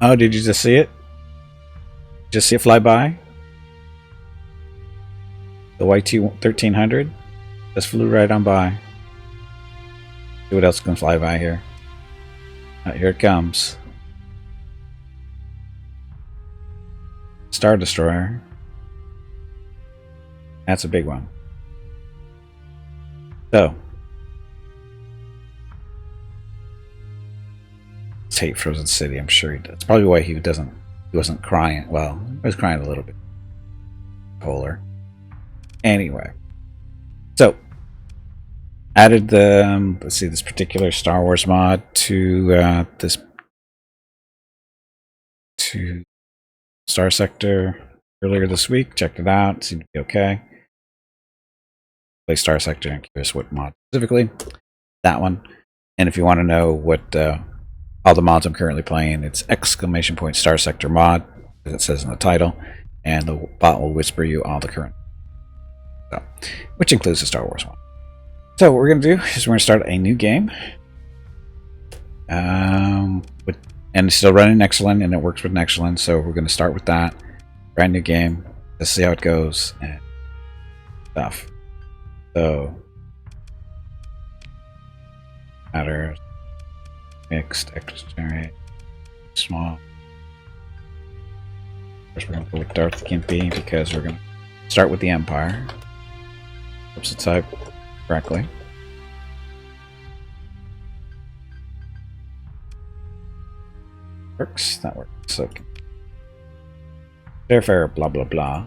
Oh, did you just see it? Just see it fly by? The YT 1300 just flew right on by. See what else can fly by here. Here it comes. Star Destroyer. That's a big one. So, let's hate Frozen City. I'm sure he does. That's probably why he wasn't crying. Well, he was crying a little bit. Polar. Anyway, so added the let's see, this particular Star Wars mod to to Starsector earlier this week. Checked it out. It seemed to be okay. Play Starsector and curious what mod specifically. That one. And if you want to know what all the mods I'm currently playing, it's !Starsector mod, as it says in the title, and the bot will whisper you all the current. So, which includes the Star Wars one. So what we're going to do is we're going to start a new game. And it's still running Nextland, and it works with Nextland, so we're going to start with that. Brand new game. Let's see how it goes and stuff. So, matters, mixed, generate, small. First we're going to go with Darth Gimpy because we're going to start with the Empire. Oops, it's type correctly. Works. That works. Okay. Airfare, blah blah blah,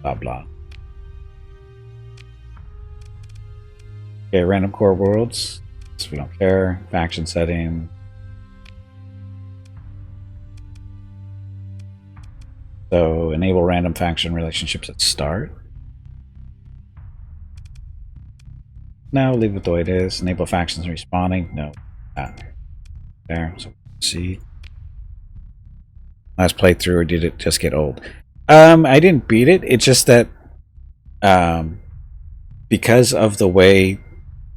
blah blah. Okay, random core worlds. So we don't care. Faction setting. So enable random faction relationships at start. No, leave it the way it is. Enable factions respawning. No. There. So see. Last playthrough, or did it just get old? I didn't beat it. It's just that because of the way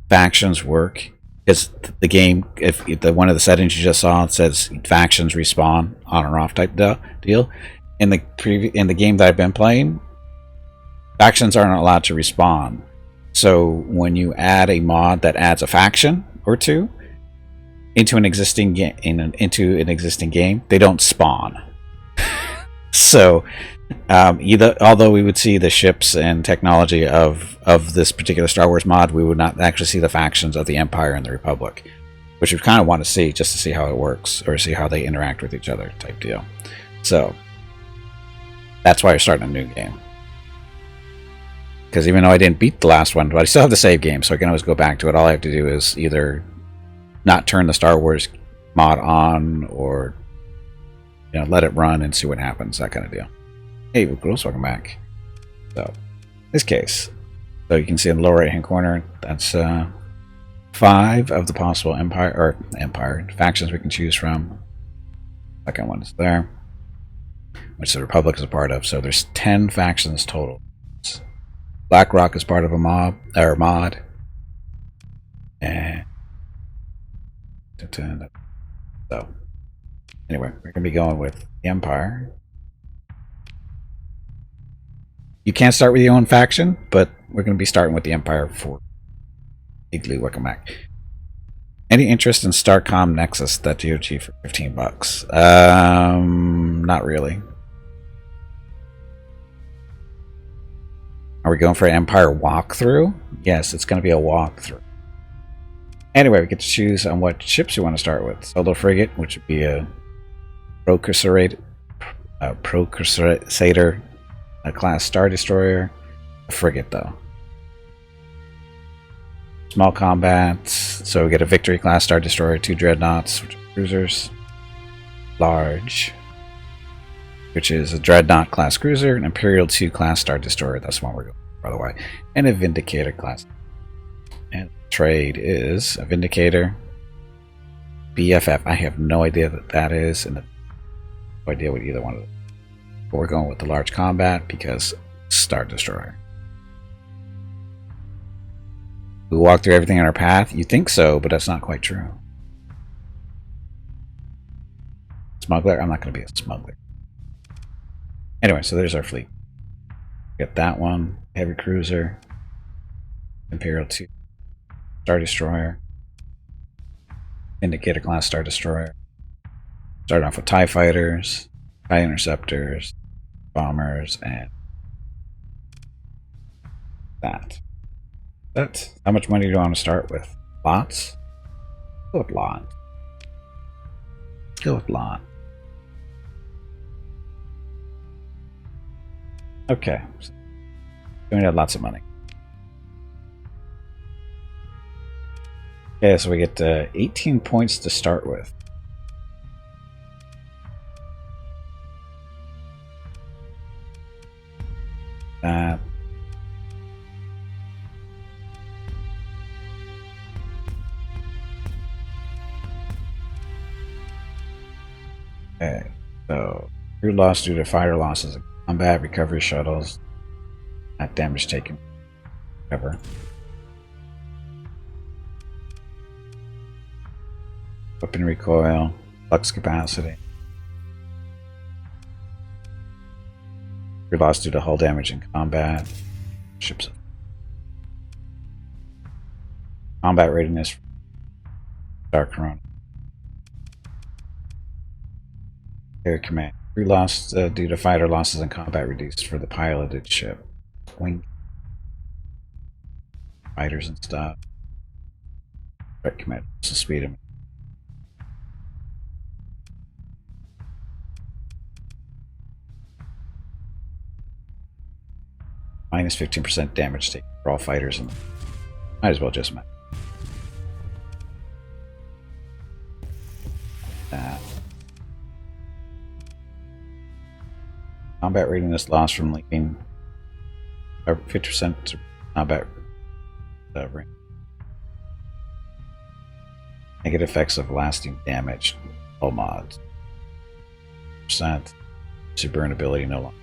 factions work, because the game, if one of the settings you just saw, it says factions respawn on or off type deal. In the game that I've been playing, factions aren't allowed to respawn. So when you add a mod that adds a faction or two into an existing game, they don't spawn. So although we would see the ships and technology of this particular Star Wars mod, we would not actually see the factions of the Empire and the Republic, which we kind of want to see just to see how it works or see how they interact with each other type deal. So that's why you're starting a new game. Because even though I didn't beat the last one, but I still have the save game, so I can always go back to it. All I have to do is either not turn the Star Wars mod on, or let it run and see what happens, that kind of deal. Hey, Vukulos, welcome back. So, this case, so you can see in the lower right-hand corner, that's 5 of the possible empire factions we can choose from. Second one is there, which the Republic is a part of. So there's 10 factions total. BlackRock is part of a mod. And so anyway, we're gonna be going with the Empire. You can't start with your own faction, but we're gonna be starting with the Empire for Igloo. Welcome back. Any interest in Starcom Nexus, that GOG for $15? Not really. Are we going for an Empire walkthrough? Yes, it's going to be a walkthrough. Anyway, we get to choose on what ships you want to start with. Solo Frigate, which would be a Procursator class Star Destroyer. A frigate, though. Small combat, so we get a Victory class Star Destroyer, 2 Dreadnoughts, which are cruisers. Large, which is a Dreadnought class cruiser, an Imperial 2 class Star Destroyer, that's the one we're going for, by the way, and a Vindicator class. And trade is a Vindicator, BFF. I have no idea what that is, and no idea what either one of them. But we're going with the large combat because Star Destroyer. We walk through everything in our path. You think so, but that's not quite true. Smuggler? I'm not going to be a smuggler. Anyway, so there's our fleet. Get that one. Heavy cruiser. Imperial 2. Star Destroyer. Indicator class Star Destroyer. Starting off with TIE fighters, TIE interceptors, bombers, and that. How much money do you want to start with? Lots? Go with lots. Go with lot. Okay. So we have lots of money. Okay, so we get 18 points to start with. That. Okay, so crew loss due to fighter losses in combat, recovery shuttles, not damage taken, cover. Weapon recoil, flux capacity. Crew loss due to hull damage in combat. Ships. Combat readiness. Star Corona. Air command. Crew loss due to fighter losses in combat reduced for the piloted ship. Wing. Fighters and stuff. Threat command. So speed him. Minus 15% damage taken for all fighters, and might as well just match that. Combat readiness loss from leaking 50% to combat ring. Negative effects of lasting damage. All mods. Percent. Super burn ability no longer.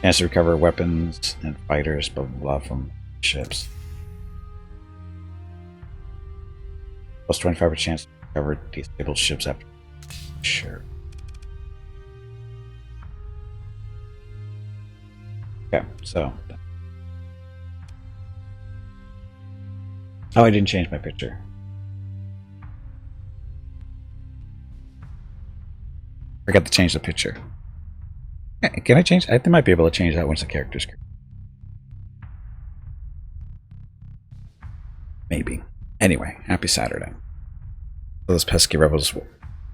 Chance to recover weapons and fighters, blah blah blah, from ships. Plus 25% chance to recover disabled ships after. Sure. Okay, so. Oh, I didn't change my picture. Forgot to change the picture. Can I change? I might be able to change that once the character's created. Maybe. Anyway, happy Saturday. Those pesky rebels,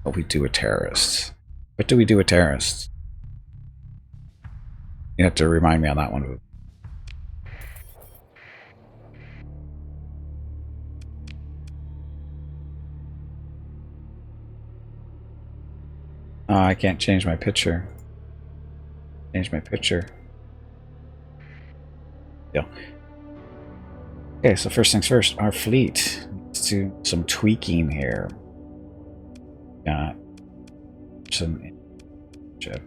what we do with terrorists. What do we do with terrorists? You have to remind me on that one. Oh, I can't change my picture. Change my picture. Yeah. Okay, so first things first, our fleet. Let's do some tweaking here. Got some ship.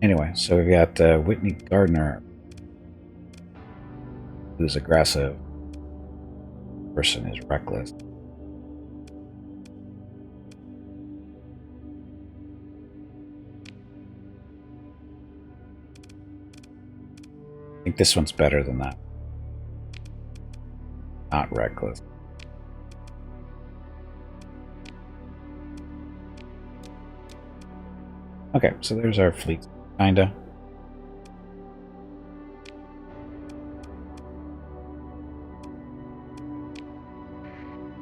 Anyway, so we've got Whitney Gardner, who's aggressive. Person is reckless. I think this one's better than that. Not reckless. Okay, so there's our fleet, kinda.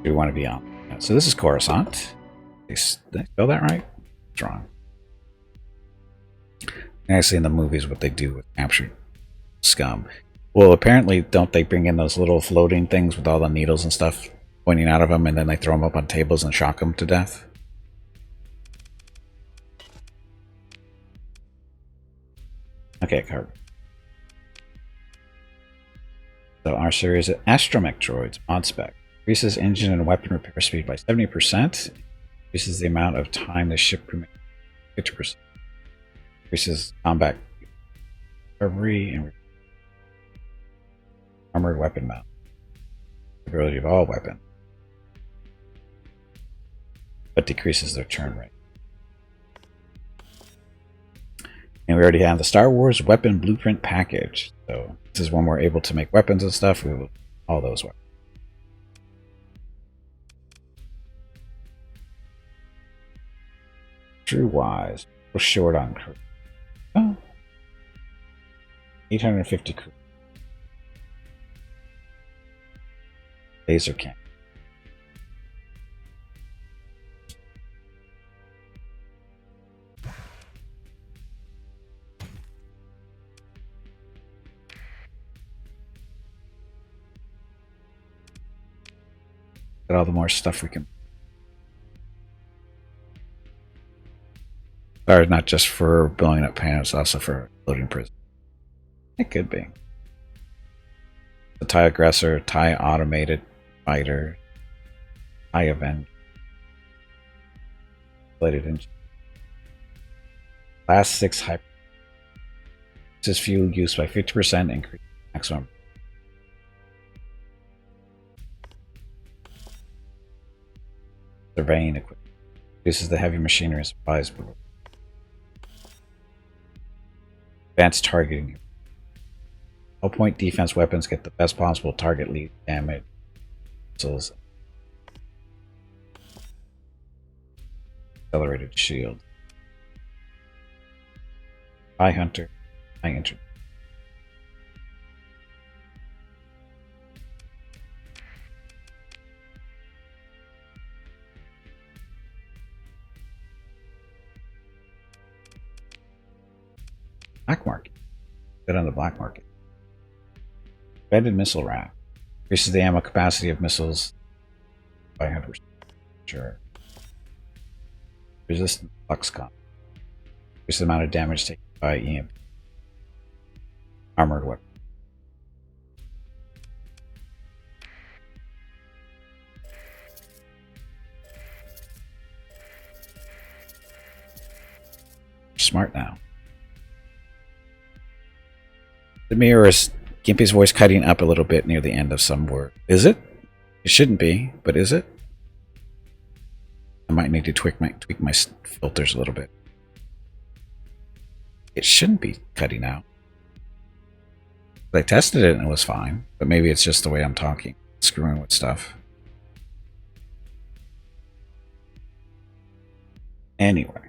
Do we want to be on? So this is Coruscant. Did I spell that right? It's wrong. I see in the movies what they do with captured scum. Well, apparently, don't they bring in those little floating things with all the needles and stuff pointing out of them, and then they throw them up on tables and shock them to death? Okay, cargo. So our series of astromech droids, mod spec. Increases engine and weapon repair speed by 70%. Increases the amount of time the ship remains 50%. Increases combat recovery and armored weapon mount. Ability of all weapons. But decreases their turn rate. And we already have the Star Wars Weapon Blueprint Package. So this is when we're able to make weapons and stuff. We will all those weapons. True wise. We're short on crew. Oh. 850 crew. Laser cannon. Got all the more stuff we can. Or not just for blowing up panels, also for loading prison. It could be. The TIE Aggressor, TIE Automated Fighter, TIE Avenger. Related engine. Class 6 hyper. This is fuel use by 50%, increase maximum. Surveying equipment. Reduces the heavy machinery and supplies. Advanced targeting. All point defense weapons get the best possible target lead damage. Missiles. Accelerated shield. Eye Hunter. Eye Hunter. Black market. Good on the black market. Embedded missile rack. Increases the ammo capacity of missiles by 100%. Sure. Resistant flux con. Increases the amount of damage taken by EMP. Armored weapon. Smart now. The mirror is Gimpy's voice cutting up a little bit near the end of some word. Is it? It shouldn't be, but is it? I might need to tweak my filters a little bit. It shouldn't be cutting out. I tested it and it was fine, but maybe it's just the way I'm talking, screwing with stuff. Anyway.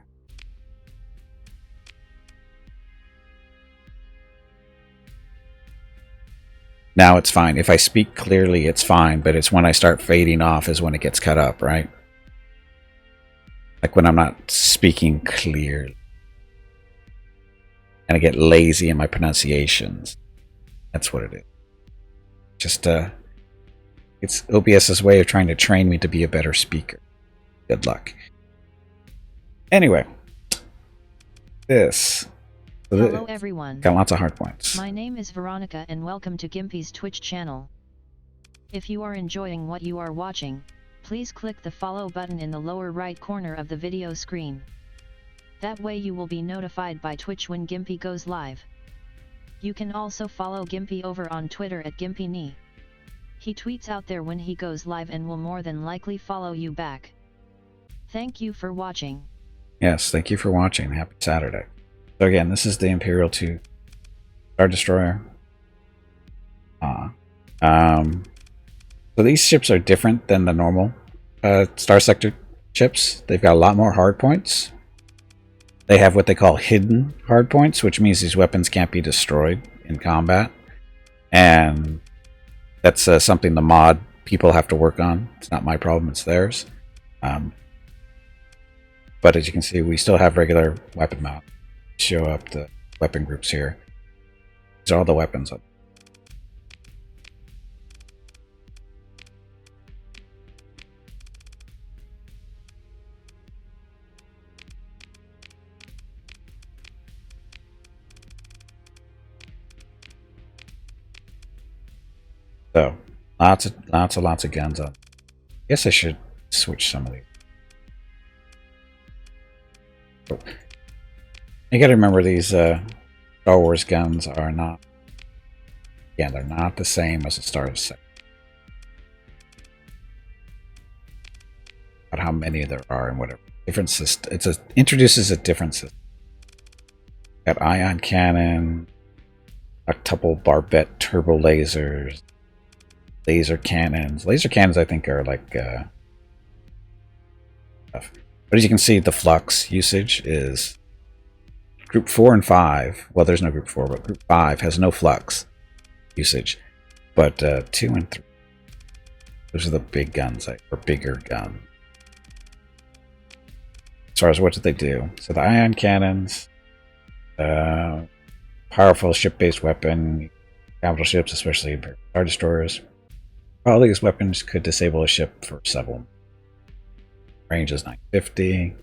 Now it's fine. If I speak clearly, it's fine, but it's when I start fading off is when it gets cut up, right? Like when I'm not speaking clearly. And I get lazy in my pronunciations. That's what it is. Just, it's OBS's way of trying to train me to be a better speaker. Good luck. Anyway. This. Hello everyone. Got lots of hard points. My name is Veronica and welcome to Gimpy's Twitch channel. If you are enjoying what you are watching, please click the follow button in the lower right corner of the video screen. That way you will be notified by Twitch when Gimpy goes live. You can also follow Gimpy over on Twitter at GimpyKnee. He tweets out there when he goes live and will more than likely follow you back. Thank you for watching. Yes, thank you for watching. Happy Saturday. So again, this is the Imperial 2 Star Destroyer. So these ships are different than the normal Starsector ships. They've got a lot more hardpoints. They have what they call hidden hardpoints, which means these weapons can't be destroyed in combat. And that's something the mod people have to work on. It's not my problem, it's theirs. But as you can see, we still have regular weapon mount. Show up the weapon groups here. These are all the weapons. So lots of guns on. I guess I should switch some of these. You got to remember these Star Wars guns are not. Yeah, they're not the same as a Starsector. But how many there are and whatever different system. Introduces a different system. Got ion cannon, octuple barbette turbo lasers, laser cannons. Laser cannons, I think, are like stuff. But as you can see, the flux usage is group 4 and 5. Well, there's no group 4, but group 5 has no flux usage. But 2 and 3, those are the big guns, or bigger guns. As far as what did they do? So the ion cannons, powerful ship-based weapon, capital ships, especially Star Destroyers. All these weapons could disable a ship for several. Range is 950.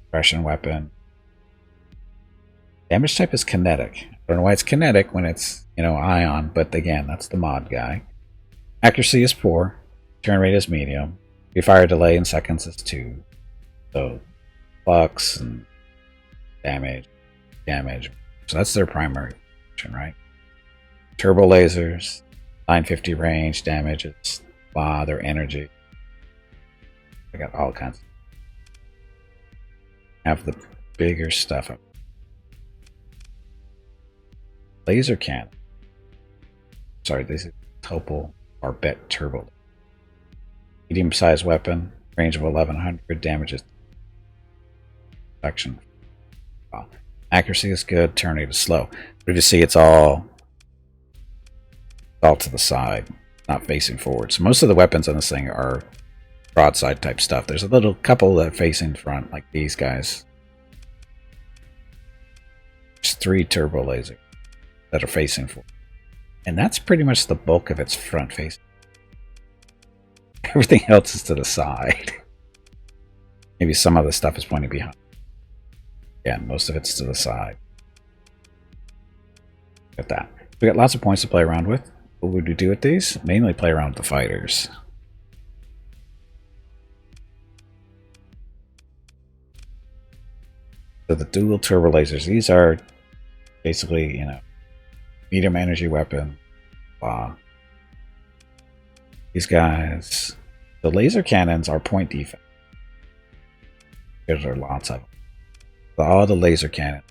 Suppression weapon. Damage type is kinetic. I don't know why it's kinetic when it's, ion, but again, that's the mod guy. Accuracy is 4. Turn rate is medium. Refire delay in seconds is 2. So, flux and damage. So that's their primary function, right? Turbo lasers, 950 range, damage is their energy. I got all kinds. Have the bigger stuff up. Laser cannon. Sorry, this is Topol Barbette Turbo. Medium sized weapon, range of 1100, damage is section. Wow. Accuracy is good, turn rate is slow. But if you see, it's all to the side, not facing forward. So most of the weapons on this thing are broadside type stuff. There's a little couple that are facing front, like these guys. There's 3 turbo lasers that are facing forward. And that's pretty much the bulk of its front facing. Everything else is to the side. Maybe some of the stuff is pointing behind. Yeah, most of it's to the side. Look at that. We got lots of points to play around with. What would we do with these? Mainly play around with the fighters. So the dual turbo lasers, these are basically, medium energy weapon. These guys, the laser cannons are point defense. There are lots of them. All the laser cannons.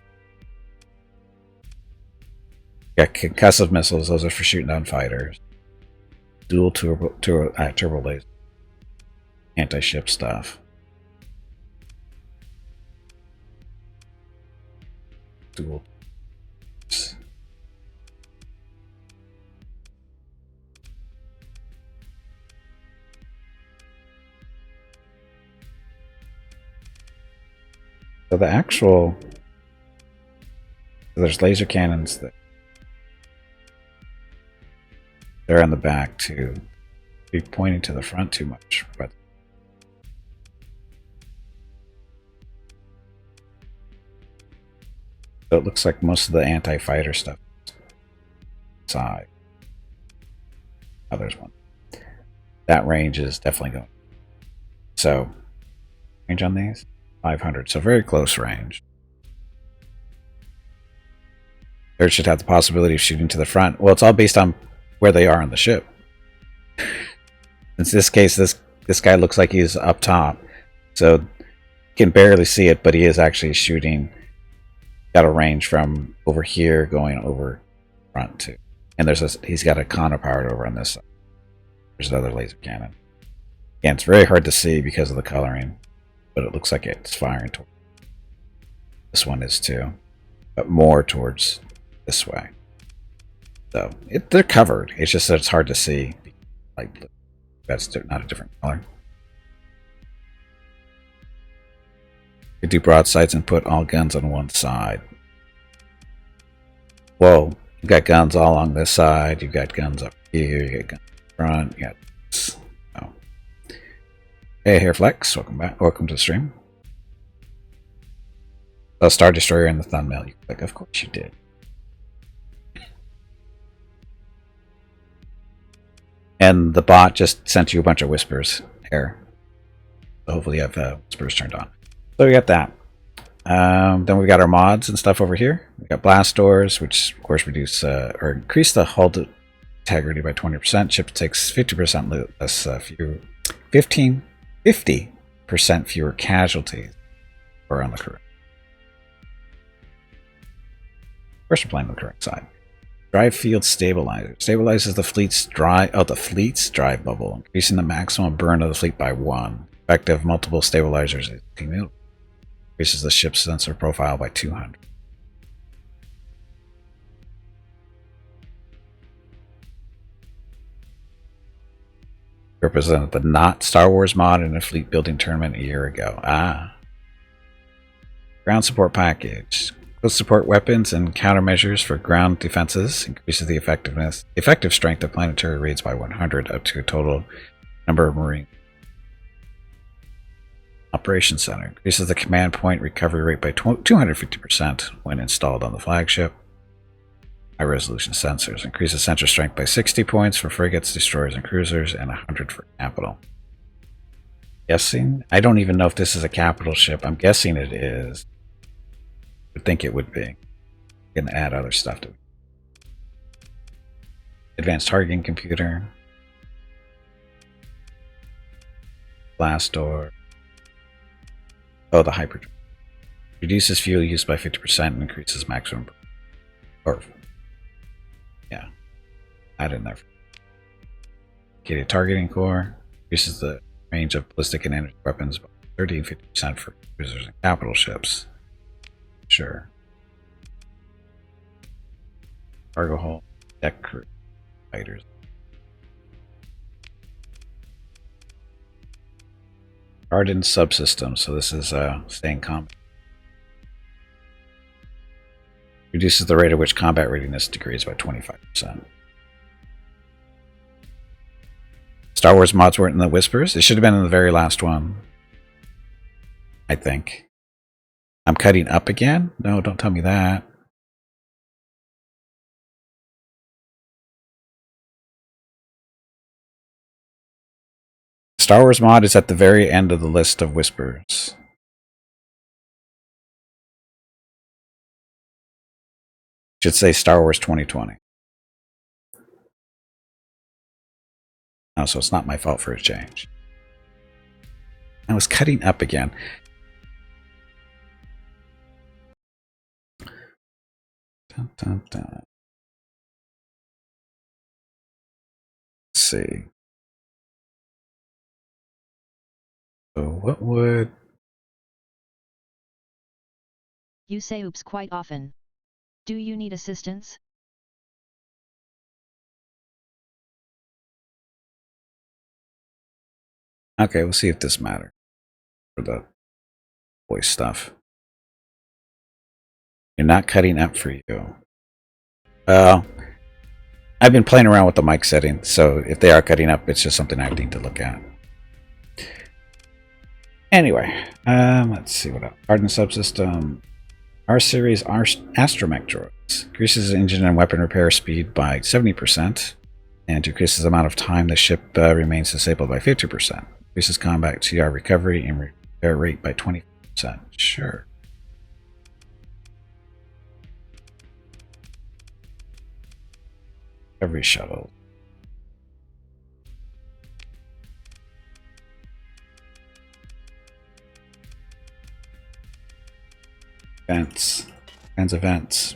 Got concussive missiles, those are for shooting down fighters. Dual turbo laser. Anti-ship stuff. Dual. So the actual, there's laser cannons that they're on the back to be pointing to the front too much, but so it looks like most of the anti-fighter stuff side. Oh, there's one. That range is definitely going. So range on these 500, so very close range. There should have the possibility of shooting to the front. Well, it's all based on where they are on the ship. In this case, this guy looks like he's up top, so you can barely see it, but he is actually shooting. Got a range from over here going over front too, and he's got a counterpart over on this side. There's another laser cannon. Again, it's very hard to see because of the coloring, but it looks like it's firing toward. This one is too, but more towards this way. So they're covered. It's just that it's hard to see. Like that's not a different color. You do broadsides and put all guns on one side. Whoa, you've got guns all along this side. You've got guns up here. You got guns up front. You got this. Oh. Hey, Hairflex, welcome back. Welcome to the stream. A Star Destroyer in the thumbnail. You click, of course you did. And the bot just sent you a bunch of whispers here. So hopefully you have whispers turned on. So we got that. Then we've got our mods and stuff over here. We got blast doors, which of course reduce or increase the hull integrity by 20%. Ship takes 50% less few, 50% fewer casualties around the crew. Of course, we're playing on the correct side. Drive field stabilizer stabilizes the fleet's drive bubble, increasing the maximum burn of the fleet by 1. Effective multiple stabilizers is cumulative. Increases the ship's sensor profile by 200. Represented the Not Star Wars mod in a fleet building tournament a year ago. Ground support package. Close support weapons and countermeasures for ground defenses. Increases the effective strength of planetary raids by 100 up to a total number of Marine. Operations Center. Increases the command point recovery rate by 250% when installed on the flagship. High resolution sensors. Increases sensor strength by 60 points for frigates, destroyers, and cruisers, and 100 for capital. Guessing? I don't even know if this is a capital ship. I'm guessing it is. I would think it would be. You can add other stuff to it. Advanced targeting computer. Blast door. Oh, the hyperdrive. Reduces fuel use by 50% and increases maximum. Or, yeah. Add in there. Dedicated targeting core. Increases the range of ballistic and energy weapons by 30 and 50% for cruisers and capital ships. Sure. Cargo hull, deck crew, fighters. Hardened subsystem, so this is staying combat. Reduces the rate at which combat readiness degrades by 25%. Star Wars mods weren't in the Whispers. It should have been in the very last one. I think. I'm cutting up again? No, don't tell me that. Star Wars mod is at the very end of the list of Whispers. Should say Star Wars 2020. Oh, so it's not my fault for a change. I was cutting up again. Dun, dun, dun. Let's see. So what would... You say oops quite often. Do you need assistance? Okay, we'll see if this matters for the voice stuff. You're not cutting up for you. I've been playing around with the mic settings, so if they are cutting up, it's just something I need to look at. Anyway, let's see what else. Hardened subsystem. R-Series astromech droids. Increases engine and weapon repair speed by 70%, and decreases the amount of time the ship remains disabled by 50%. Increases combat TR recovery and repair rate by 20%. Sure. Every shuttle. Events. Fans events.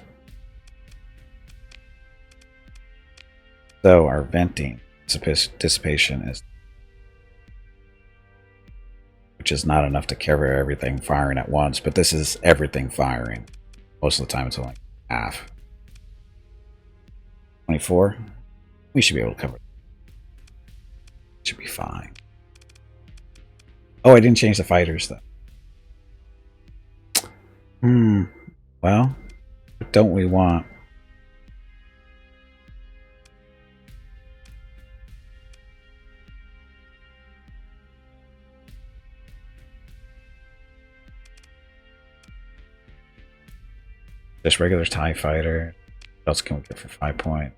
So our venting dissipation is, which is not enough to cover everything firing at once, but this is everything firing. Most of the time it's only half. 24. We should be able to cover it. Should be fine. Oh, I didn't change the fighters though. Well, what don't we want? Just regular TIE fighter. What else can we get for 5 point?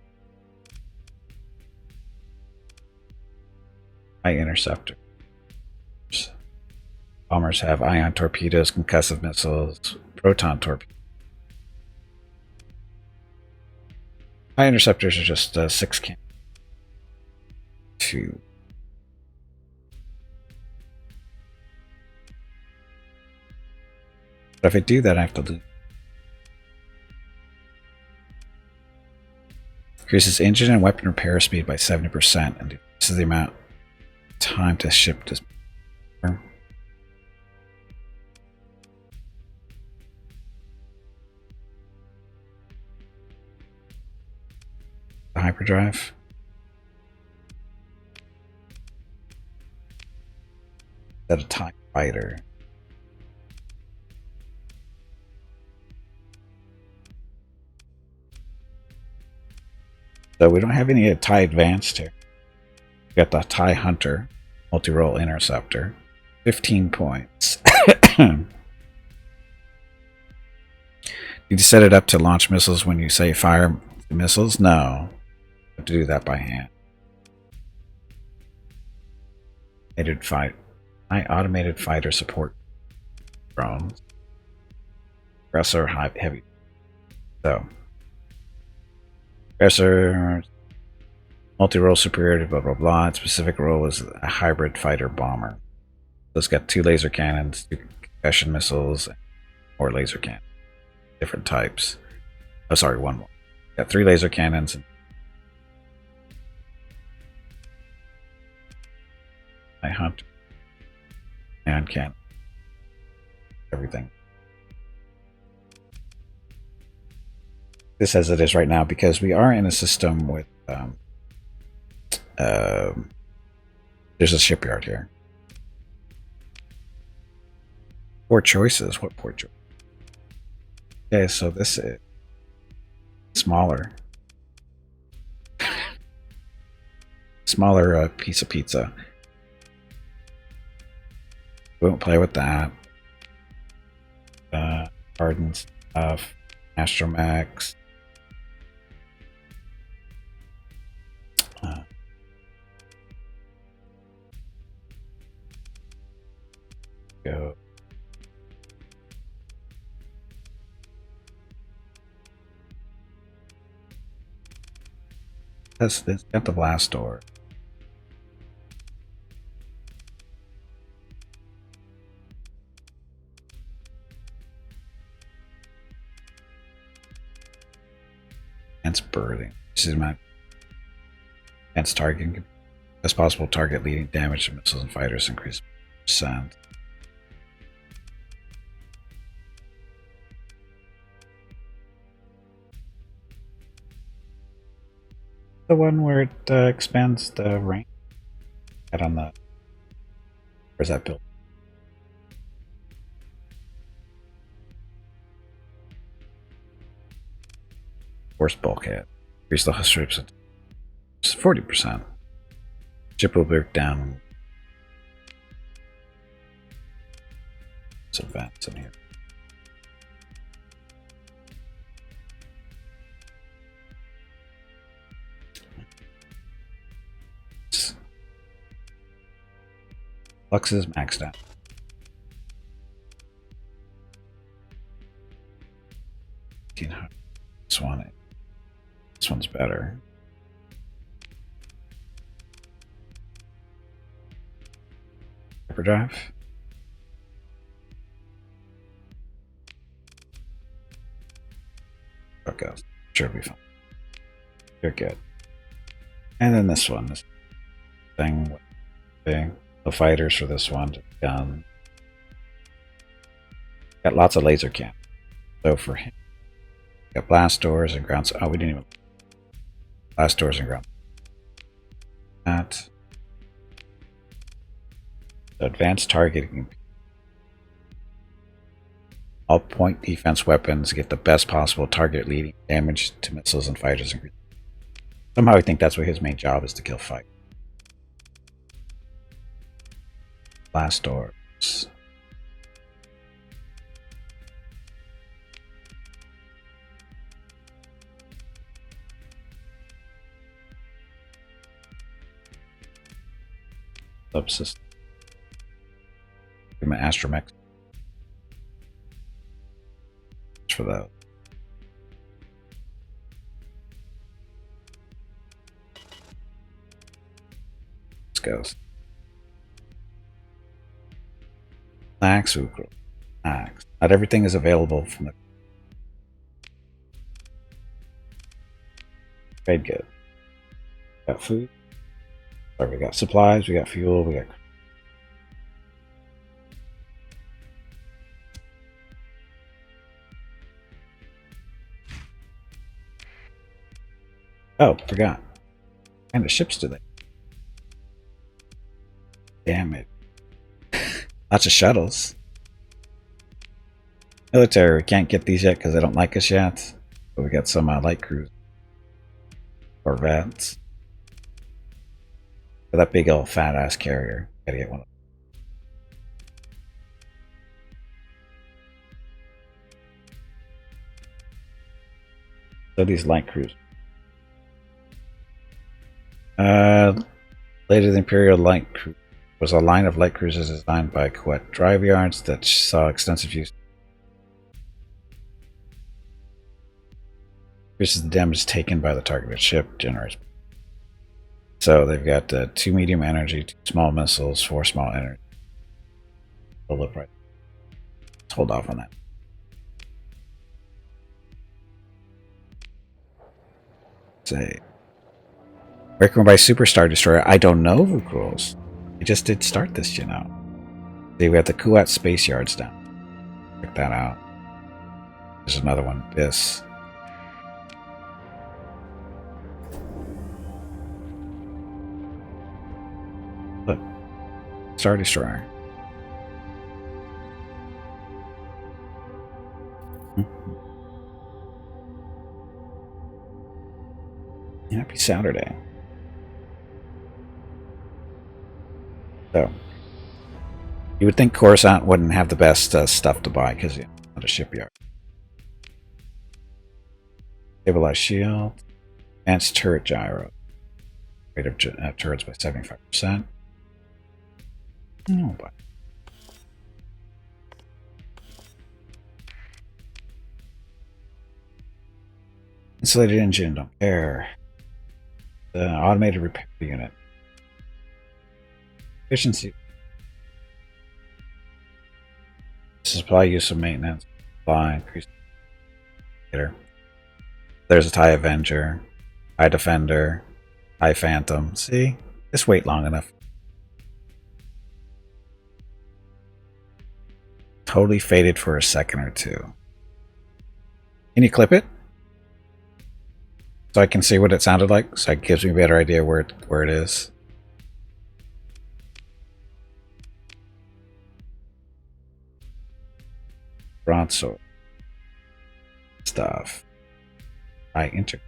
TIE interceptor. Bombers have ion torpedoes, concussive missiles, proton torpedoes. High interceptors are just 6 cannons. 2. But if I do that, I have to lose. Increases engine and weapon repair speed by 70% and decreases the amount of time to ship this. The hyperdrive. That a TIE fighter. So we don't have any TIE advanced here. We got the TIE Hunter, multi-role interceptor, 15 points. Need to set it up to launch missiles when you say fire missiles? No. You have to do that by hand. Automated fighter support drones. Aggressor heavy. So aggressor multi-role superiority, blah blah blah. Its specific role is a hybrid fighter bomber. So it's got 2 laser cannons, 2 concussion missiles, or laser cannons. Different types. Oh, sorry, one more. Got 3 laser cannons and I hunt and cannon. Everything. This as it is right now because we are in a system with there's a shipyard here. Poor choices. What poor choice? Okay, so this is smaller. Smaller piece of pizza. We won't play with that. Garden stuff. Astromechs. Go. It's got the blast door. It's birthing. This is my advanced targeting. As possible target leading damage to missiles and fighters increase %. The one where it expands the range. Out on the. Where's that built? Force bulkhead. Increase the strips at 40%. Ship will break down. Some vents in here. Flux is maxed out. This one's better. Hyperdrive. Okay, sure it'll be fine. You're good. And then this one, this thing. The fighters for this one, gun. Got lots of laser cannons. So for him, got blast doors and ground. Oh, we didn't even. Blast doors and ground. That. Advanced targeting. All point defense weapons get the best possible target leading damage to missiles and fighters. Somehow I think that's what his main job is, to kill fight. Blast doors. Subsystem. and astromech for those. Let's go. Max, max. Not everything is available from the trade good. Got food. Sorry, we got supplies, we got fuel, we got. Oh, forgot. What kind of ships do they? Damn it. Lots of shuttles. Military, we can't get these yet because they don't like us yet. But we got some light cruise. Corvettes. For that big old fat ass carrier. Gotta get one of them. So these light cruisers. Later the Imperial Light Cruise was a line of light cruisers designed by Kuwait drive yards that saw extensive use. Increases the damage taken by the targeted ship, generates. So they've got 2 medium energy, 2 small missiles, 4 small energy. Hold up right. Let's hold off on that. Say. Where can we buy Super Star Destroyer? I don't know, Vuk Rules. We just did start this, you know. See, we have the Kuwait Space Yards down. Check that out. There's another one. This. Look. Star Destroyer. Happy Saturday. So, you would think Coruscant wouldn't have the best stuff to buy because it's not a shipyard. Stabilized shield, advanced turret gyro, rate of turrets by 75%. Oh, but insulated engine, don't care. The automated repair unit. Efficiency. Supply use of maintenance. Supply increase. There's a TIE Avenger, TIE Defender, TIE Phantom. See? Just wait long enough. Totally faded for a second or two. Can you clip it? So I can see what it sounded like, so it gives me a better idea where it is. Broadsword stuff. I enter.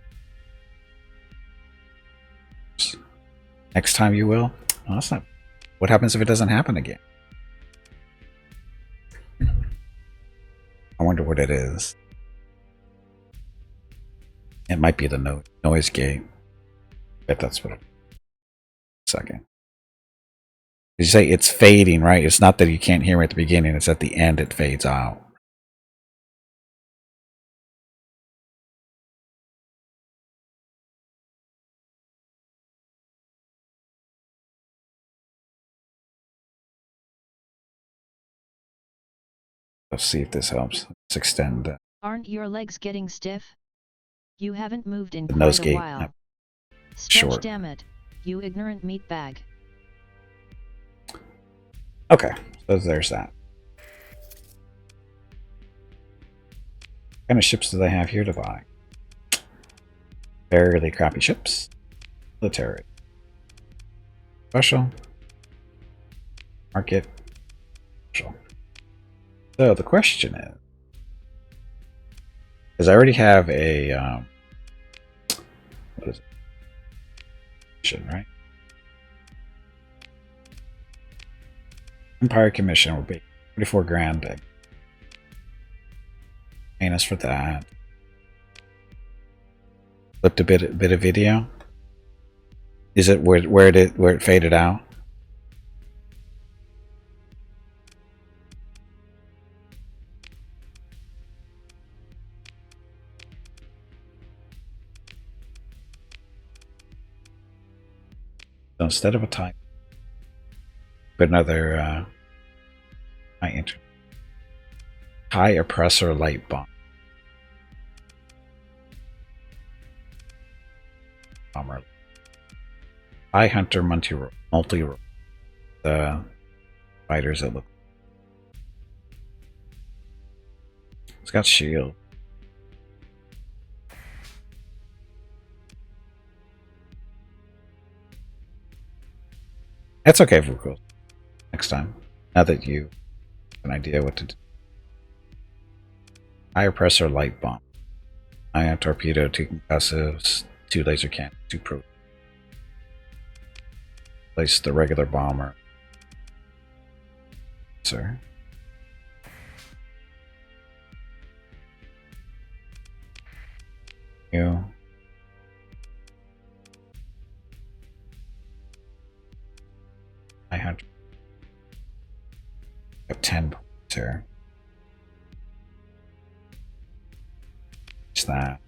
Next time you will. Oh, that's not. What happens if it doesn't happen again? I wonder what it is. It might be the noise gate. If that's what it is. Second. You say it's fading, right? It's not that you can't hear me at the beginning, it's at the end it fades out. Let's see if this helps. Let's extend that. Aren't your legs getting stiff? You haven't moved in The quite nose a gate. while. Stretch, Short. damn it, you ignorant meatbag. Okay, so there's that. What kind of ships do they have here to buy? Fairly crappy ships. Military. Special. Market. Special. So the question is, because I already have a what is it? Right? Empire Commission will be 44 grand. Paying us for that. Flipped a bit of video. Is it where it faded out? instead of a type, put another high oppressor light bomber. High hunter multi the fighters that look. It's got shield. That's okay if we go next time. Now that you have an idea what to do. High oppressor light bomb. Ion torpedo, 2 concussives, 2 laser cannons, 2 pro. Place the regular bomber. Sir. You. I have 10 points here. What's that?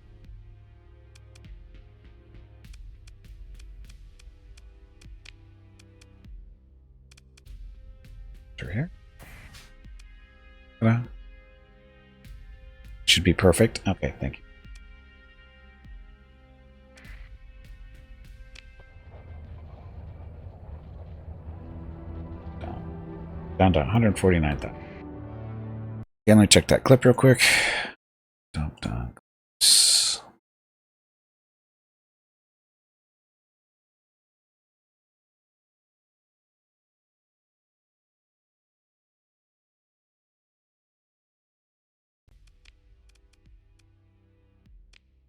Through here. Should be perfect. Okay, thank you. Down to 149,000. Again, let me check that clip real quick. Dump down.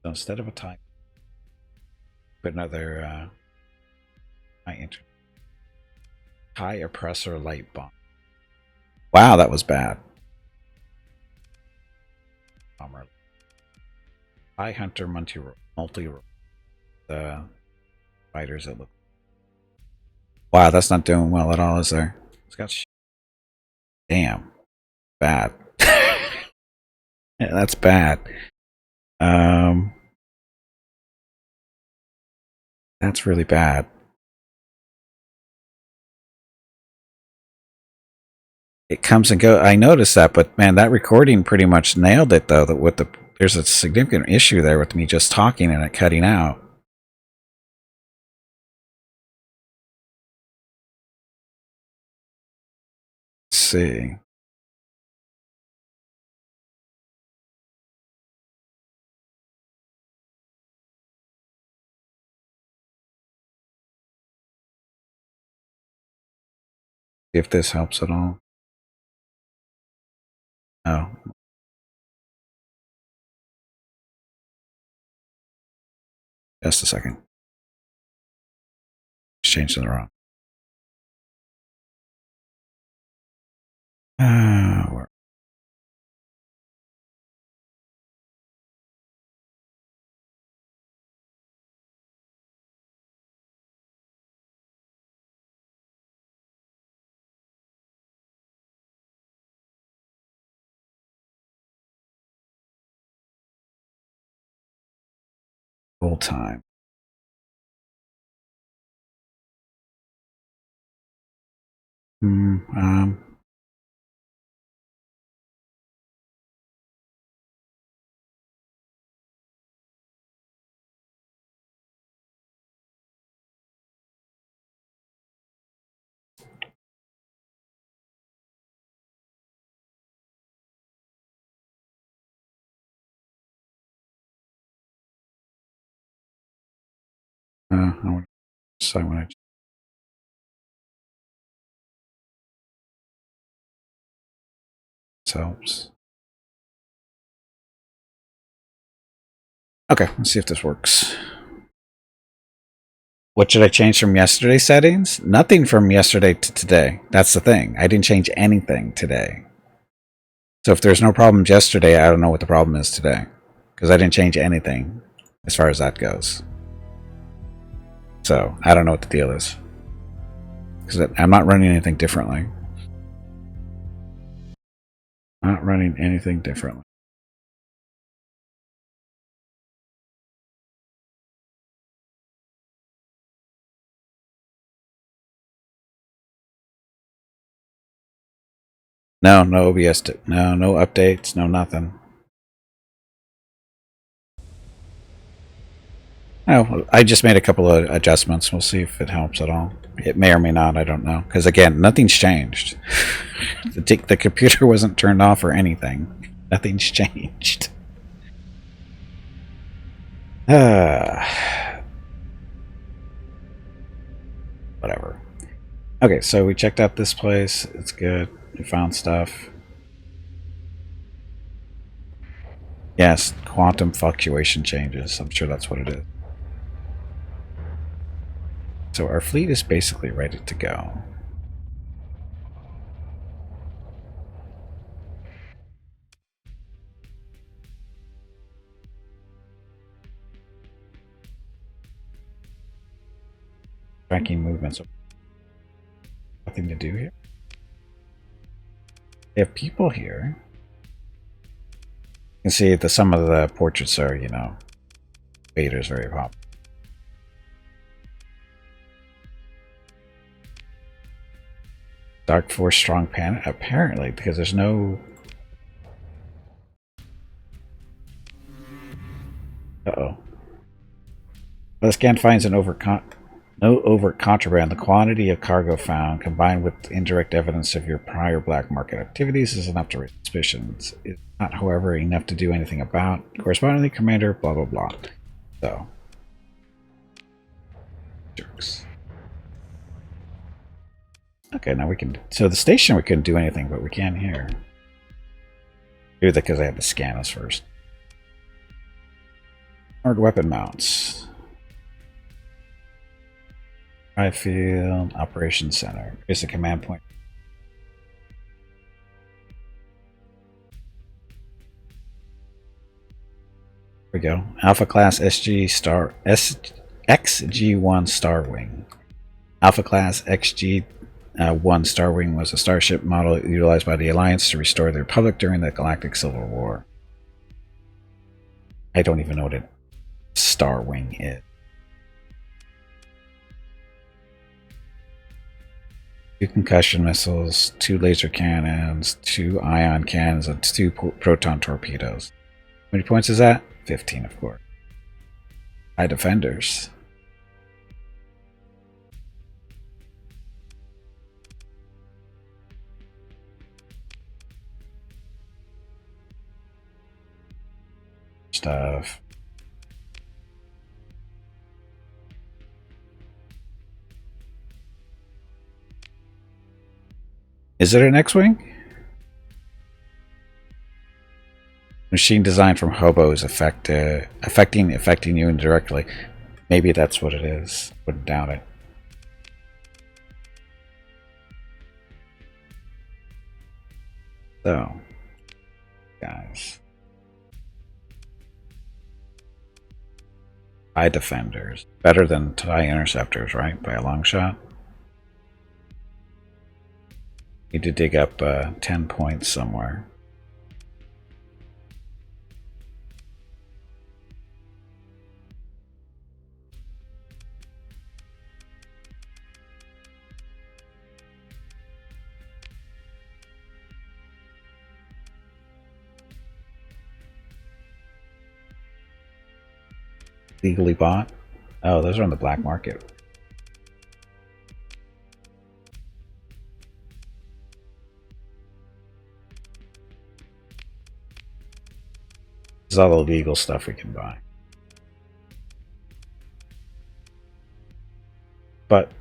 So instead of a type, put another high oppressor light bomb. Wow, that was bad. Bomber. High hunter multi the fighters that look. Wow, that's not doing well at all, is there? It's got damn bad. Yeah, that's bad. That's really bad. It comes and goes. I noticed that, but man, that recording pretty much nailed it, though. That with there's a significant issue there with me just talking and it cutting out. Let's see. If this helps at all. Oh. Just a second. Just changed to the wrong. Where? Full time. Hmm. I want to decide when I. This helps. Okay, let's see if this works. What should I change from yesterday's settings? Nothing from yesterday to today. That's the thing. I didn't change anything today. So if there's no problems yesterday, I don't know what the problem is today. Because I didn't change anything as far as that goes. So I don't know what the deal is. Because I'm not running anything differently. Not running anything differently. No OBS. No updates. No nothing. Oh, I just made a couple of adjustments. We'll see if it helps at all. It may or may not. I don't know. Because again, nothing's changed. The computer wasn't turned off or anything. Nothing's changed. Whatever. Okay, so we checked out this place. It's good. We found stuff. Yes, quantum fluctuation changes. I'm sure that's what it is. So our fleet is basically ready to go. Tracking movements. Nothing to do here. They have people here. You can see that some of the portraits are, you know, Vader's very popular. Dark Force Strong Pan, apparently, because there's no... Uh-oh. The scan finds no overt contraband. The quantity of cargo found, combined with indirect evidence of your prior black market activities, is enough to raise suspicions. It's not, however, enough to do anything about. Correspondingly, Commander, blah, blah, blah. So. Jerks. Okay, now we can... So the station we couldn't do anything, but we can here. Do that because I had to scan us first. Armored weapon mounts. High field operations center. Here's the command point. Here we go. Alpha class XG1 Star Wing. Alpha class XG1 Star Wing was a starship model utilized by the Alliance to restore the Republic during the Galactic Civil War. I don't even know what a Star Wing is. 2 concussion missiles, 2 laser cannons, 2 ion cannons, and 2 proton torpedoes. How many points is that? 15, of course. High defenders. Stuff. Is it an X-Wing? Machine designed from hobos affecting you indirectly. Maybe that's what it is. Wouldn't doubt it. So, guys. TIE defenders. Better than TIE interceptors, right? By a long shot. Need to dig up 10 points somewhere. Legally bought? Oh, those are on the black market. This is all the legal stuff we can buy. But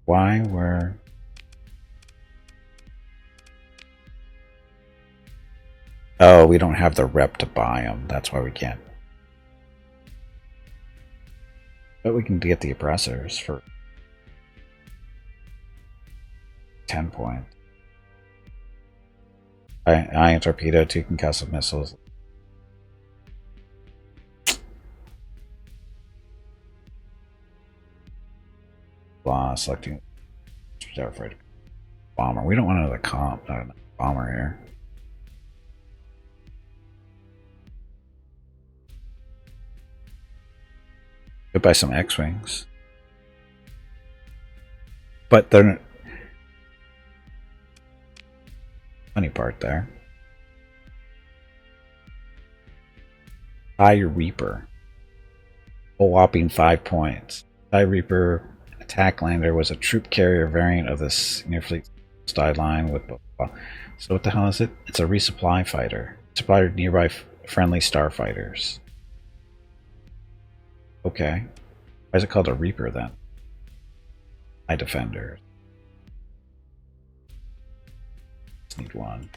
why were... Oh, we don't have the rep to buy them. That's why we can't. But we can get the oppressors for 10 points. Ion torpedo, 2 concussive missiles. Blah, selecting bomber. We don't want another bomber here. Could buy some X-Wings. But the funny part there. TIE Reaper. A whopping 5 points. TIE Reaper attack lander was a troop carrier variant of this Nearfleet style line with blah, blah, blah. So what the hell is it? It's a resupply fighter. Supply nearby friendly starfighters. Okay. Why is it called a Reaper then? TIE Defender. Just need one.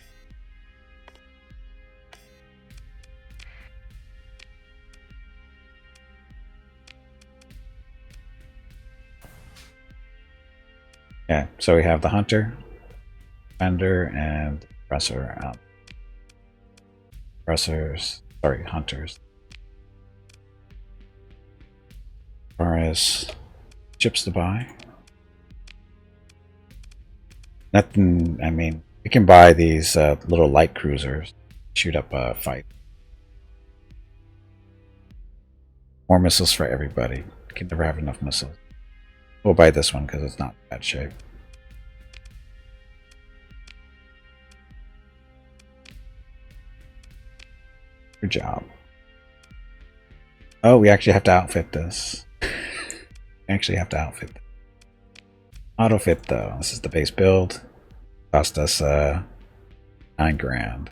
Yeah, so we have the Hunter, Defender, and Oppressor out. Oppressors, sorry, Hunters. As far as ships to buy, nothing. I mean, you can buy these little light cruisers, shoot up a fight. More missiles for everybody. You can never have enough missiles. We'll buy this one because it's not in bad shape. Good job. Oh, we actually have to outfit this. We actually have to outfit this. Auto fit though. This is the base build. Cost us $9 grand.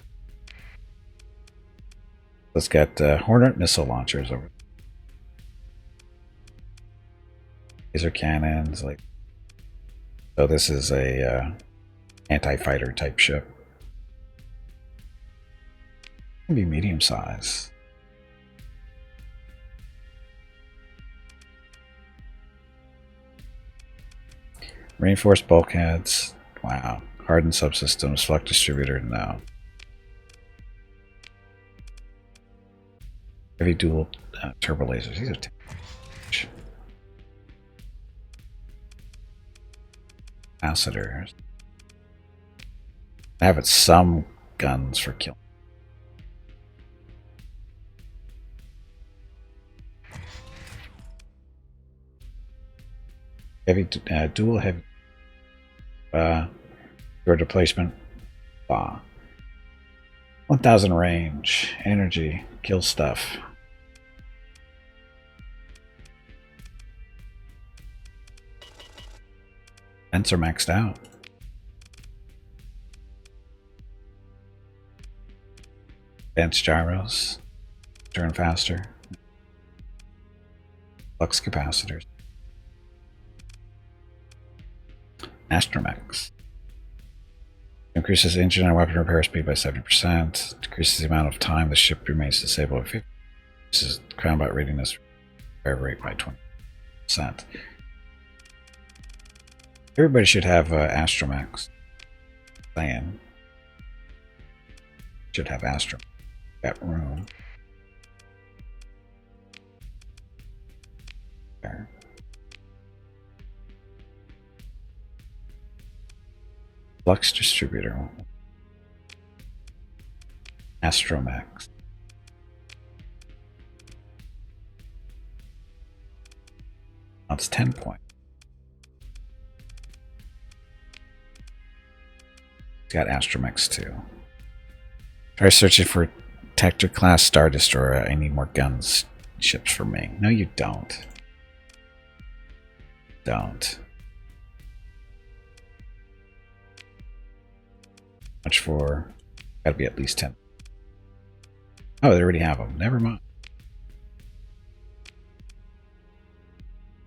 Let's get Hornet missile launchers over. Laser cannons, like. So this is a anti-fighter type ship. It can be medium size. Reinforced bulkheads. Wow. Hardened subsystems. Flux distributor. No. Heavy dual turbo lasers. These are capacitors. I have some guns for killing. Heavy dual heavy door displacement. 1000 range, energy, kill stuff. Vents are maxed out. Advanced gyros, turn faster. Flux capacitors. Astromechs. Increases engine and weapon repair speed by 70%. Decreases the amount of time the ship remains disabled by 50%. Increases combat readiness repair rate by 20%. Everybody should have astromechs. Saying. Should have astromechs. Got room. There. Flux distributor. Astromechs. That's 10 points. It's got astromechs too. Try searching for Tector class Star Destroyer. I need more guns ships for me. No, you don't. Don't. Much for? Gotta be at least 10. Oh, they already have them. Never mind.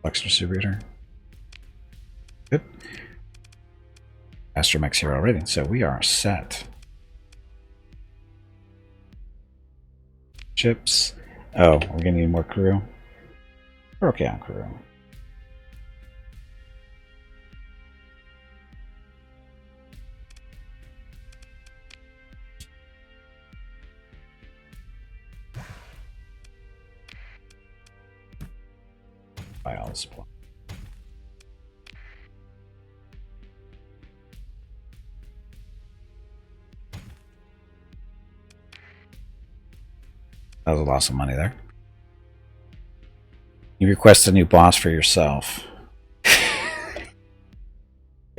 Flux distributor. Good. Astromechs here already, so we are set. Ships. Oh, we're gonna need more crew. We're okay on crew. Buy all the supply. That was a loss of money there. You request a new boss for yourself.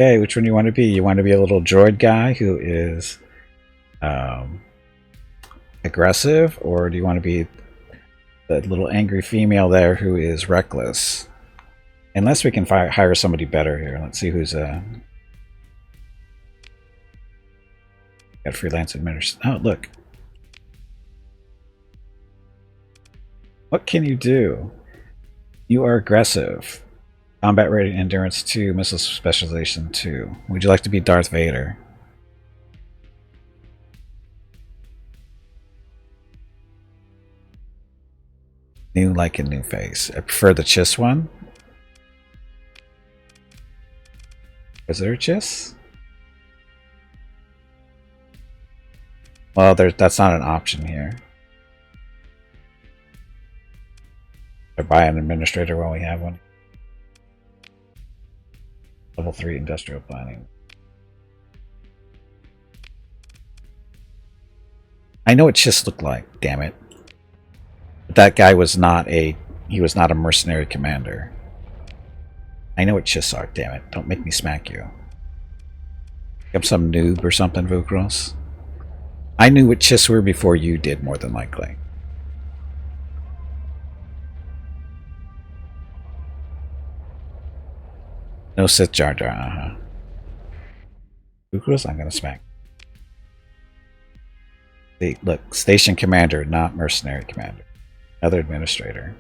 Okay, which one do you want to be? You want to be a little droid guy who is um, aggressive, or do you want to be the little angry female there who is reckless? Unless we can hire somebody better here. Let's see who's got freelance administrator. Oh, look. What can you do? You are aggressive. Combat rating endurance 2, missile specialization 2. Would you like to be Darth Vader? New like a new face. I prefer the Chiss one. Is there a Chiss? Well, that's not an option here. Or buy an administrator while we have one. Level 3 industrial planning. I know what Chiss looked like, damn it. But that guy was not a mercenary commander. I know what Chiss are, damn it. Don't make me smack you. I'm some noob or something, Vukros. I knew what Chiss were before you did, more than likely. No Sith Jar Jar, Vukros, I'm gonna smack. See, look, station commander, not mercenary commander. Other administrator.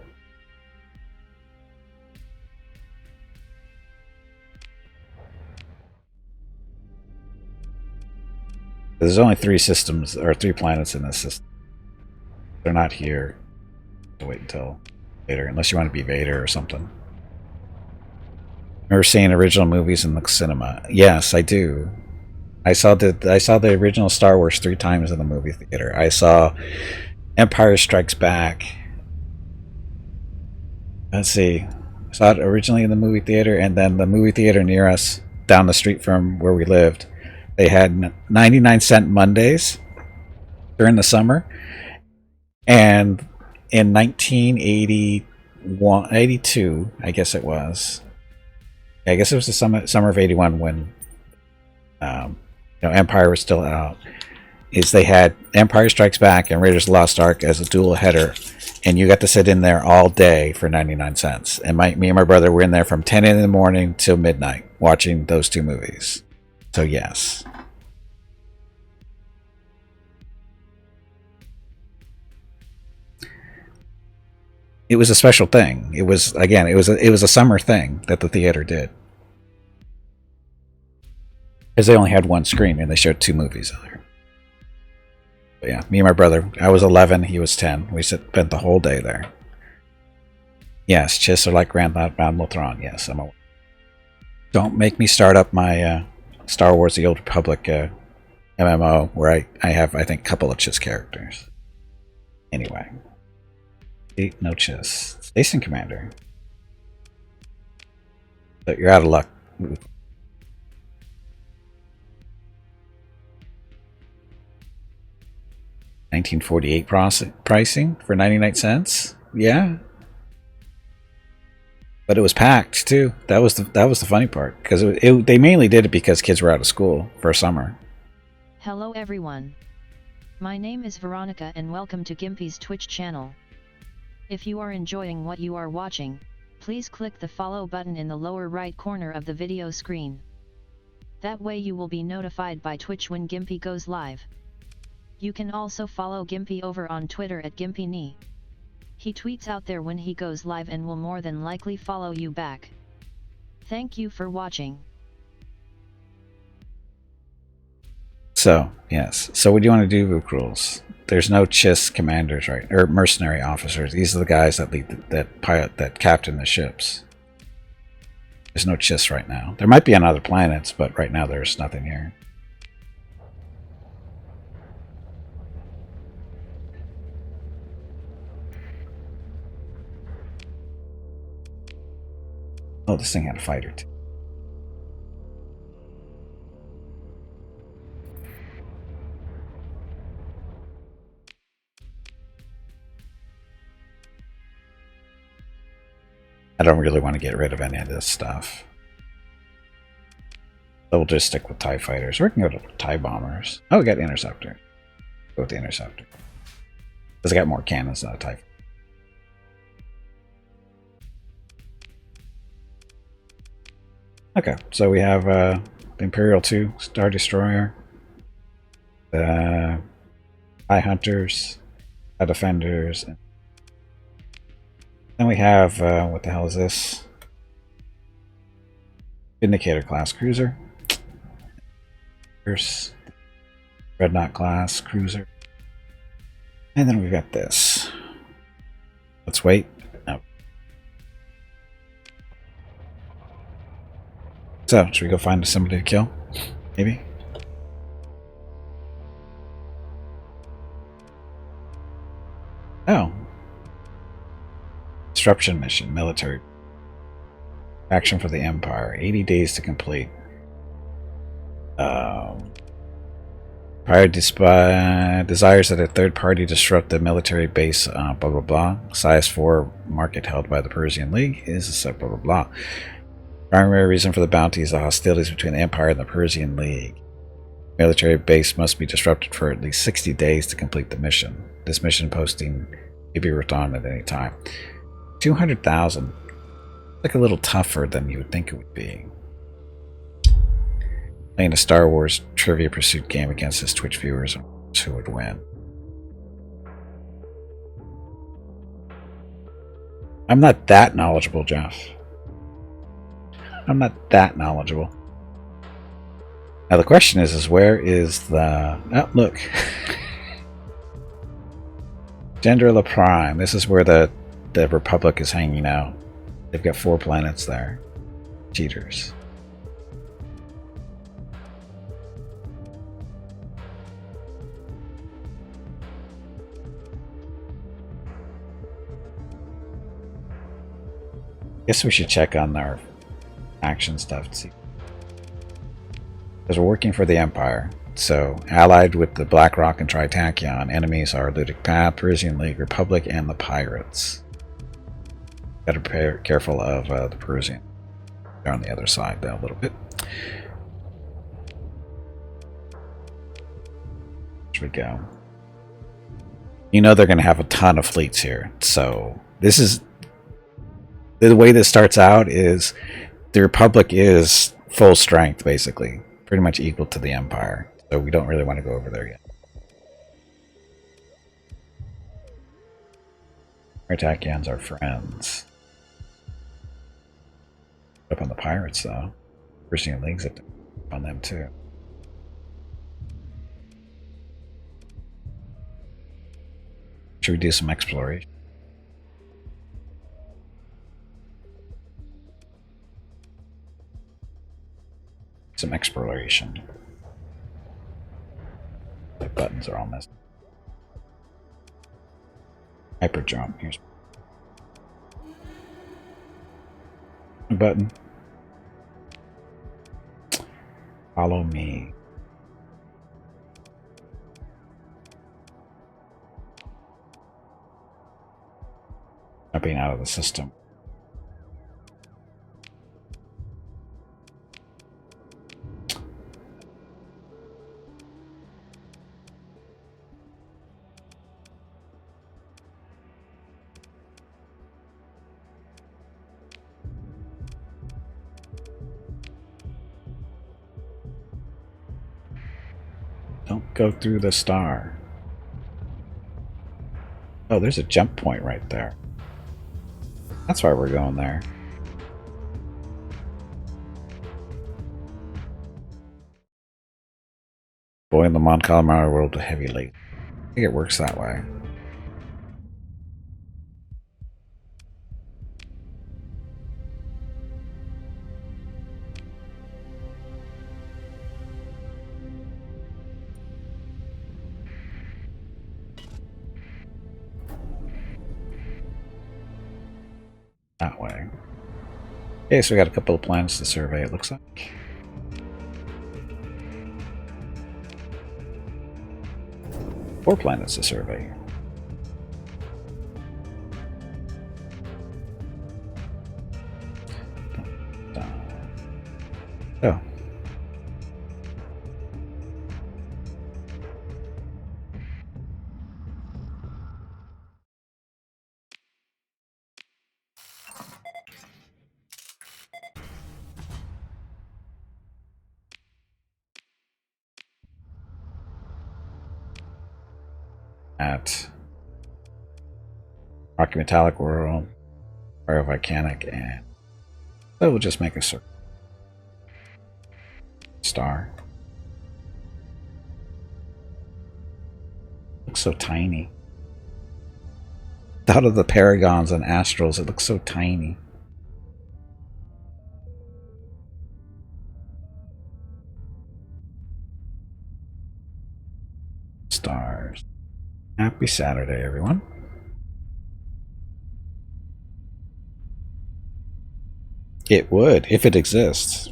There's only 3 systems, or 3 planets in this system. They're not here. To wait until later, unless you want to be Vader or something. Remember seeing original movies in the cinema? Yes, I do. I saw the original Star Wars 3 times in the movie theater. I saw Empire Strikes Back. Let's see. I saw it originally in the movie theater, and then the movie theater near us, down the street from where we lived, they had 99-cent Mondays during the summer. And in 1982, I guess it was. I guess it was the summer of '81 when Empire was still out. Is they had Empire Strikes Back and Raiders of the Lost Ark as a dual header, and you got to sit in there all day for 99 cents. And me and my brother were in there from 10 in the morning till midnight watching those 2 movies. So yes. It was a special thing. It was a summer thing that the theater did. Because they only had 1 screen and they showed 2 movies there. But yeah, me and my brother, I was 11, he was 10. We spent the whole day there. Yes, Chiss are like Grand Mothron. Yes, I'm aware. Don't make me start up my Star Wars The Old Republic MMO where I have, I think, a couple of Chiss characters. Anyway. No Chiss. Station Commander. But you're out of luck. 1948 pricing for 99 cents. Yeah. But it was packed too. That was the funny part, because they mainly did it because kids were out of school for summer. Hello everyone. My name is Veronica and welcome to Gimpy's Twitch channel. If you are enjoying what you are watching, please click the follow button in the lower right corner of the video screen. That way you will be notified by Twitch when Gimpy goes live. You can also follow Gimpy over on Twitter at GimpyKnee. He tweets out there when he goes live and will more than likely follow you back. Thank you for watching. So, yes. So what do you want to do, Vuk Rules? There's no Chiss commanders, right? Or mercenary officers. These are the guys that lead that captain the ships. There's no Chiss right now. There might be on other planets, but right now there's nothing here. Oh, this thing had a fighter too. I don't really want to get rid of any of this stuff. So we'll just stick with TIE fighters. Or we can go to TIE bombers. Oh, we got interceptor. Go with the interceptor. Because I got more cannons than a TIE. Okay, so we have the Imperial 2 Star Destroyer, the TIE Hunters, TIE Defenders. Then we have, what the hell is this? Vindicator class cruiser. Here's Dreadnought class cruiser. And then we've got this. Let's wait. No. So, should we go find somebody to kill? Maybe? Oh. Disruption mission, military. Action for the Empire. 80 days to complete. Empire desires that a third party disrupt the military base, blah blah blah. Size 4 market held by the Persian League is a sub blah blah blah. Primary reason for the bounty is the hostilities between the Empire and the Persian League. Military base must be disrupted for at least 60 days to complete the mission. This mission posting may be returned at any time. 200,000. Like a little tougher than you would think it would be. Playing a Star Wars Trivia Pursuit game against his Twitch viewers, who would win? I'm not that knowledgeable, Jeff. I'm not that knowledgeable. Now the question is where is the... Oh, look. Gendrilla Prime. This is where the Republic is hanging out. They've got 4 planets there. Cheaters. Guess we should check on our action stuff to see. Because we're working for the Empire. So, allied with the Blackrock and Tritachyon, enemies are Ludic Path, Persian League, Republic, and the Pirates. Gotta be careful of the Persian. They're on the other side though, a little bit. Here we go. You know they're going to have a ton of fleets here. So, this is... The way this starts out is the Republic is full strength, basically. Pretty much equal to the Empire. So we don't really want to go over there yet. Tritachyons are friends. Up on the Pirates, though. Persian League's up on them, too. Should we do some exploration? Some exploration. The buttons are all messed up. Hyper jump. Here's a button. Follow me. Jumping out of the system. Don't go through the star. Oh, there's a jump point right there. That's why we're going there. Boy in the Mon Calamari world to heavy late. I think it works that way. That way. Okay, so we got a couple of planets to survey, it looks like. Four planets to survey. Oh. at Rocky Metallic World, Volcanic, and so we'll just make a circle. Star. Looks so tiny. Out of the Paragons and Astrals, it looks so tiny. Stars. Happy Saturday, everyone. It would, if it exists.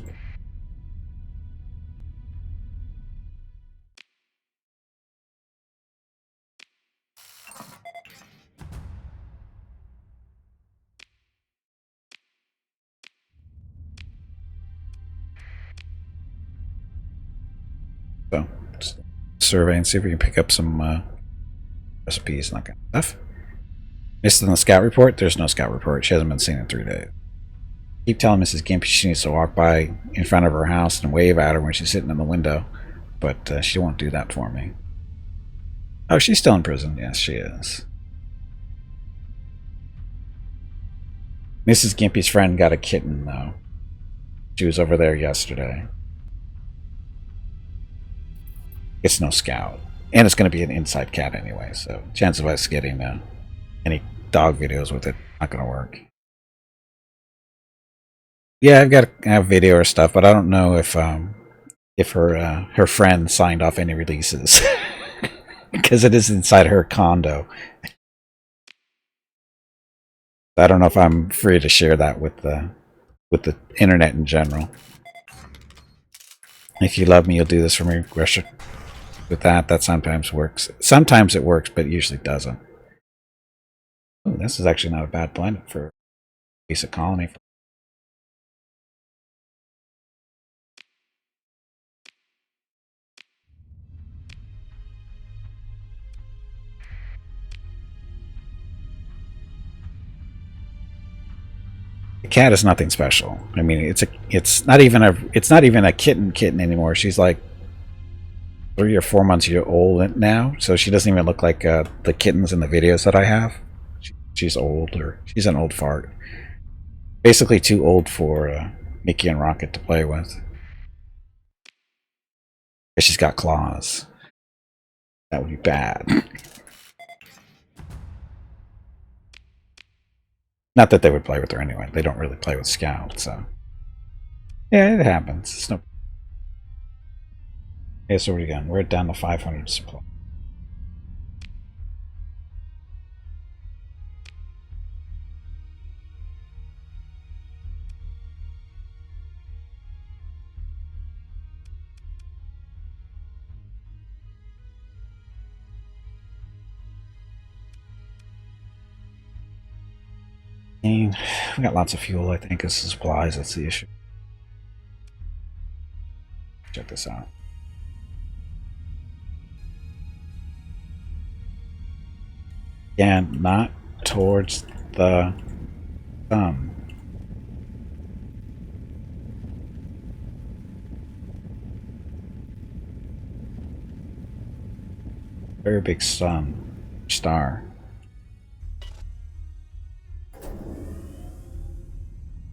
So, just survey and see if we can pick up some recipes and that kind of stuff. Missed in the scout report? There's no scout report. She hasn't been seen in 3 days. Keep telling Mrs. Gimpy she needs to walk by in front of her house and wave at her when she's sitting in the window, but she won't do that for me. Oh, she's still in prison. Yes, she is. Mrs. Gimpy's friend got a kitten, though. She was over there yesterday. It's no scout. And it's going to be an inside cat anyway, so chance of us getting any dog videos with it not going to work. Yeah, I've got a video or stuff, but I don't know if her friend signed off any releases because it is inside her condo. I don't know if I'm free to share that with the internet in general. If you love me, you'll do this for me. With that sometimes works. Sometimes it works, but it usually doesn't. Oh, this is actually not a bad planet for basic colony. The cat is nothing special. I mean, it's not even a kitten anymore. She's like 3 or 4 months old now, so she doesn't even look like the kittens in the videos that I have. She's older. She's an old fart. Basically too old for Mickey and Rocket to play with. But she's got claws. That would be bad. Not that they would play with her anyway. They don't really play with Scout, so yeah, it happens. It's no. Okay, so what are we doing? We're down to 500 supply. We got lots of fuel, I think, as supplies. That's the issue. Check this out. Again, not towards the sun. Very big star.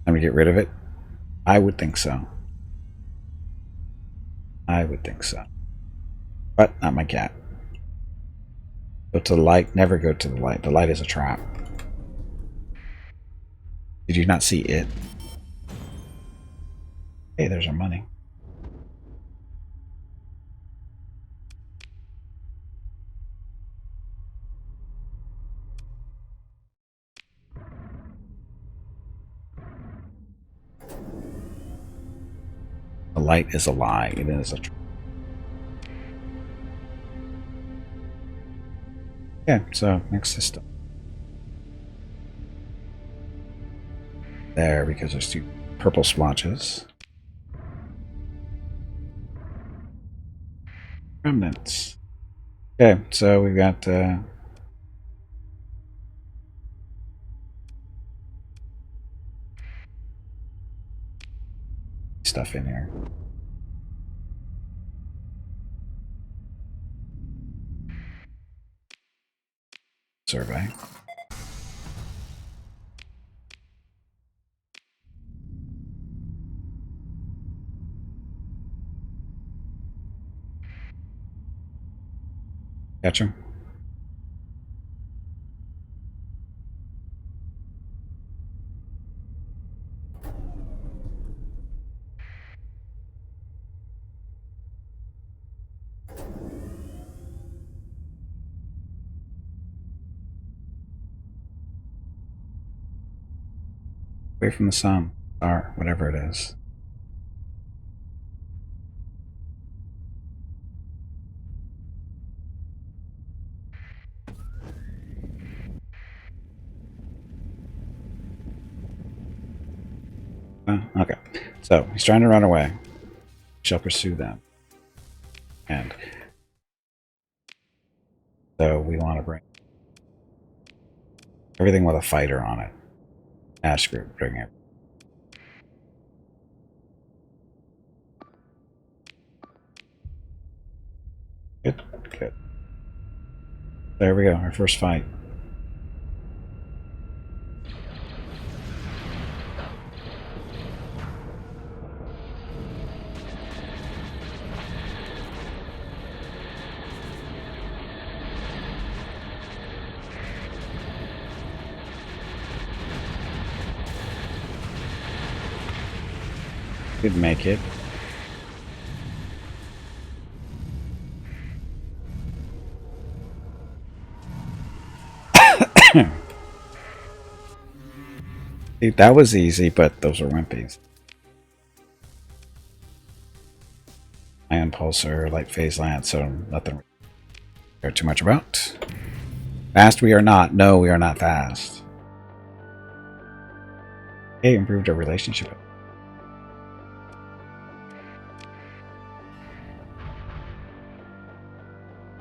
Time to get rid of it? I would think so. But not my cat. Go to the light. Never go to the light. The light is a trap. Did you not see it? Hey, there's our money. The light is a lie. It is a trap. Yeah, so next system. There, because there's 2 purple splotches. Remnants. Okay, so we've got stuff in here. survey. Catch him. Away from the sun, or whatever it is. Okay, so he's trying to run away. Shall pursue them. And so we want to bring everything with a fighter on it. Ash group, bring it. Good, good. There we go, our first fight. Did make it. See, that was easy, but those are wimpies. Ion pulsar, light phase lance, so nothing to care too much about. Fast we are not. No, we are not fast. Hey, improved our relationship.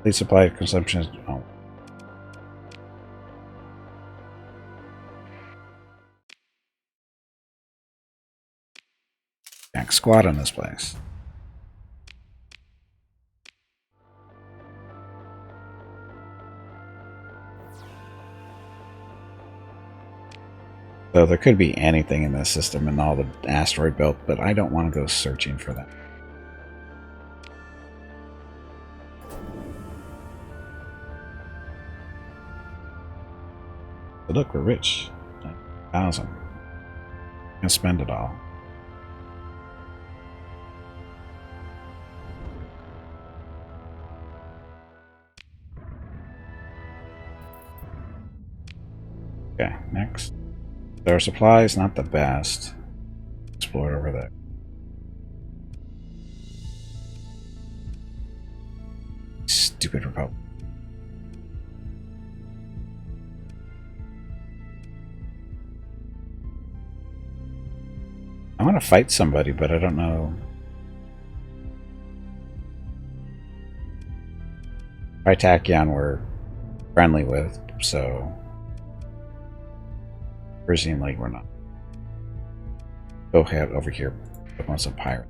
Please supply consumption. Oh. Jack squat on this place. So there could be anything in this system in all the asteroid belt, but I don't want to go searching for that. But look, we're rich. 1,000. Can't spend it all. Okay, next. Our supply is not the best. Explore over there. Stupid Republic. I want to fight somebody, but I don't know. Tachyon we're friendly with, so presumably we're not. Go ahead over here. Look on some pirate.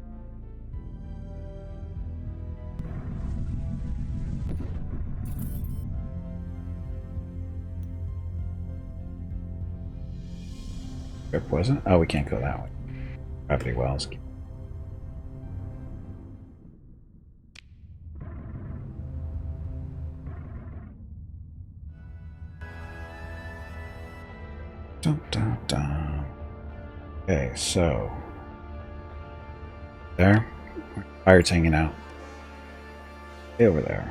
Trip wasn't? Oh, we can't go that way. Gravity wells. Dun, dun, dun. Okay, so there, pirates hanging out. Stay over there.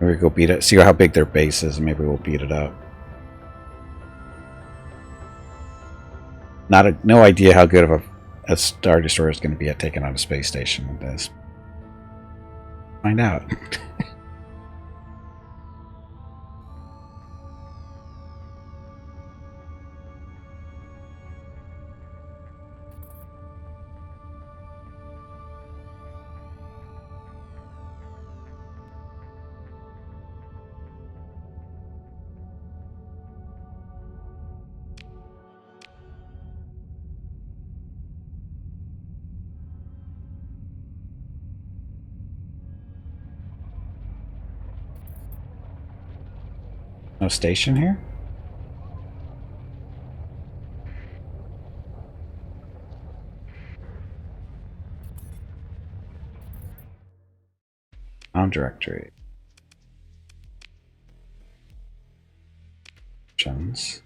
Maybe we go beat it. See how big their base is, and maybe we'll beat it up. No idea how good of a Star Destroyer is going to be at taking on a space station with this. Find out. No station here? On directory. Options.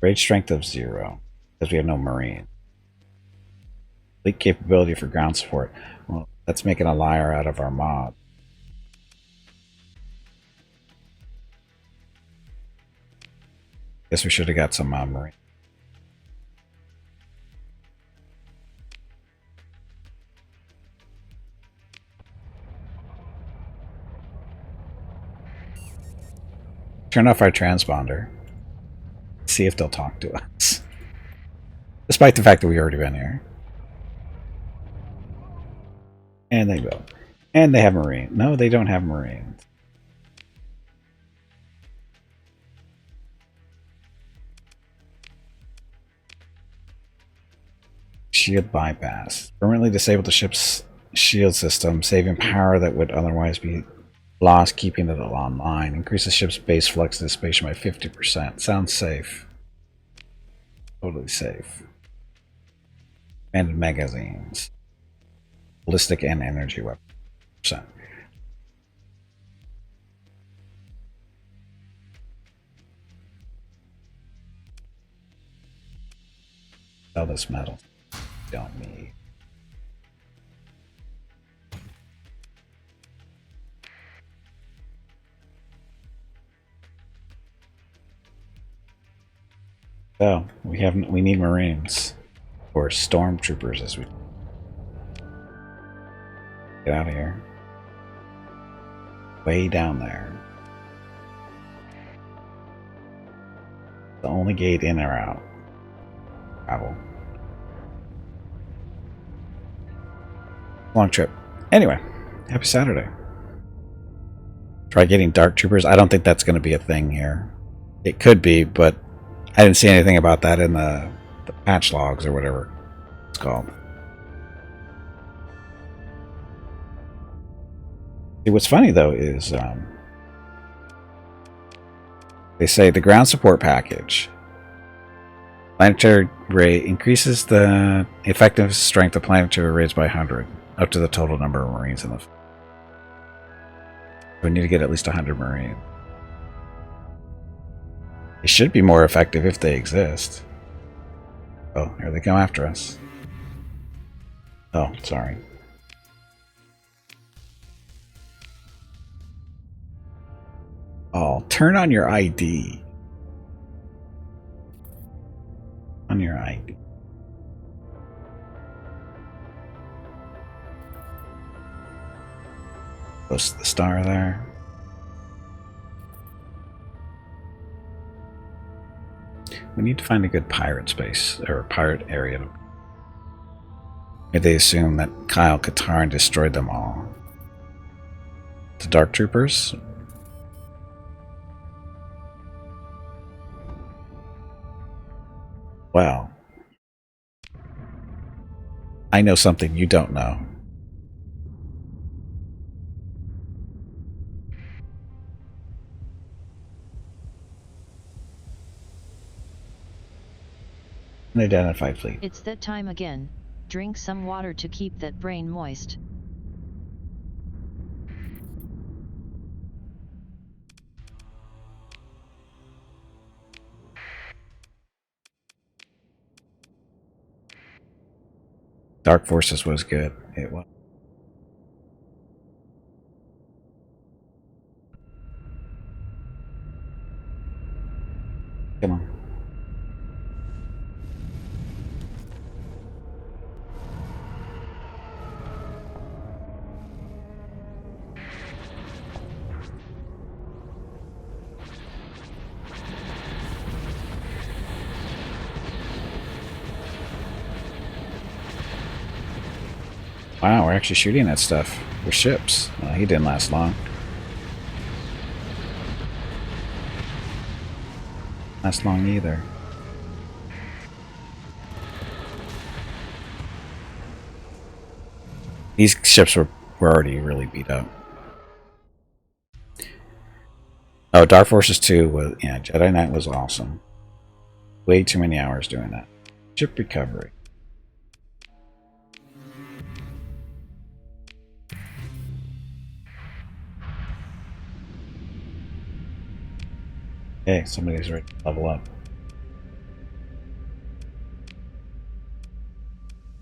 Raid strength of 0. Because we have no marine. Fleet capability for ground support. Well, that's making a liar out of our mod. Guess we should have got some marine. Turn off our transponder. See if they'll talk to us. Despite the fact that we already been here. And they will. And they have marine. No, they don't have marines. Shield bypass. Permanently disable the ship's shield system, saving power that would otherwise be lost, keeping it online. Increase the ship's base flux dissipation by 50%. Sounds safe. Totally safe. Expanded magazines. Ballistic and energy weapon. Percent. Sell this metal. Don't need. So we need marines or stormtroopers as we get out of here. Way down there. The only gate in or out. Travel. Long trip. Anyway, happy Saturday. Try getting dark troopers. I don't think that's going to be a thing here. It could be, but I didn't see anything about that in the patch logs or whatever it's called. See, what's funny though is they say the ground support package planetary ray increases the effective strength of planetary raids by 100 up to the total number of marines in the. We need to get at least 100 marines. It should be more effective if they exist. Oh, here they come after us. Oh, sorry. Oh, turn on your ID. On your ID. Close to the star there. We need to find a good pirate space, or pirate area. Maybe they assume that Kyle Katarn destroyed them all. The Dark Troopers? Well, I know something you don't know. Unidentified fleet. It's that time again. Drink some water to keep that brain moist. Dark Forces was good. It was. Come on. Wow, we're actually shooting at stuff with ships. Well, he didn't last long. Last long either. These ships were already really beat up. Oh, Dark Forces 2 was, yeah, Jedi Knight was awesome. Way too many hours doing that. Ship recovery. Hey, somebody's ready to level up.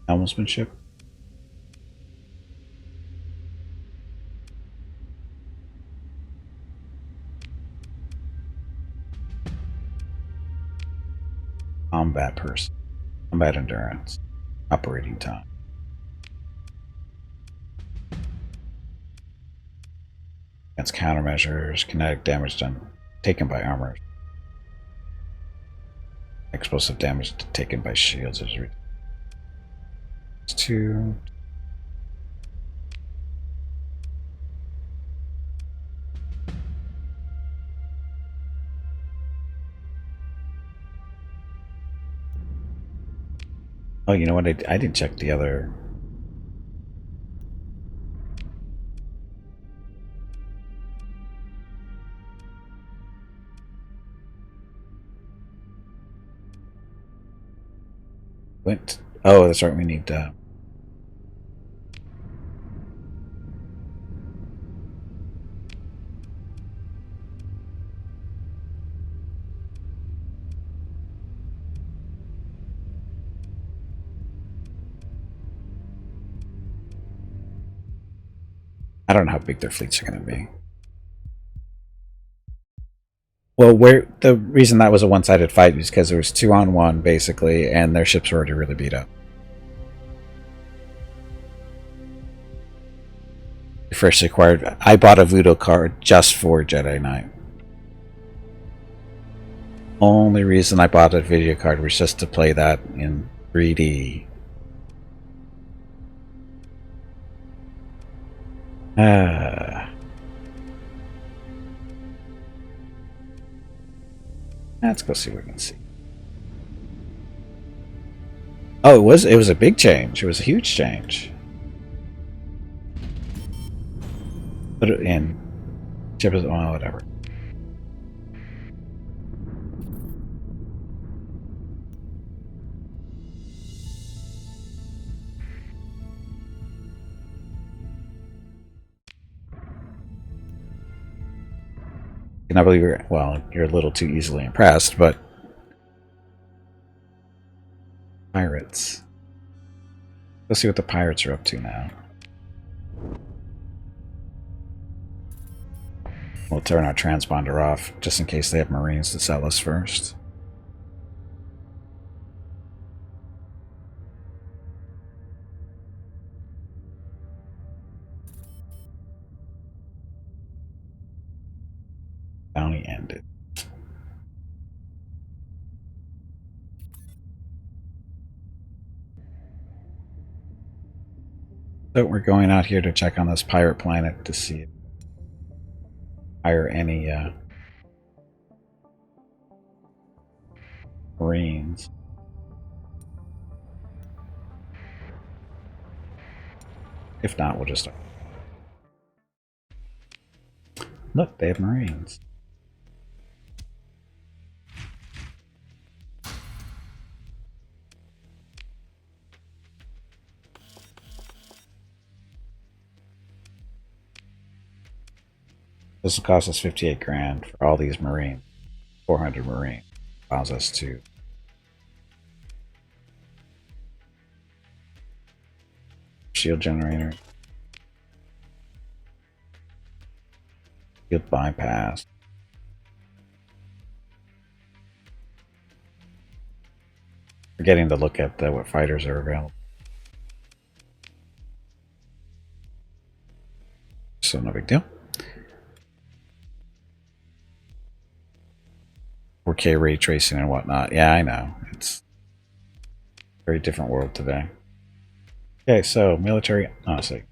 Helmsmanship. Combat person. Combat endurance. Operating time. Against countermeasures. Kinetic damage done taken by armor. Explosive damage taken by shields is reduced. 2. Oh, you know what? I didn't check the other. Went. Oh, that's right. We need. I don't know how big their fleets are going to be. Well, where the reason that was a one-sided fight is because there was 2-on-1 basically, and their ships were already really beat up. Freshly acquired. I bought a Voodoo card just for Jedi Knight. Only reason I bought a video card was just to play that in 3D. Let's go see what we can see. Oh, it was a big change. It was a huge change. Put it in. Chip is well, whatever. Can I believe you're a little too easily impressed, but pirates. Let's see what the pirates are up to now. We'll turn our transponder off just in case they have Marines to sell us first. Bounty ended. So we're going out here to check on this pirate planet to see if hire any Marines. If not, we'll just look. They have Marines. This will cost us 58 grand for all these Marines. 400 Marines allows us to shield generator, shield bypass. Forgetting to look at what fighters are available. So no big deal. 4K ray tracing and whatnot. Yeah, I know. It's a very different world today. Okay, so military. Oh, see.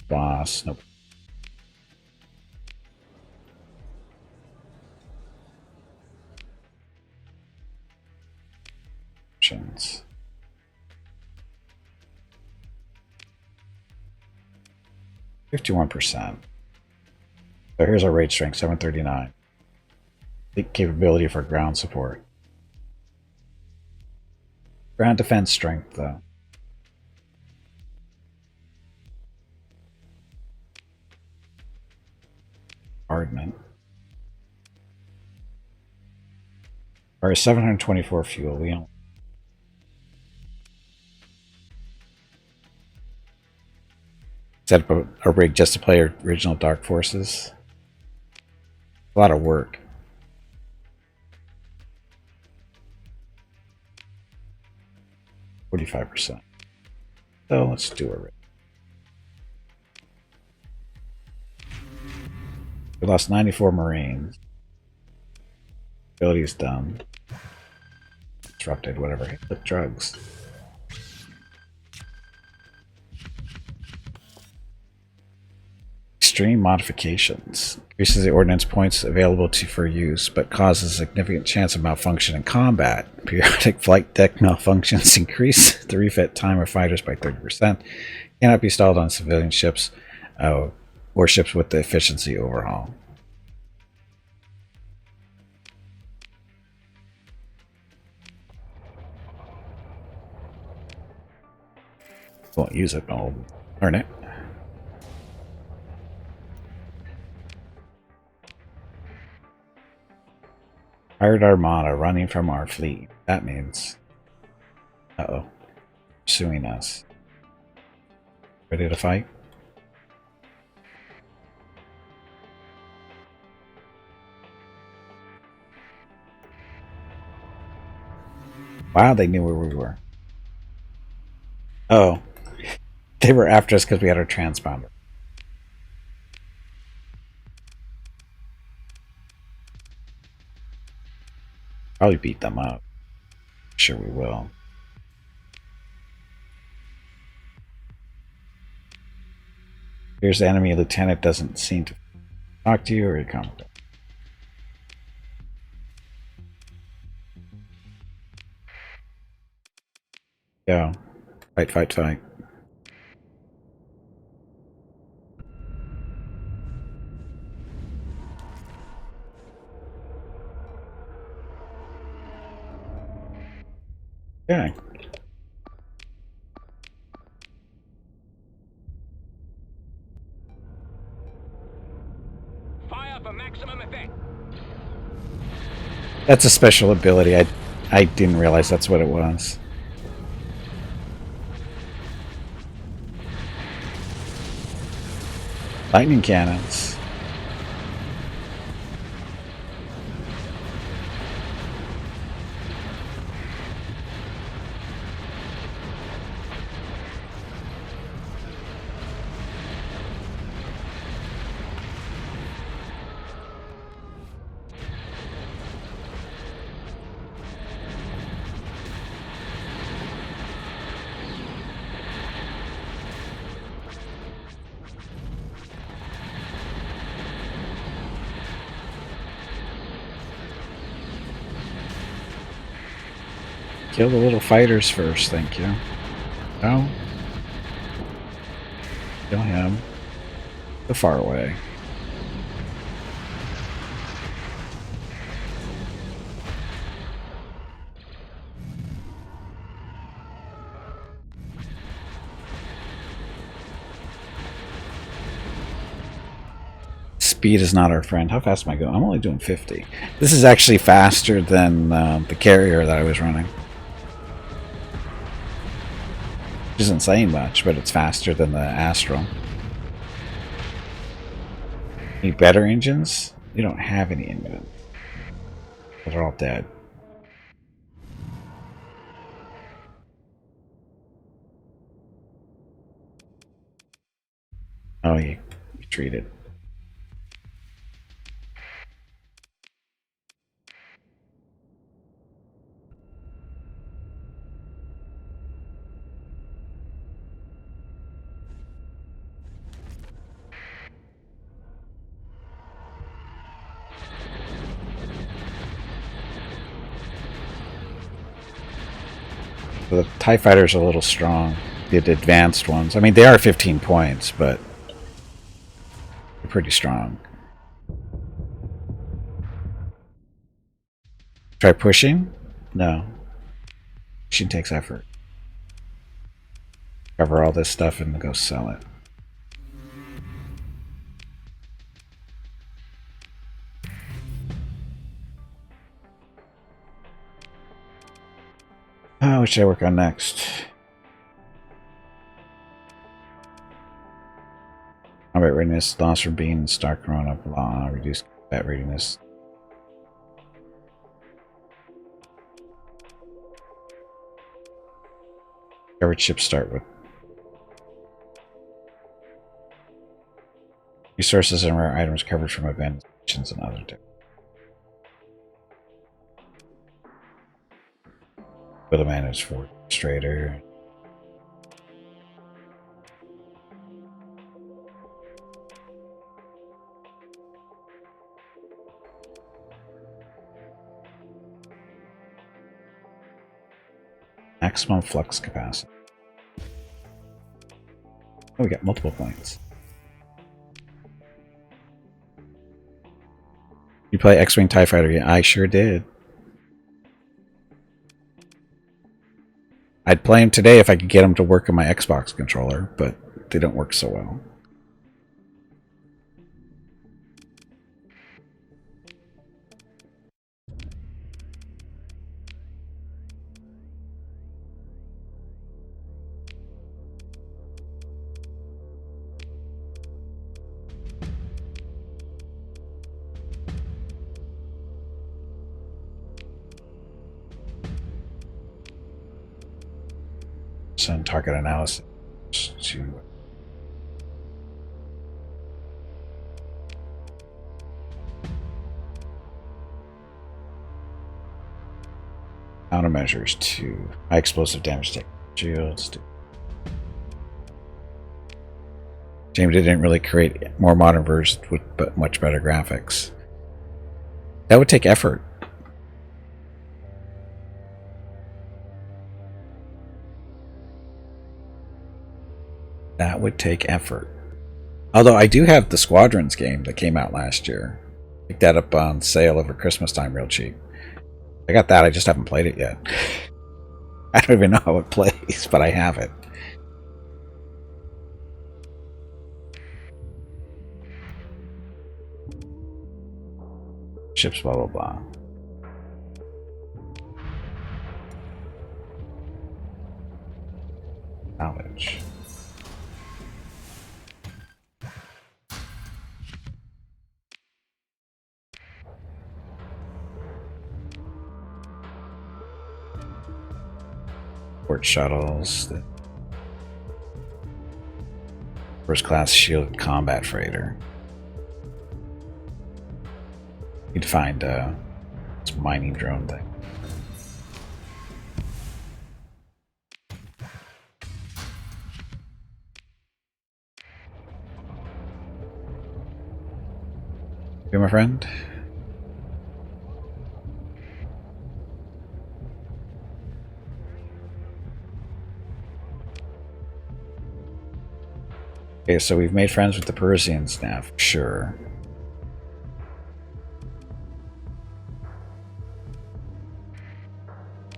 Boss. Nope. Options. 51%. So here's our raid strength, 739. The capability for ground support. Ground defense strength, though. Hardman. Or 724 fuel. We don't. Set up a rig just to play original Dark Forces. A lot of work. %. So let's do a rig. We lost 94 Marines. Ability's done. Disrupted, whatever. Hit the drugs. Extreme modifications. Increases the ordnance points available for use, but causes a significant chance of malfunction in combat. Periodic flight deck malfunctions increase the refit time of fighters by 30%. Cannot be installed on civilian ships or ships with the efficiency overhaul. Won't use it, but I'll learn it. Pirate Armada running from our fleet. That means... Uh-oh. Pursuing us. Ready to fight? Wow, they knew where we were. Oh. They were after us because we had our transponder. Probably beat them up. Sure we will. Here's the enemy lieutenant doesn't seem to talk to you or comment. Go. Fight, fight, fight. Okay. Fire for maximum effect. That's a special ability. I didn't realize that's what it was. Lightning cannons. Kill the little fighters first, thank you. No. Kill him. The far away. Speed is not our friend. How fast am I going? I'm only doing 50. This is actually faster than the carrier that I was running. Which isn't saying much, but it's faster than the Astral. Any better engines? We don't have any engines. They're all dead. Oh, you retreated. The TIE Fighters are a little strong. The advanced ones. I mean, they are 15 points, but they're pretty strong. Try pushing? No. Pushing takes effort. Cover all this stuff and go sell it. What should I work on next? Combat readiness, loss from being star corona, blah, reduce combat readiness. Covered ships start with resources and rare items covered from abandoned stations and other different. Build a managed for Strader. Maximum flux capacity. Oh, we got multiple planes. You play X-Wing TIE Fighter? Yeah, I sure did. I'd play him today if I could get him to work on my Xbox controller, but they don't work so well. Send target analysis to countermeasures to high explosive damage take shields. James didn't really create more modern versions with much better graphics. That would take effort. That would take effort. Although I do have the Squadrons game that came out last year. Picked that up on sale over Christmas time real cheap. I got that, I just haven't played it yet. I don't even know how it plays, but I have it. Ships, blah, blah, blah. Salvage. Port shuttles. The first class shield combat freighter. Need to find this mining drone thing. You, my friend? Okay, so we've made friends with the Parisians now, for sure.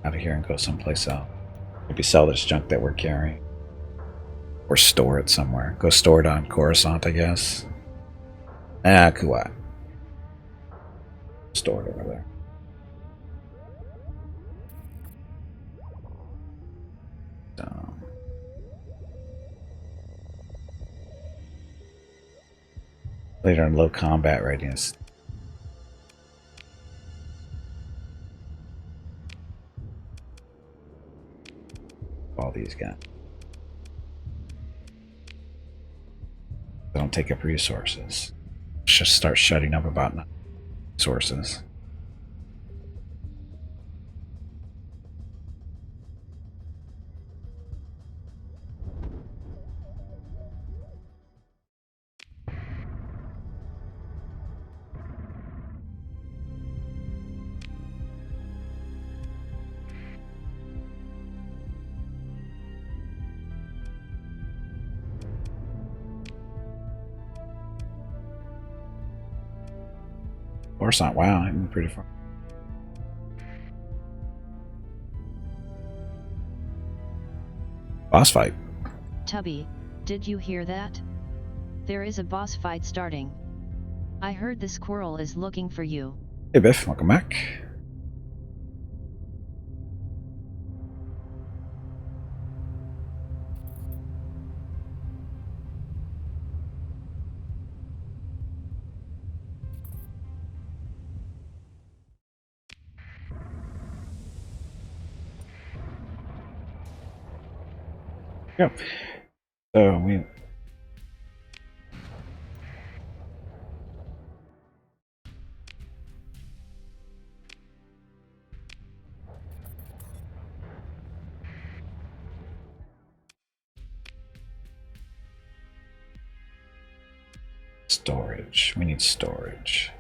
Out of here and go someplace else. Maybe sell this junk that we're carrying. Or store it somewhere. Go store it on Coruscant, I guess. Kuwait. Store it over there. So. Later on low combat readiness. All these guys. They don't take up resources. Just start shutting up about sources. Coruscant, wow, I'm pretty far. Boss fight. Tubby, did you hear that? There is a boss fight starting. I heard the squirrel is looking for you. Hey Biff, welcome back. Yep. So we storage. We need storage.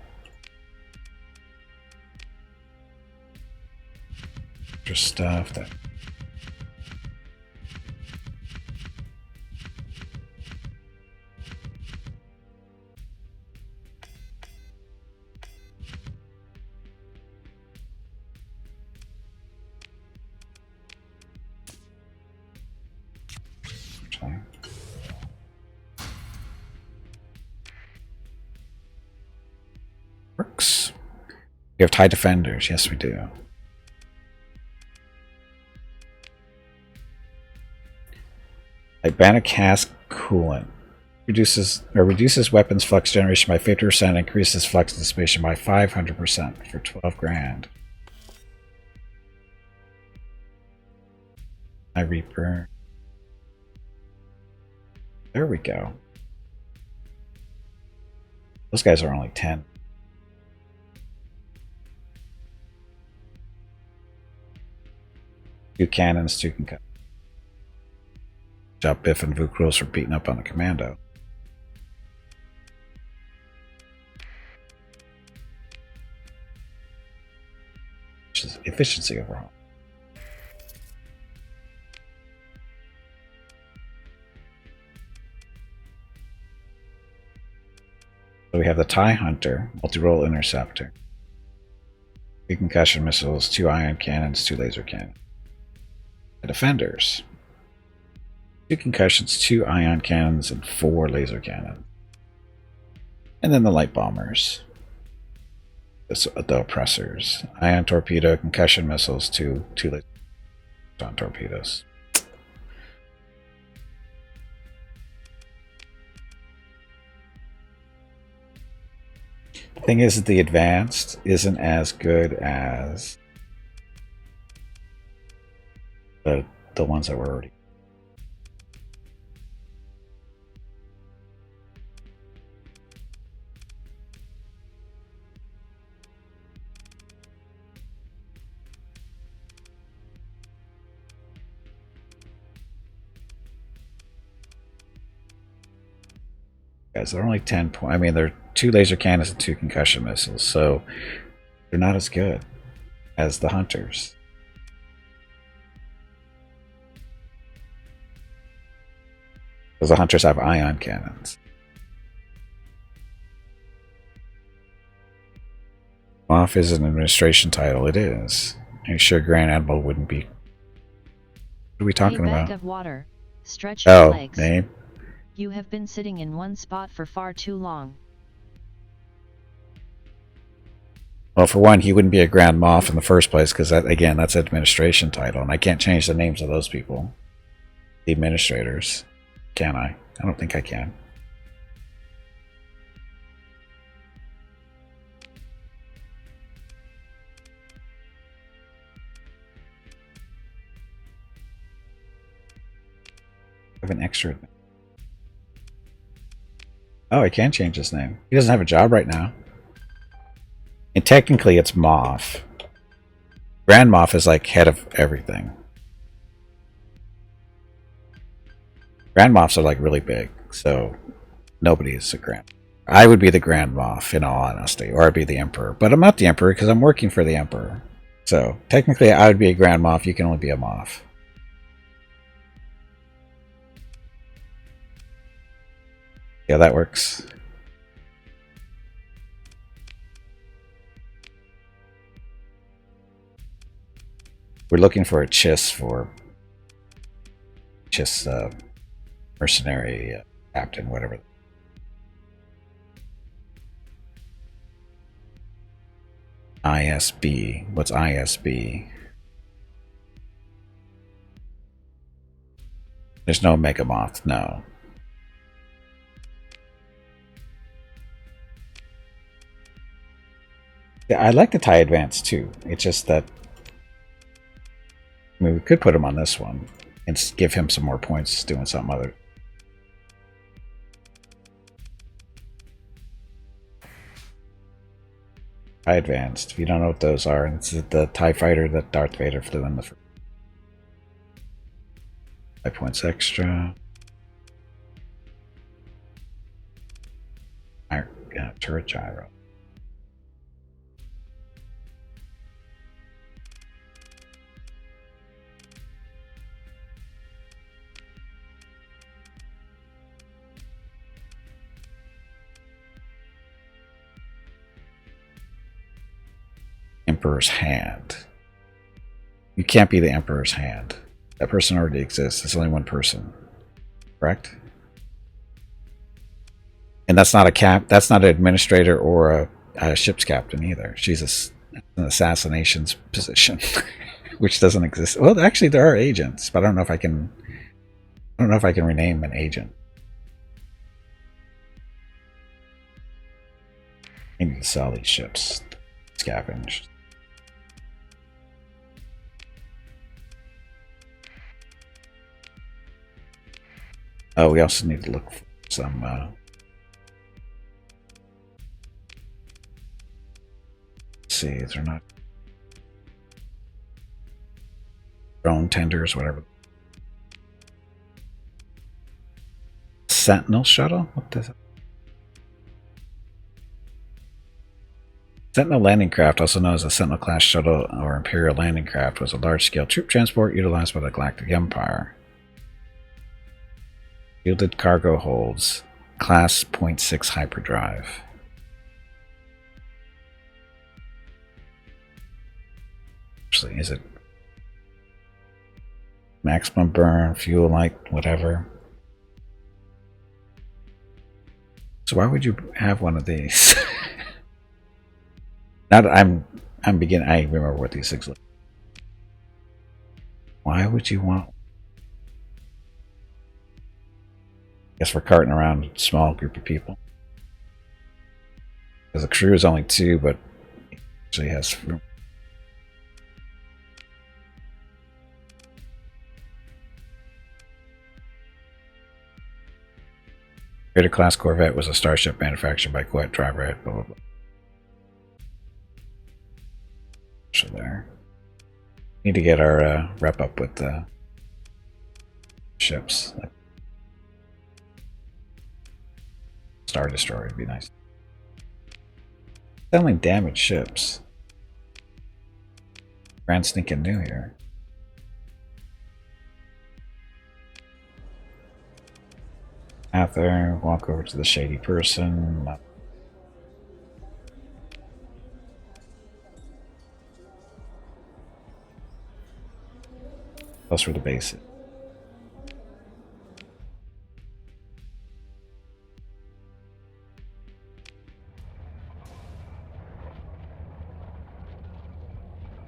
Extra stuff that. Works. We have TIE defenders. Yes, we do. Ibana cask coolant reduces weapons flux generation by 50%, increases flux dissipation by 500% for 12 grand. I Reaper. There we go. Those guys are only 10. Two cannons, two concussions. Good job, Biff and Vukros for beating up on the commando. Efficiency overall. So we have the TIE Hunter, multi-role interceptor, 3 concussion missiles, 2 ion cannons, 2 laser cannons. The defenders, 2 concussions, 2 ion cannons, and 4 laser cannons. And then the light bombers, the oppressors, ion torpedo, concussion missiles, 2 laser torpedoes. The thing is that the advanced isn't as good as the ones that were already. Guys, they're only 10 points. I mean, they're 2 laser cannons and 2 concussion missiles, so they're not as good as the hunters. Because the hunters have ion cannons. Moff is an administration title. It is. Are you sure Grand Admiral wouldn't be? What are we talking about? Bag of water. Stretch your legs. Name? You have been sitting in one spot for far too long. Well, for one, he wouldn't be a Grand Moff in the first place because, that, again, that's an administration title, and I can't change the names of those people. The administrators. Can I? I don't think I can. I have an extra. Oh, I can change his name. He doesn't have a job right now. And technically, it's Moff. Grand Moff is like head of everything. Grand Moffs are like really big, so nobody is a Grand. I would be the Grand Moff, in all honesty, or I'd be the Emperor. But I'm not the Emperor because I'm working for the Emperor. So technically, I would be a Grand Moff. You can only be a Moff. Yeah, that works. We're looking for a chiss for just mercenary captain, whatever. ISB. What's ISB? There's no Megamoth, no. Yeah, I like the TIE Advance too. It's just that I mean, we could put him on this one and give him some more points doing something other. TIE Advanced. If you don't know what those are, it's the TIE Fighter that Darth Vader flew in the first. 5 points extra. Turret gyro. Emperor's Hand. You can't be the Emperor's Hand. That person already exists. It's only one person. Correct? And that's not a cap. That's not an administrator or a ship's captain either. She's an assassinations position, which doesn't exist. Well, actually, there are agents, but I don't know if I can. I don't know if I can rename an agent. I need to sell these ships. Scavenge. Oh, we also need to look for some. Let's see, they're not drone tenders, whatever. Sentinel shuttle? What does it? Sentinel landing craft, also known as a Sentinel class shuttle or Imperial landing craft, was a large-scale troop transport utilized by the Galactic Empire. Shielded cargo holds, class 0.6 hyperdrive. Actually, is it maximum burn, fuel light, whatever? So why would you have one of these? Now that I'm beginning, I remember what these things look like. Why would you want? I guess we're carting around a small group of people. Because the crew is only 2, but it actually has room. Raider class Corvette was a starship manufactured by Kuwait driver. Blah blah blah. So there. Need to get our rep up with the ships. Star Destroyer would be nice. Selling damaged ships. Brand stinking new here. Out there, walk over to the shady person. Plus for the basic.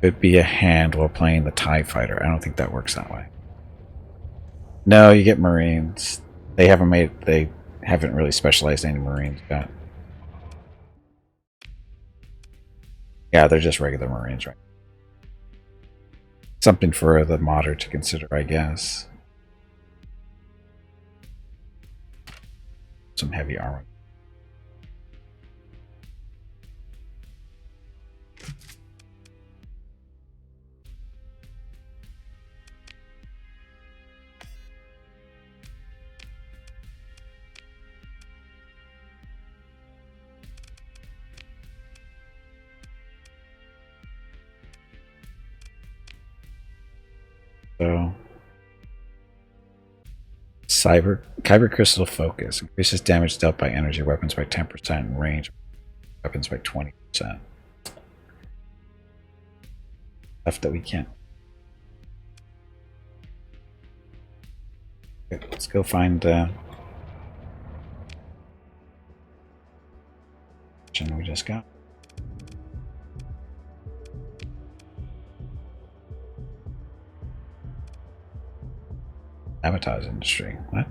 Could be a hand while playing the TIE Fighter. I don't think that works that way. No, you get Marines. They haven't really specialized any Marines yet. Yeah, they're just regular Marines, right? Something for the modder to consider, I guess. Some heavy armor. So, Kyber Crystal Focus increases damage dealt by energy weapons by 10% and range weapons by 20%. Stuff that we can't. Okay, let's go find we just got. Sabotage industry. What?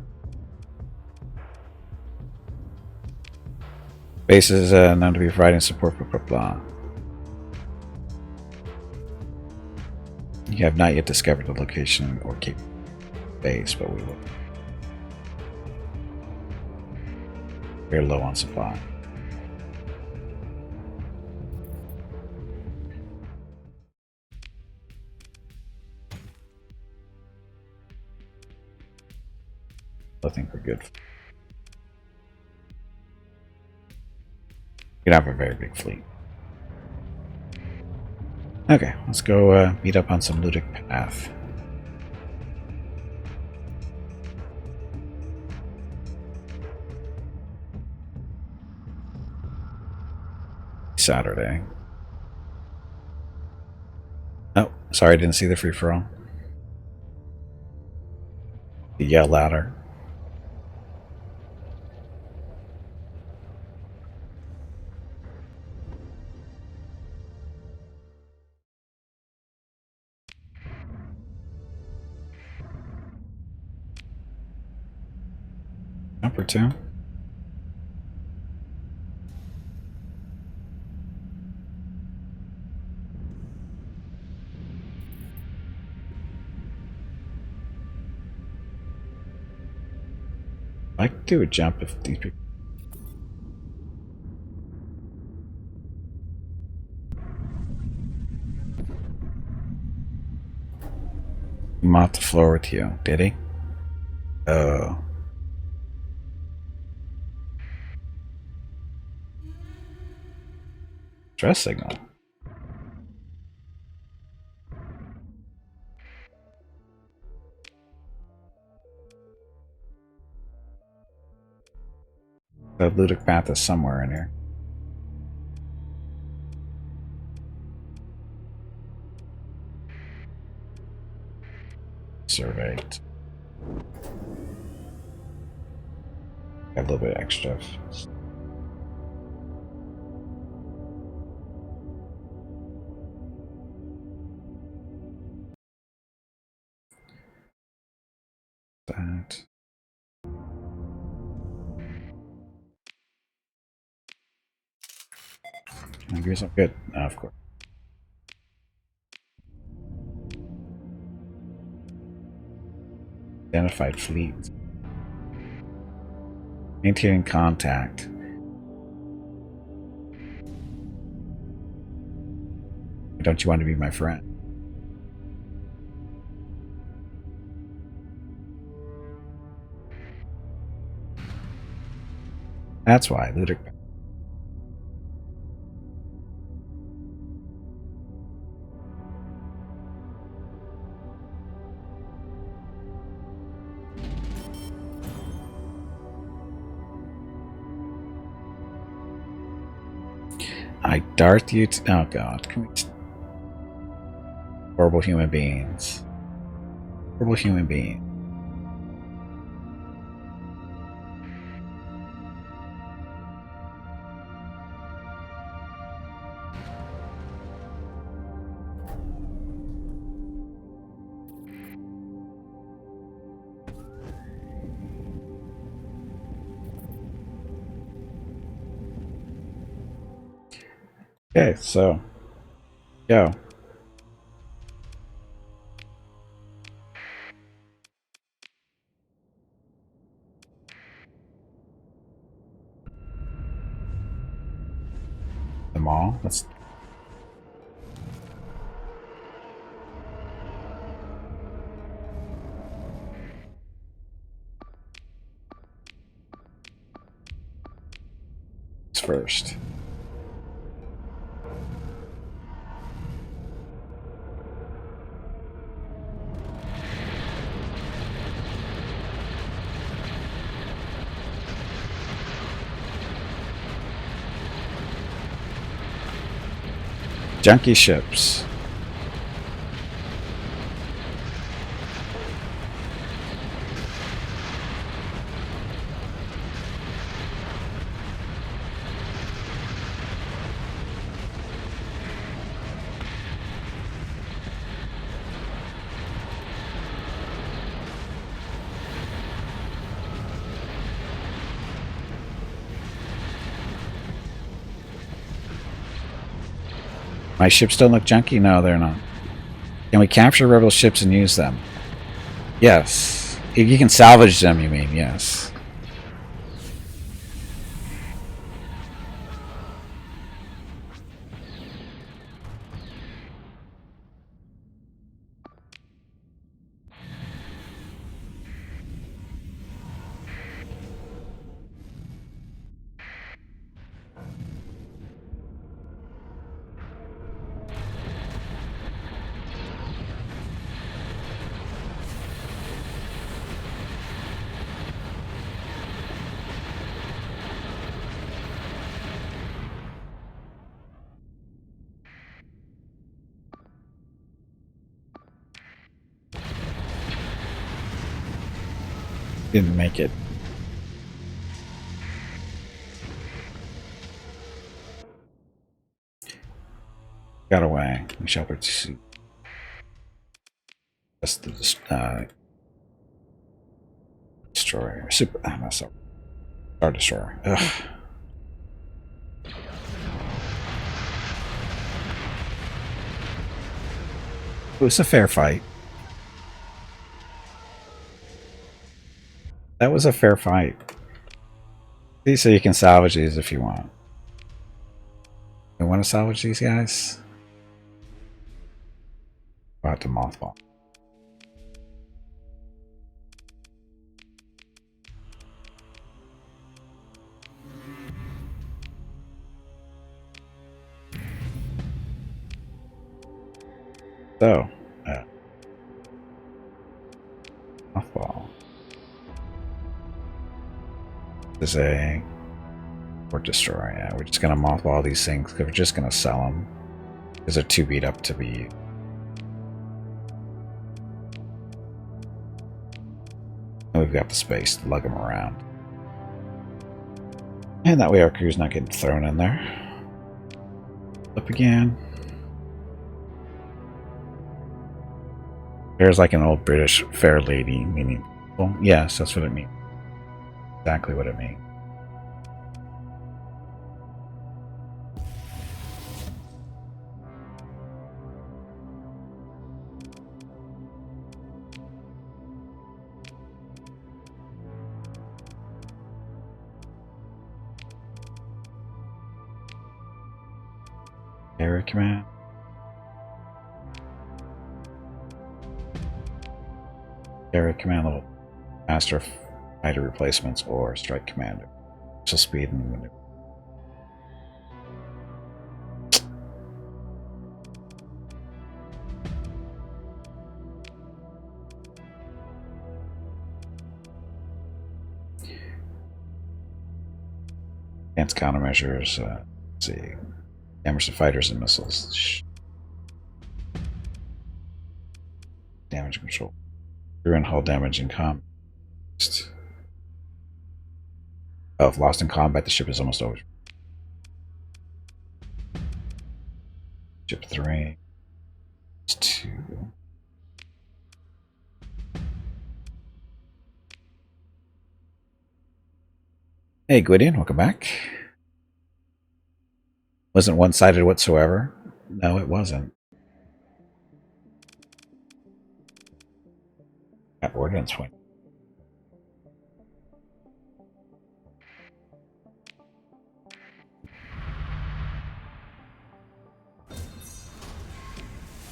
Base is known to be providing support, blah, blah, blah. You have not yet discovered the location or keep base, but we will. Very low on supply. I think we're good. We can have a very big fleet. Okay, let's go meet up on some ludic path. Saturday. Oh, sorry, I didn't see the free-for-all. Yell louder. Number 2. I could do a jump if these people. He mopped the floor with you, did he? Oh. Stress signal. The ludic path is somewhere in here. Surveyed. Got a little bit extra. That. I guess I'm good. Of course. Identified fleet. Maintaining contact. Don't you want to be my friend? That's why, ludic. I dart you to. Oh god. Can we. Horrible human beings. Horrible human being. Okay, so. Go. The mall. Let's. First. Junkie ships. My ships don't look junky? No, they're not. Can we capture rebel ships and use them? Yes. If you can salvage them, you mean? Yes. Didn't make it. Got away. We shall pursue. That's the destroyer. Super. That's a Star Destroyer. Ugh. It was a fair fight. That was a fair fight. See, so you can salvage these if you want. You want to salvage these guys? About to mothball. So, mothball. This is a port destroyer. Yeah, we're just gonna mothball these things because we're just gonna sell them because they're too beat up to be. And we've got the space to lug them around, and that way our crew's not getting thrown in there. Up again. There's like an old British fair lady, meaning, well, yes, that's what it means. Exactly what it means. Area command. Area command level. Master fighter replacements or strike commander. Special speed and maneuver. Advanced countermeasures. Let's see. Damage to fighters and missiles. Damage control. Crew and hull damage in combat. Oh, if lost in combat, the ship is almost over. Ship 3. It's 2. Hey, Gwydion, welcome back. Wasn't one-sided whatsoever. No, it wasn't. Got ordnance point.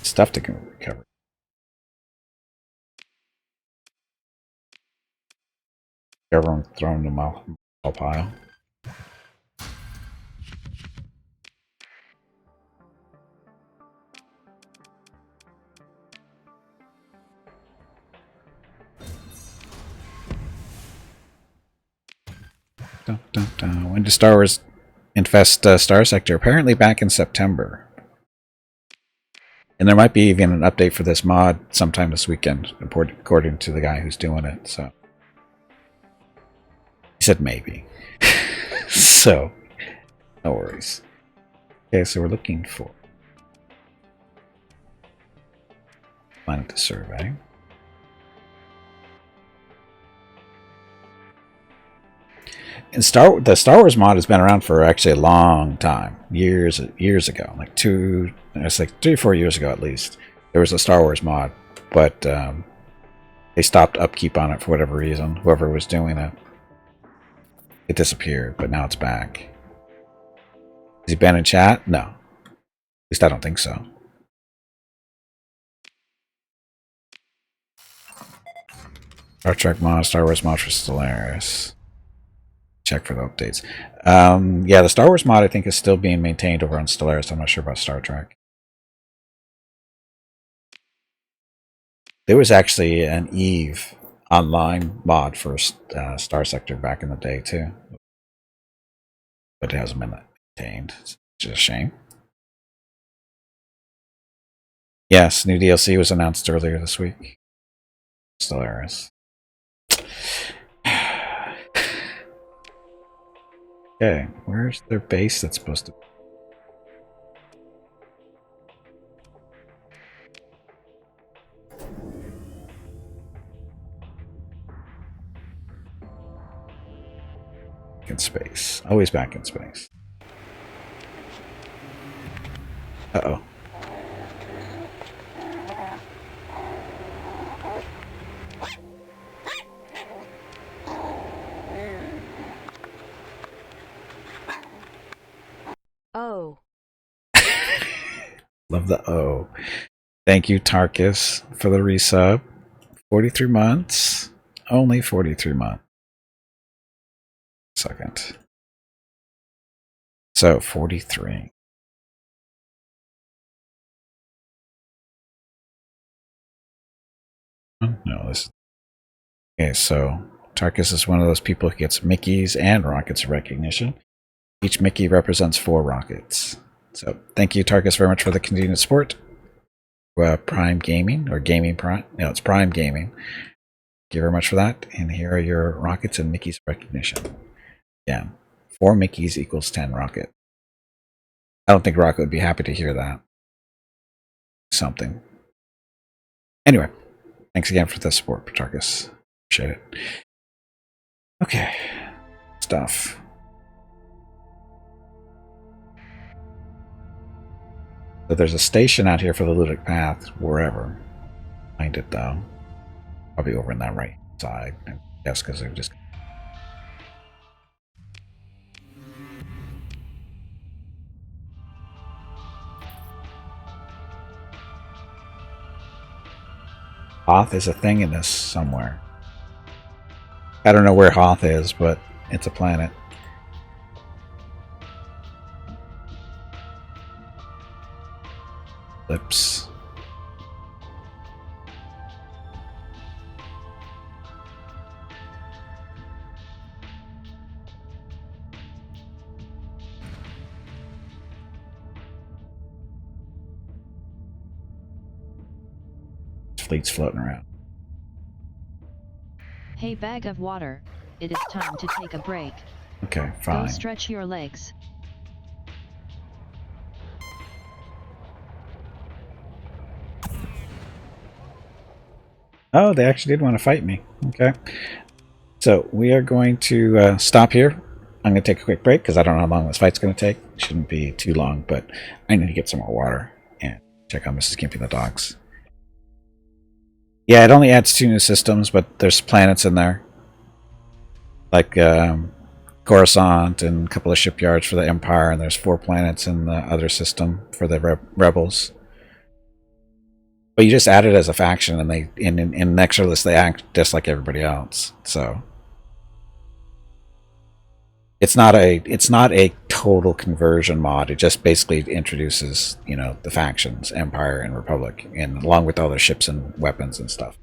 Stuff to recover. Everyone thrown in the pile. Dun, dun, dun. When does Star Wars infest Starsector? Apparently back in September. And there might be even an update for this mod sometime this weekend, according to the guy who's doing it. So he said maybe. So no worries. Okay, so we're looking for planet to survey. And the Star Wars mod has been around for actually a long time, years ago, like it's like 3 or 4 years ago at least. There was a Star Wars mod, but they stopped upkeep on it for whatever reason. Whoever was doing it, it disappeared, but now it's back. Has he been in chat? No, at least I don't think so. Star Trek mod, Star Wars mod for Stellaris. Check for the updates. Yeah, the Star Wars mod I think is still being maintained over on Stellaris. I'm not sure about Star Trek. There was actually an Eve online mod for Starsector back in the day too, but it hasn't been maintained. It's just a shame. Yes, new DLC was announced earlier this week. Stellaris. Okay, where's their base that's supposed to be? In space. Always back in space. Uh-oh. Oh. Love the O. Thank you, Tarkus, for the resub. 43 months. Only 43 months. Second. So, 43. Oh, no, this. Okay, so Tarkus is one of those people who gets Mickeys and rockets recognition. Each Mickey represents 4 rockets. So, thank you, Tarkus, very much for the continued support. Prime Gaming, or Gaming Prime. No, it's Prime Gaming. Thank you very much for that. And here are your rockets and Mickey's recognition. Yeah, 4 Mickeys equals 10 rocket. I don't think Rocket would be happy to hear that. Something. Anyway, thanks again for the support, Patarkus. Appreciate it. Okay, stuff. So there's a station out here for the Ludic Path, wherever. Find it though. Probably over in that right side. Yes, because they're just. Hoth is a thing in this somewhere. I don't know where Hoth is, but it's a planet. Lips. Fleet's floating around. Hey, bag of water, it is time to take a break. Okay, fine. Go stretch your legs. Oh, they actually did want to fight me. Okay. So we are going to stop here. I'm going to take a quick break because I don't know how long this fight's going to take. It shouldn't be too long, but I need to get some more water and check on Mrs. Gimpy and the dogs. Yeah, it only adds 2 new systems, but there's planets in there. Like Coruscant and a couple of shipyards for the Empire, and there's 4 planets in the other system for the Rebels. But you just add it as a faction, and they in the extra list they act just like everybody else. So it's not a total conversion mod. It just basically introduces, the factions, Empire and Republic, and along with all their ships and weapons and stuff.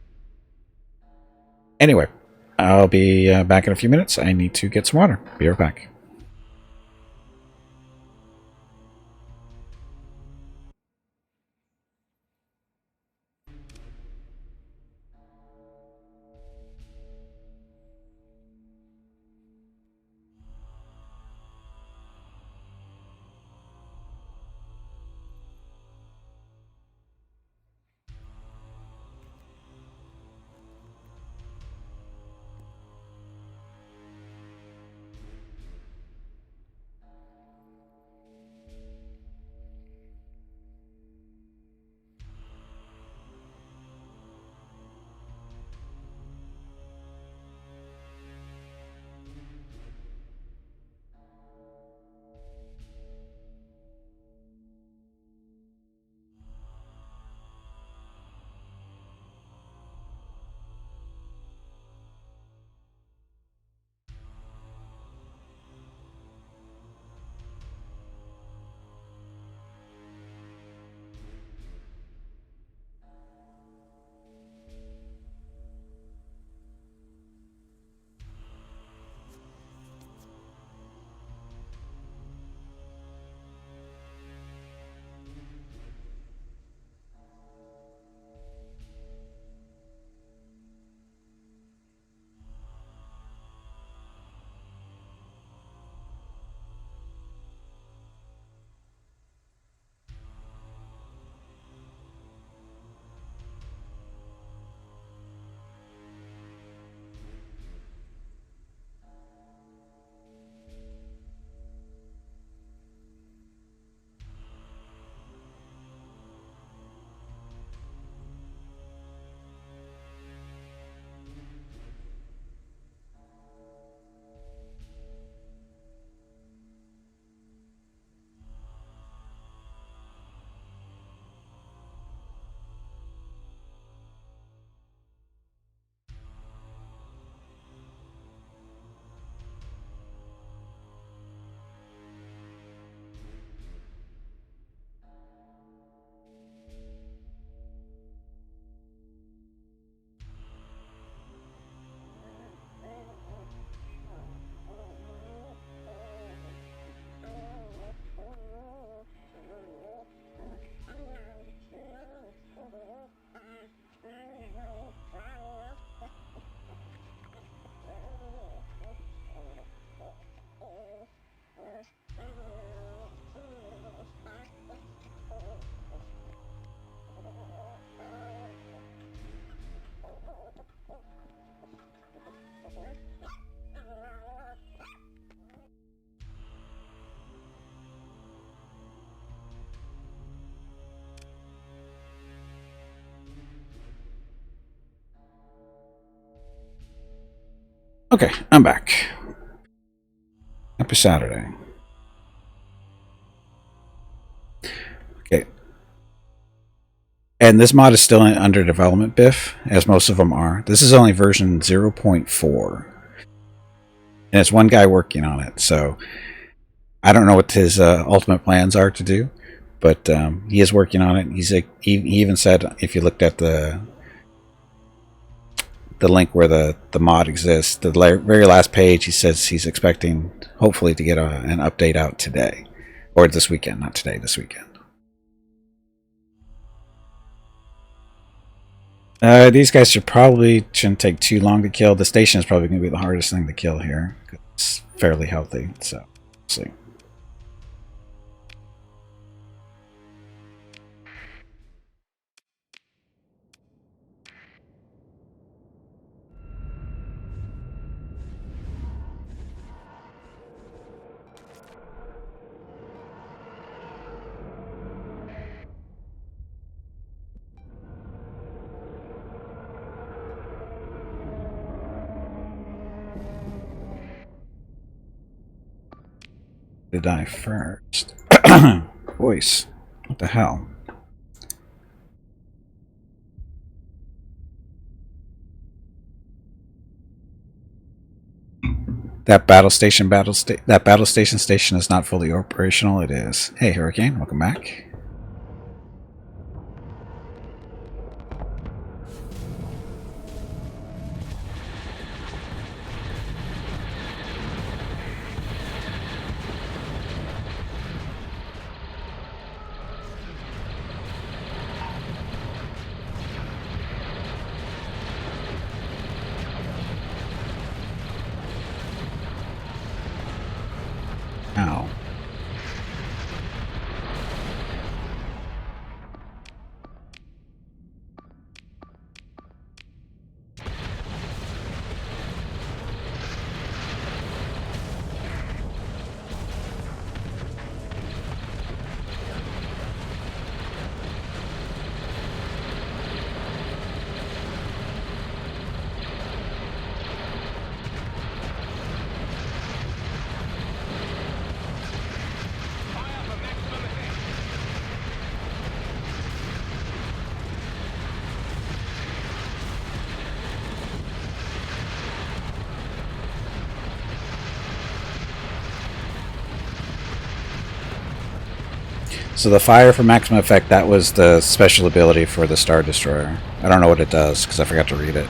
Anyway, I'll be back in a few minutes. I need to get some water. Be right back. Okay, I'm back. Happy Saturday. Okay. And this mod is still under development, Biff, as most of them are. This is only version 0.4. And it's one guy working on it, so I don't know what his ultimate plans are to do, but he is working on it. He even said if you looked at the link where the mod exists, the very last page, he says he's expecting hopefully to get an update out today or this weekend, not today, this weekend. These guys shouldn't take too long to kill. The station is probably going to be the hardest thing to kill here. It's fairly healthy, so we'll see. To die first. Voice. What the hell? That battle station station is not fully operational. It is. Hey, Hurricane, welcome back. Ow. So the fire for maximum effect, that was the special ability for the Star Destroyer. I don't know what it does because I forgot to read it.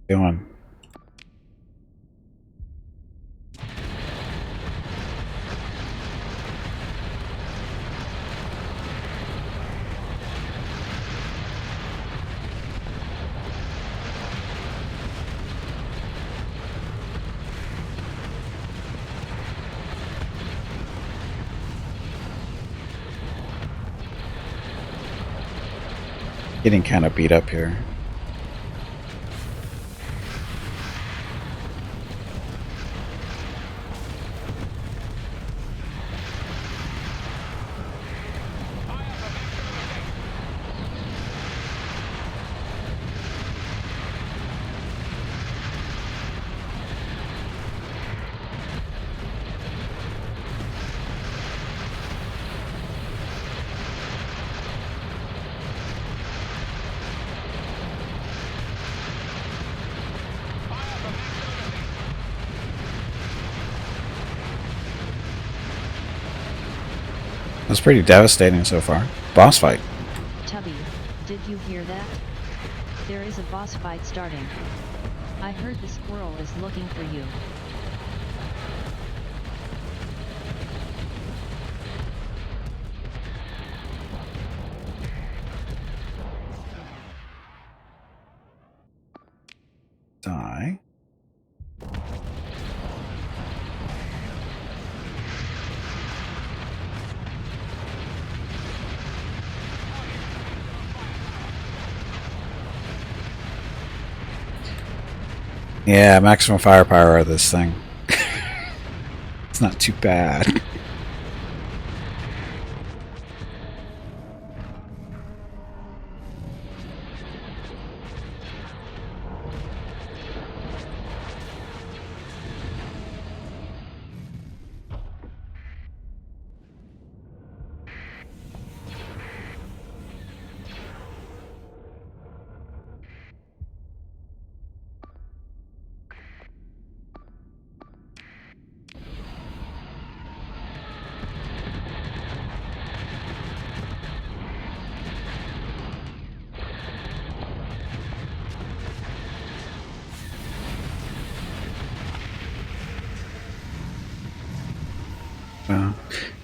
Doing. Getting kind of beat up here. That's pretty devastating so far. Boss fight. Tubby, did you hear that? There is a boss fight starting. I heard the squirrel is looking for you. Die. Yeah, maximum firepower of this thing. It's not too bad.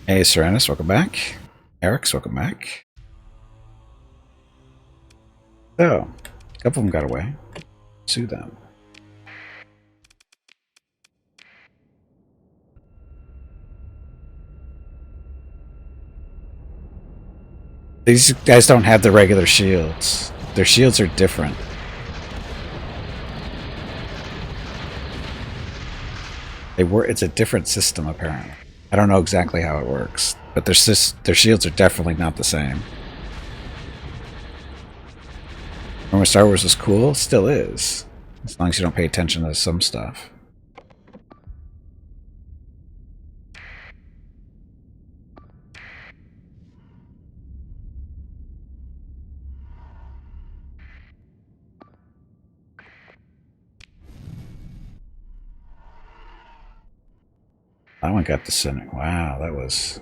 Hey, Serenus, welcome back. Eric's, welcome back. So, a couple of them got away. Sue them. These guys don't have the regular shields. Their shields are different. It's a different system, apparently. I don't know exactly how it works, but their shields are definitely not the same. Remember Star Wars was cool? Still is. As long as you don't pay attention to some stuff. That one got the center. Wow, that was...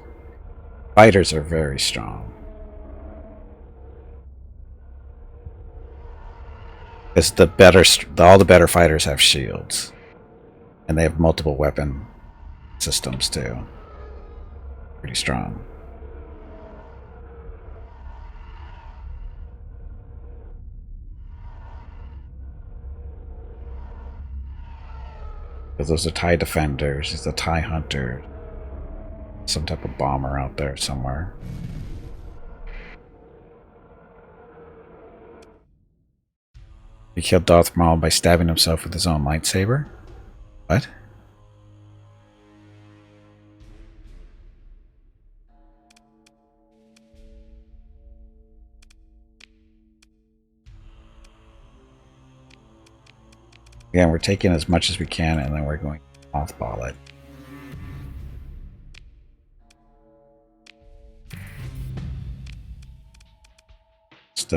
Fighters are very strong. Because all the better fighters have shields. And they have multiple weapon systems, too. Pretty strong. Because those are TIE defenders. He's a TIE hunter. Some type of bomber out there somewhere. He killed Darth Maul by stabbing himself with his own lightsaber? What? Again, we're taking as much as we can and then we're going to mothball it. Just,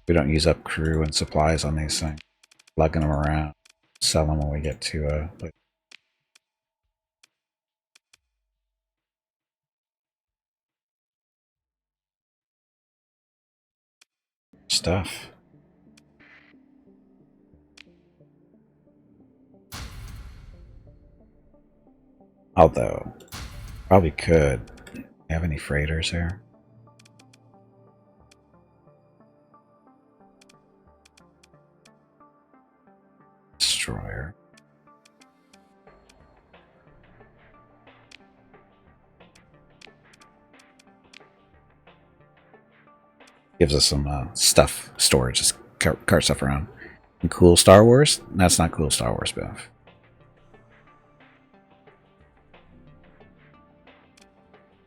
we don't use up crew and supplies on these things. Lugging them around. Sell them when we get to stuff. Although, probably could. Have any freighters here? Destroyer. Gives us some stuff, storage, just cart stuff around. And cool Star Wars? That's not cool Star Wars, Biff.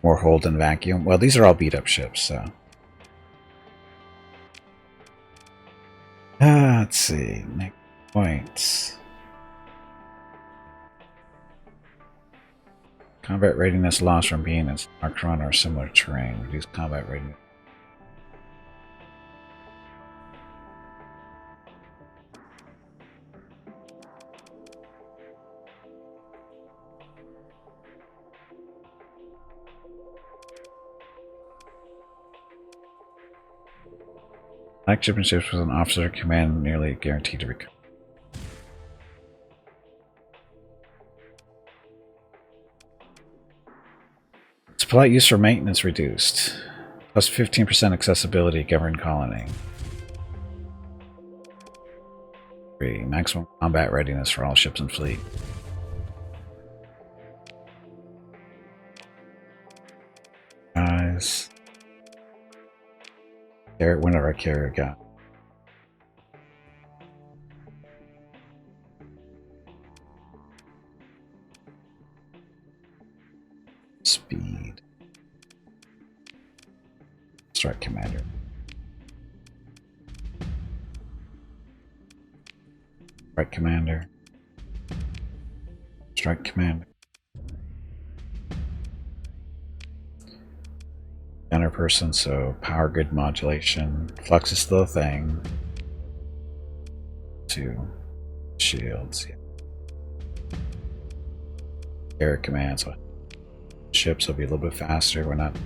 More hold and vacuum. Well, these are all beat up ships, so. Let's see. Next points. Combat readiness lost from being in marked run or similar terrain. Reduce combat readiness. Black ship and ships with an officer command nearly guaranteed to recover. Supply use for maintenance reduced. Plus 15% accessibility governed colony. 3. Maximum combat readiness for all ships and fleet. Guys. Whenever our carrier got speed. Strike commander. Strike commander. Strike commander. Gunner person, so power grid modulation. Flux is still a thing. 2 shields. Yeah. Air commands. So ships will be a little bit faster. We're not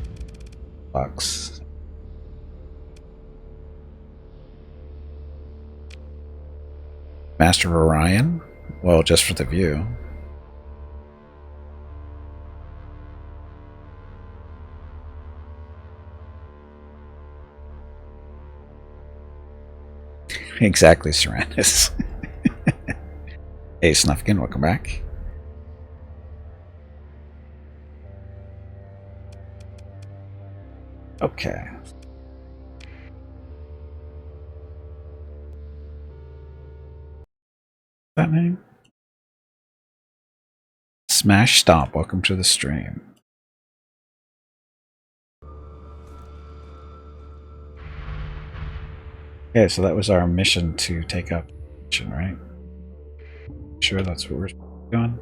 flux. Master of Orion? Well, just for the view. Exactly, Serendis. Hey, Snufkin, welcome back. Okay. That name? Smash Stop, welcome to the stream. Okay, so that was our mission to take up mission, right? Sure, that's what we're doing.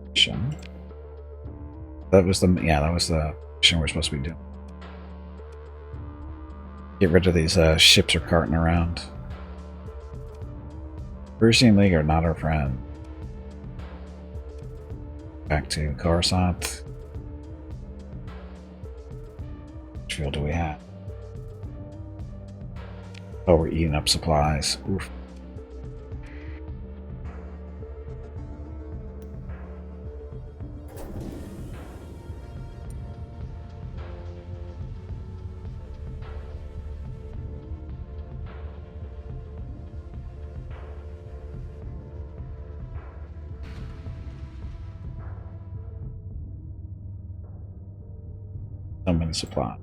Mission. That was the mission we're supposed to be doing. Get rid of these ships are carting around. Persian League are not our friend. Back to Coruscant. Which field do we have? Oh, we're eating up supplies. Oof. So many supplies.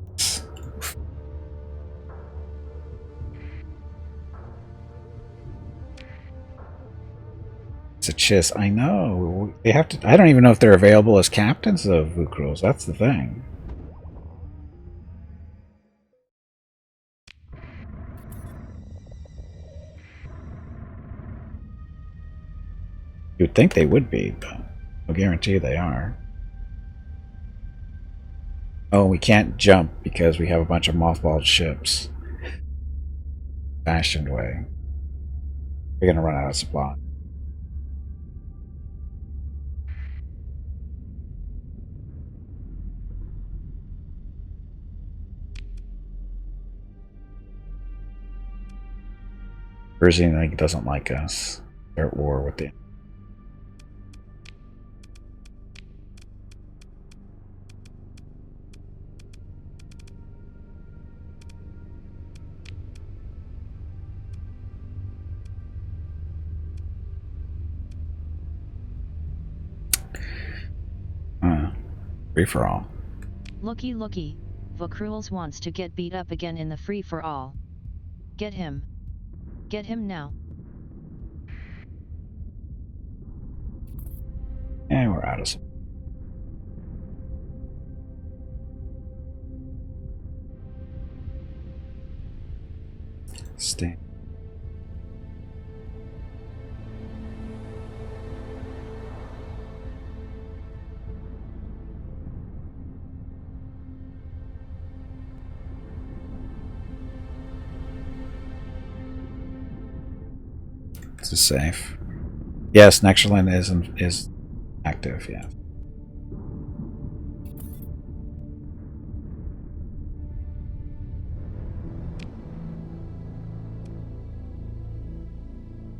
It's a chiss. I know. They have to. I don't even know if they're available as captains of Vukrils. That's the thing. You'd think they would be, but no guarantee they are. Oh, we can't jump because we have a bunch of mothballed ships. Fashioned way. We're gonna run out of supply. Persian doesn't like us. They're at war with the. Free for all. Looky looky, Vokruels wants to get beat up again in the free for all. Get him. Get him now. And we're out of some. Stay. This is safe. Yes, Nexerland is active, yeah.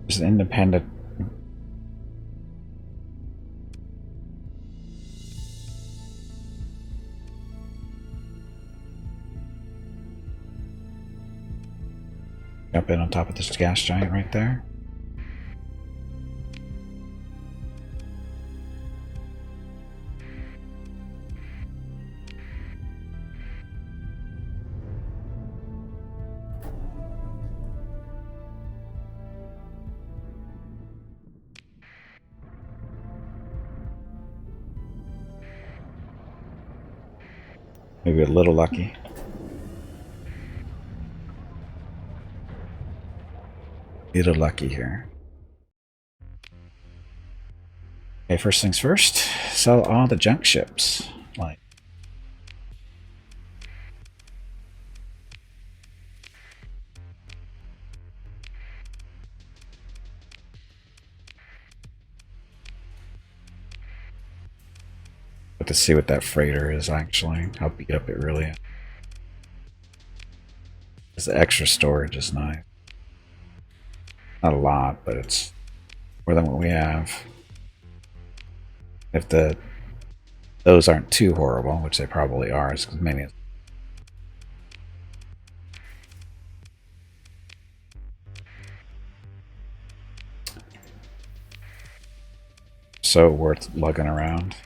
There's an independent. Jump in on top of this gas giant right there. Maybe a little lucky. Little lucky here. Okay, first things first. Sell all the junk ships. Like. But to see what that freighter is actually, how beat up it really is. The extra storage is nice. Not a lot, but it's more than what we have. If those aren't too horrible, which they probably are, as many as so worth lugging around.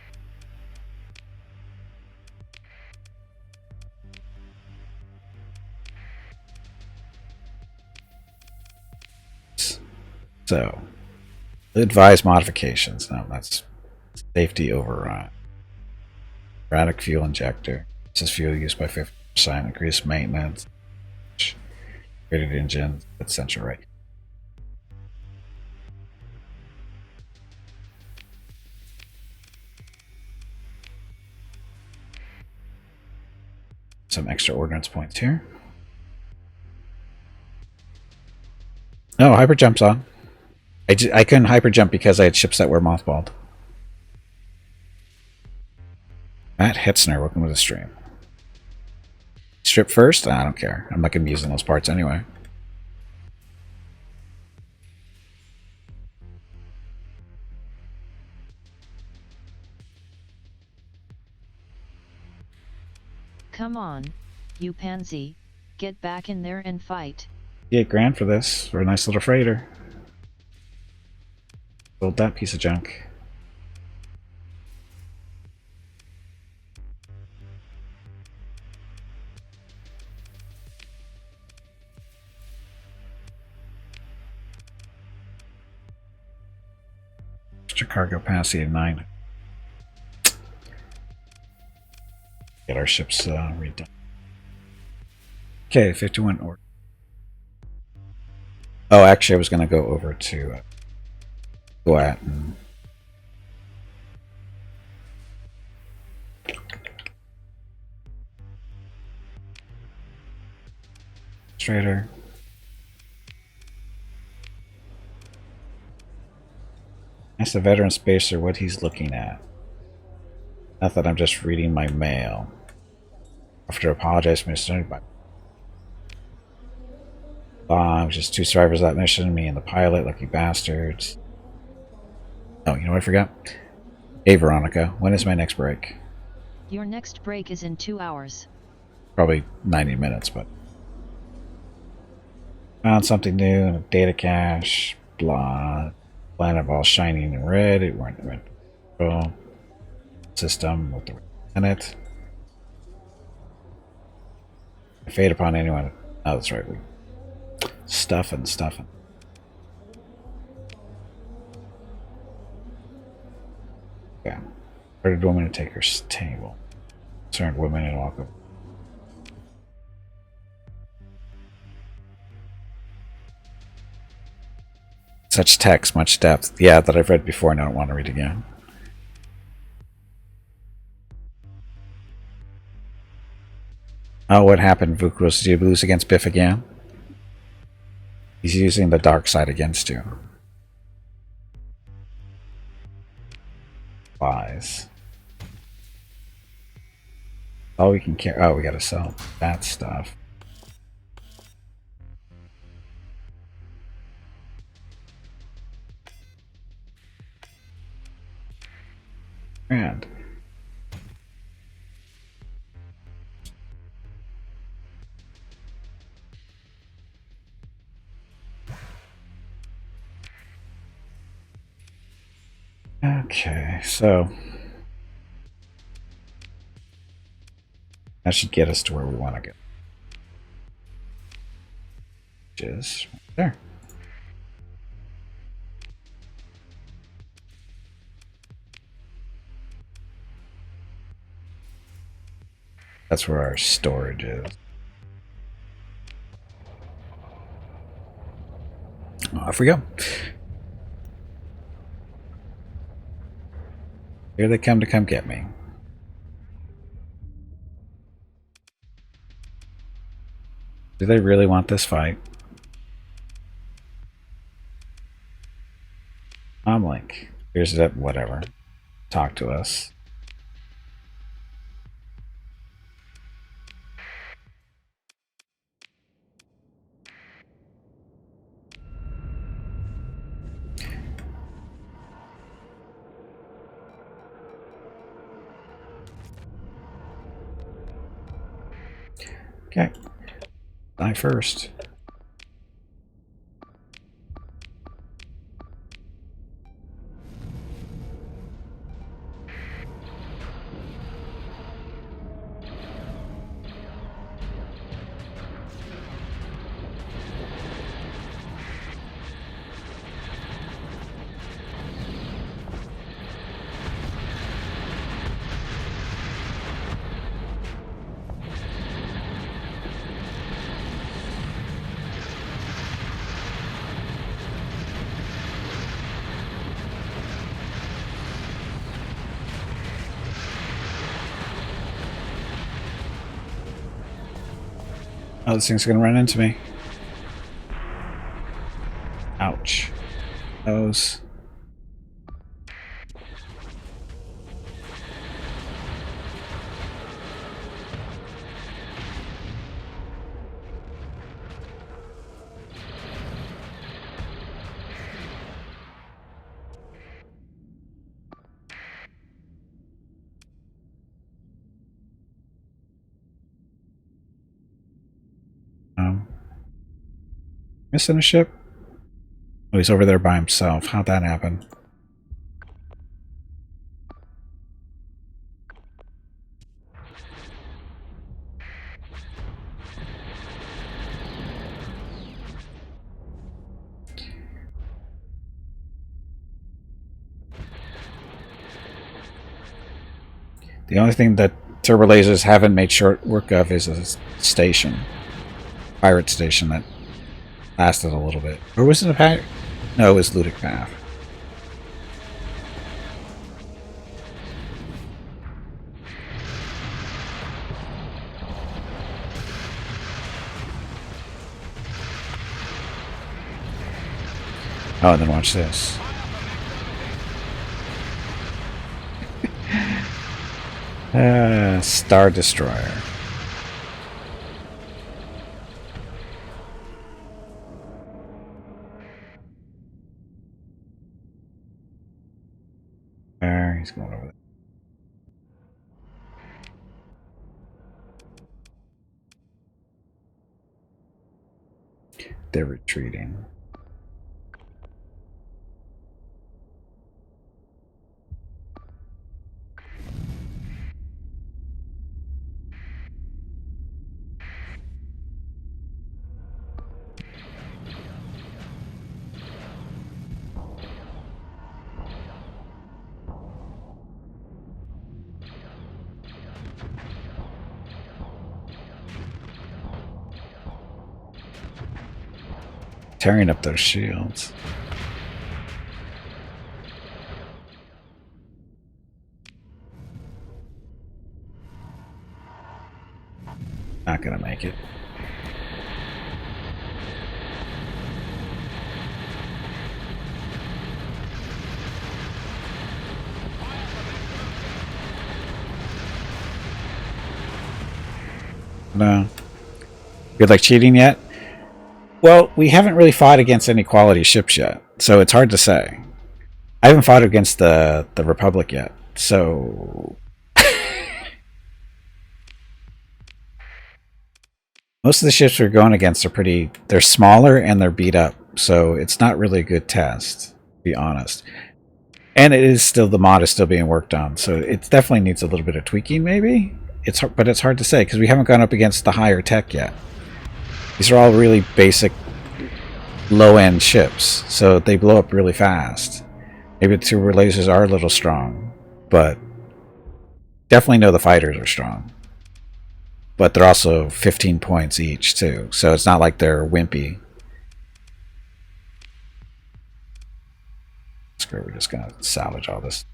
So, advise modifications. Now that's safety override. Erratic fuel injector. This is fuel used by 50%. Increased maintenance. Rated engines, etc. Right. Some extra ordnance points here. Oh, hyper jump's on. I couldn't hyper jump because I had ships that were mothballed. Matt Hitzner, welcome to the stream. Strip first? I don't care. I'm not going to be using those parts anyway. Come on, you pansy, get back in there and fight. $8 for this, for a nice little freighter. Build that piece of junk. Extra cargo capacity at 9. Get our ships redone. Okay, 51 order. Oh, actually, I was going to go over to Goat and Trader. Ask the veteran spacer what he's looking at. Not that I'm just reading my mail. I have to apologize for misunderstanding by bombs. Just 2 survivors of that mission, me and the pilot, lucky bastards. Oh, you know what I forgot? Hey Veronica, when is my next break? Your next break is in 2 hours. Probably 90 minutes, but found something new in a data cache. Blah. Planet all shining in red. It weren't the red control system with the red in it. Fade upon anyone. Oh, that's right. We stuffing. Yeah. Ordered woman to take her table. Concerned woman and walk over. Such text, much depth. Yeah, that I've read before and I don't want to read again. Oh, what happened, Vukros? Did you lose against Biff again? He's using the dark side against you. Lies. All we can care. Oh, we gotta sell that stuff. And okay, so that should get us to where we want to go. Which is right there. That's where our storage is. Off we go. Here they come to come get me. Do they really want this fight? I'm like, here's that, whatever. Talk to us. Okay. Die first. Oh, this thing's gonna run into me. Ouch. Those. Missing a ship? Oh, he's over there by himself. How'd that happen? The only thing that turbo lasers haven't made short work of is a station. Pirate station that lasted a little bit. Or was it a pirate? No, it was Ludic Path. Oh, and then watch this. Star Destroyer. There, he's going over there. They're retreating. Tearing up those shields. Not gonna make it. No. You're like cheating yet? Well, we haven't really fought against any quality ships yet, so it's hard to say. I haven't fought against the Republic yet, so most of the ships we're going against are they're smaller and they're beat up, so it's not really a good test, to be honest. And it is still, the mod is still being worked on, so it definitely needs a little bit of tweaking, maybe. But it's hard to say because we haven't gone up against the higher tech yet. These are all really basic, low-end ships, so they blow up really fast. Maybe the turbo lasers are a little strong, but definitely know the fighters are strong. but they're also 15 points each too. So it's not like they're wimpy. Screw it, we're just gonna salvage all this.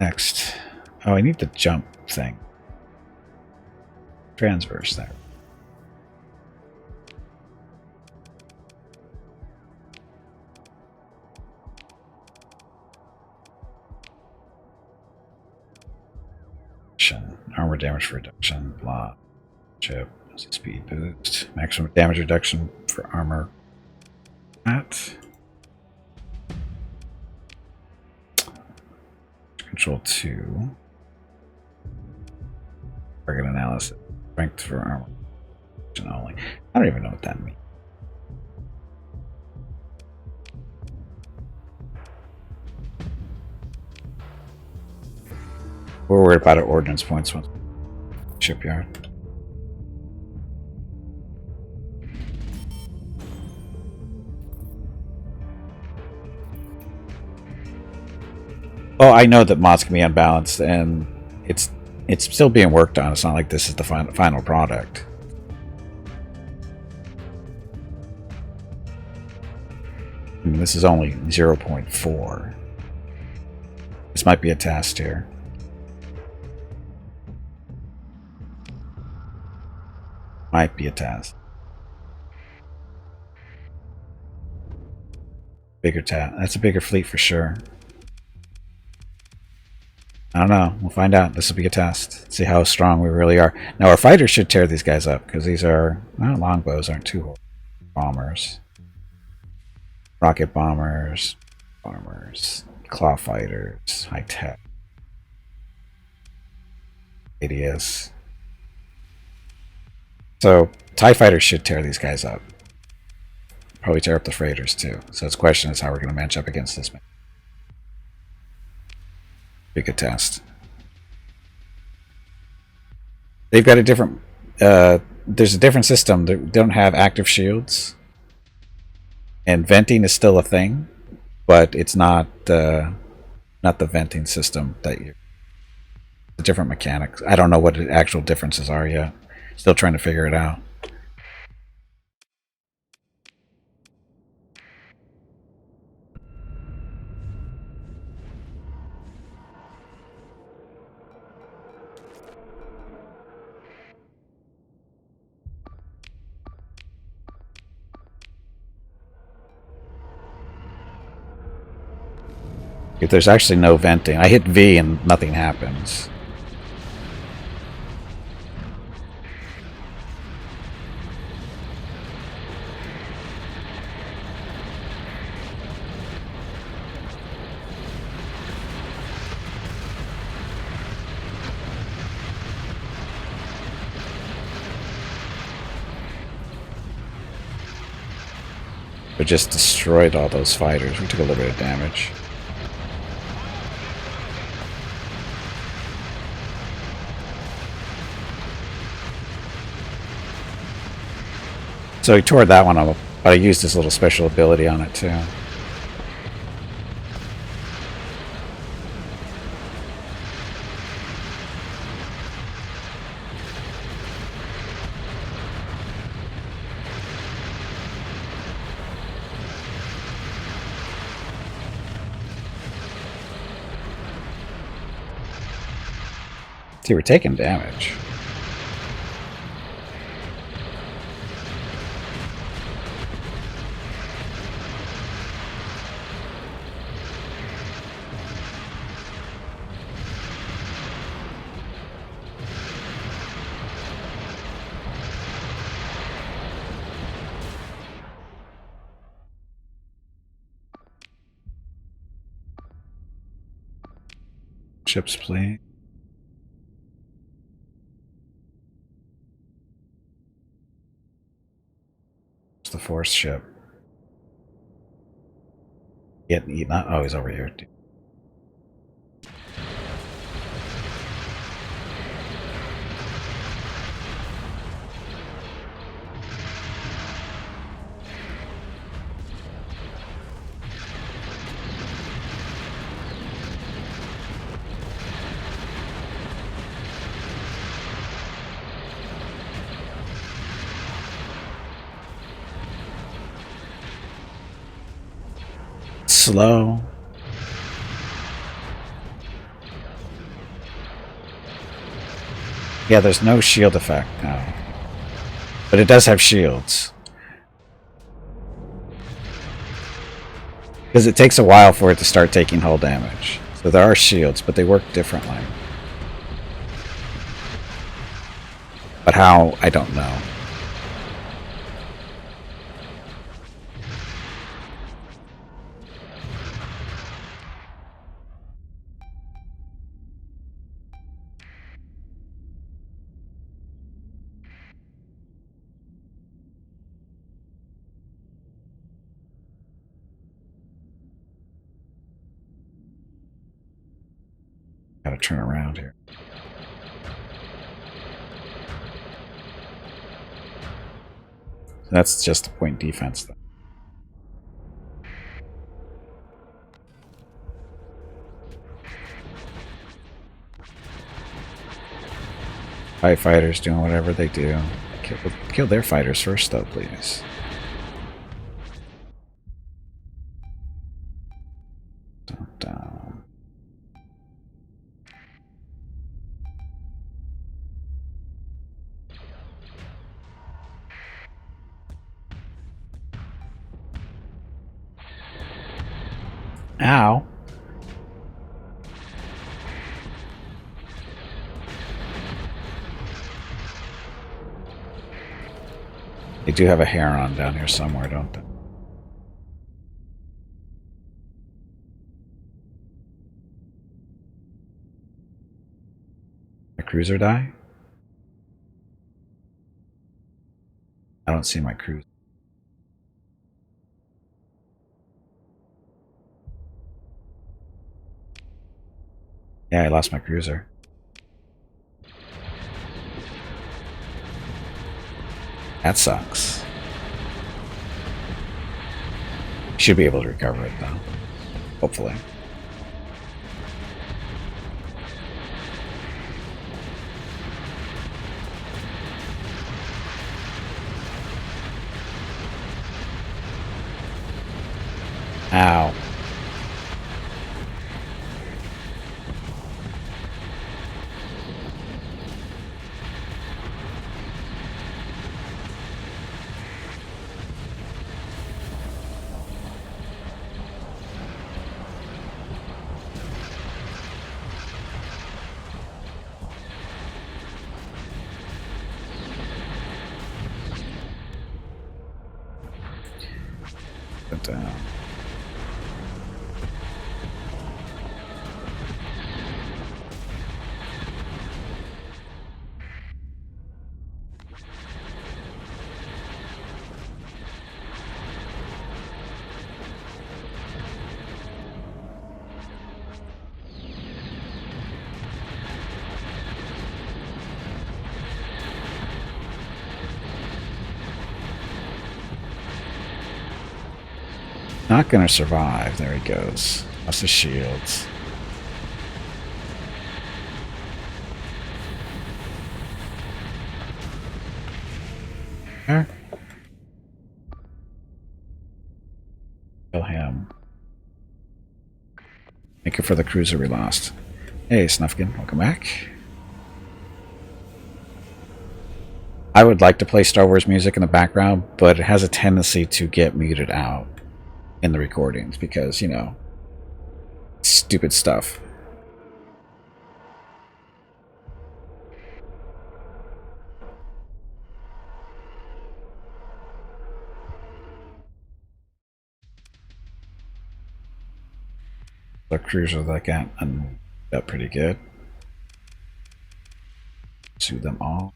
Next. Oh, I need the jump thing. Transverse there. Armor damage reduction, blah. Chip, speed boost, maximum damage reduction for armor. That. Control 2. Target analysis. Strength for armor only. I don't even know what that means. We're worried about our ordnance points once. Shipyard. Oh, I know that mods can be unbalanced, and it's still being worked on. It's not like this is the final product. I mean, this is only 0.4. This might be a test here. Might be a test. Bigger test. That's a bigger fleet for sure. I don't know. We'll find out. This will be a test. See how strong we really are. Now, our fighters should tear these guys up, because these are... Well, longbows aren't too horrible. Bombers. Rocket bombers. Bombers. Claw fighters. High tech. ADS. So, TIE fighters should tear these guys up. Probably tear up the freighters, too. So, the question is how we're going to match up against this man. Be a test. They've got a different... there's a different system. They don't have active shields. And venting is still a thing. But it's not the venting system that you... The different mechanics. I don't know what the actual differences are yet. Still trying to figure it out. If there's actually no venting, I hit V and nothing happens. We just destroyed all those fighters. We took a little bit of damage. So he tore that one up, but I used his little special ability on it too. See, we're taking damage. Ships, please. It's the force ship. Getting eaten up. Oh, he's over here. slow. Yeah, there's no shield effect now. But it does have shields. Because it takes a while for it to start taking hull damage. So there are shields, but they work differently. But how, I don't know. Gotta turn around here. That's just the point defense, though. TIE fighters doing whatever they do. Kill their fighters first, though, please. Down. Ow. They do have a Heron down here somewhere, don't they? My cruiser die? I don't see my cruiser. Yeah, I lost my cruiser. That sucks. Should be able to recover it, though. Hopefully. Ow. But, not gonna survive. There he goes. Lost his shields. There. Kill him. Thank you for the cruiser we lost. Hey, Snufkin, welcome back. I would like to play Star Wars music in the background, but it has a tendency to get muted out in the recordings because, you know, stupid stuff. The cruiser that got got pretty good. Sue them all.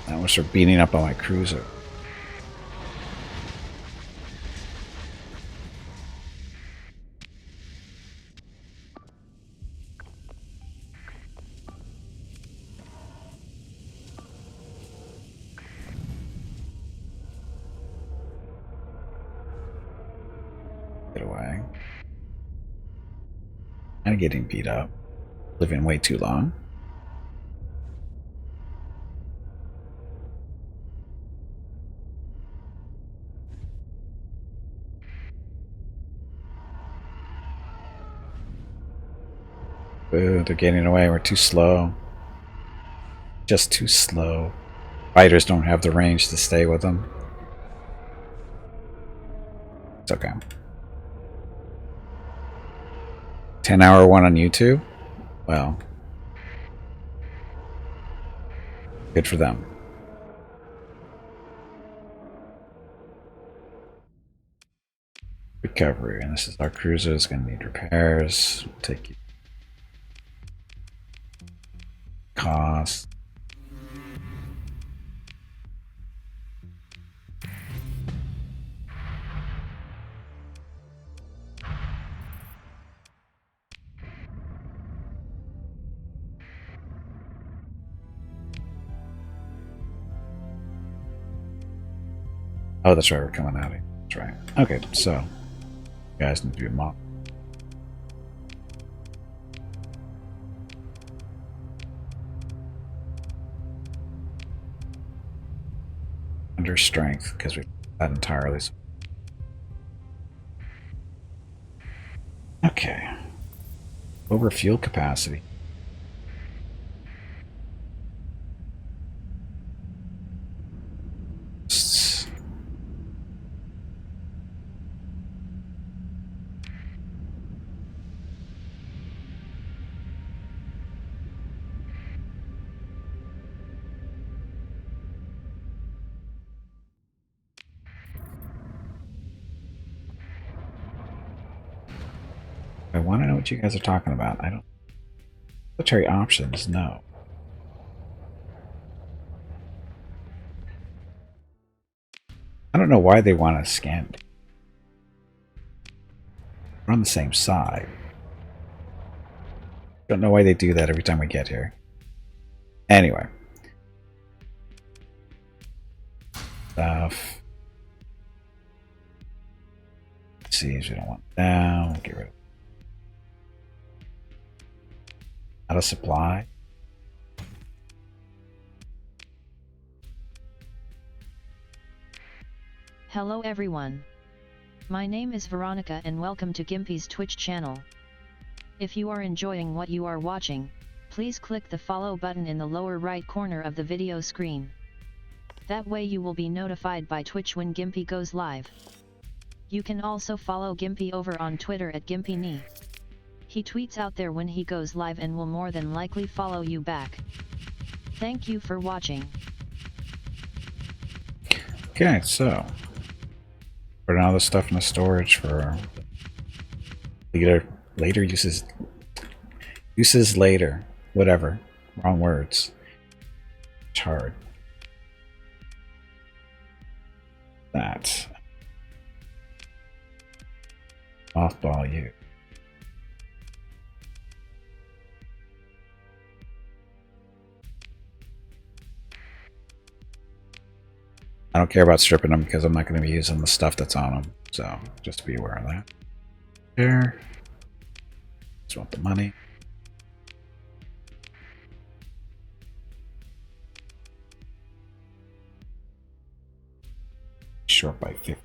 That was for beating up on my cruiser. I'm getting beat up. Living way too long. Ooh, they're getting away. We're too slow. Just too slow. Fighters don't have the range to stay with them. It's okay. 10-hour one on YouTube? Well, good for them. Recovery, and this is our cruiser. It's going to need repairs. We'll take you. Cost. Oh, that's right. We're coming out of here. That's right. Okay, so you guys need to be a mob. Under strength, because we that entirely. Okay. Over fuel capacity. I want to know what you guys are talking about. I don't. Military options, no. I don't know why they want to scan. We're on the same side. Don't know why they do that every time we get here. Anyway. Stuff. Let's see if we don't want that. We'll get rid of. Out of supply. Hello everyone. My name is Veronica and welcome to Gimpy's Twitch channel. If you are enjoying what you are watching, please click the follow button in the lower right corner of the video screen. That way you will be notified by Twitch when Gimpy goes live. You can also follow Gimpy over on Twitter at GimpyKnee. He tweets out there when he goes live and will more than likely follow you back. Thank you for watching. Okay, so putting all this stuff in the storage for later uses later. Whatever. Wrong words. It's hard. That. Mothball you. I don't care about stripping them because I'm not going to be using the stuff that's on them. So just to be aware of that. There. Just want the money. Short by 50.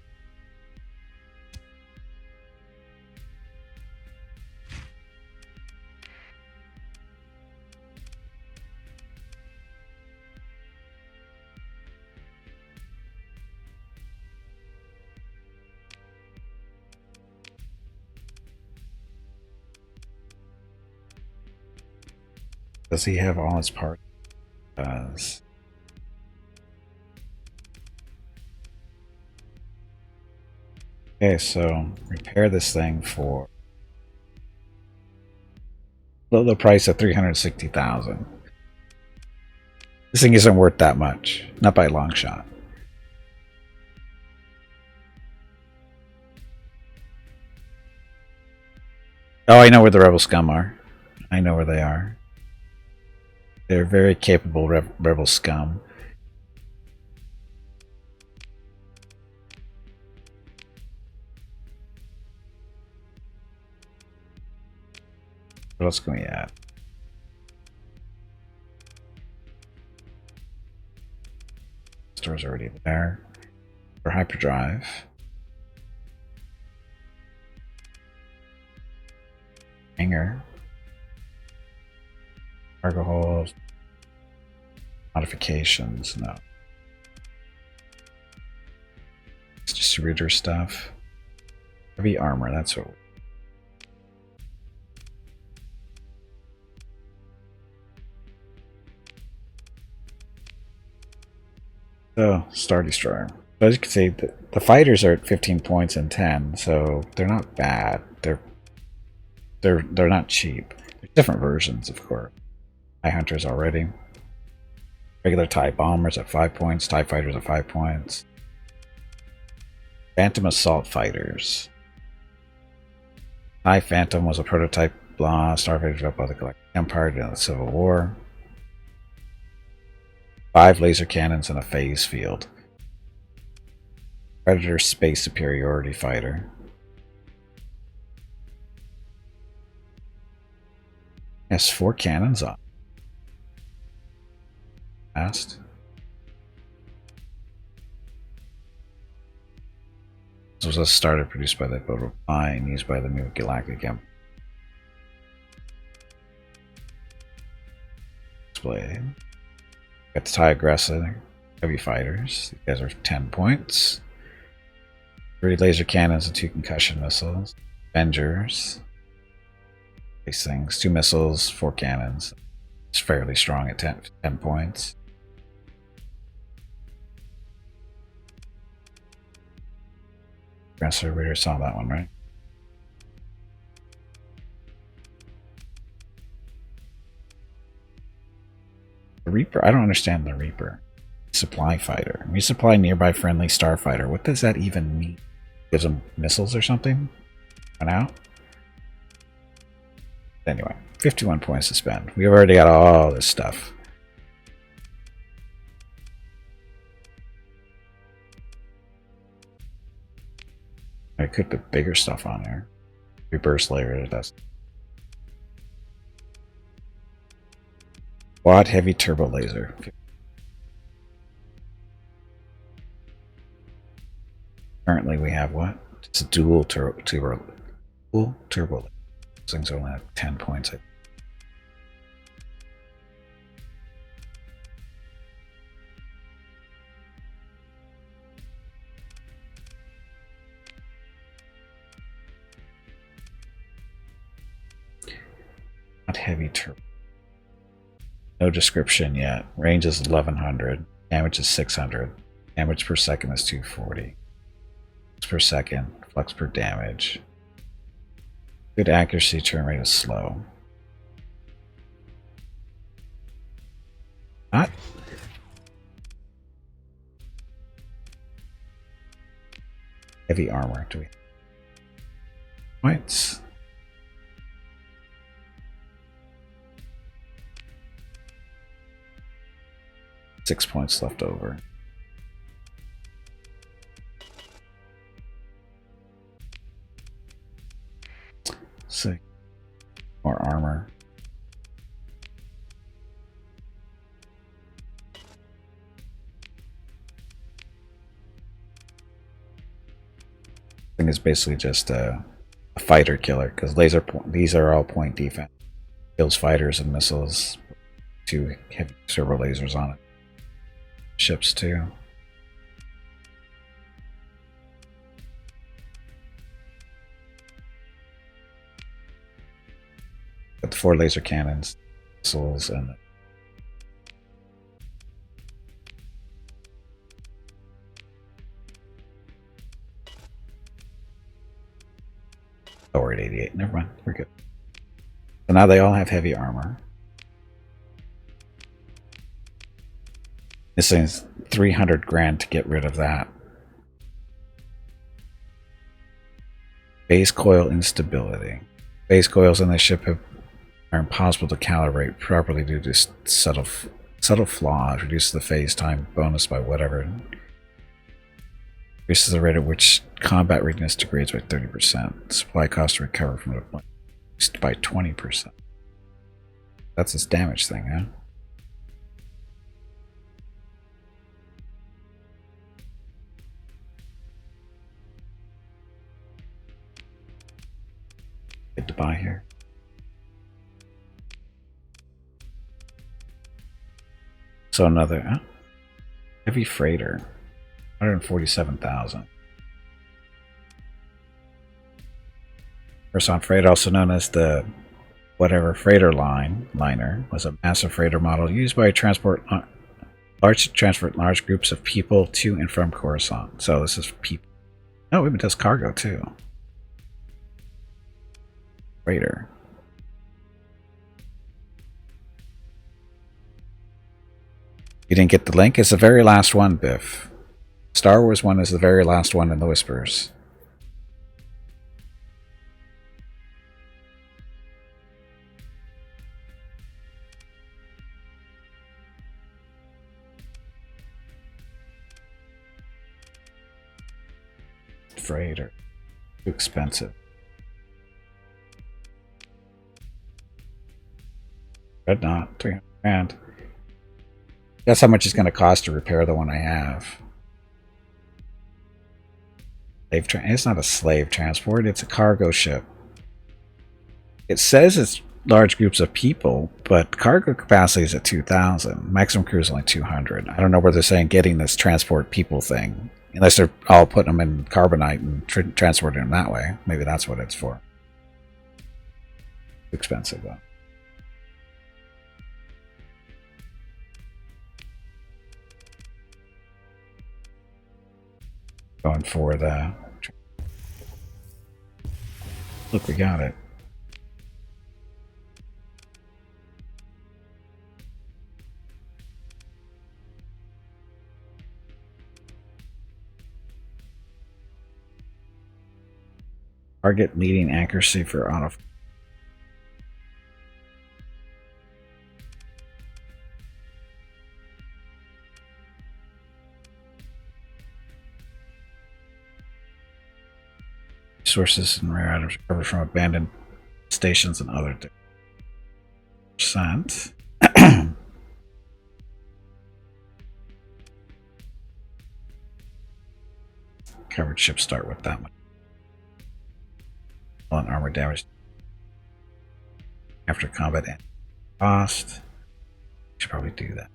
Does he have all his parts? Does. Okay, so repair this thing for the price of 360,000. This thing isn't worth that much, not by a long shot. Oh, I know where the rebel scum are. I know where they are. They're very capable rebel scum. What else can we add? Store's already there. For hyperdrive. Hangar. Cargo hold. Modifications, no. It's distributor stuff. Heavy armor, that's what. So, Star Destroyer. But as you can see, the fighters are at 15 points and 10, so they're not bad. They're not cheap. There's different versions, of course. TIE Hunters already. Regular TIE Bombers at 5 points. TIE Fighters at 5 points. Phantom Assault Fighters. TIE Phantom was a prototype starfighter developed by the Galactic Empire during the Civil War. 5 laser cannons and a phase field. Predator Space Superiority Fighter. Has 4 cannons on. Fast. This was a starter produced by the Boat Line, used by the new Galactic Empire. Display. Got the TIE Aggressor, heavy fighters. These guys are 10 points. 3 laser cannons and 2 concussion missiles. Avengers. These things. 2 missiles, 4 cannons. It's fairly strong at 10 points. Aggressor, we already saw that one, right? The Reaper, I don't understand the Reaper. Supply fighter. Resupply nearby friendly starfighter. What does that even mean? Gives them missiles or something? Run out? Anyway, 51 points to spend. We've already got all this stuff. I could put bigger stuff on here. Reverse layer, that's quad heavy turbo laser. Currently we have what? It's a dual turbo laser. These things only have 10 points. Not heavy turbo. No description yet. Range is 1100. Damage is 600. Damage per second is 240. Flux per second. Flux per damage. Good accuracy. Turn rate is slow. Not. Heavy armor. Do we? Points. Six points left over. Sick. More armor. Thing is basically just a fighter killer because these are all point defense. Kills fighters and missiles. 2 heavy turbo lasers on it. Ships too. Got the 4 laser cannons, missiles, and we're at 88. Never mind, we're good. So now they all have heavy armor. This thing's 300 grand to get rid of that. Base coil instability. Base coils in the ship are impossible to calibrate properly due to subtle flaws. Reduces the phase time bonus by whatever. Increases the rate at which combat readiness degrades by 30%. Supply cost to recover from the point by 20%. That's this damage thing, huh? Good to buy here. So another heavy freighter, 147,000. Person freighter, also known as the whatever freighter liner, was a massive freighter model used by transport large groups of people to and from Coruscant. So this is people. Oh, it even does cargo too. Freighter. You didn't get the link? It's the very last one, Biff. Star Wars one is the very last one in the Whispers. Freighter. Too expensive. But not 300 grand. That's how much it's going to cost to repair the one I have. It's not a slave transport, it's a cargo ship. It says it's large groups of people, but cargo capacity is at 2,000. Maximum crew is only 200. I don't know where they're saying getting this transport people thing. Unless they're all putting them in carbonite and transporting them that way. Maybe that's what it's for. Too expensive, though. Going for the... Look, we got it. Target leading accuracy for auto. Resources and rare items recovered from abandoned stations and other percent. Covered ships start with that much. On armor damage after combat and cost. Should probably do that.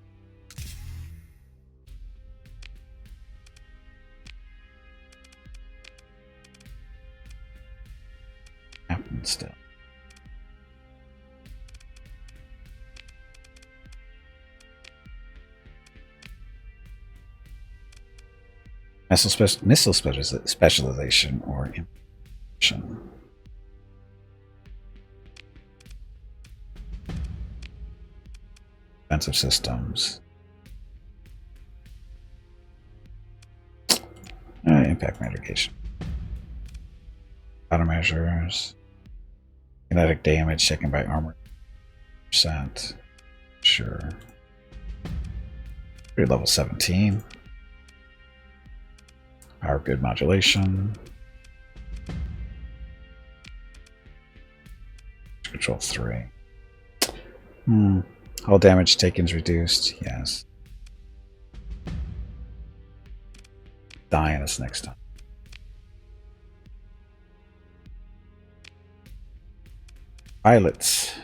Happen still. Missile specialization or information. Defensive systems. Impact mitigation. Countermeasures. Kinetic damage taken by armor percent. Sure. Level 17. Power grid modulation. Control 3. All damage taken is reduced. Yes. Die on us next time. Pilots.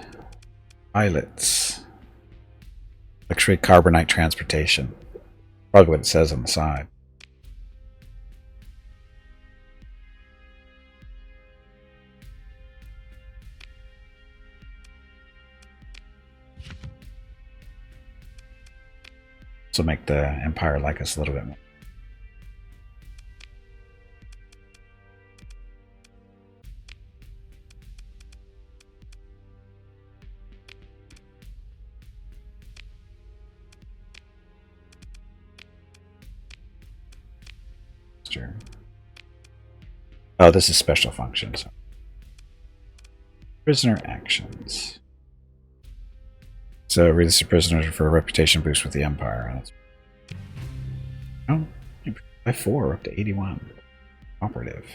Luxury carbonite transportation. Probably what it says on the side. So make the Empire like us a little bit more. Sure. Oh, this is special functions. Prisoner actions. So release a prisoner for a reputation boost with the Empire. Oh, by 4 up to 81. Operative.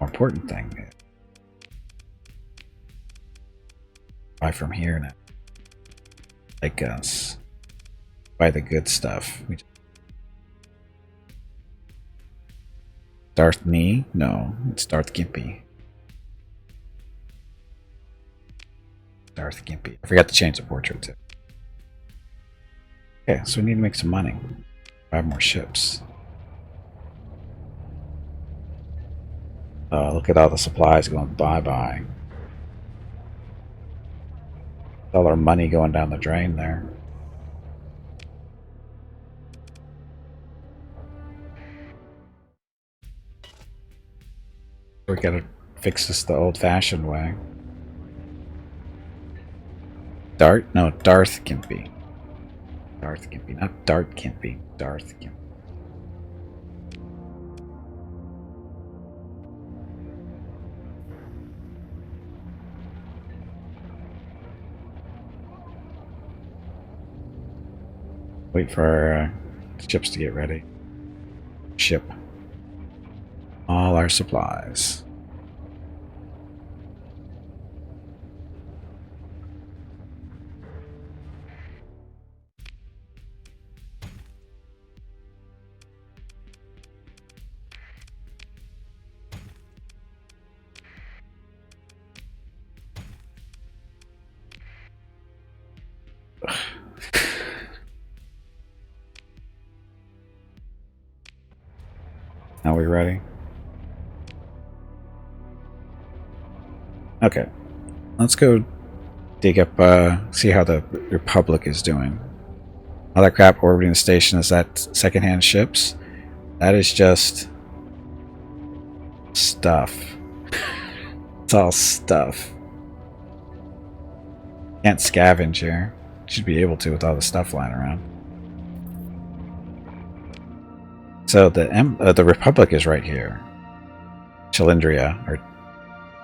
More important thing. Buy from here now. Like us. Buy the good stuff. Darth Nee? No, it's Darth Gimpy. Darth Gimpy. I forgot to change the portrait too. Okay, so we need to make some money. 5 more ships. Look at all the supplies going bye-bye. All our money going down the drain there. We gotta fix this the old-fashioned way. Dart? No, Darth Gimpy. Darth Gimpy, not Dart Gimpy. Darth Gimpy. Wait for our ships to get ready. Ship all our supplies. Now we ready? Okay. Let's go dig up, see how the Republic is doing. All that crap orbiting the station, is that secondhand ships? That is just stuff. It's all stuff. Can't scavenge here. Should be able to with all the stuff lying around. So the Republic is right here. Chalindria, or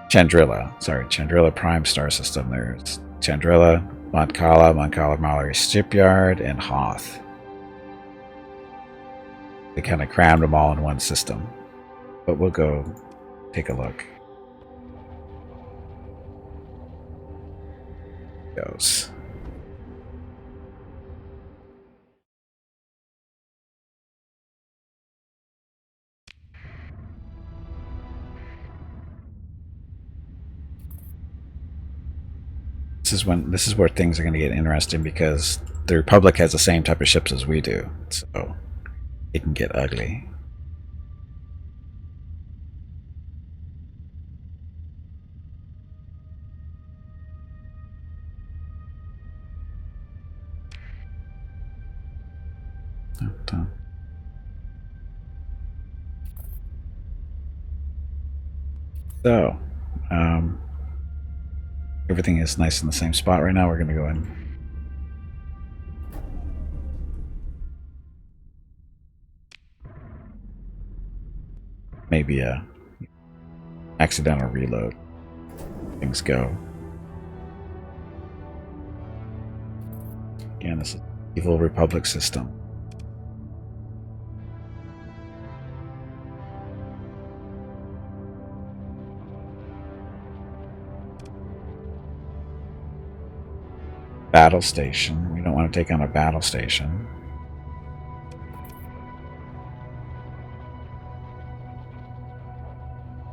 Chandrilla. Sorry, Chandrilla Prime Star System. There's Chandrilla, Moncala, Mallory Shipyard, and Hoth. They kind of crammed them all in one system. But we'll go take a look. Goes. This is where things are going to get interesting, because the Republic has the same type of ships as we do, so it can get ugly. So, everything is nice in the same spot right now. We're going to go in. Maybe a accidental reload. Things go. Again, this is evil Republic system. Battle station. We don't want to take on a battle station.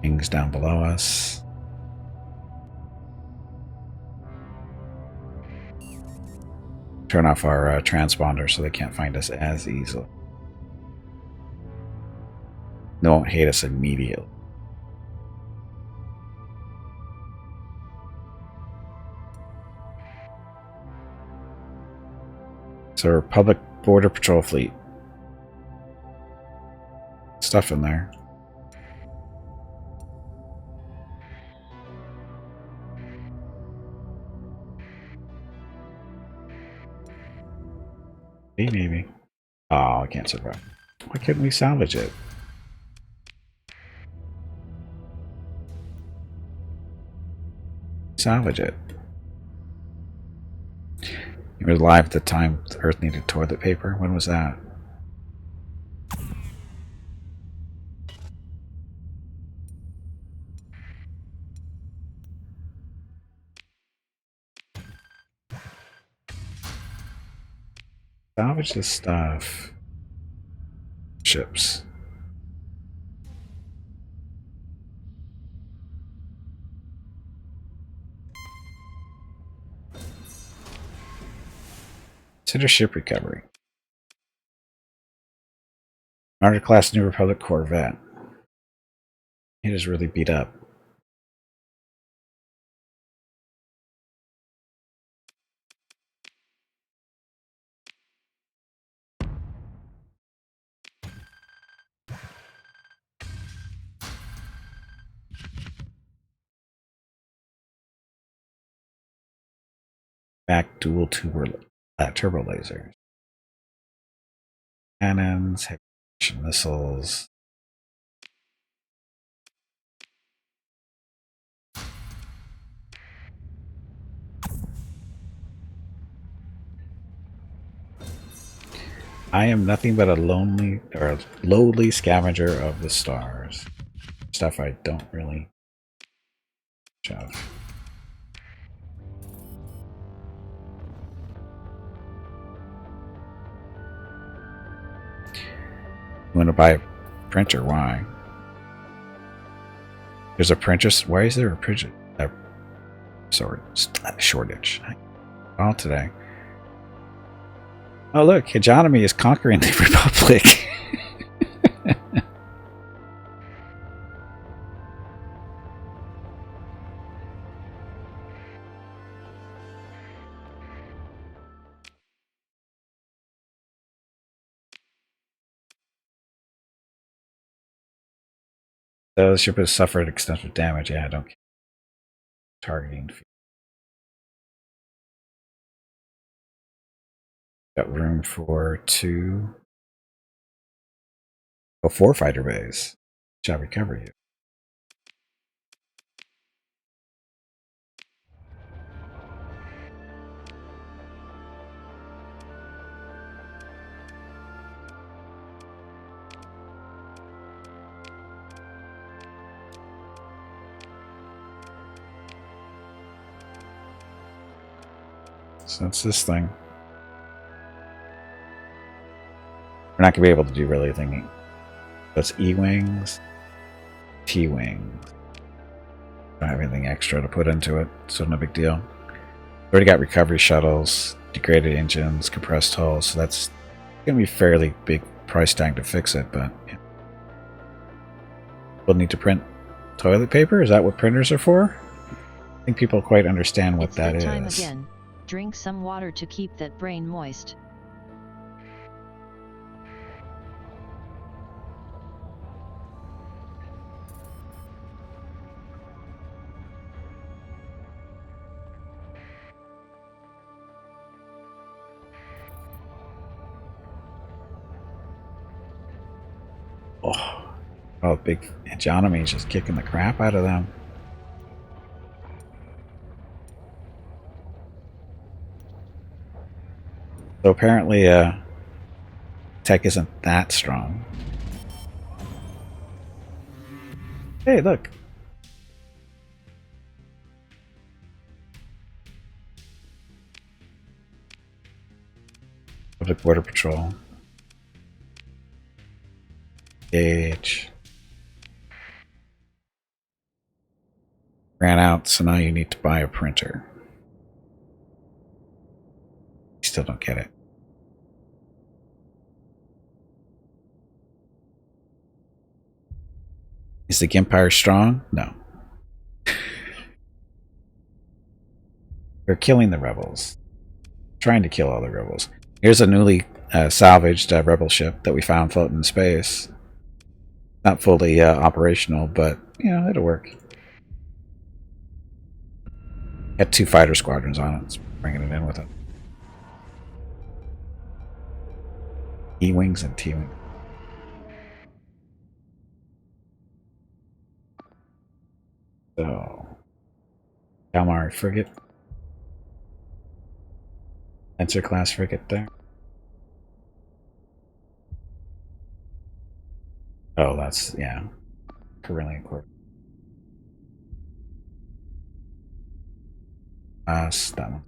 Things down below us. Turn off our transponder so they can't find us as easily. They won't hate us immediately. So Republic Border Patrol Fleet. Stuff in there. Maybe. Oh, I can't survive. Why couldn't we salvage it? Salvage it. You were alive at the time the Earth needed toilet paper? When was that? Salvage this stuff. Ships. Consider ship recovery. Martyr class New Republic Corvette. It is really beat up. Back dual turbo lasers. Cannons, heavy missiles. I am nothing but a lowly scavenger of the stars. Stuff I don't really have. You want to buy a printer? Why? There's a printer. Why is there a printer? Shortage. All today. Oh look, hegemony is conquering the Republic. The ship has suffered extensive damage. Yeah, I don't care. Targeting. Got room for 2. Oh, 4 fighter bays. Shall recover you. So that's this thing. We're not going to be able to do really anything. That's E-Wings, T-Wings. Don't have anything extra to put into it, so no big deal. Already got recovery shuttles, degraded engines, compressed hulls, so that's going to be a fairly big price tag to fix it, but yeah. We'll need to print toilet paper? Is that what printers are for? I think people quite understand what that is. Time again. Drink some water to keep that brain moist. Oh, big Hegemony is just kicking the crap out of them. So apparently, tech isn't that strong. Hey, look. Public Border Patrol. Gauge. Ran out, so now you need to buy a printer. You still don't get it. Is the Empire strong? No. They're killing the rebels. Trying to kill all the rebels. Here's a newly salvaged rebel ship that we found floating in space. Not fully operational, but, you know, it'll work. Got 2 fighter squadrons on it. It's bringing it in with it. E-Wings and T-Wings. So, Calamari frigate. Lancer class frigate there. Oh, that's, yeah. Carillion Corps. That one.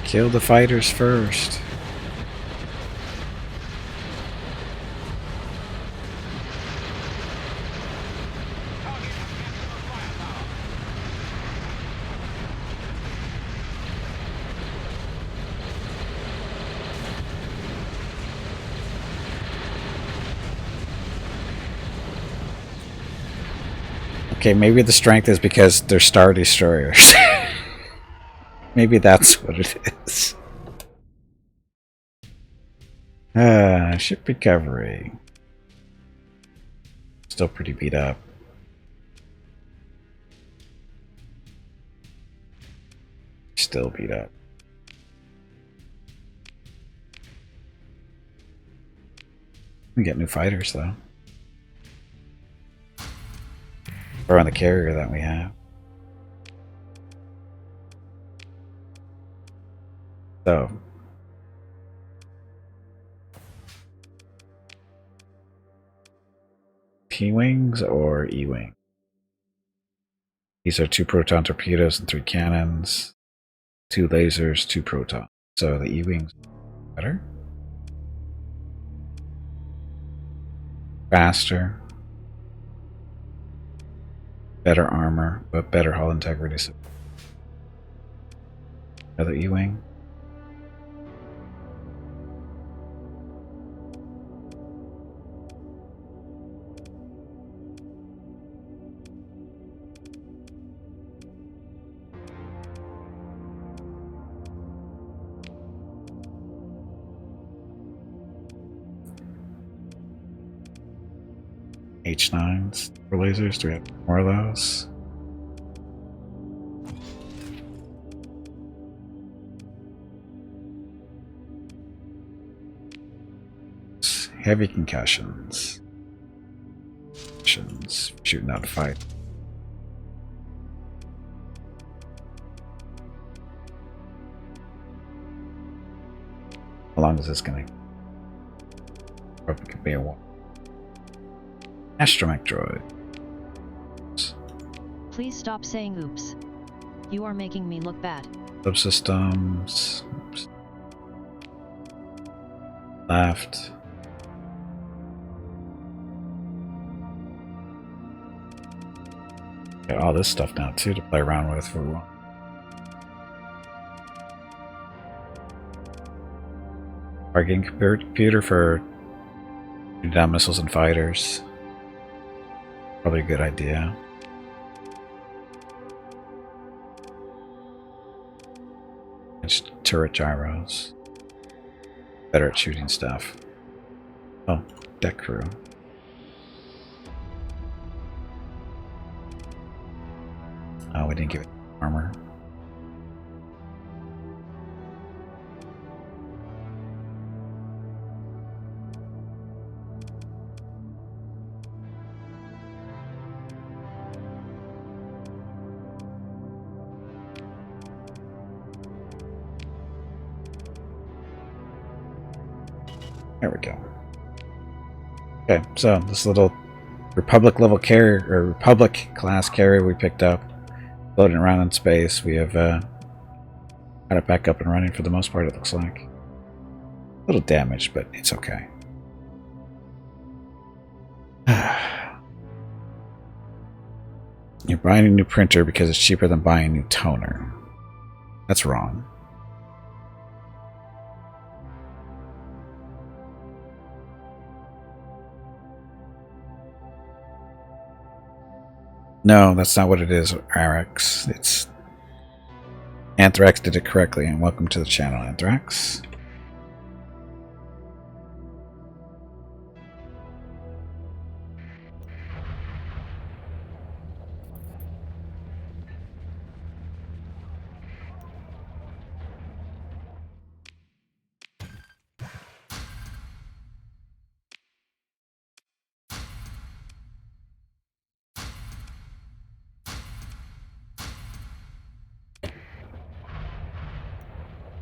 Kill the fighters first. Okay, maybe the strength is because they're Star Destroyers. Maybe that's what it is. Ship recovery. Still pretty beat up. Still beat up. We get new fighters though. Or on the carrier that we have. So P-Wings or E-Wing? These are 2 proton torpedoes and 3 cannons, 2 lasers, 2 proton. So the E-Wings better. Faster. Better armor, but better hull integrity. So another E-Wing. H9s for lasers. Do we have more of those? Heavy concussions. Shooting out a fight. How long is this gonna? Probably could be a while. Astromech droid. Please stop saying oops. You are making me look bad. Subsystems. Oops. Left. Got all this stuff now too to play around with for one. Targeting computer for shooting down missiles and fighters. Probably a good idea. It's turret gyros. Better at shooting stuff. Oh, deck crew. Oh, we didn't give it armor. There we go. Okay, so this little Republic level carrier, or Republic class carrier we picked up, floating around in space. We have got it back up and running for the most part, it looks like. A little damaged, but it's okay. You're buying a new printer because it's cheaper than buying a new toner. That's wrong. No, that's not what it is, Arax. It's Anthrax did it correctly, and welcome to the channel, Anthrax.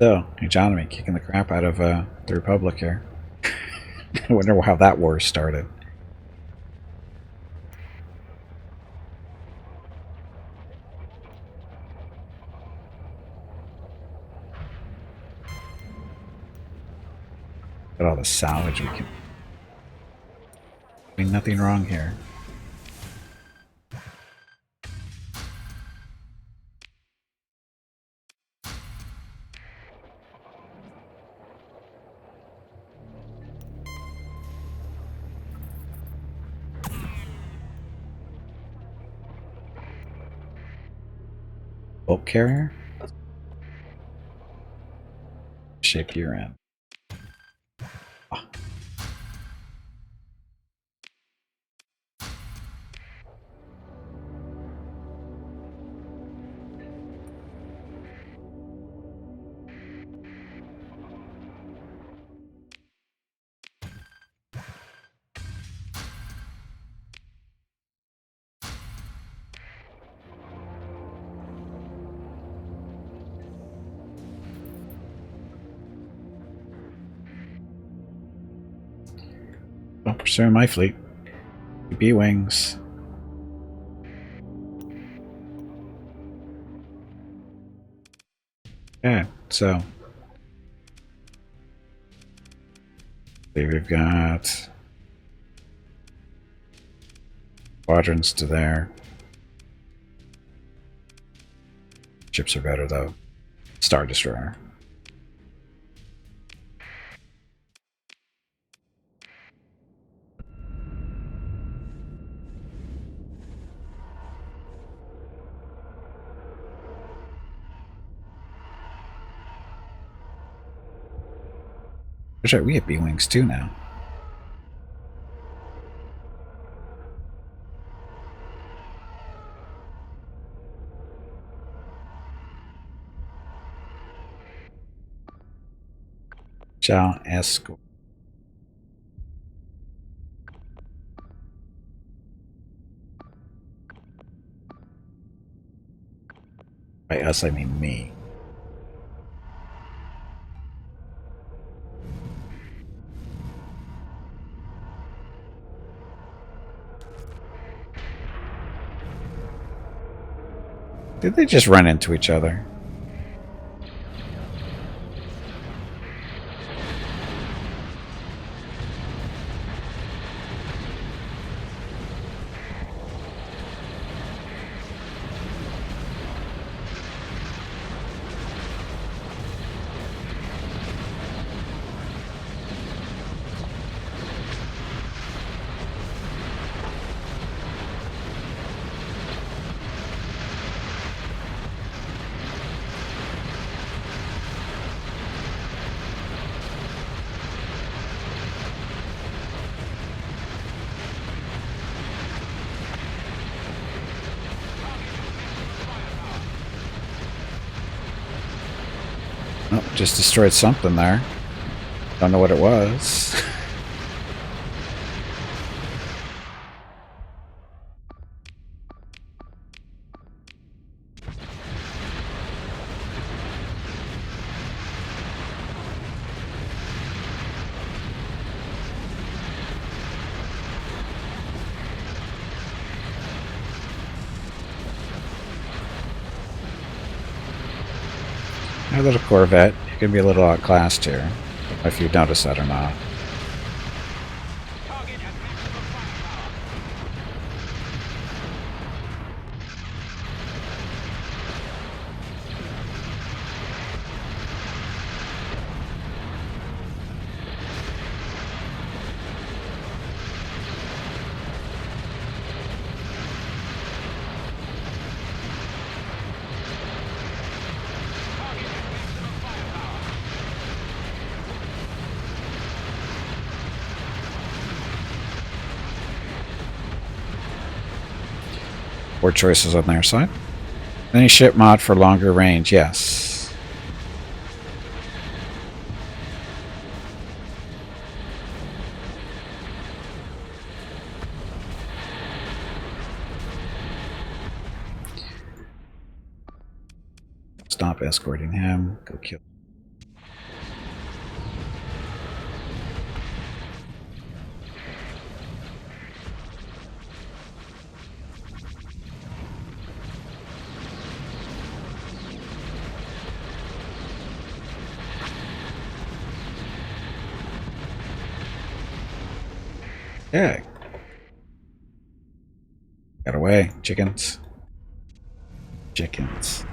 So, economy kicking the crap out of the Republic here. I wonder how that war started. Got all the salvage we can. I mean, nothing wrong here. Bolt carrier? Shape you're in. Oh. Don't pursue my fleet. B-wings. Okay, so we've got quadrants to there. Ships are better though. Star Destroyer. That's right, we have B-wings too now. Shall escort. By us, I mean me. Did they just run into each other? Oh, just destroyed something there. Don't know what it was. A little Corvette. You're gonna be a little outclassed here. If you notice that or not. Poor choices on their side. Any ship mod for longer range? Yes. Stop escorting him. Go kill. Okay. Got away. Chickens. Chickens.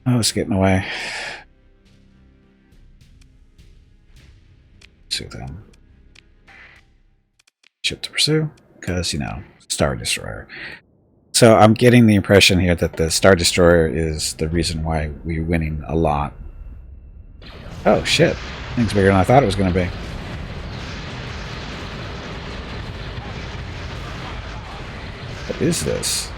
Oh, it's getting away. Pursue them. Ship to pursue. Because, you know, Star Destroyer. So I'm getting the impression here that the Star Destroyer is the reason why we're winning a lot. Oh, shit. Thing's bigger than I thought it was going to be. What is this?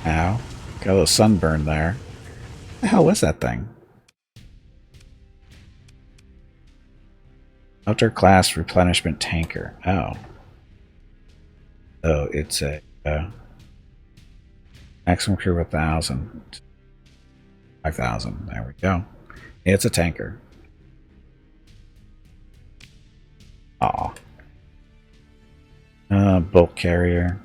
Ow. Got a little sunburn there. What the hell was that thing? Outer class replenishment tanker. Oh. Oh, it's a maximum crew 1,000. 5,000. There we go. It's a tanker. Aw. Bulk carrier.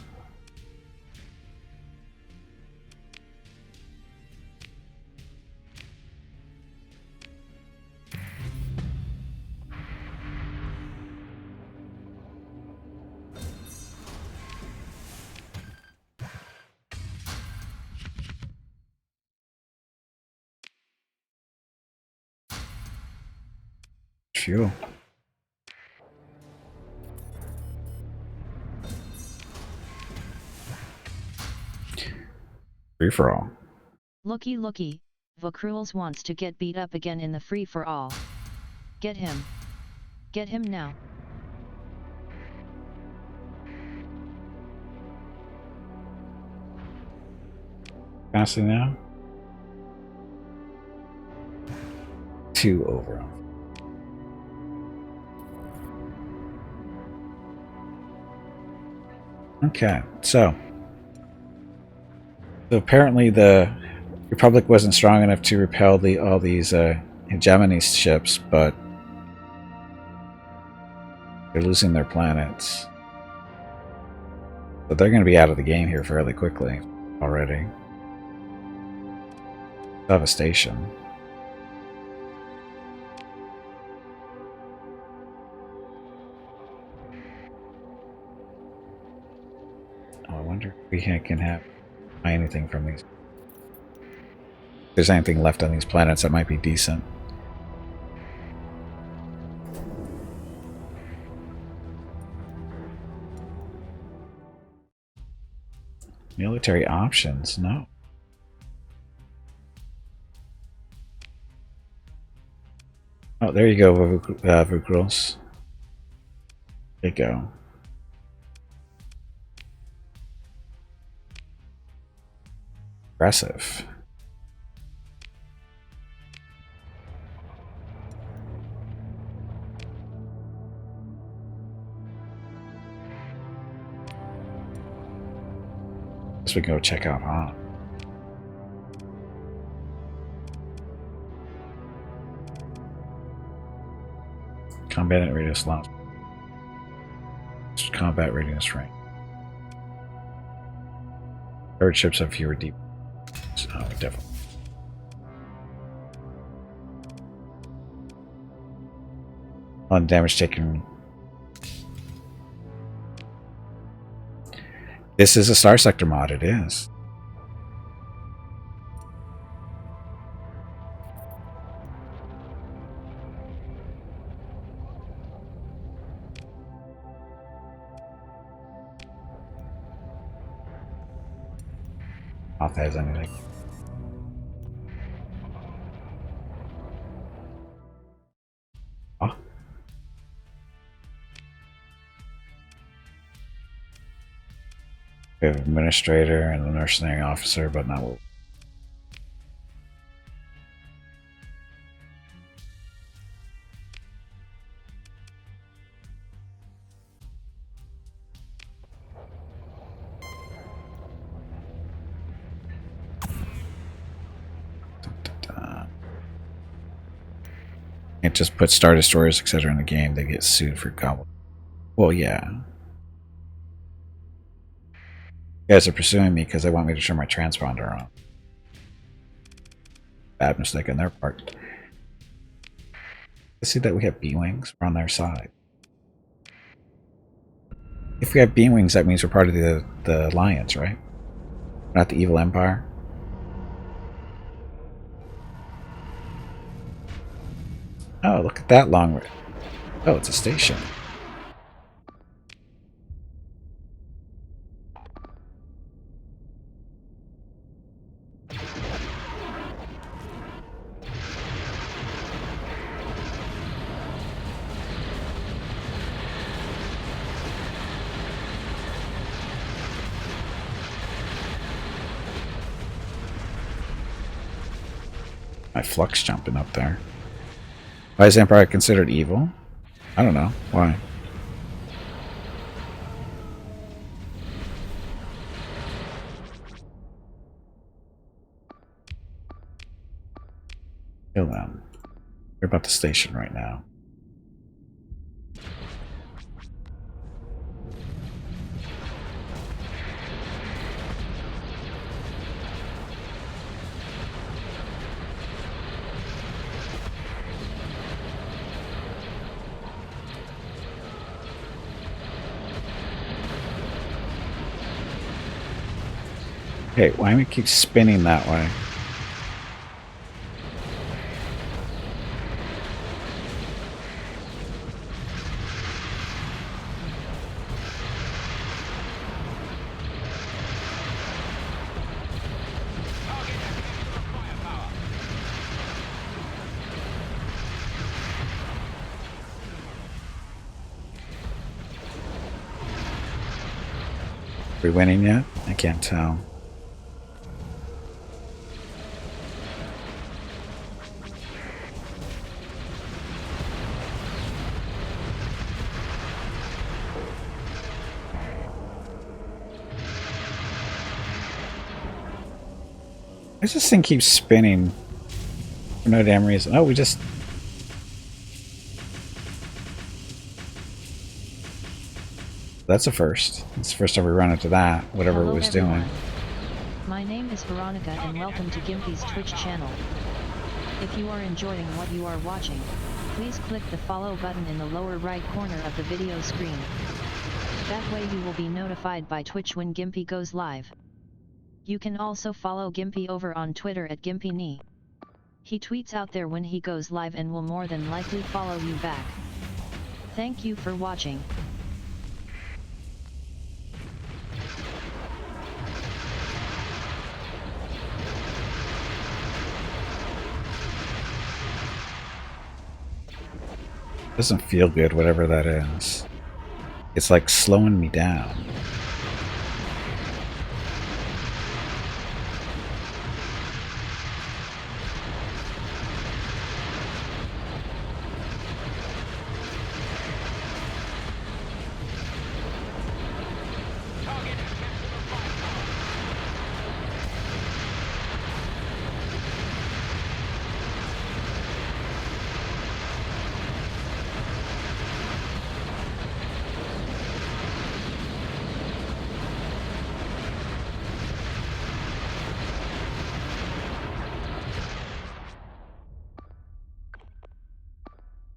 Fuel. Free for all. Looky looky, Vokruels wants to get beat up again in the free-for-all. Get him. Get him now. Passing now. 2 overall. Okay, so apparently the Republic wasn't strong enough to repel all these hegemony ships, but they're losing their planets. So they're going to be out of the game here fairly quickly already. Devastation. Oh, I wonder if we can have anything from these. If there's anything left on these planets that might be decent. Military options? No. Oh, there you go, Vukruls. There you go. Impressive. Guess we can go check out Han. Combat radius loss. Combat radius range. Third ships have fewer deep. Oh, definitely. On damage taken. This is a Starsector mod, it is. Not that has anything. Oh. We have administrator and a nursing officer, but not what. Can't just put Star Destroyers, etc. in the game. They get sued for gobble. Well, yeah. You guys are pursuing me because they want me to turn my transponder on. Bad mistake on their part. Let's see that we have B-Wings. We're on their side. If we have B-Wings, that means we're part of the Alliance, right? Not the evil empire. Oh, look at that long... Oh, it's a station. My flux jumping up there. Why is Empire considered evil? I don't know. Why? Kill them. They're about the station right now. Hey, why do we keep spinning that way? Are we winning yet? I can't tell. This thing keeps spinning for no damn reason. Oh, we just... That's a first. It's the first time we run into that, whatever Hello it was everyone. doing. My name is Veronica and welcome to Gimpy's Twitch channel. If you are enjoying what you are watching, please click the follow button in the lower right corner of the video screen. That way you will be notified by Twitch when Gimpy goes live. You can also follow Gimpy over on Twitter at GimpyKnee. He tweets out there when he goes live and will more than likely follow you back. Thank you for watching. Doesn't feel good, whatever that is. It's like slowing me down.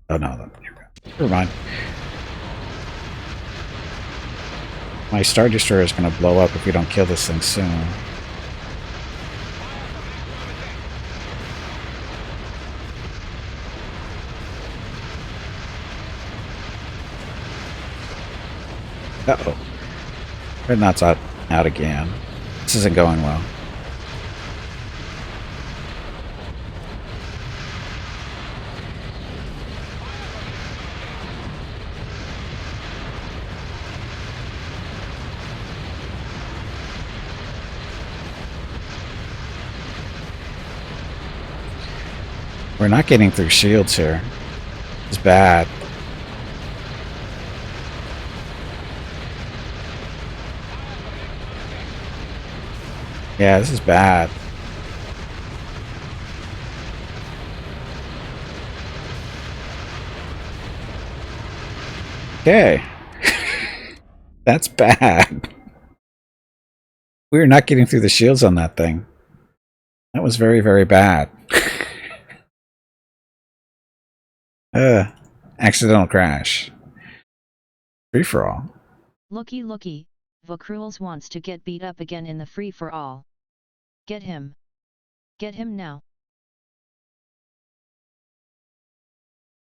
Oh no, never mind. My Star Destroyer is going to blow up if we don't kill this thing soon. Uh-oh. Dreadnought's out again. This isn't going well. We're not getting through shields here. It's bad. Yeah, this is bad. Okay. That's bad. We were not getting through the shields on that thing. That was very, very bad. Accidental crash. Free for all. Looky looky, Vokruels wants to get beat up again in the free for all. Get him. Get him now.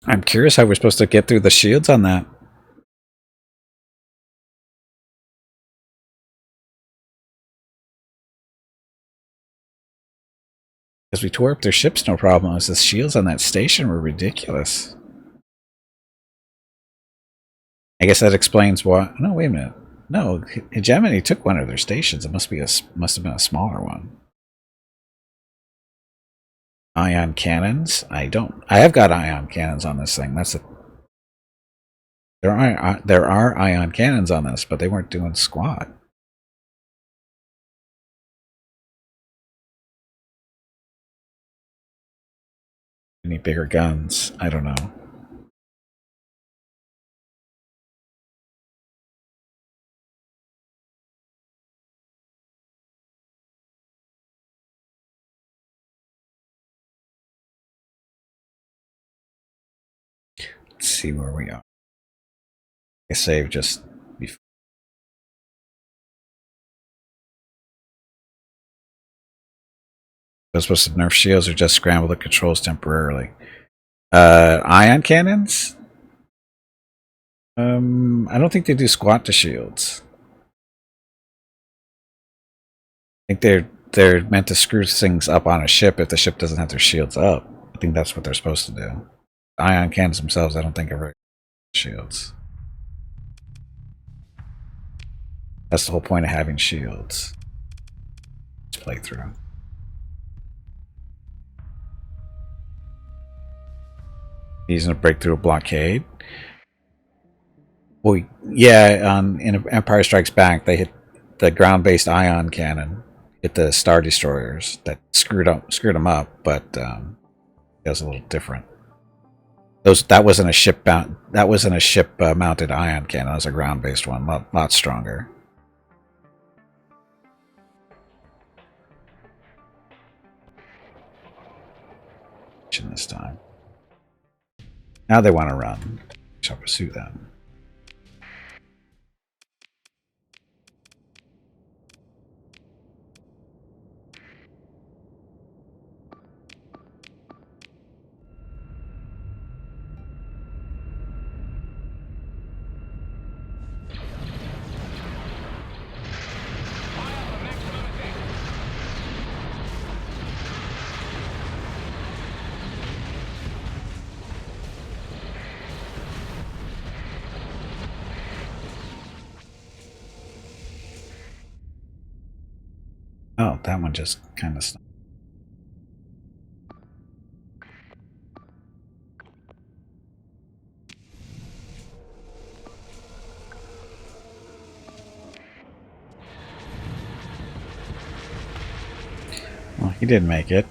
I'm curious how we're supposed to get through the shields on that. Because we tore up their ships, no problem. It was the shields on that station were ridiculous. I guess that explains why. No, wait a minute. No, Hegemony took one of their stations. It must have been a smaller one. Ion cannons? I have got ion cannons on this thing. There are ion cannons on this, but they weren't doing squat. Any bigger guns? I don't know. Let's see where we are. I saved just before. Was supposed to nerf shields or just scramble the controls temporarily? Ion cannons? I don't think they do squat to shields. I think they're meant to screw things up on a ship if the ship doesn't have their shields up. I think that's what they're supposed to do. Ion cannons themselves, I don't think are very shields. That's the whole point of having shields. Let's play through. Using a breakthrough blockade. Well, yeah, in Empire Strikes Back, they hit the ground-based ion cannon, hit the Star Destroyers that screwed them up, but it was a little different. That wasn't a ship mounted ion cannon. That was a ground-based one, lot stronger. This time. Now they want to run. We shall pursue them. Oh, that one just kind of stopped. Well, he did make it.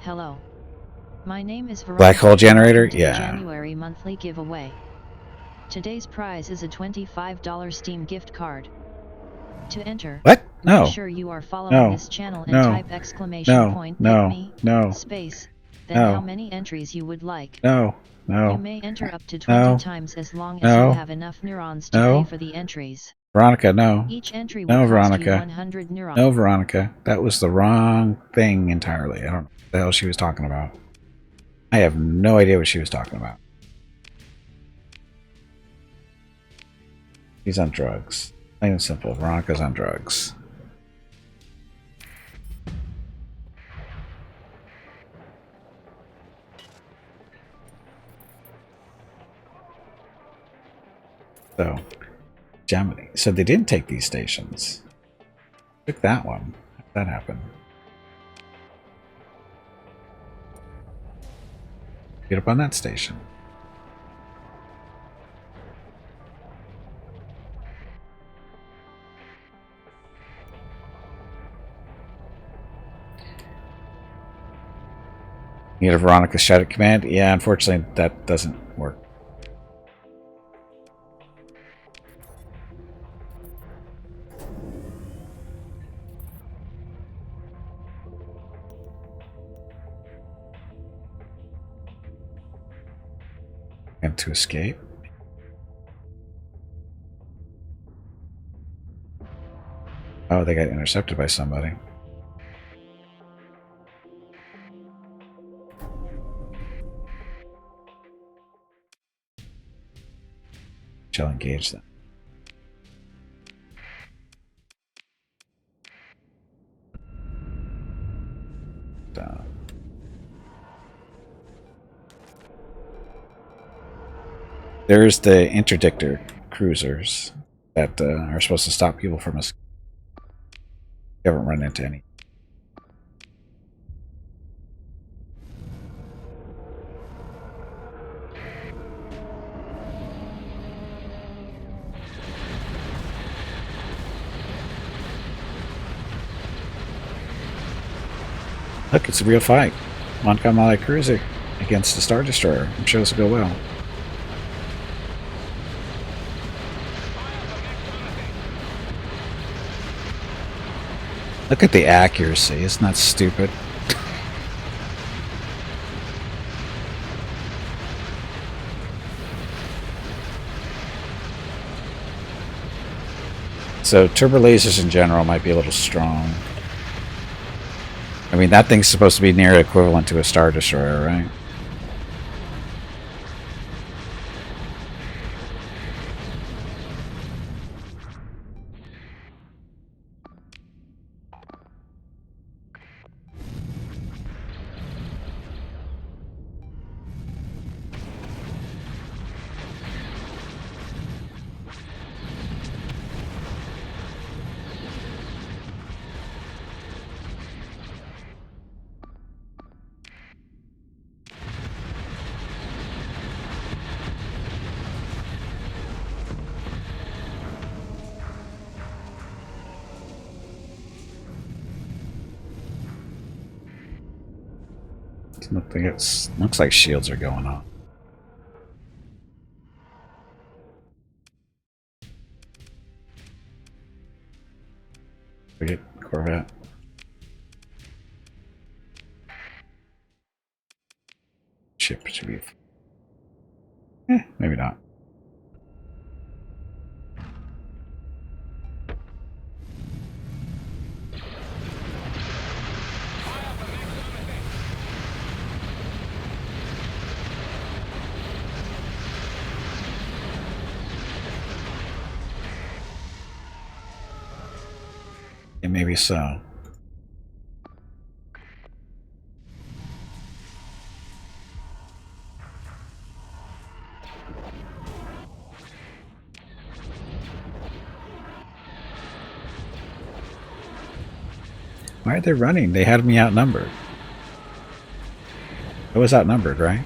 Hello. My name is Veronica. Black hole generator? Yeah. January monthly giveaway. Today's prize is a $25 Steam gift card. To enter, what? No. Make sure you are following this channel and type exclamation point me space, then how many entries you would like. No. You may enter up to 20 times as long as you have enough neurons to pay for the entries. Veronica, no. Each entry will cost you 100 neurons. No, Veronica. That was the wrong thing entirely. I don't know what the hell she was talking about. I have no idea what she was talking about. He's on drugs. Plain and simple. Veronica's on drugs. So, Germany. So they didn't take these stations. Took that one. How did that happen? Get up on that station. Need a Veronica shout at command? Yeah, unfortunately that doesn't work. And to escape. Oh, they got intercepted by somebody. Shall engage them. There's the interdictor cruisers that are supposed to stop people from us. We haven't run into any. Look, it's a real fight. Montcalm Allied cruiser against the Star Destroyer. I'm sure this will go well. Look at the accuracy. Isn't that stupid? So turbo lasers in general might be a little strong. I mean, that thing's supposed to be near equivalent to a Star Destroyer, right? Looks like shields are going on. Forget Corvette. Ship should be. Maybe not. Yeah, maybe so. Why are they running? They had me outnumbered. I was outnumbered, right?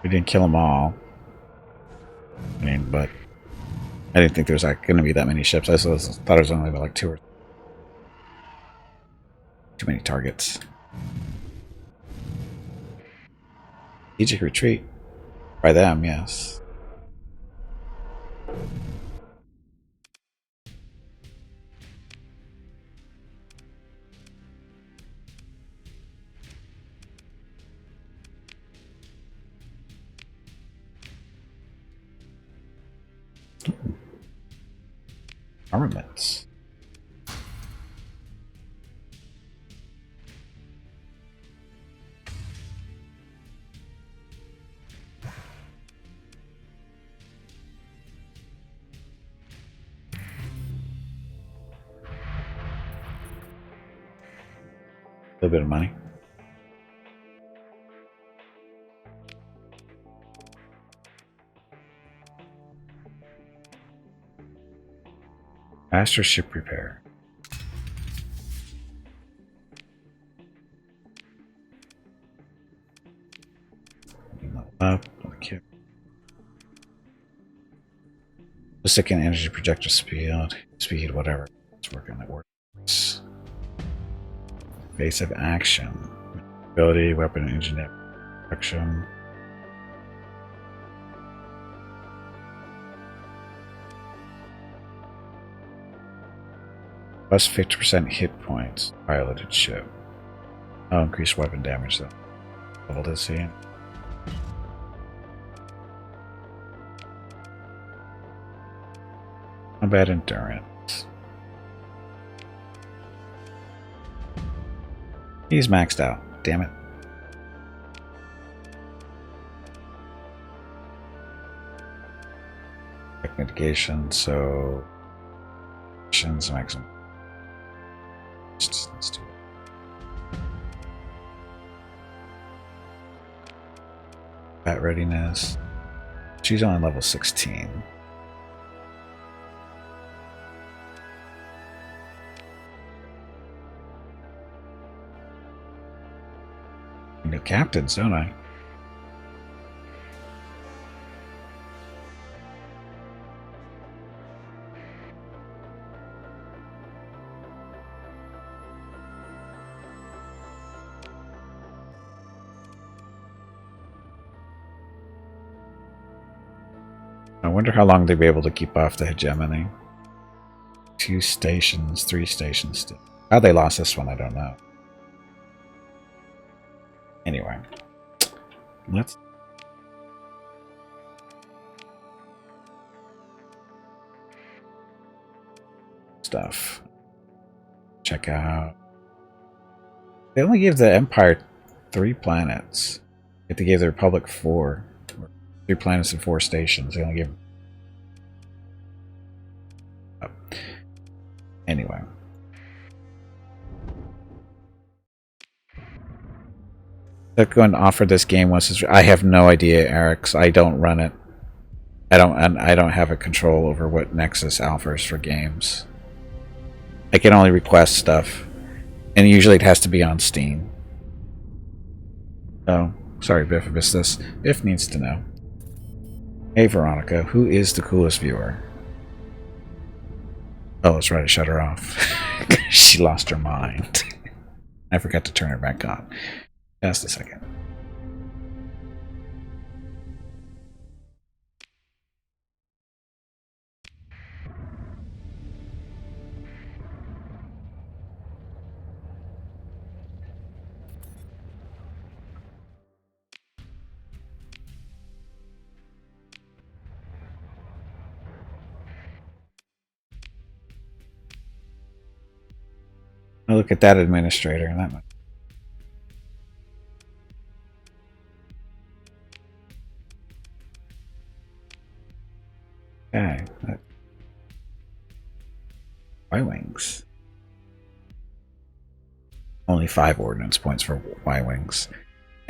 We didn't kill them all. I mean, but I didn't think there was like, going to be that many ships. I thought it was only about like two or too many targets. Strategic retreat by them, yes. Armaments. little bit of money. Master ship repair. Up. Okay. Ballistic and energy projector speed, whatever. Let's work on that. Works. Evasive action. Ability, weapon, engineering, production. Plus 50% hit points. Piloted ship. Oh, increased weapon damage though. Level to see. Combat endurance. He's maxed out. Damn it. Tech mitigation, so maximum. Let's do it. Bat readiness. She's only level 16. New captains, don't I? I wonder how long they'll be able to keep off the hegemony. 2 stations, 3 stations. How they lost this one, I don't know. Anyway, let's stuff. Check out. They only gave the Empire 3 planets. Yet they gave the Republic 4. 3 planets and 4 stations. They only gave. Oh. Anyway. They're going to offer this game once. I have no idea, Eric. I don't run it. I don't have a control over what Nexus offers for games. I can only request stuff, and usually it has to be on Steam. Oh, sorry, Biff, I missed this. Biff needs to know. Hey, Veronica, who is the coolest viewer? Oh, let's try to shut her off. She lost her mind. I forgot to turn her back on. Just a second. Oh, look at that administrator. That much. Okay. Y-Wings. Only 5 ordnance points for Y-Wings.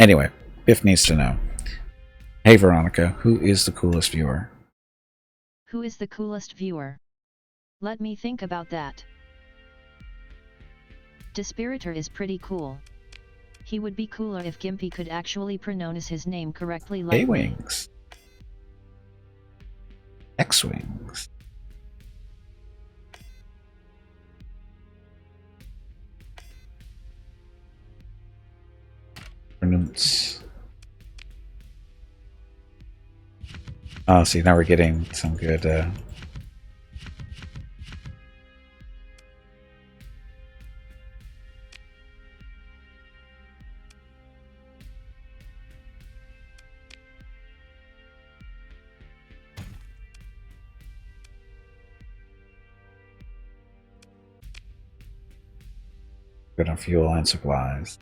Anyway, Biff needs to know. Hey, Veronica, who is the coolest viewer? Who is the coolest viewer? Let me think about that. Despiritor is pretty cool. He would be cooler if Gimpy could actually pronounce his name correctly like A-Wings. X-Wings. Ordnance. Oh, see, now we're getting some good... good on fuel and supplies.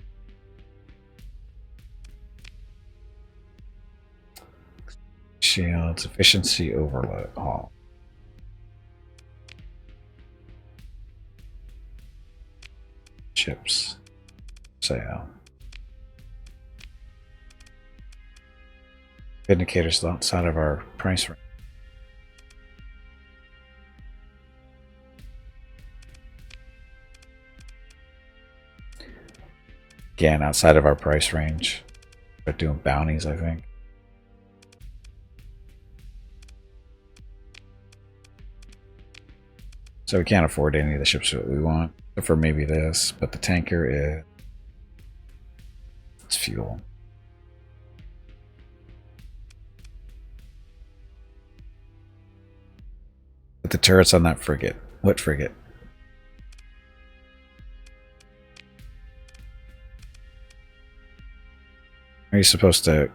Shields, efficiency overload. Oh. Chips. sale. Indicators outside of our price range. Again, outside of our price range. We're doing bounties, I think. So we can't afford any of the ships that we want, except for maybe this, but the tanker is... it's fuel. Put the turrets on that frigate. What frigate? Are you supposed to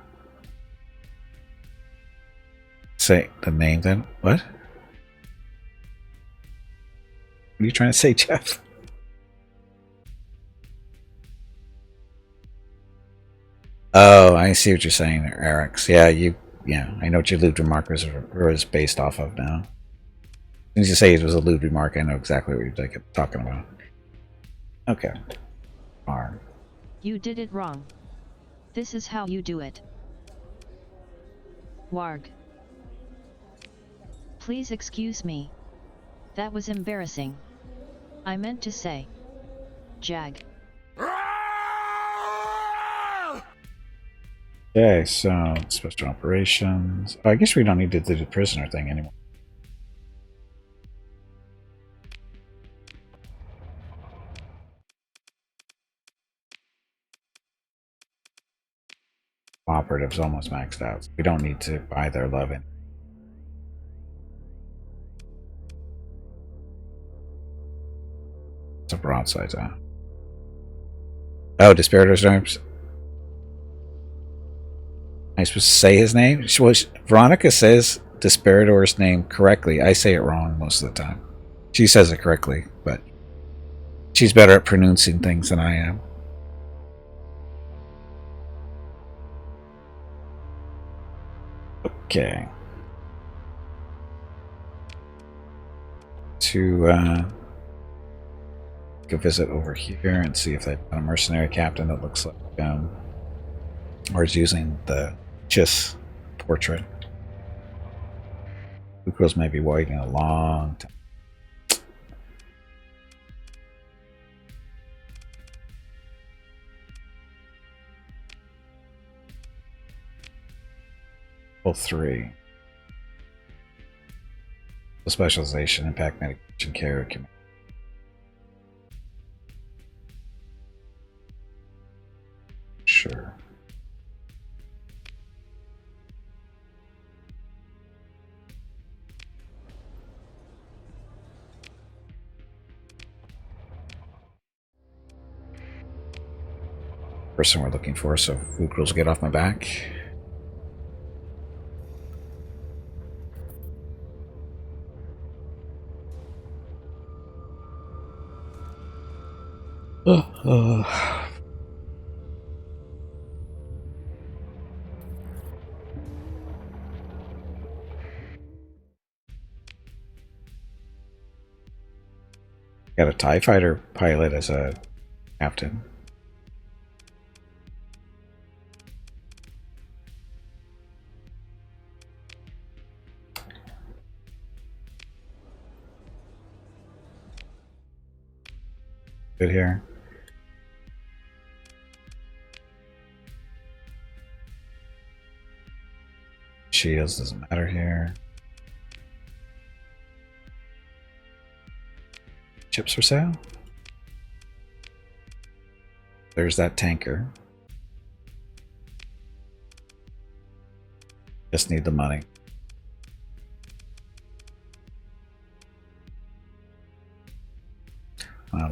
say the name then? What? What are you trying to say, Jeff? Oh, I see what you're saying there, Eric's. Yeah, I know what your lewd remark was based off of now. As soon as you say it was a lewd remark, I know exactly what you're talking about. Okay. Arm. You did it wrong. This is how you do it. Warg. Please excuse me. That was embarrassing. I meant to say. Jag. Okay, so special operations. Oh, I guess we don't need to do the prisoner thing anymore. Operatives almost maxed out. So we don't need to buy their love in. It's a broadside zone. Oh, Desperator's arms. Am I supposed to say his name? Veronica says Desperator's name correctly. I say it wrong most of the time. She says it correctly, but she's better at pronouncing things than I am. Okay. To go visit over here and see if they've got a mercenary captain that looks like or is using the Chiss portrait. Lucros may be waiting a long time. Level 3. The specialization, impact mitigation, care, command. Sure. Person we're looking for, so Lucros get off my back. Got a TIE fighter pilot as a captain. Good here. Shields doesn't matter here. Chips for sale? There's that tanker. Just need the money. Wow.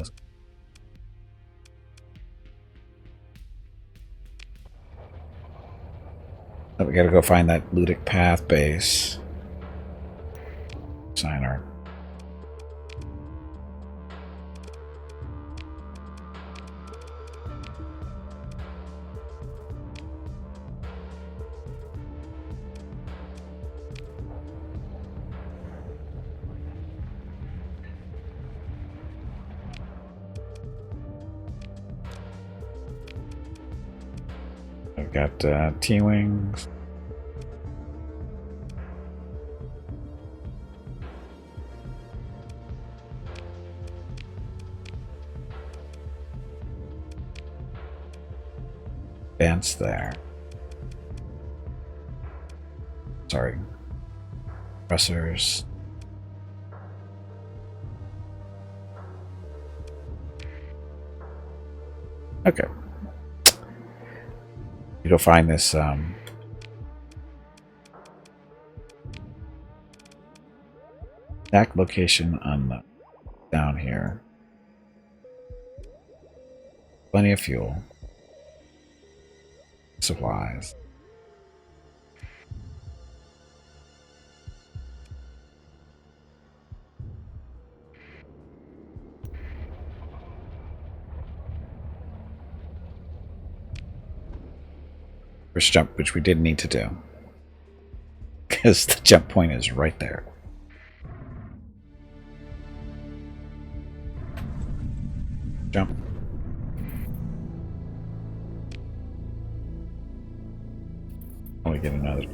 Oh, we gotta go find that Ludic Path base. Sign art. I've got T-Wings. Advance there. Sorry. Pressers. Okay. You'll find this exact location on the down here. Plenty of fuel. Supplies. First jump, which we didn't need to do. Because the jump point is right there. Jump. Only get another.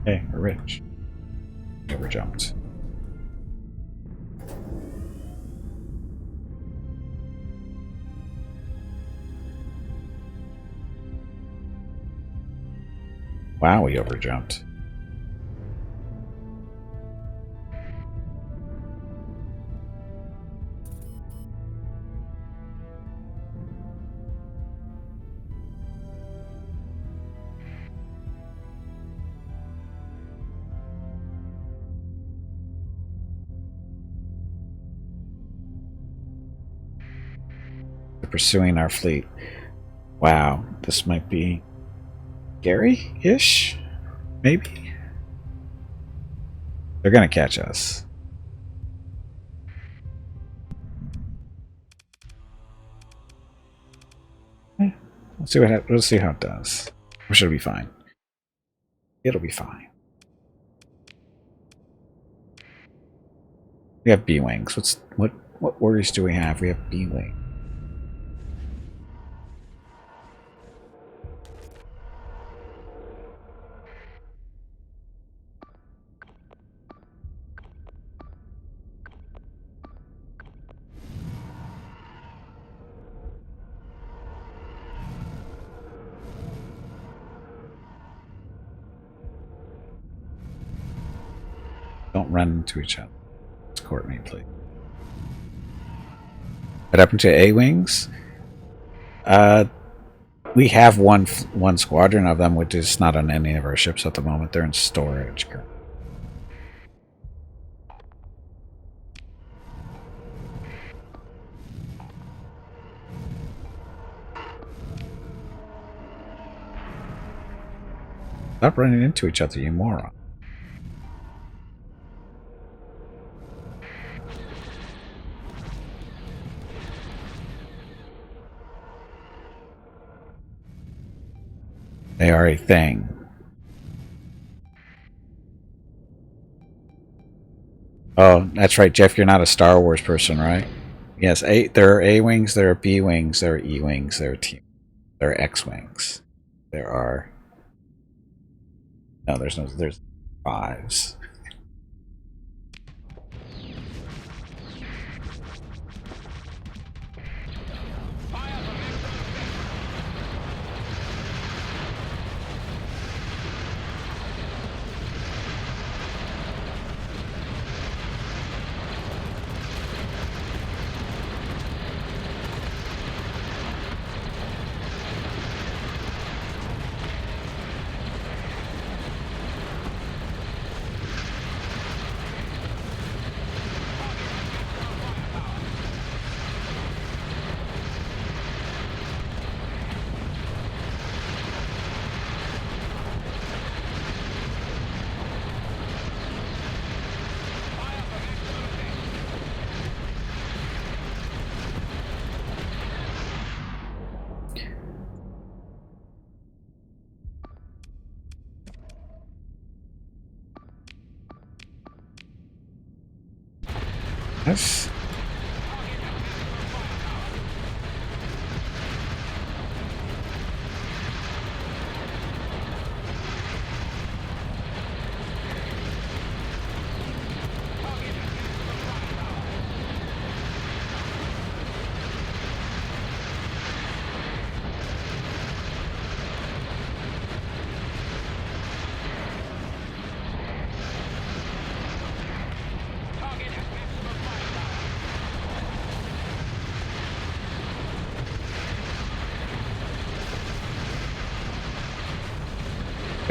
Hey, we're rich. Never jumped. Wow, we overjumped. They're pursuing our fleet. Wow, this might be scary-ish? Maybe? They're gonna catch us. Let's see let's see how it does. Or should it be fine? It'll be fine. We have B-Wings. What worries do we have? We have B-Wing. Don't run into each other. Escort me, please. What happened to A-Wings? We have one squadron of them, which is not on any of our ships at the moment. They're in storage. Stop running into each other, you moron. They are a thing. Oh, that's right, Jeff. You're not a Star Wars person, right? Yes. There are A-Wings, there are B-Wings, there are E-Wings, there are there are X-Wings. There are... No, there's fives. Yes.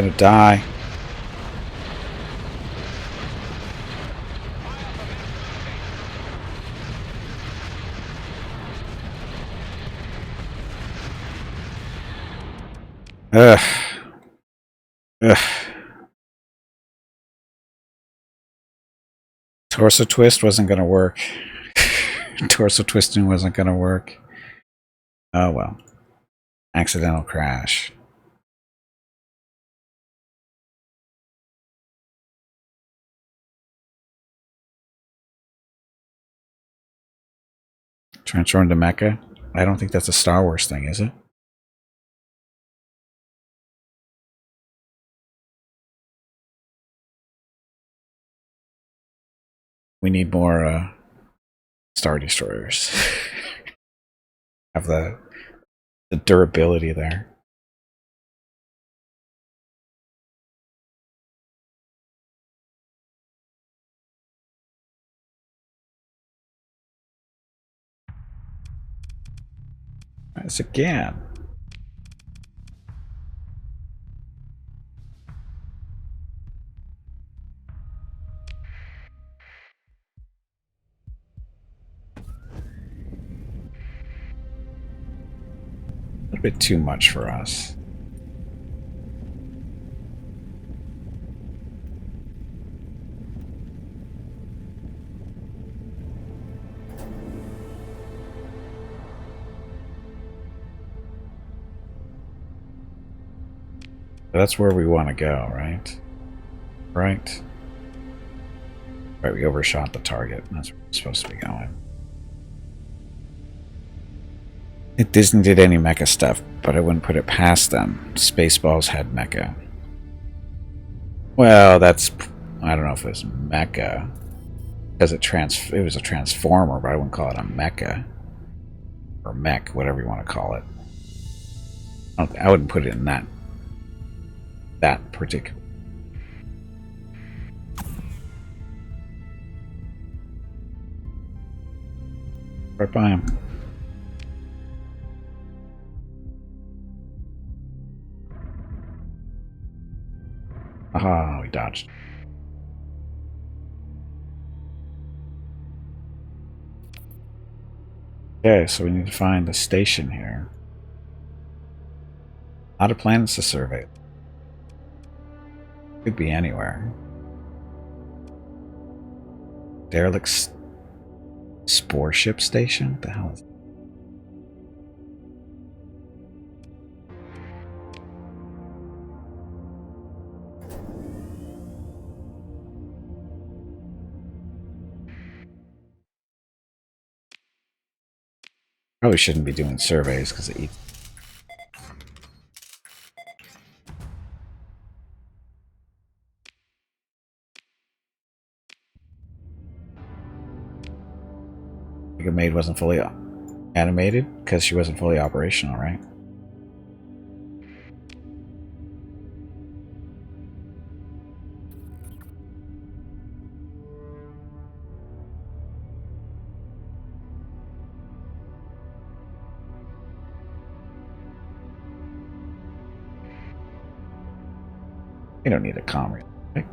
Gonna die. Ugh. Ugh. Torso twist wasn't gonna work. Torso twisting wasn't gonna work. Oh well. Accidental crash. Transform to mecha? I don't think that's a Star Wars thing, is it? We need more Star Destroyers. Have the durability there. As again. A bit too much for us. That's where we want to go, right? Right? Right, we overshot the target. That's where we're supposed to be going. Disney did any mecha stuff, but I wouldn't put it past them. Spaceballs had mecha. Well, that's... I don't know if it was mecha. Because it was a transformer, but I wouldn't call it a mecha. Or mech, whatever you want to call it. I wouldn't put it in that particular... Right by him. Aha, we dodged. Okay, so we need to find the station here. A lot of planets to survey. Could be anywhere. Derelict Spore Ship Station? What the hell is that? Probably shouldn't be doing surveys because it eats. The maid wasn't fully animated because she wasn't fully operational, right? You don't need a comm relay. Right?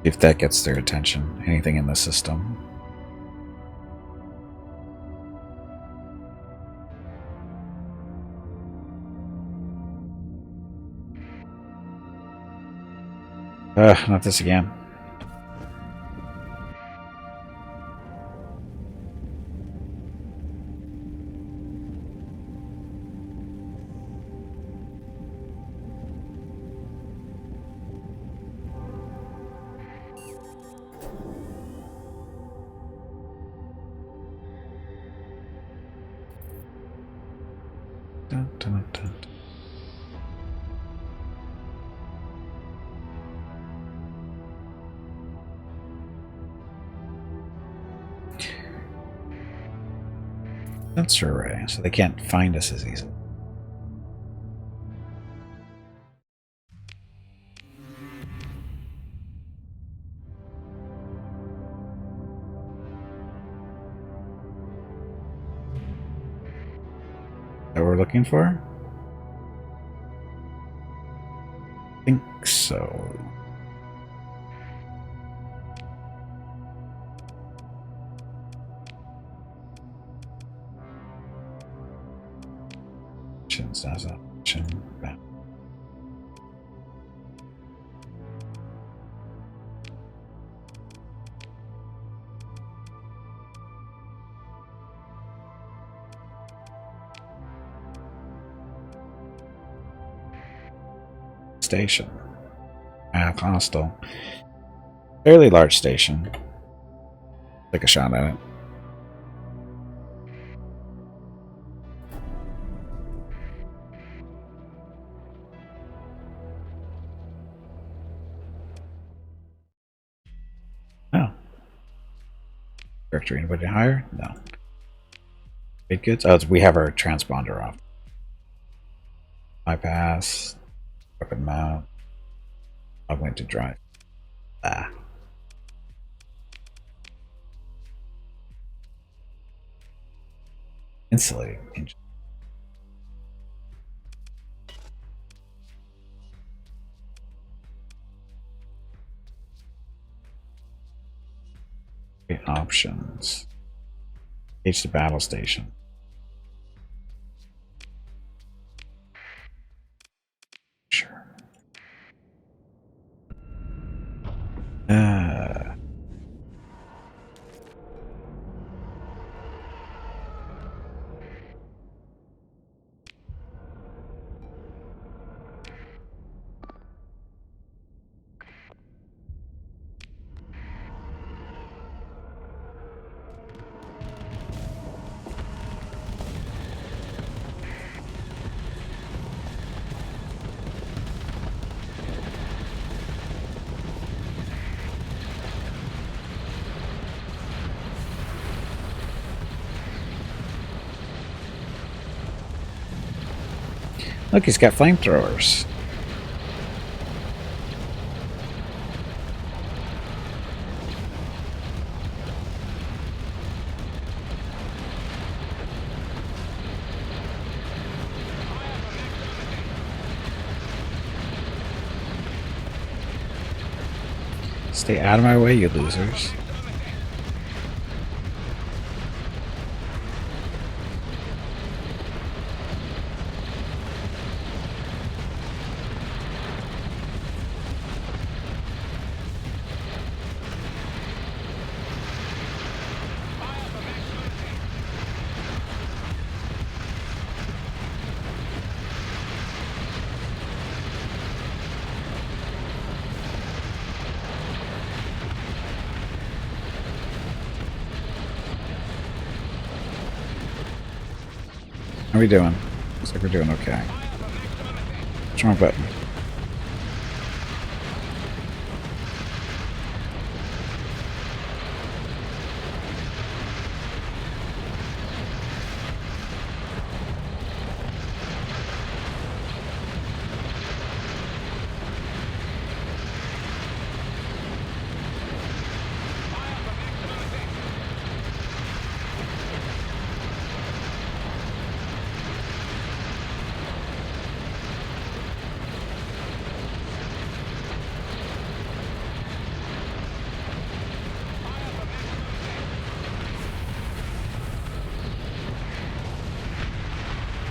If that gets their attention, anything in the system. Not this again. Dun, dun, dun. Sensor array, so they can't find us as easily. That we're looking for? I think so. That's option. Station. Hostile. Fairly large station. Take a shot at it. Oh. Directory anybody higher? No. Trade goods? Oh, we have our transponder off. Bypass. Weapon mount. I went to drive. Ah. Insulating engine. Options. Engage the battle station. Sure. Look, he's got flamethrowers. Stay out of my way, you losers. How are we doing? Looks like we're doing okay. What's wrong button?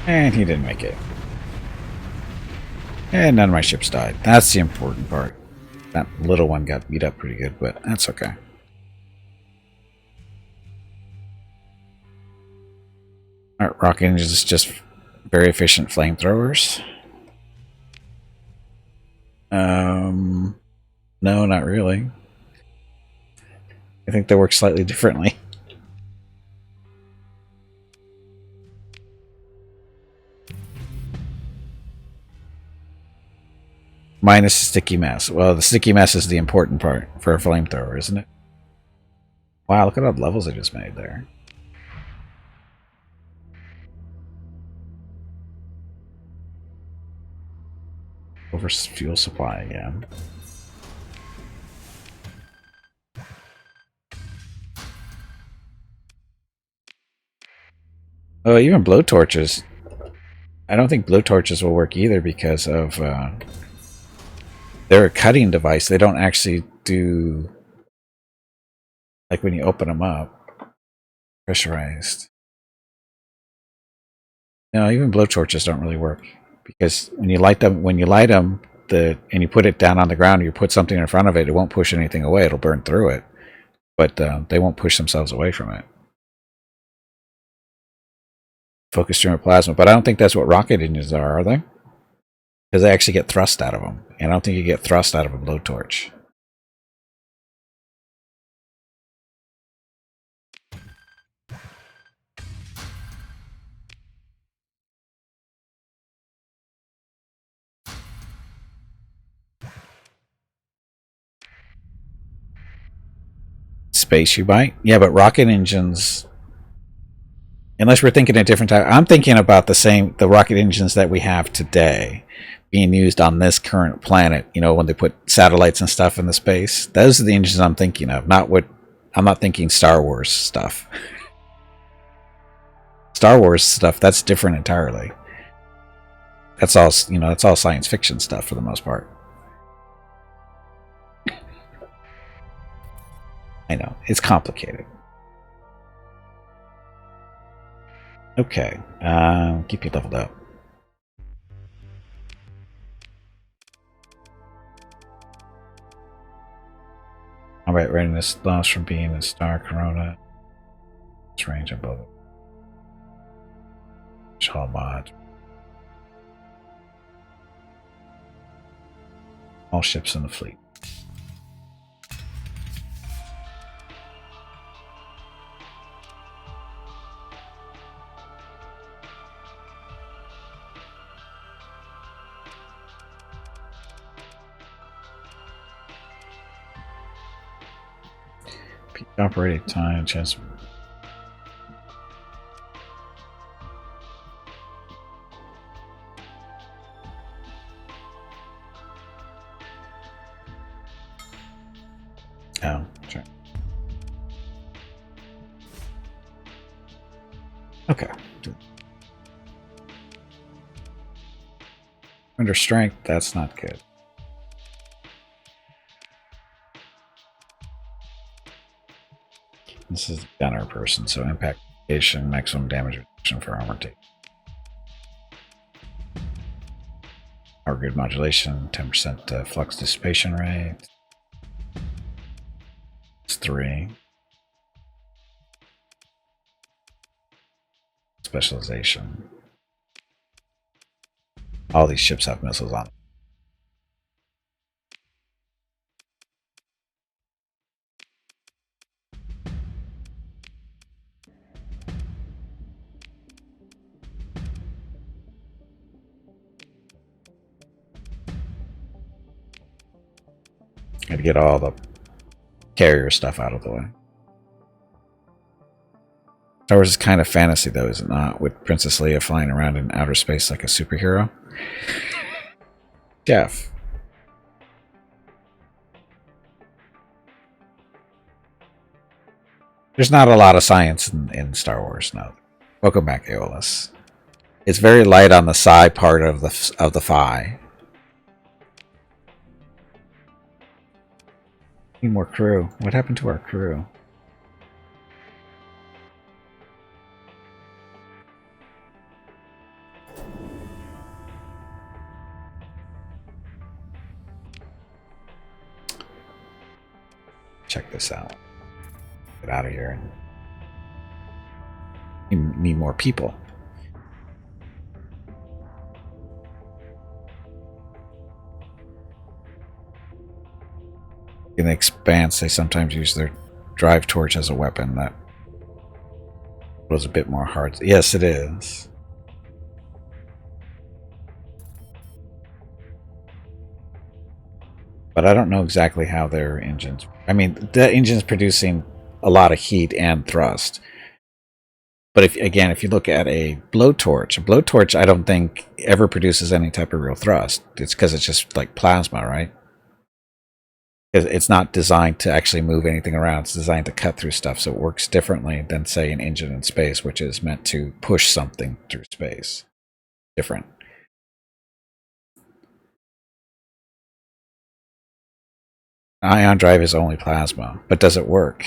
And he didn't make it. And none of my ships died. That's the important part. That little one got beat up pretty good, but that's okay. Alright, rocket engines is just very efficient flamethrowers. No, not really. I think they work slightly differently. Minus the sticky mess. Well, the sticky mess is the important part for a flamethrower, isn't it? Wow, look at all the levels I just made there. Over fuel supply again. Oh, even blowtorches. I don't think blowtorches will work either because of they're a cutting device. They don't actually do, like when you open them up, pressurized. No, even blowtorches don't really work because when you light them, and you put it down on the ground, or you put something in front of it, it won't push anything away. It'll burn through it, but they won't push themselves away from it. Focus stream of plasma, but I don't think that's what rocket engines are they? Because they actually get thrust out of them, and I don't think you get thrust out of a blowtorch. Space you bite? Yeah, but rocket engines, unless we're thinking a different type, I'm thinking about the rocket engines that we have today being used on this current planet, when they put satellites and stuff in the space. Those are the engines I'm thinking of, I'm not thinking Star Wars stuff. Star Wars stuff, that's different entirely. That's all, that's all science fiction stuff for the most part. I know, it's complicated. Okay, keep you leveled up. Alright, readiness lost from being a star corona. Its range above all mods. All ships in the fleet. Peak operating time, chance. Oh, sure. Okay. Under strength, that's not good. This is a gunner person, so impact mitigation, maximum damage reduction for armor take. Power grid modulation, 10% flux dissipation rate. It's 3. Specialization. All these ships have missiles on them. Got to get all the carrier stuff out of the way. Star Wars is kind of fantasy, though, is it not? With Princess Leia flying around in outer space like a superhero. Jeff. There's not a lot of science in Star Wars, no. Welcome back, Aeolus. It's very light on the psi part of the phi. Need more crew. What happened to our crew? Check this out. Get out of here. You need more people. In the Expanse, they sometimes use their drive torch as a weapon. That was a bit more hard. Yes, it is. But I don't know exactly how their engines. I mean, the engine's producing a lot of heat and thrust. But if you look at a blowtorch I don't think ever produces any type of real thrust. It's because it's just like plasma, right? It's not designed to actually move anything around. It's designed to cut through stuff, so it works differently than, say, an engine in space, which is meant to push something through space. different. Ion drive is only plasma, but does it work?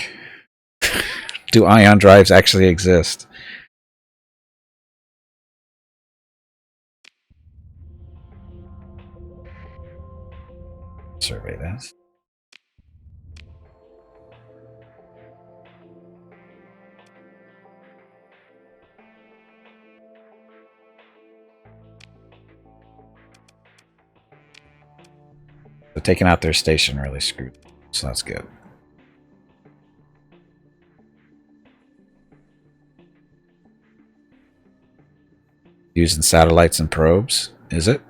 Do ion drives actually exist? Survey this. So taking out their station really screwed, so that's good. Using satellites and probes, is it?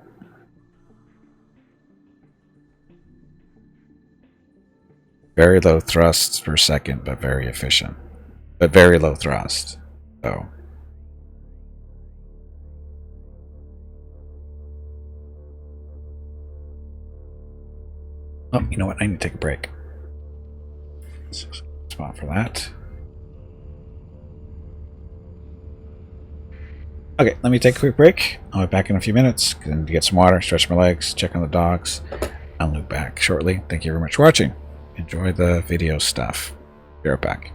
Very low thrusts per second, but very efficient. But very low thrust. So. Oh, you know what? I need to take a break. Spot for that. Okay, let me take a quick break. I'll be back in a few minutes. Going to get some water, stretch my legs, check on the dogs. I'll loop back shortly. Thank you very much for watching. Enjoy the video stuff. Be right back.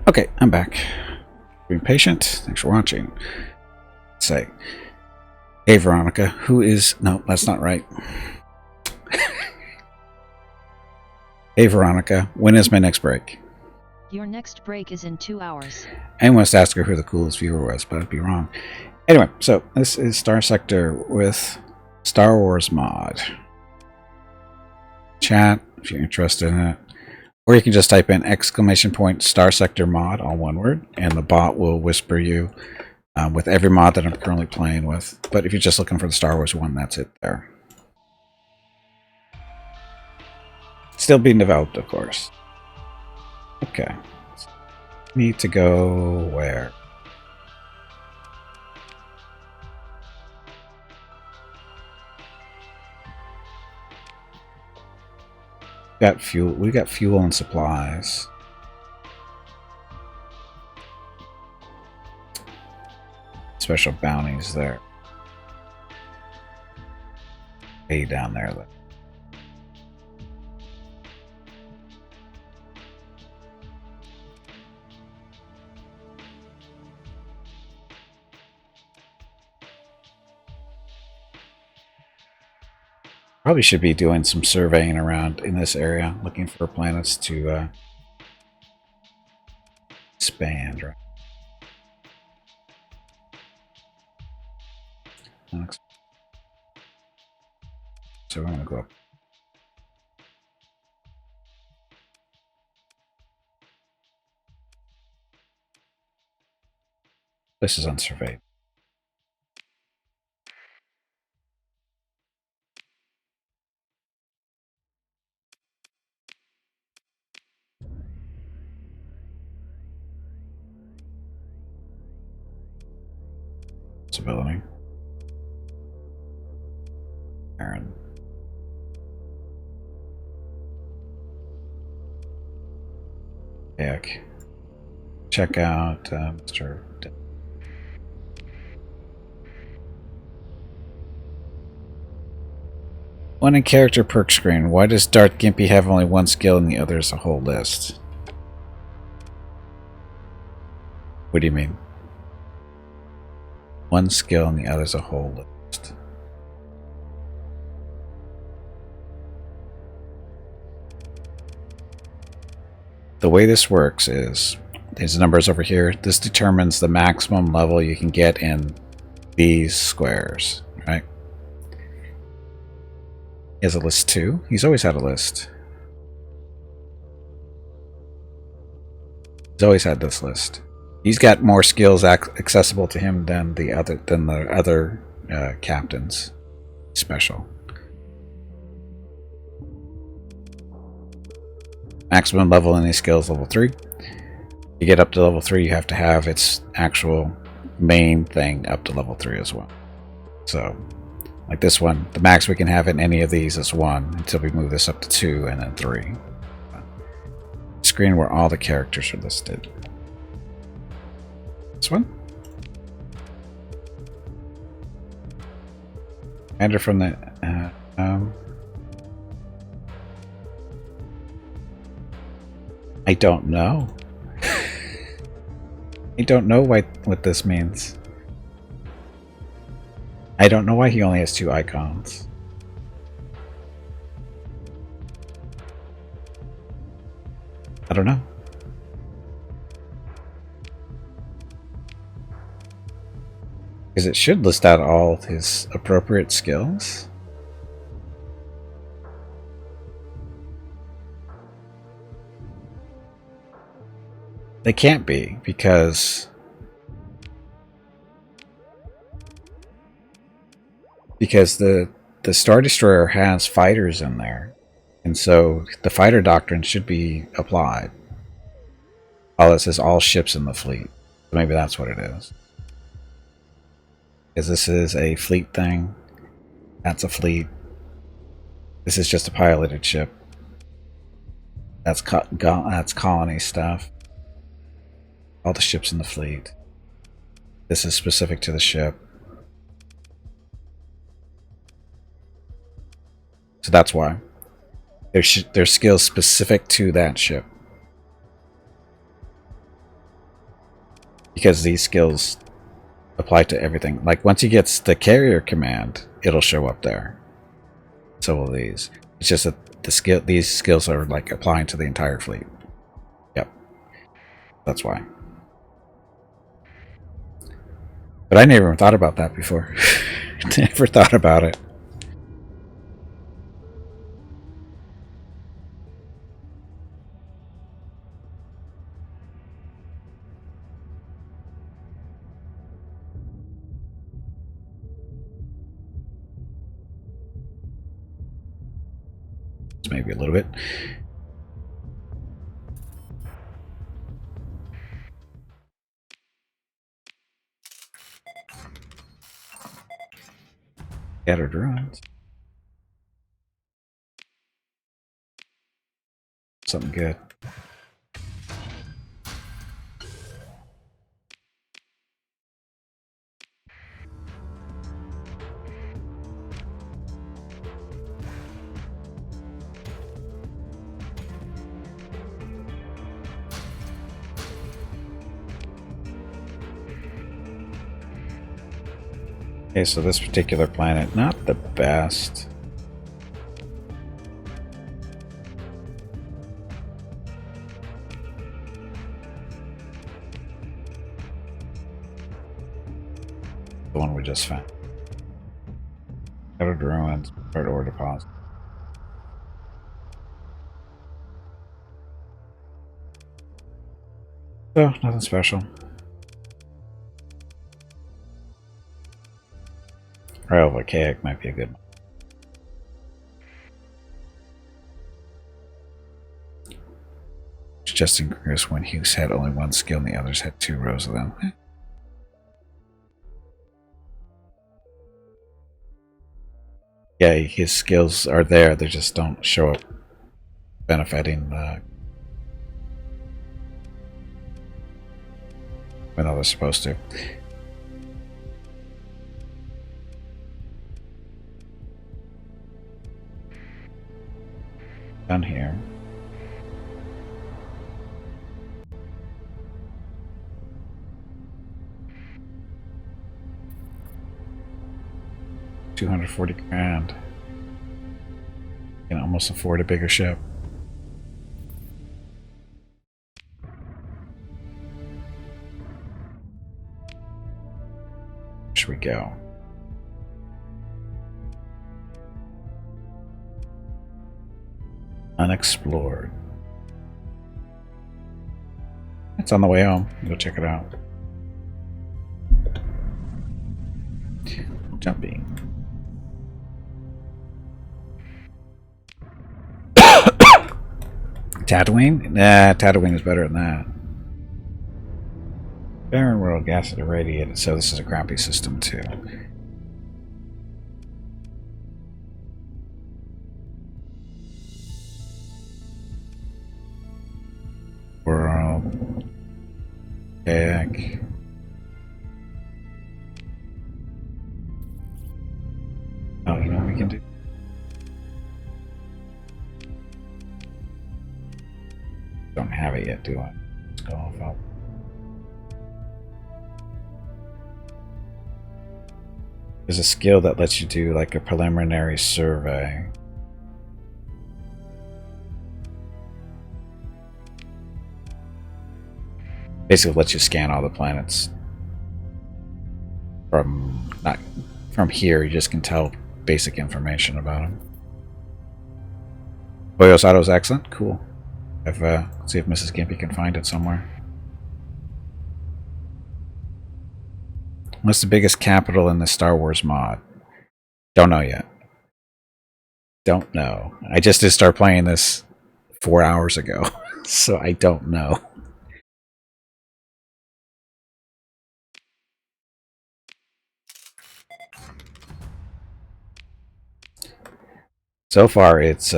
Okay, I'm back. Being patient. Thanks for watching. Say, hey Veronica, who is... No, that's not right. Hey Veronica, when is my next break? Your next break is in 2 hours. I must ask her who the coolest viewer was, but I'd be wrong. Anyway, so this is Starsector with Star Wars mod. Chat if you're interested in it. Or you can just type in !Starsector mod, all one word, and the bot will whisper you with every mod that I'm currently playing with. But if you're just looking for the Star Wars one, that's it there. Still being developed, of course. Okay. Need to go where? Got fuel. We got fuel and supplies. Special bounties there. Way down there. Though. Probably should be doing some surveying around in this area, looking for planets to expand. Right? So we're going to go up. This is unsurveyed. Possibility. Aaron. Heck. Check out Mr. One in character perk screen. Why does Darth Gimpy have only one skill and the other is a whole list? What do you mean? One skill and the other's a whole list. The way this works is, these numbers over here, this determines the maximum level you can get in these squares, right? He has a list too. He's always had a list. He's always had this list. He's got more skills accessible to him than the other captains. Special. Maximum level in these skills level 3. You get up to level 3, you have to have its actual main thing up to level 3 as well. So, like this one, the max we can have in any of these is 1 until we move this up to 2 and then 3. Screen where all the characters are listed. This one? Enter from the I don't know. I don't know what this means. I don't know why he only has 2 icons. I don't know. Because it should list out all his appropriate skills. They can't be, because the Star Destroyer has fighters in there, and so the fighter doctrine should be applied. All it says all ships in the fleet. So maybe that's what it is. Because this is a fleet thing. That's a fleet. This is just a piloted ship. That's colony stuff. All the ships in the fleet. This is specific to the ship. So that's why. There's skills specific to that ship. because these skills apply to everything. Like once he gets the carrier command, it'll show up there. So will these. It's just that these skills are like applying to the entire fleet. Yep. That's why. But I never even thought about that before. Never thought about it. Maybe a little bit. Scattered ruins. Something good. Okay, so this particular planet, not the best. The one we just found. Scattered ruins, part ore deposit. So, nothing special. Royal Volcanic might be a good one. Just in case when Hughes had only one skill and the others had 2 rows of them. Yeah, his skills are there, they just don't show up benefiting the when they're supposed to. Down here. $240,000. You can almost afford a bigger ship. Should we go? Unexplored. It's on the way home. Go check it out. Jumping. Tatooine? Nah, Tatooine is better than that. Barren world, gas is irradiated, so this is a crappy system too. World. Heck. Oh, you know what we can do? Don't have it yet, do I? Let's go off up. There's a skill that lets you do like a preliminary survey. Basically lets you scan all the planets from not from here. You just can tell basic information about them. Boyos Auto's excellent. Cool. Let's see if Mrs. Gimpy can find it somewhere. What's the biggest capital in the Star Wars mod? Don't know yet. Don't know. I just did start playing this 4 hours ago, so I don't know. So far, it's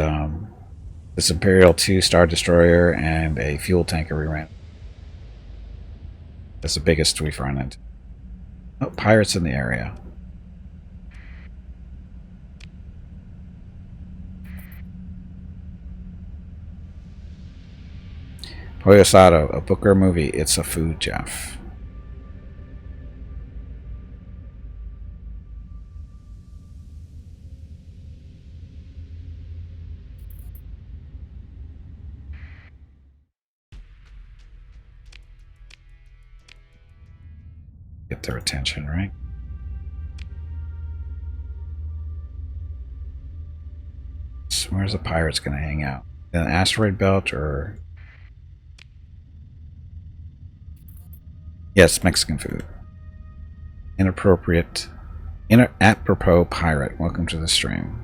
this Imperial 2 Star Destroyer and a fuel tanker we ran. That's the biggest we've run into. Oh, pirates in the area. Pollo Asado, a book or a movie? It's a food, Jeff. Get their attention, right? So where's the pirates going to hang out? In an asteroid belt or... Yes, Mexican food. Inappropriate. Apropos pirate. Welcome to the stream.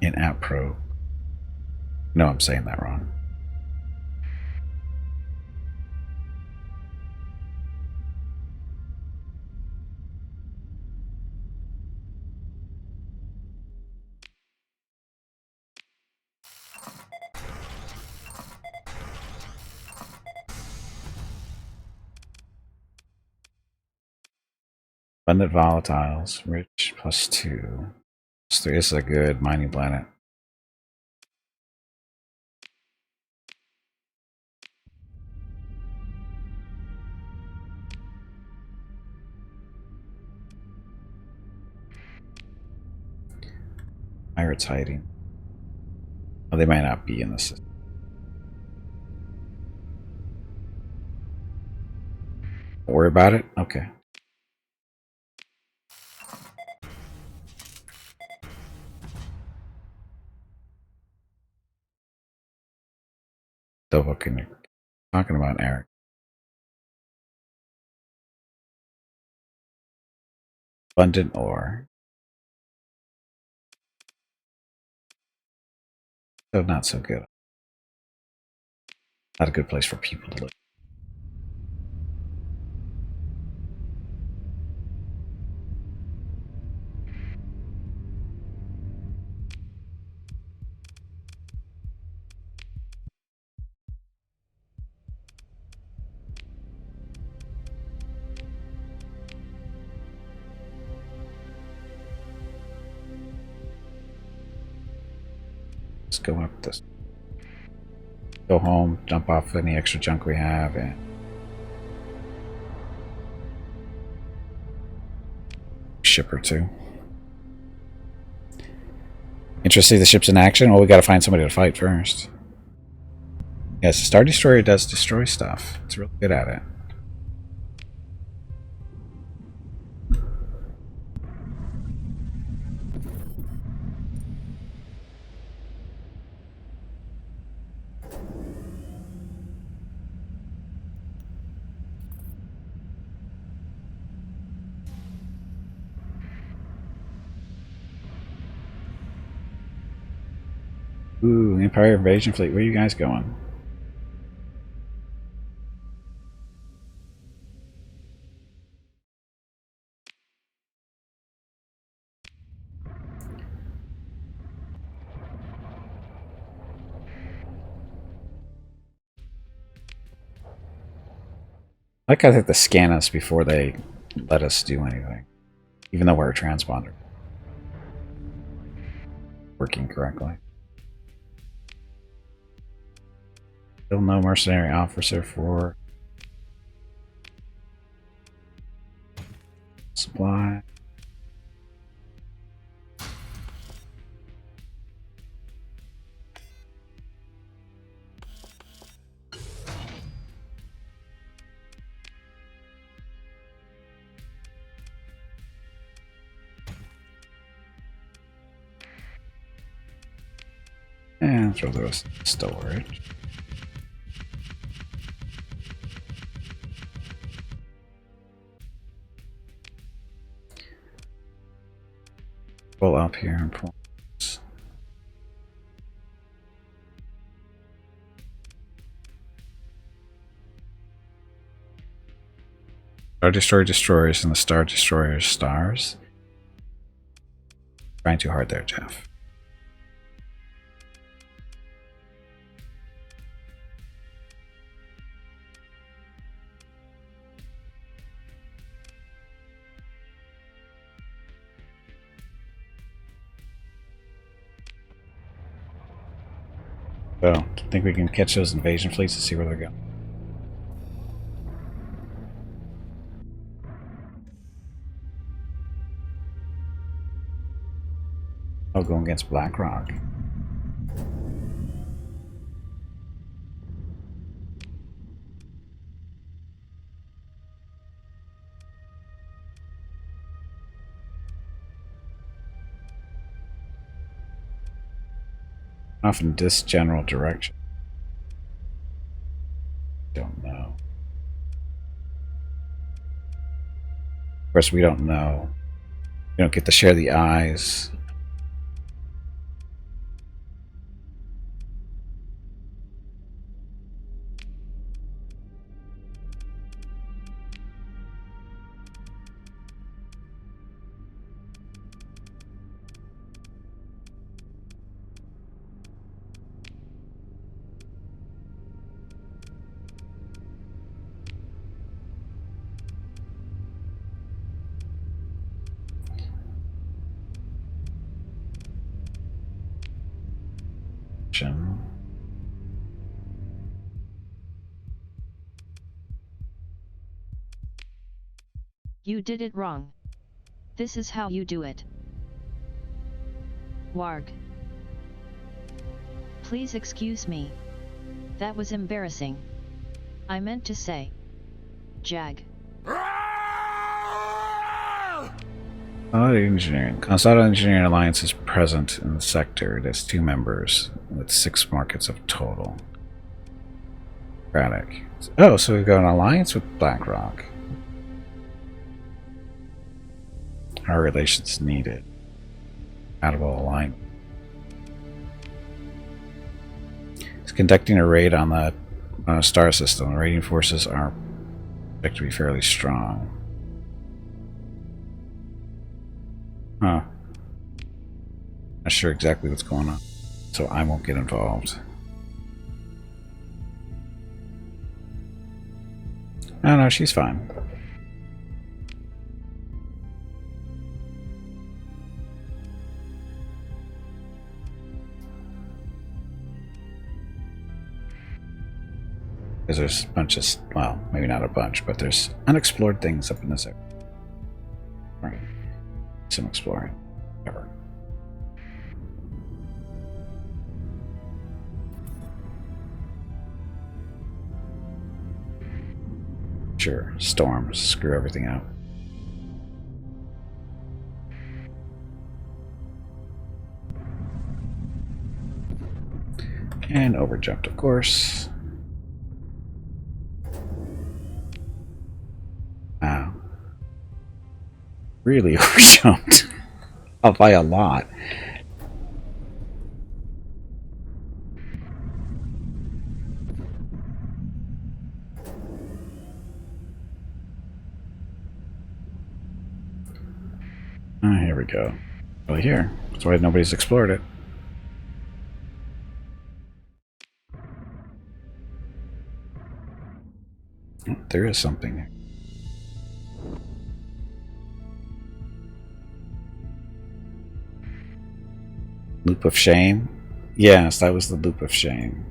Inapro. No, I'm saying that wrong. Abundant volatiles. Rich +2. +3. This is a good mining planet. Pirates hiding. Oh, they might not be in the system. Don't worry about it? Okay. So what can you talking about, Eric? Abundant ore. So not so good. Not a good place for people to live. Let's go up this. Go home, dump off any extra junk we have, and ship or two. Interested the ship's in action? Well, we gotta find somebody to fight first. Yes, the Star Destroyer does destroy stuff. It's really good at it. Ooh, Empire Invasion Fleet. Where are you guys going? I like how they have to scan us before they let us do anything. Even though we're a transponder. Working correctly. Still no mercenary officer for supply. And throw the rest in storage. Pull up here and pull. Star Destroyer destroyers and the Star Destroyer stars. Trying too hard there, Jeff. So, think we can catch those invasion fleets and see where they're going? I'll go against BlackRock. Off in this general direction. Don't know. Of course, we don't know. We don't get to share the eyes. You did it wrong. This is how you do it. Warg. Please excuse me. That was embarrassing. I meant to say. Jag. Consolidated Engineering Alliance is present in the sector. It has 2 members with 6 markets of total. Democratic. Oh, so we've got an alliance with BlackRock. Our relations needed. Compatible alliance. It's conducting a raid on the star system. The raiding forces are expected to be fairly strong. Huh. Not sure exactly what's going on, so I won't get involved. Oh no, she's fine. Because there's a bunch of, well, maybe not a bunch, but there's unexplored things up in this area. Right. Some exploring. Whatever. Sure, storms screw everything up. And overjumped, of course. Wow. Really overjumped. By a lot. Here we go. Well, here. That's why nobody's explored it. Oh, there is something there. Loop of Shame? Yes, that was the Loop of Shame.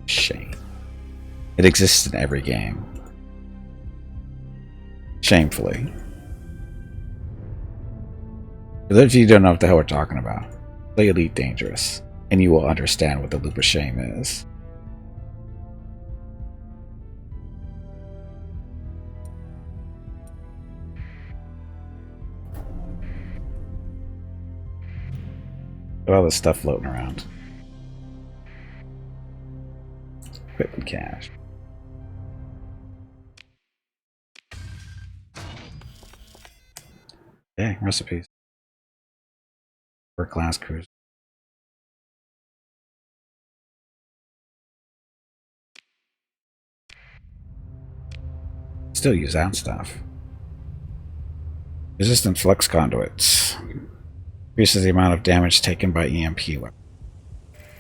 Shame. It exists in every game. Shamefully. For those of you who don't know what the hell we're talking about, play Elite Dangerous, and you will understand what the Loop of Shame is. Look at all this stuff floating around. Equipment cache. Okay, recipes. For class cruise. Still use that stuff. Resistant flux conduits. Increases the amount of damage taken by EMP weapons.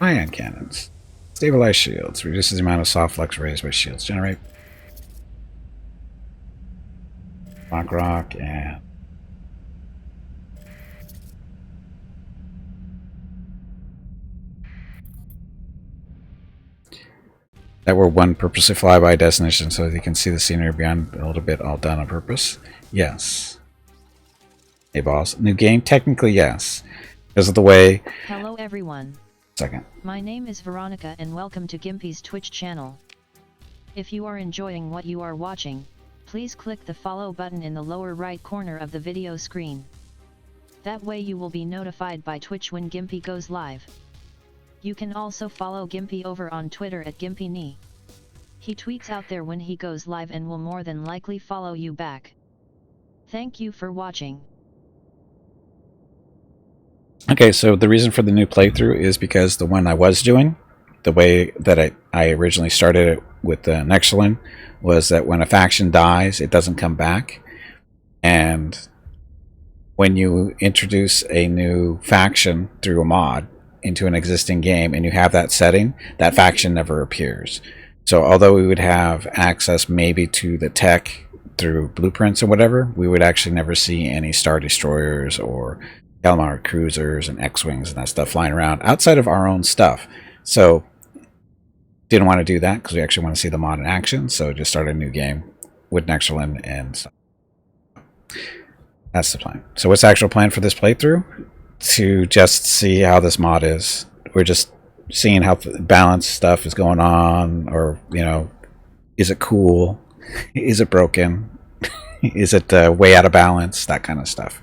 Ion cannons. Stabilized shields. Reduces the amount of soft flux raised by shields. Generate. Rock and. That were one purposely flyby destination so that you can see the scenery beyond a little bit, all done on purpose? Yes. Hey boss. New game? Technically yes. Because of the way... Hello everyone. Second. My name is Veronica and welcome to Gimpy's Twitch channel. If you are enjoying what you are watching, please click the follow button in the lower right corner of the video screen. That way you will be notified by Twitch when Gimpy goes live. You can also follow Gimpy over on Twitter at GimpyKnee. He tweets out there when he goes live and will more than likely follow you back. Thank you for watching. Okay, so the reason for the new playthrough is because the one I was doing, the way that I originally started it with the Nextland, was that when a faction dies, it doesn't come back. And when you introduce a new faction through a mod into an existing game and you have that setting, that faction never appears. So although we would have access maybe to the tech through blueprints or whatever, we would actually never see any Star Destroyers or Calamar cruisers and X-Wings and that stuff flying around outside of our own stuff. So didn't want to do that because we actually want to see the mod in action, so just started a new game with Nextland and stuff. That's the plan. So what's the actual plan for this playthrough? To just see how this mod is. We're just seeing how the balance stuff is going on, or, you know, is it cool? Is it broken? Is it way out of balance? That kind of stuff.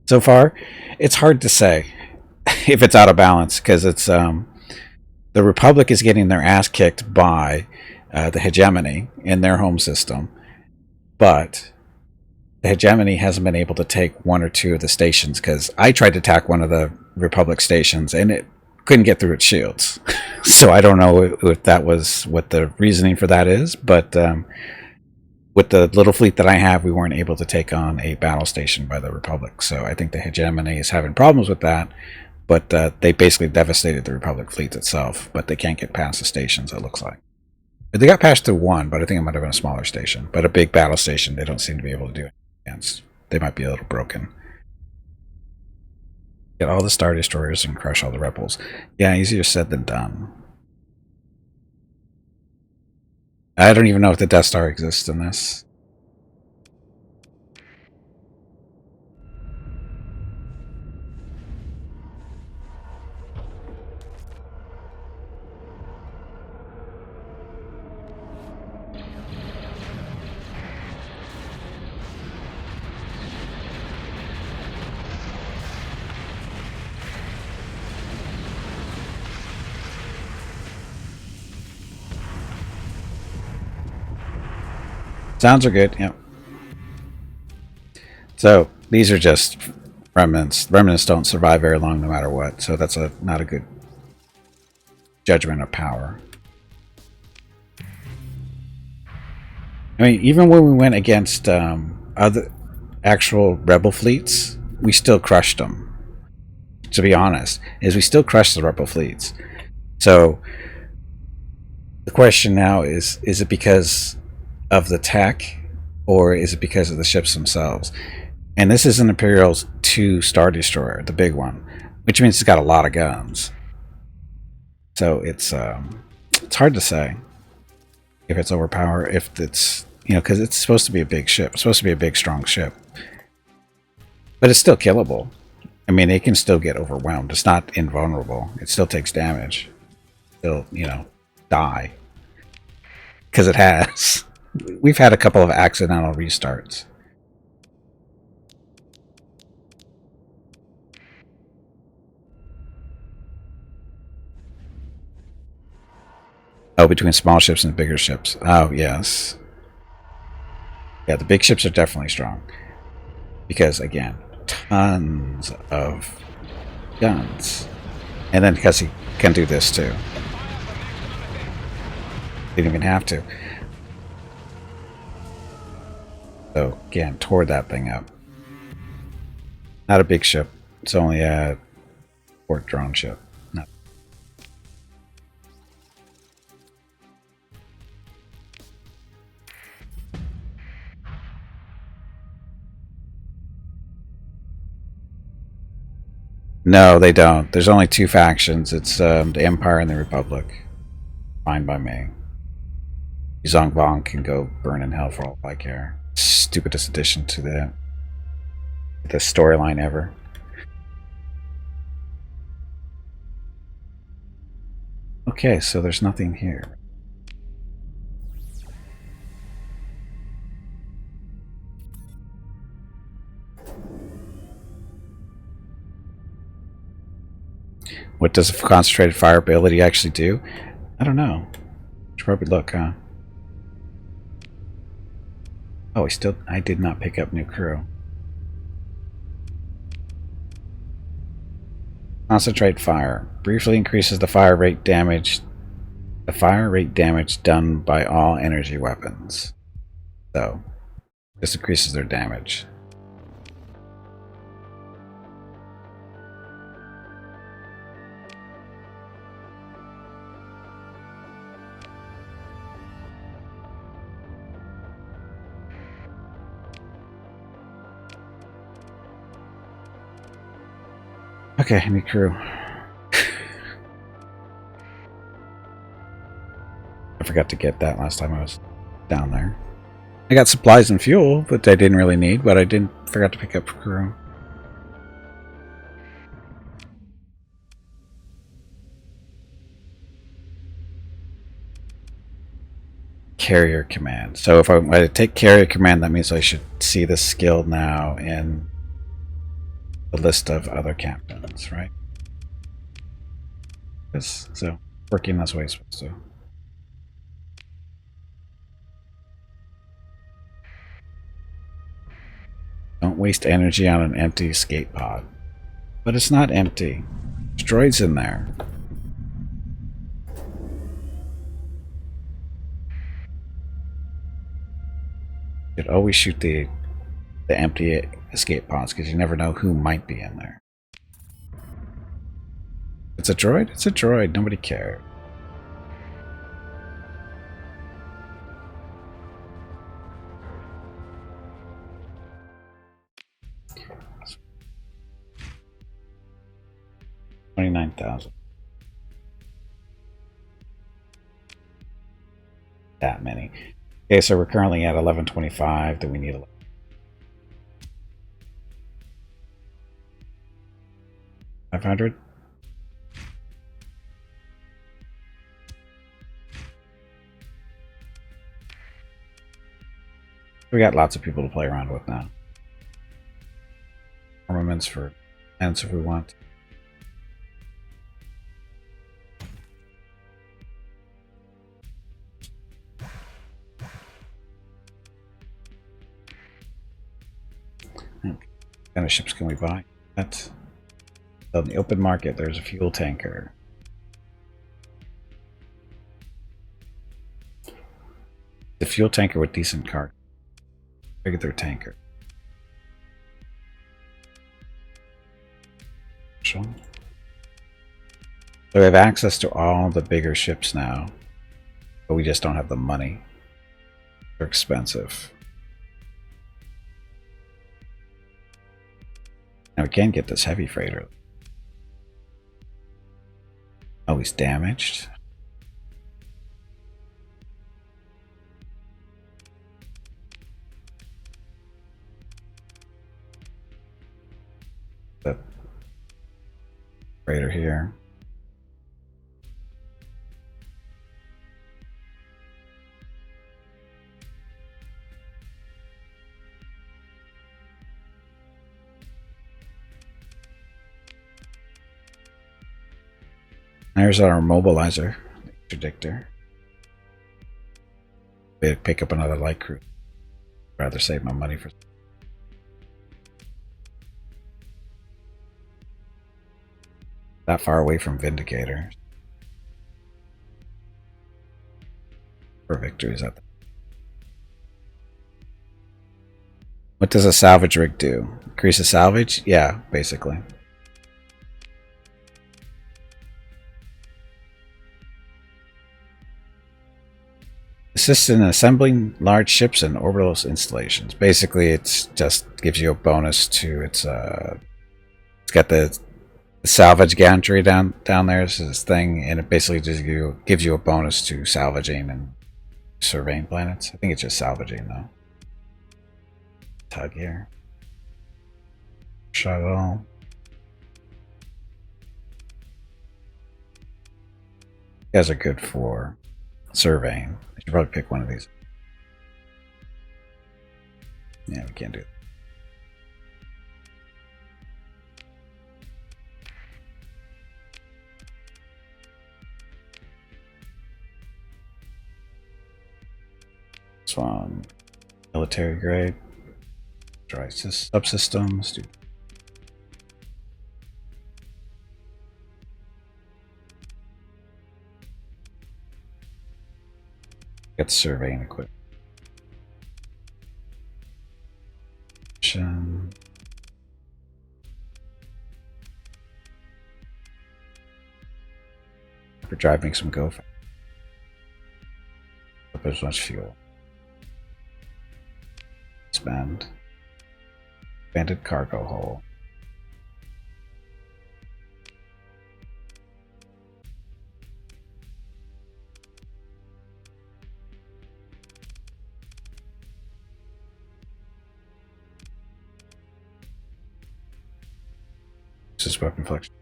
So far, it's hard to say if it's out of balance, because it's the Republic is getting their ass kicked by the hegemony in their home system, but the hegemony hasn't been able to take one or two of the stations, because I tried to attack one of the Republic stations and it couldn't get through its shields. So I don't know if that was what the reasoning for that is, but with the little fleet that I have, we weren't able to take on a battle station by the Republic. So I think the hegemony is having problems with that, but they basically devastated the Republic fleet itself, but they can't get past the stations, it looks like. They got past through one, but I think it might have been a smaller station. But a big battle station, they don't seem to be able to do it against. They might be a little broken. Get all the Star Destroyers and crush all the rebels. Yeah, easier said than done. I don't even know if the Death Star exists in this. Sounds are good, yep. So these are just remnants. Remnants don't survive very long no matter what, so that's not a good judgment of power. I mean, even when we went against other actual rebel fleets, we still crushed them. To be honest, we still crushed the rebel fleets. So the question now is it because of the tech, or is it because of the ships themselves? And this is an Imperial 2 Star Destroyer, the big one, which means it's got a lot of guns. So it's hard to say if it's overpowered, if it's, you know, because it's supposed to be a big ship, it's supposed to be a big, strong ship, but it's still killable. I mean, it can still get overwhelmed. It's not invulnerable. It still takes damage. Still, you know, die, because it has. We've had a couple of accidental restarts. Oh, between small ships and bigger ships. Oh, yes. Yeah, the big ships are definitely strong. Because, again, tons of guns. And then because he can do this, too. Didn't even have to. So, again, tore that thing up. Not a big ship. It's only a port drone ship. No. No, they don't. There's only two factions. It's the Empire and the Republic. Fine by me. Zong Bong can go burn in hell for all I care. Stupidest addition to the storyline ever. Okay, so there's nothing here. What does a concentrated fire ability actually do? I don't know. Should probably look, huh? Oh, I did not pick up new crew. Concentrate fire. Briefly increases the fire rate damage done by all energy weapons. So, this increases their damage. Okay, new crew. I forgot to get that last time I was down there. I got supplies and fuel, but I didn't really need, but I forgot to pick up crew. Carrier command. So if I take carrier command, that means I should see this skill now in the list of other captains, right? So working this way is supposed to. Don't waste energy on an empty escape pod. But it's not empty. There's droids in there. You should always shoot the empty escape pods because you never know who might be in there. It's a droid? It's a droid. Nobody cares. $29,000. That many. Okay, so we're currently at 1125. Do we need 500? We got lots of people to play around with now. Armaments for ends if we want. What kind of ships can we buy? So in the open market, there's a fuel tanker. The fuel tanker with decent cargo. Regular tanker. So we have access to all the bigger ships now, but we just don't have the money. They're expensive. Now we can get this heavy freighter. Oh, he's damaged. The freighter here. There's our mobilizer, interdictor. We pick up another light crew. I'd rather save my money for that far away from Vindicator. For victories at the. What does a salvage rig do? Increase a salvage? Yeah, basically. Assists in assembling large ships and orbital installations. Basically, it's just gives you a bonus to its. It's got the salvage gantry down there is this thing, and it basically just gives you a bonus to salvaging and surveying planets. I think it's just salvaging though. Tug here. Shuttle. You guys are good for surveying. I should probably pick one of these. Yeah, we can't do it. military grade. Dry subsystems. Do get surveying equipment. For driving some go fast. Up as much fuel. Spend. Expanded cargo hole. This is weapon flexion.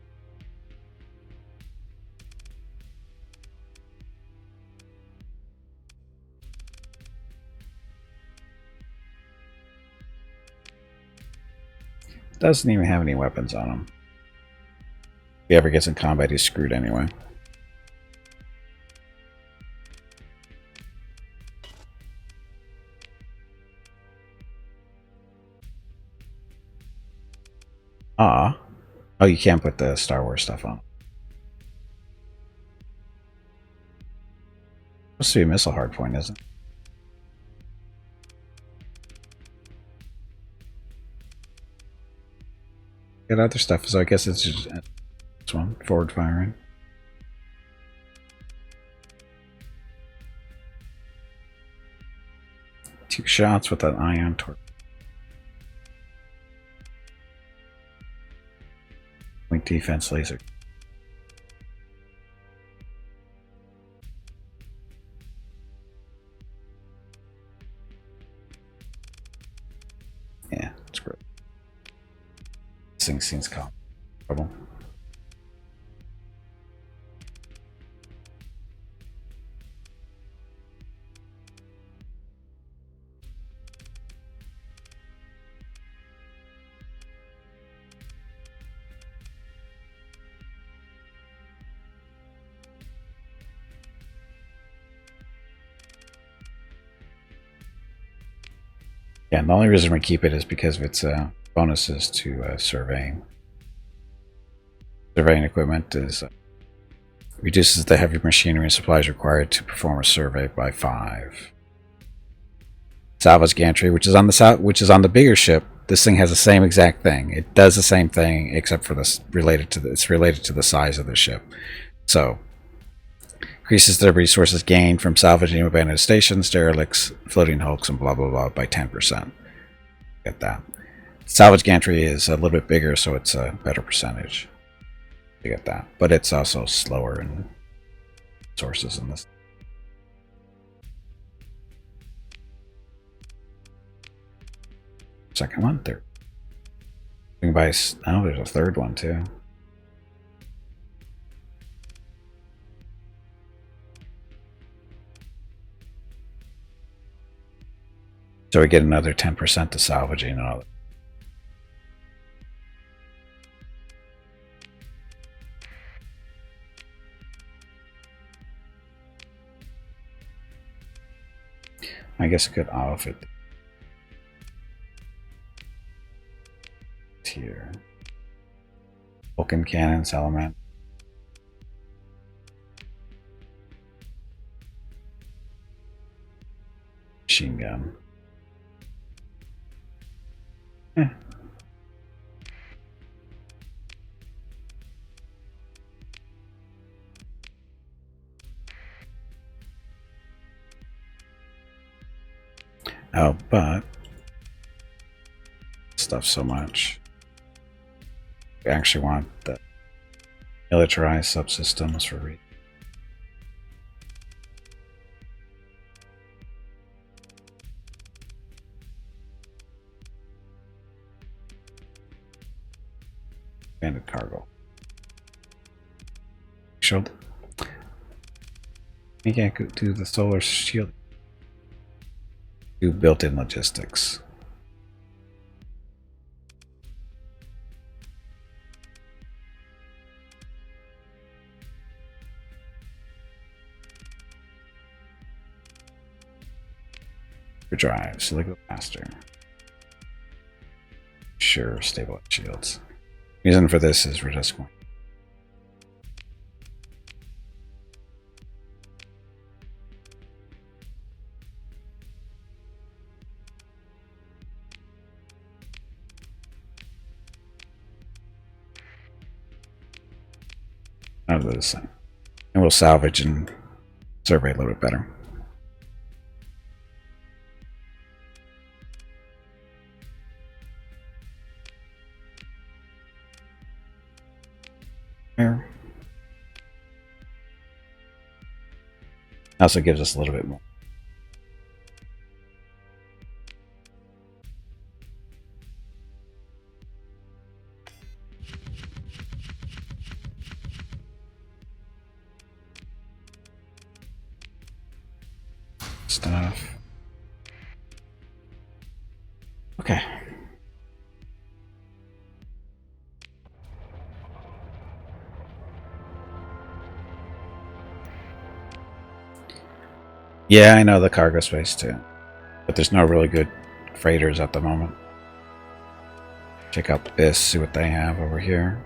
Doesn't even have any weapons on him. If he ever gets in combat, he's screwed anyway. Ah. Oh, you can't put the Star Wars stuff on. Supposed to be a missile hardpoint, isn't it? Got other stuff, so I guess it's just this one, forward firing. Two shots with that ion torque. Point defense laser. Yeah, it's great. This thing seems trouble. Yeah, the only reason we keep it is because of its bonuses to surveying. Surveying equipment is reduces the heavy machinery and supplies required to perform a survey by 5. Salvage gantry, which is on the bigger ship. This thing has the same exact thing. It does the same thing except for this it's related to the size of the ship. So increases the resources gained from salvaging abandoned stations, derelicts, floating hulks, and blah blah blah by 10%. Get that. Salvage gantry is a little bit bigger, so it's a better percentage. You get that, but it's also slower in sources in this. Second one, third. You can buy. Oh, there's a third one too. So we get another 10% to salvaging and all that. I guess I could off it here. Vulcan cannons, element. Machine gun. Eh. Oh, but stuff so much. We actually want the militarized subsystems for read. Expanded cargo. Shield. You can't do the solar shield. Do built-in logistics. For drive, select the master. Sure, stabilize shields. Reason for this is we're just going. None of this thing. And we'll salvage and survey a little bit better. Here. Also gives us a little bit more. Stuff. Okay. Yeah, I know the cargo space too. But there's no really good freighters at the moment. Check out this, see what they have over here.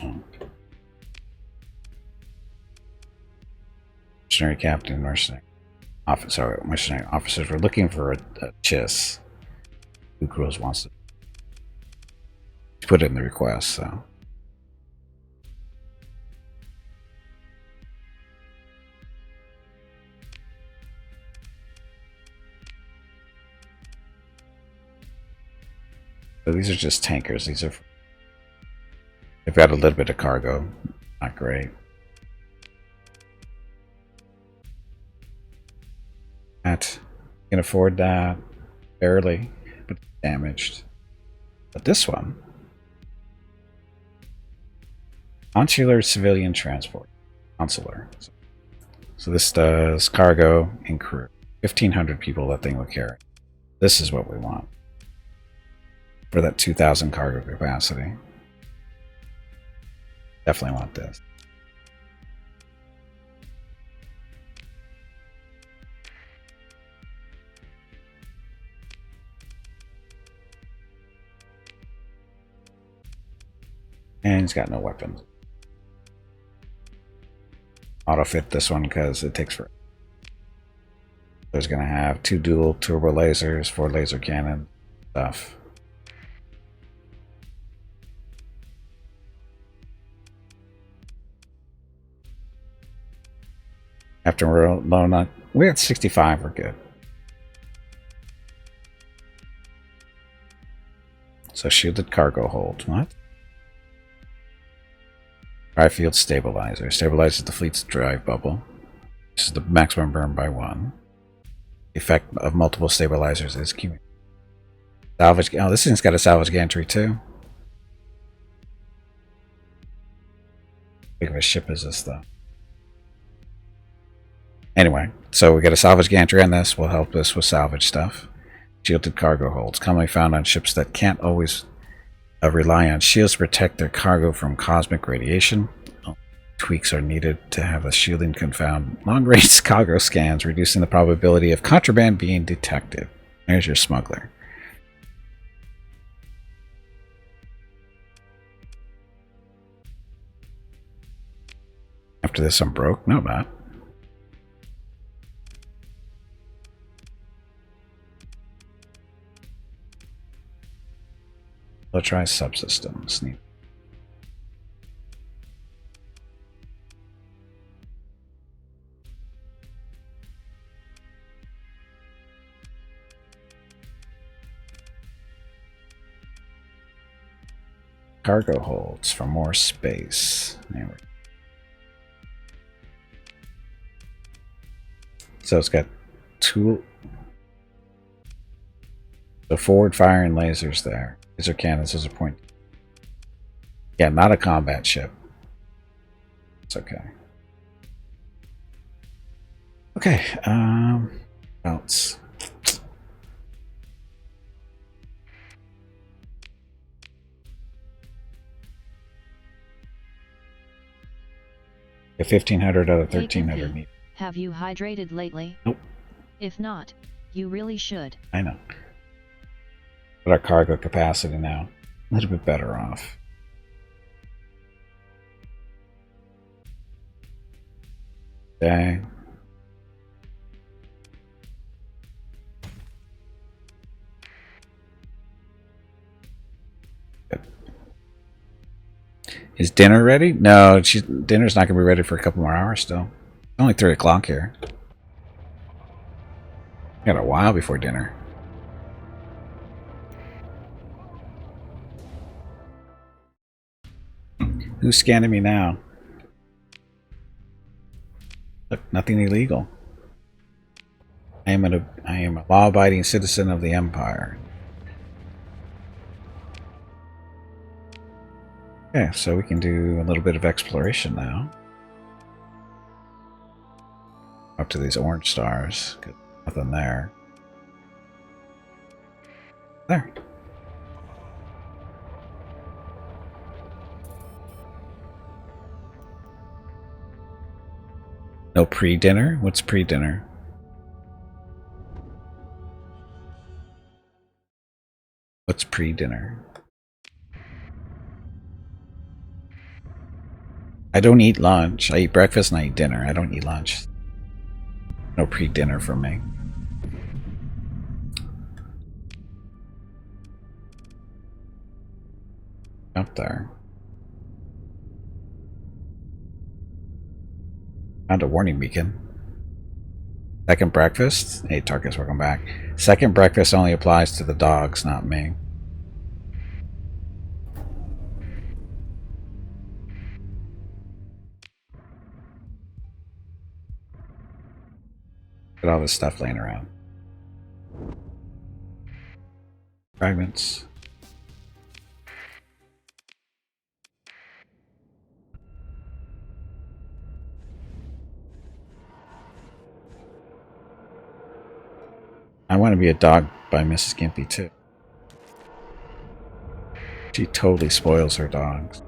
Oh. Missionary captain, mercenary officer. Missionary officers. We're looking for a chiss. Who Grows wants to put it in the request, so. So these are just tankers. These are. They've got a little bit of cargo. Not great. That can afford that barely, but damaged. But this one, consular civilian transport, consular. So this does cargo and crew. 1,500 people that thing will carry. This is what we want for that 2,000 cargo capacity. Definitely want this. And he's got no weapons. Auto fit this one because it takes forever. There's going to have 2 dual turbo lasers, 4 laser cannon stuff. After we're low on, we're at 65, we're good. So shielded cargo hold. What? Drive field stabilizer. Stabilizes the fleet's drive bubble. This is the maximum burn by 1. The effect of multiple stabilizers is cumulative. Salvage. Oh, this thing's got a salvage gantry too. How big of a ship is this though? Anyway, so we got a salvage gantry on this. Will help us with salvage stuff. Shielded cargo holds, commonly found on ships that can't always rely on shields to protect their cargo from cosmic radiation. Tweaks are needed to have the shielding confound long-range cargo scans, reducing the probability of contraband being detected. There's your smuggler. After this, I'm broke? No, I'm not. Let's try subsystems. Neat. Cargo holds for more space. There we go. So it's got 2. So forward firing lasers there. Laser cannons is a point. Yeah, not a combat ship. It's okay. Okay, else. Get 1,500 out of Hey 1,300 Gimpy, meters. have you hydrated lately? Nope. If not, you really should. I know. But our cargo capacity now, a little bit better off. Okay. Is dinner ready? No, dinner's not going to be ready for a couple more hours still. It's only 3 o'clock here. Got a while before dinner. Who's scanning me now? Look, nothing illegal. I am a law-abiding citizen of the Empire. Okay, so we can do a little bit of exploration now. Up to these orange stars. Nothing there. There. No pre-dinner? What's pre-dinner? What's pre-dinner? I don't eat lunch. I eat breakfast and I eat dinner. I don't eat lunch. No pre-dinner for me. Up there. Found a warning beacon. Second breakfast? Hey, Tarkus, welcome back. Second breakfast only applies to the dogs, not me. Look at all this stuff laying around. Fragments. I want to be a dog by Mrs. Gimpy, too. She totally spoils her dogs.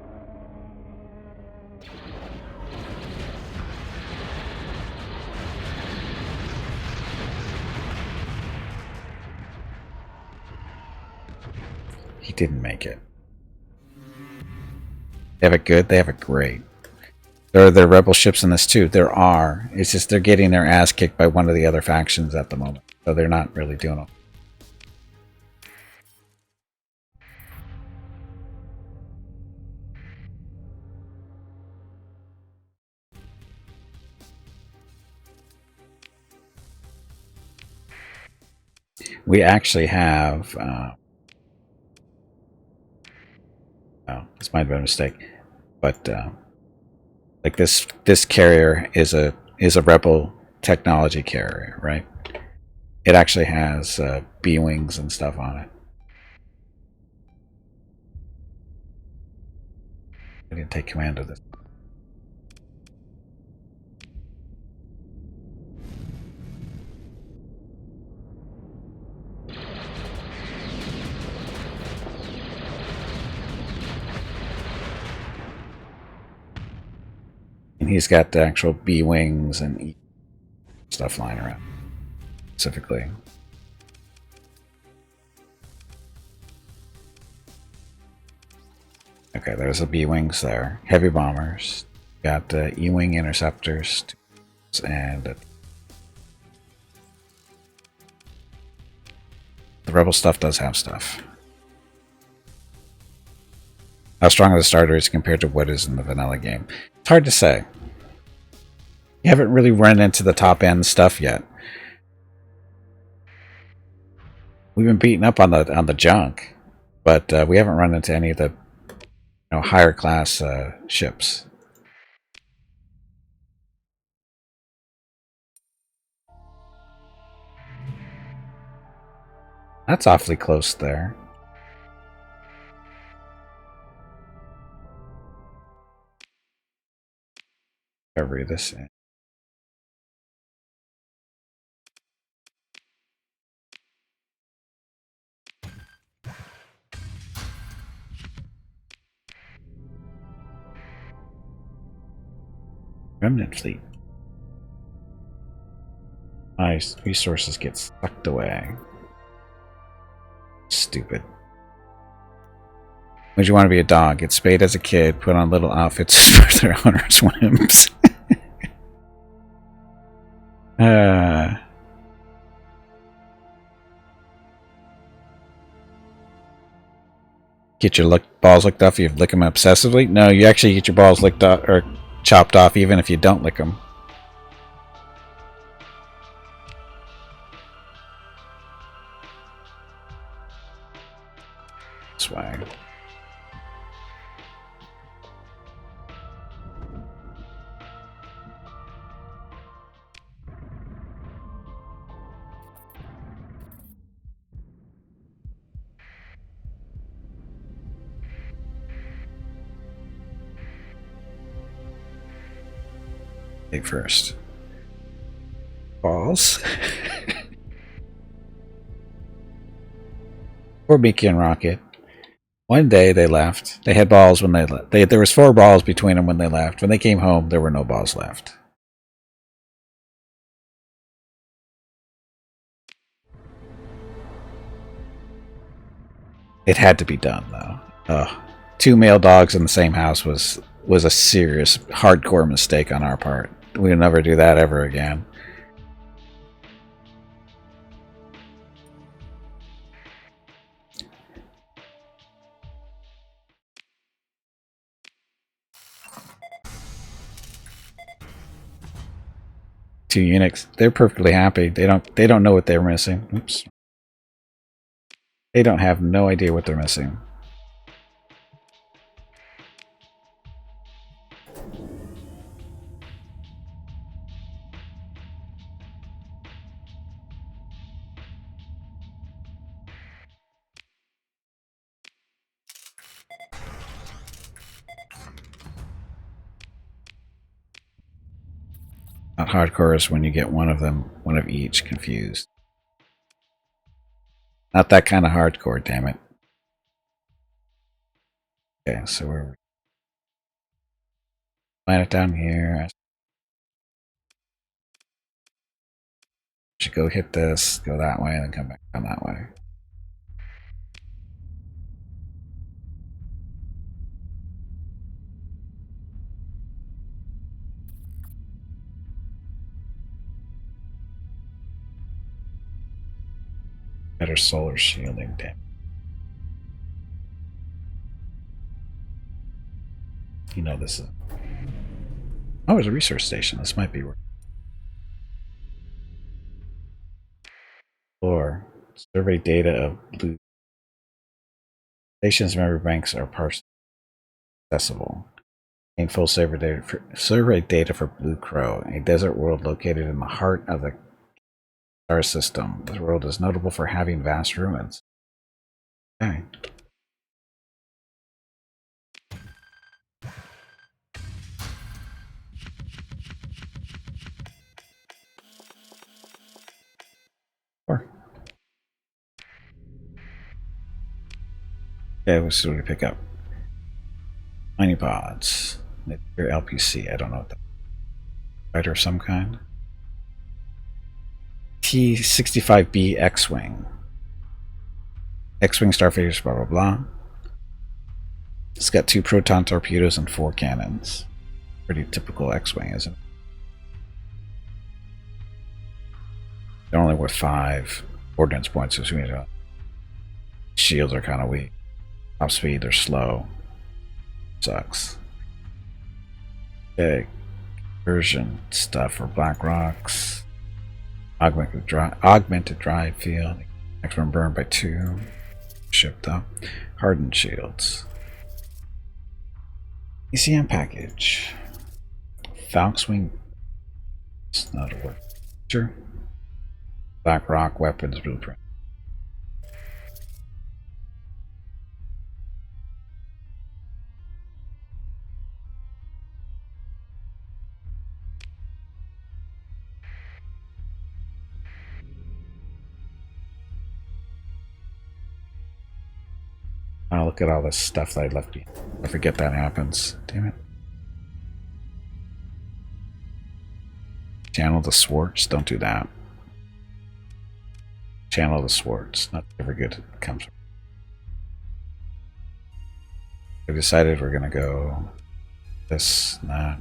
He didn't make it. They have it good? They have it great. There are rebel ships in this too. There are. It's just they're getting their ass kicked by one of the other factions at the moment. So they're not really doing it. We actually have... oh, this might have been a mistake. But like this carrier is a rebel technology carrier, right? It actually has B-wings and stuff on it. I didn't take command of this. And he's got the actual B-wings and stuff flying around, specifically. Okay, there's the B-wings there. Heavy bombers. Got the E-wing interceptors and the rebel stuff does have stuff. How strong are the starters compared to what is in the vanilla game? It's hard to say. You haven't really run into the top end stuff yet. We've been beating up on the junk, but we haven't run into any of the higher class ships. That's awfully close there. Recovery this. Remnant fleet. My resources get sucked away. Stupid. Would you want to be a dog? Get spayed as a kid, put on little outfits for their owner's whims. Get your balls licked off if you lick them obsessively? No, you actually get your balls licked off or chopped off even if you don't lick them. Swag. Hey, first. Balls. Poor Mickey and Rocket. One day they left. They had balls when they left. There was 4 balls between them when they left. When they came home, there were no balls left. It had to be done, though. 2 male dogs in the same house was a serious, hardcore mistake on our part. We'll never do that ever again. Two eunuchs, they're perfectly happy. They don't know what they're missing. Oops. They don't have no idea what they're missing. Not hardcore is when you get one of each confused. Not that kind of hardcore, damn it. Okay, so we're planet down here. Should go hit this, go that way, and then come back down that way. Better solar shielding, damn. You know this is. Oh, it's a research station. This might be worth. Or survey data of blue stations. Member banks are partially accessible. Gain full survey data for Blue Crow, a desert world located in the heart of the star system. This world is notable for having vast ruins. Okay. Sure. Okay, let's see what we pick up. Tiny pods. Your LPC. I don't know what that. Fighter of some kind. T-65B X-Wing. X-Wing starfighters, blah blah blah. It's got 2 proton torpedoes and 4 cannons. Pretty typical X-Wing, isn't it? They're only worth 5 ordnance points, so shields are kind of weak. Top speed, they're slow. Sucks. Okay. Conversion stuff for Black Rocks. Augmented drive field. Next one burned by 2. Shipped up. Hardened shields. ECM package. Falxwing. It's not a word. Sure. Black Rock weapons blueprint. Oh, look at all this stuff that I left behind. I forget that happens. Damn it. Channel the Swartz. Don't do that. Channel the Swartz. Not ever good. It comes. We decided we're gonna go this, that.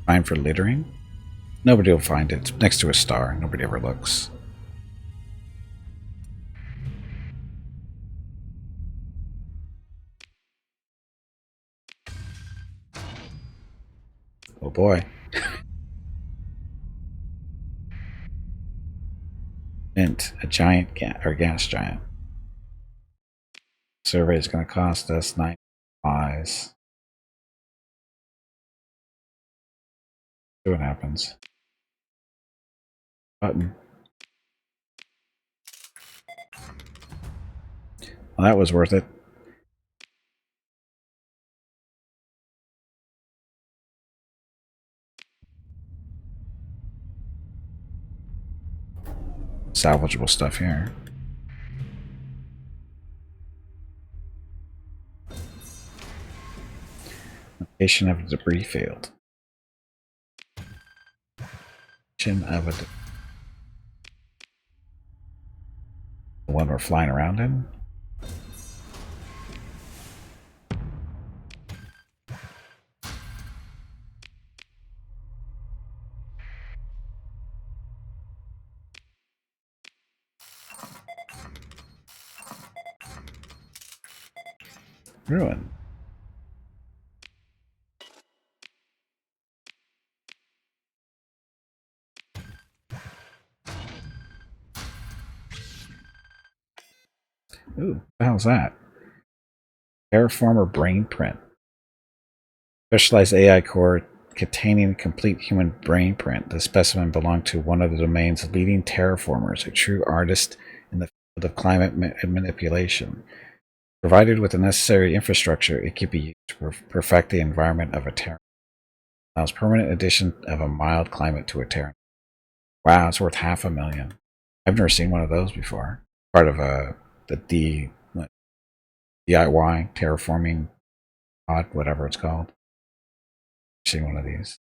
Fine for littering. Nobody will find it. It's next to a star. Nobody ever looks. Oh boy. Mint, a giant gas giant. Survey is going to cost us 9 supplies. See what happens. Button. Well, that was worth it. Salvageable stuff here. Location of a debris field. Location of the one we're flying around in. Ruin. Ooh, what the hell's that? Terraformer brain print. Specialized AI core containing a complete human brain print. The specimen belonged to one of the domain's leading terraformers, a true artist in the field of climate manipulation. Provided with the necessary infrastructure, it could be used to perfect the environment of a terra. Allows permanent addition of a mild climate to a terra. Wow, it's worth $500,000. I've never seen one of those before. Part of the DIY terraforming pod, whatever it's called. I've seen one of these.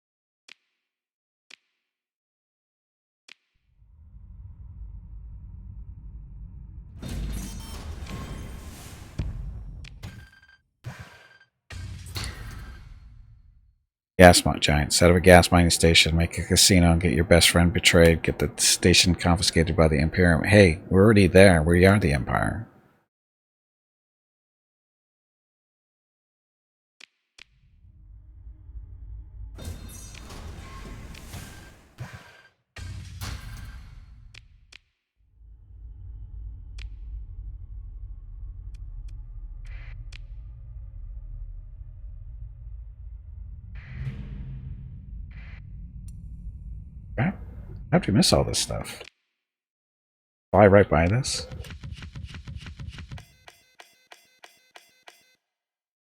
Gas mine giant. Set up a gas mining station, make a casino, and get your best friend betrayed. Get the station confiscated by the Imperium. Hey, we're already there. We are the Empire. Crap. How do you miss all this stuff? Fly right by this?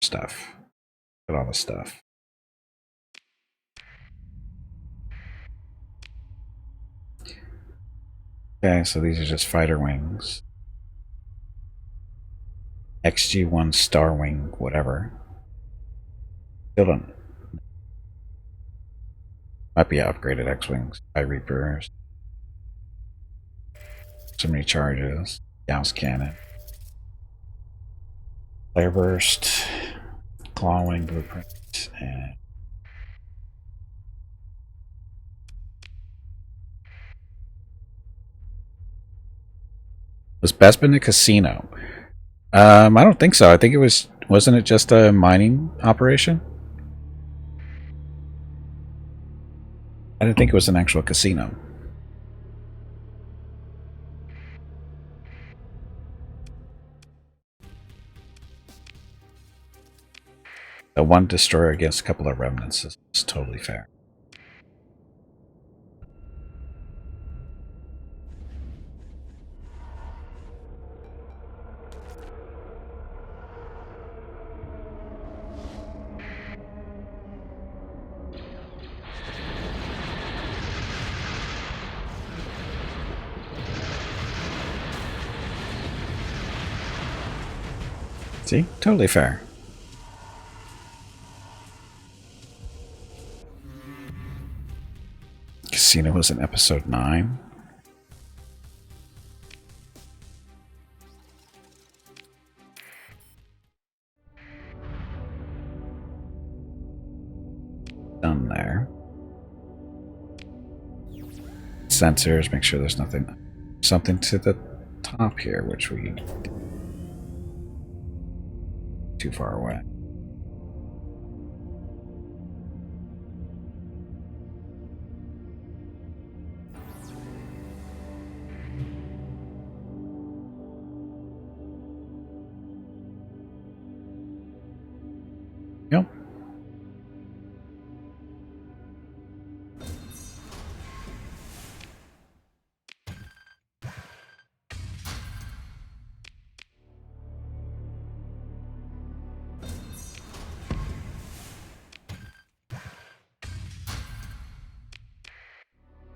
Stuff. Look at all this stuff. Okay, so these are just fighter wings. XG-1 Star Wing, whatever. Still don't. Might be upgraded X-Wings. High Reapers. So many charges. Gauss Cannon. Flare Burst. Claw Wing Blueprint. And was Bespin a casino? I don't think so. I think it was. Wasn't it just a mining operation? I didn't think it was an actual casino. The one destroyer against a couple of remnants is totally fair. See? Totally fair. Casino was in episode 9. Done there. Sensors, make sure there's something to the top here, which we too far away. Yep.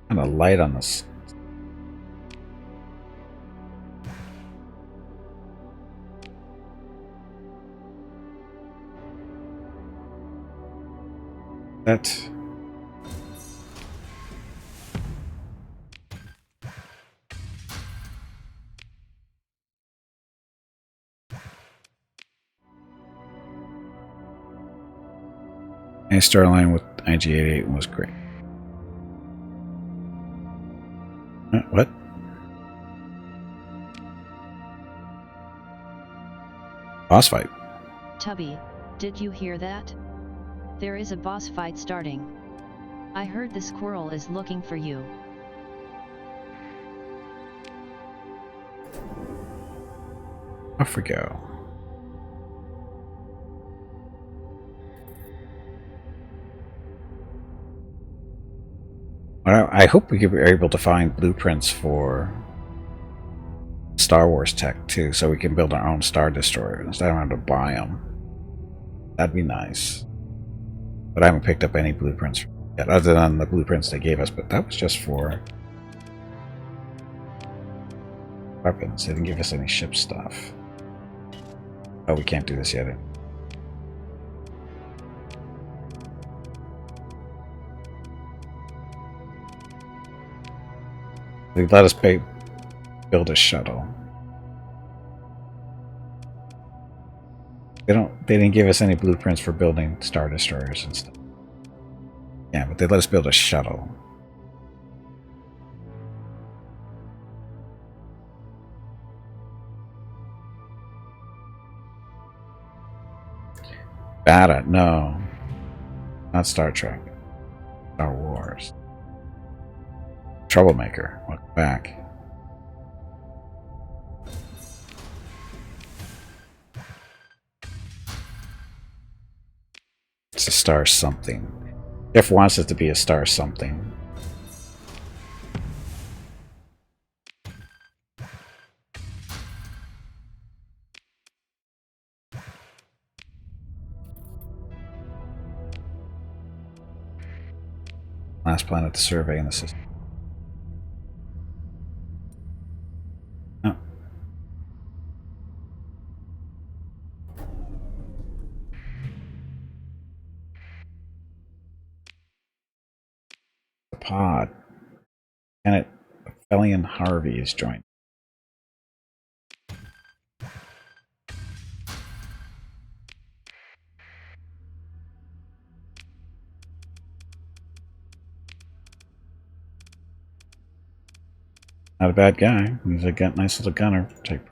And a light on this. That. A Starline with IG-88 was great. What? Boss fight. Tubby, did you hear that? There is a boss fight starting. I heard the squirrel is looking for you. Off we go. I hope we are able to find blueprints for Star Wars tech too, so we can build our own Star Destroyer instead of having to buy them. That'd be nice. But I haven't picked up any blueprints yet, other than the blueprints they gave us, but that was just for weapons. They didn't give us any ship stuff. Oh, we can't do this yet. They let us build a shuttle. They didn't give us any blueprints for building Star Destroyers and stuff. Yeah, but they let us build a shuttle. Bata, no. Not Star Trek. Star Wars. Troublemaker, welcome back. It's a star something. Jeff wants it to be a star something. Last planet to survey in the system. Oh. The pod. Lieutenant Felian Harvey is joined. Not a bad guy. He's a nice little gunner type.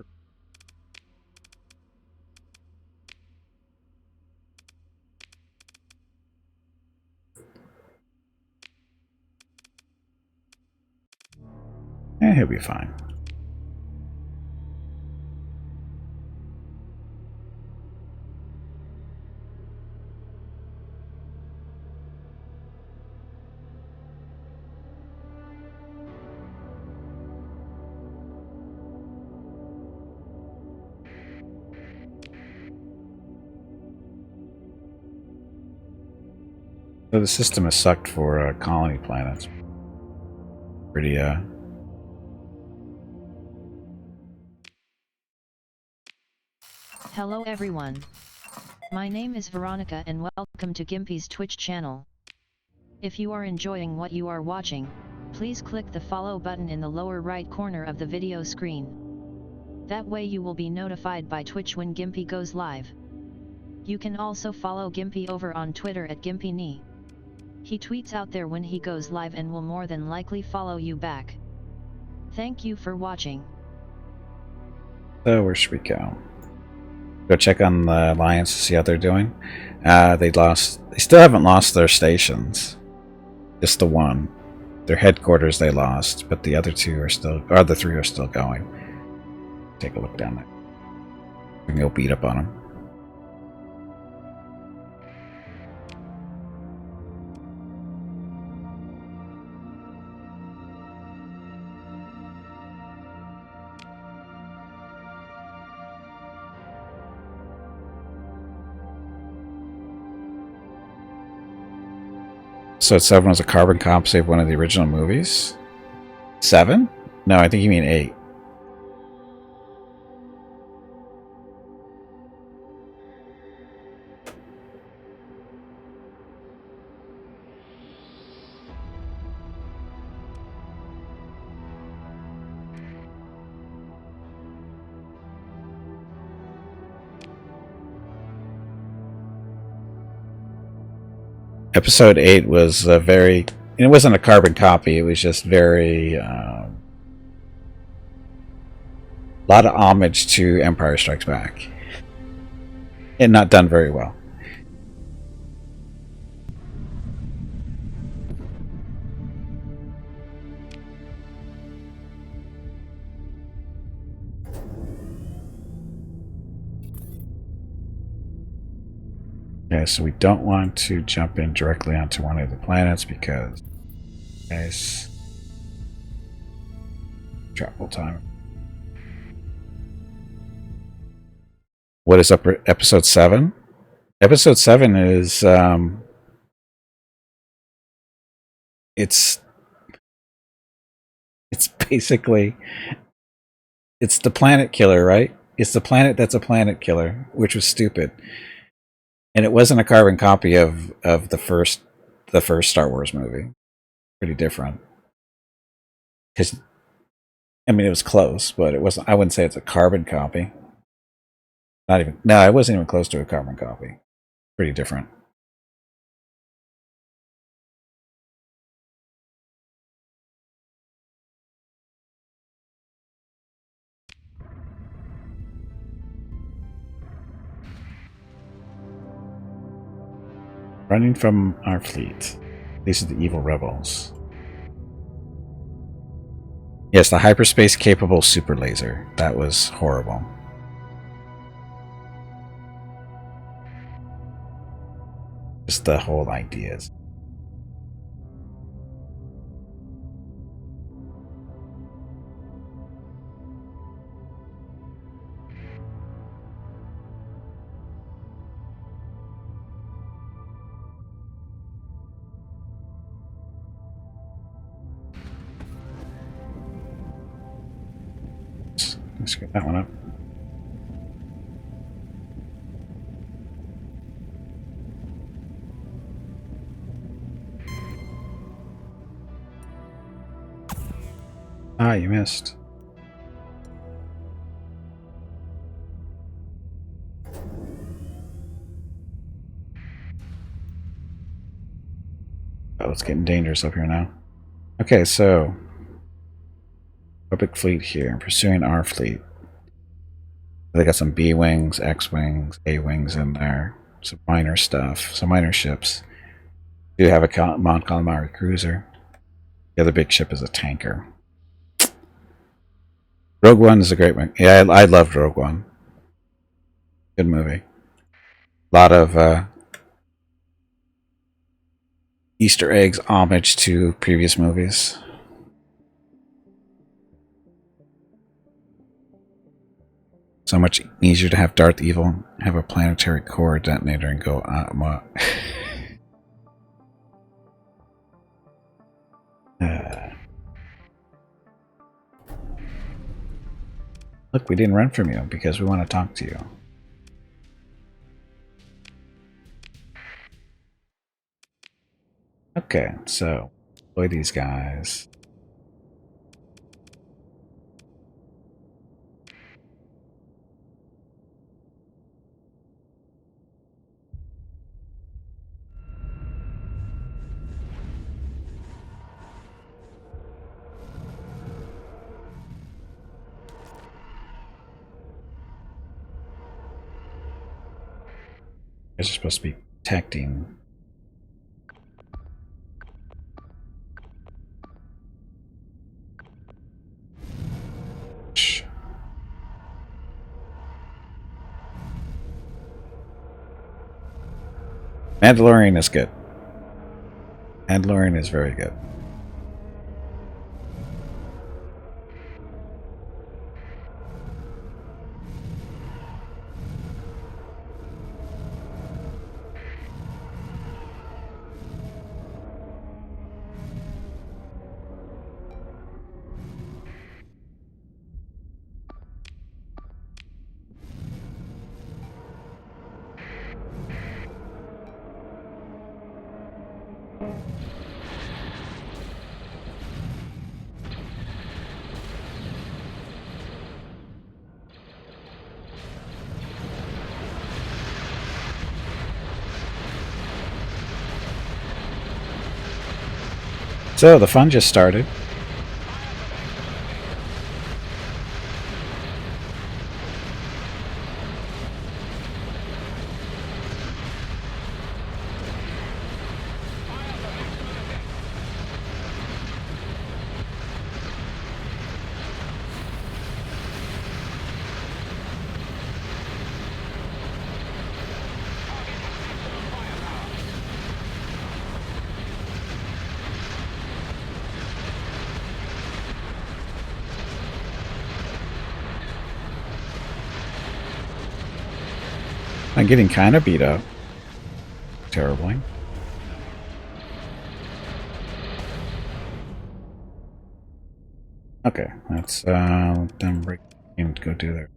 Yeah, he'll be fine. So the system is sucked for colony planets. Pretty Hello everyone. My name is Veronica and welcome to Gimpy's Twitch channel. If you are enjoying what you are watching, please click the follow button in the lower right corner of the video screen. That way you will be notified by Twitch when Gimpy goes live. You can also follow Gimpy over on Twitter at GimpyKnee. He tweets out there when he goes live and will more than likely follow you back. Thank you for watching. So where should we go? Go check on the Alliance to see how they're doing. They still haven't lost their stations. Just the one. Their headquarters they lost, but the other two are still, or the three are still going. Take a look down there. We can go beat up on them. So 7 was a carbon copy of one of the original movies? 7? No, I think you mean 8. Episode 8 was very... It wasn't a carbon copy, it was just very... a lot of homage to Empire Strikes Back. And not done very well. Okay, so we don't want to jump in directly onto one of the planets because... Guys... Travel time. What is up? Episode 7? Episode 7 is... It's basically... It's the planet killer, right? It's the planet that's a planet killer, which was stupid. And it wasn't a carbon copy of the first Star Wars movie. Pretty different. Because I mean, it was close, but it wasn't. I wouldn't say it's a carbon copy. Not even. No, it wasn't even close to a carbon copy. Pretty different. Running from our fleet. These are the evil rebels. Yes, the hyperspace capable super laser. That was horrible. Just the whole ideas. Let's get that one up. Ah, you missed. Oh, it's getting dangerous up here now. Okay, so Public fleet here, pursuing our fleet. They got some B wings, X wings, A wings in there. Some minor stuff, some minor ships. Do have a Mon Calamari cruiser. The other big ship is a tanker. Rogue One is a great one. Yeah, I loved Rogue One. Good movie. A lot of Easter eggs, homage to previous movies. So much easier to have Darth Evil have a planetary core detonator and go amok. Look, we didn't run from you because we want to talk to you. Okay, so deploy these guys. They're supposed to be protecting. Mandalorian is good. Mandalorian is very good. So the fun just started. I'm getting kind of beat up. Terribly. Okay, let's let them break and go do their.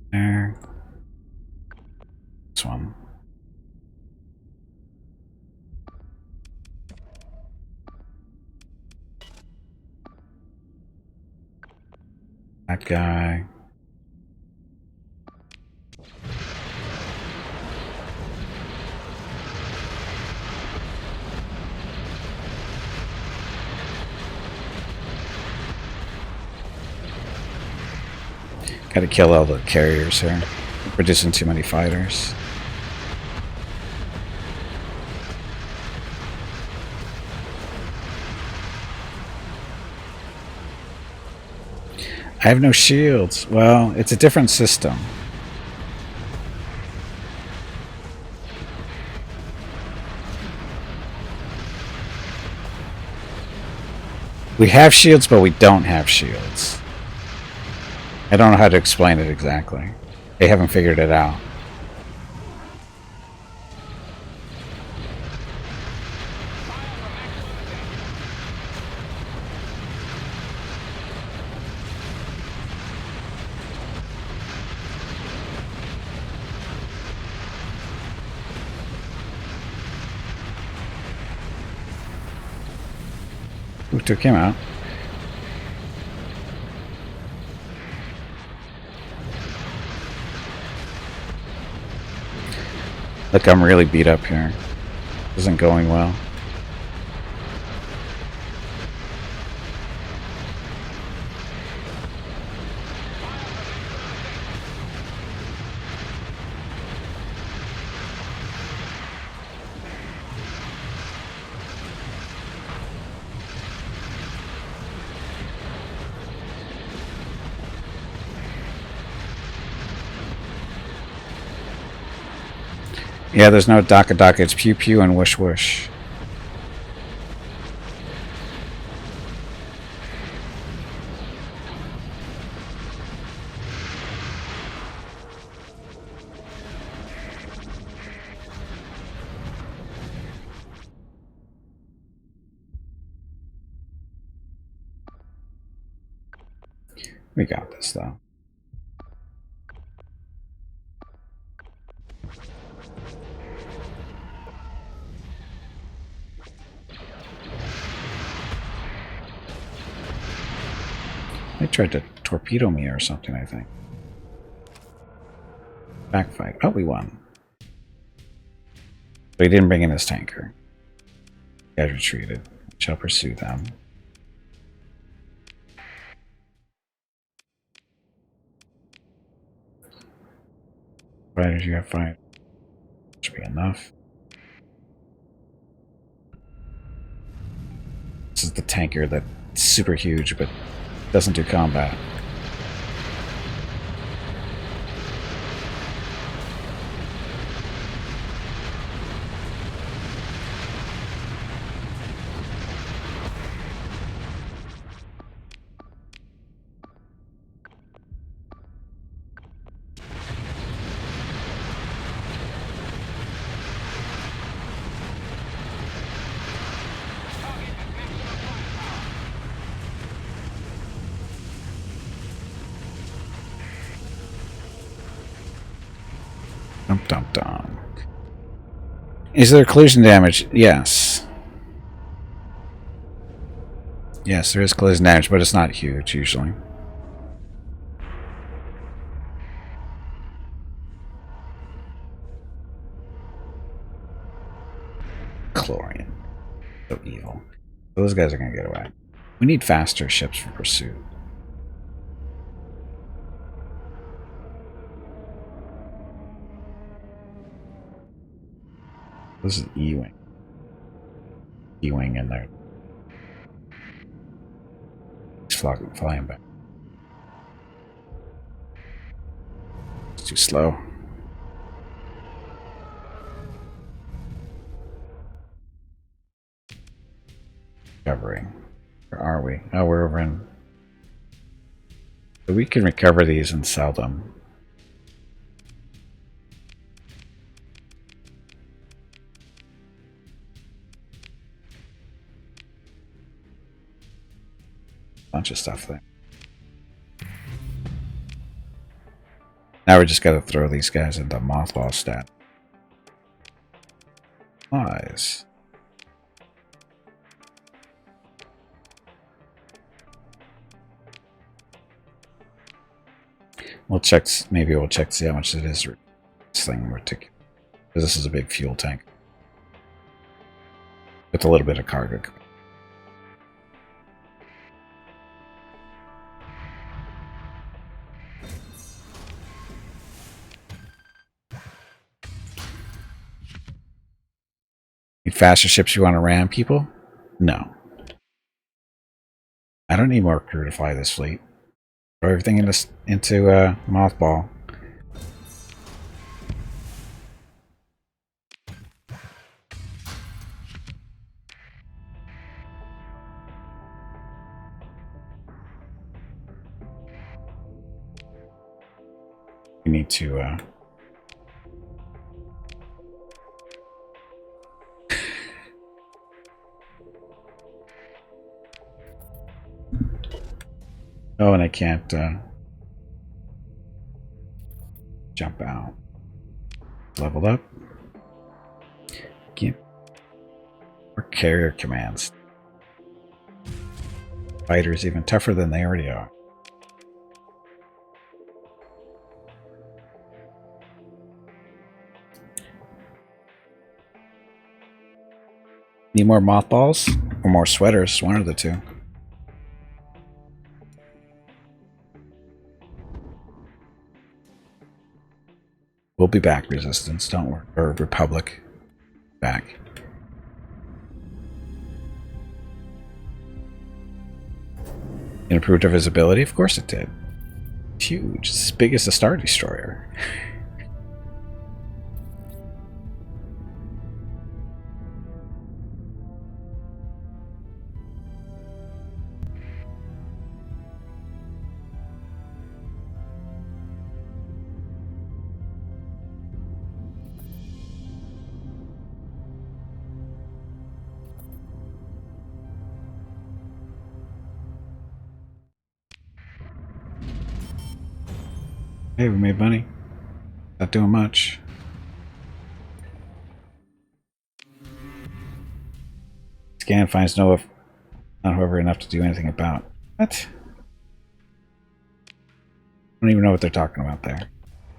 There. This one. That guy. Gotta kill all the carriers here. Producing too many fighters. I have no shields. Well, it's a different system. We have shields, but we don't have shields. I don't know how to explain it exactly. They haven't figured it out. Who took him out? Look, I'm really beat up here. This isn't going well. Yeah, there's no Daka Daka. It's Pew Pew and Whoosh Whoosh. We got this, though. They tried to torpedo me or something, I think. Backfight. Oh, we won. But he didn't bring in his tanker. He guys retreated. Shall pursue them. Fighters, you have 5. Should be enough. This is the tanker that's super huge, but doesn't do combat. Dum dum dum. Is there collision damage? Yes. Yes, there is collision damage, but it's not huge usually. Chlorian. So evil. Those guys are going to get away. We need faster ships for pursuit. This is E-Wing. E-Wing in there. He's flying back. It's too slow. Recovering. Where are we? Oh, we're over in... So we can recover these and sell them. Bunch of stuff there. Now we just got to throw these guys into mothball stat. Nice. We'll check. Maybe we'll check to see how much it is. This thing ridiculous. Because this is a big fuel tank with a little bit of cargo. Need faster ships you want to ram people? No. I don't need more crew to fly this fleet. Throw everything into mothball. We need to oh, and I can't jump out. Leveled up. Can't. Or carrier commands. Fighters even tougher than they already are. Need more mothballs or more sweaters? One of the two. We'll be back, Resistance. Don't worry. Or Republic. Back. It improved our visibility? Of course it did. Huge. It's as big as a Star Destroyer. Hey, we made money. Not doing much. Scan finds not however enough to do anything about. What? I don't even know what they're talking about there.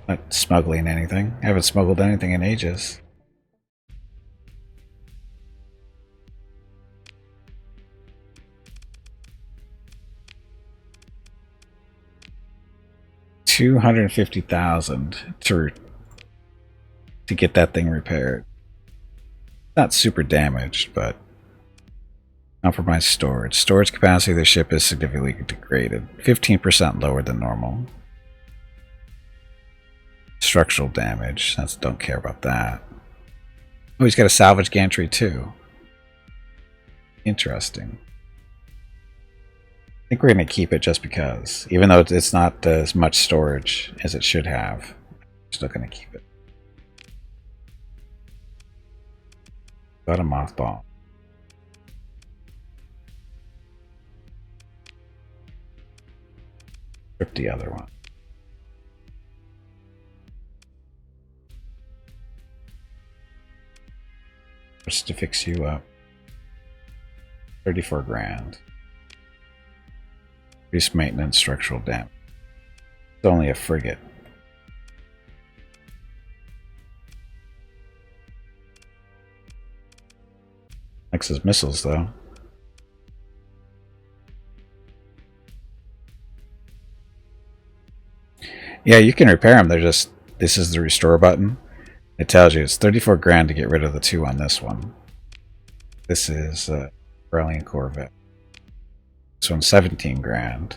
Not smuggling anything. I haven't smuggled anything in ages. $250,000 to get that thing repaired. Not super damaged, but compromised storage. Storage capacity of the ship is significantly degraded. 15% lower than normal. Structural damage. Don't care about that. Oh, he's got a salvage gantry too. Interesting. I think we're going to keep it just because. Even though it's not as much storage as it should have. I'm still going to keep it. Got a mothball. Strip the other one. Just to fix you up. 34 grand. Increased maintenance, structural damage. It's only a frigate. Likes his missiles, though. Yeah, you can repair them. They're just... This is the restore button. It tells you it's 34 grand to get rid of the 2 on this one. This is a Brilliant Corvette. This one's 17 grand.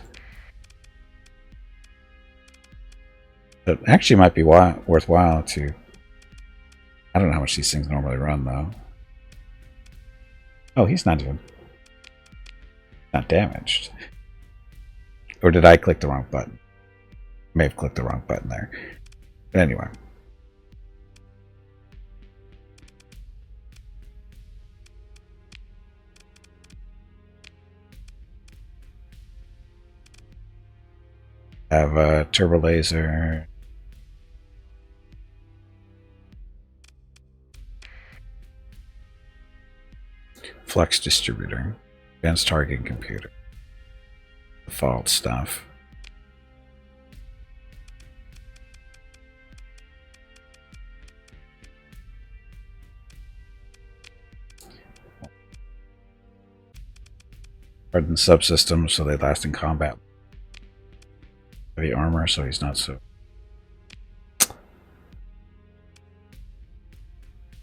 It actually might be worthwhile to... I don't know how much these things normally run, though. Oh, he's not even... not damaged. Or did I click the wrong button? May have clicked the wrong button there. But anyway. Have a turbo laser. Flux distributor. Advanced targeting computer. Default stuff. Hardened subsystems so they last in combat. Heavy armor so he's not so...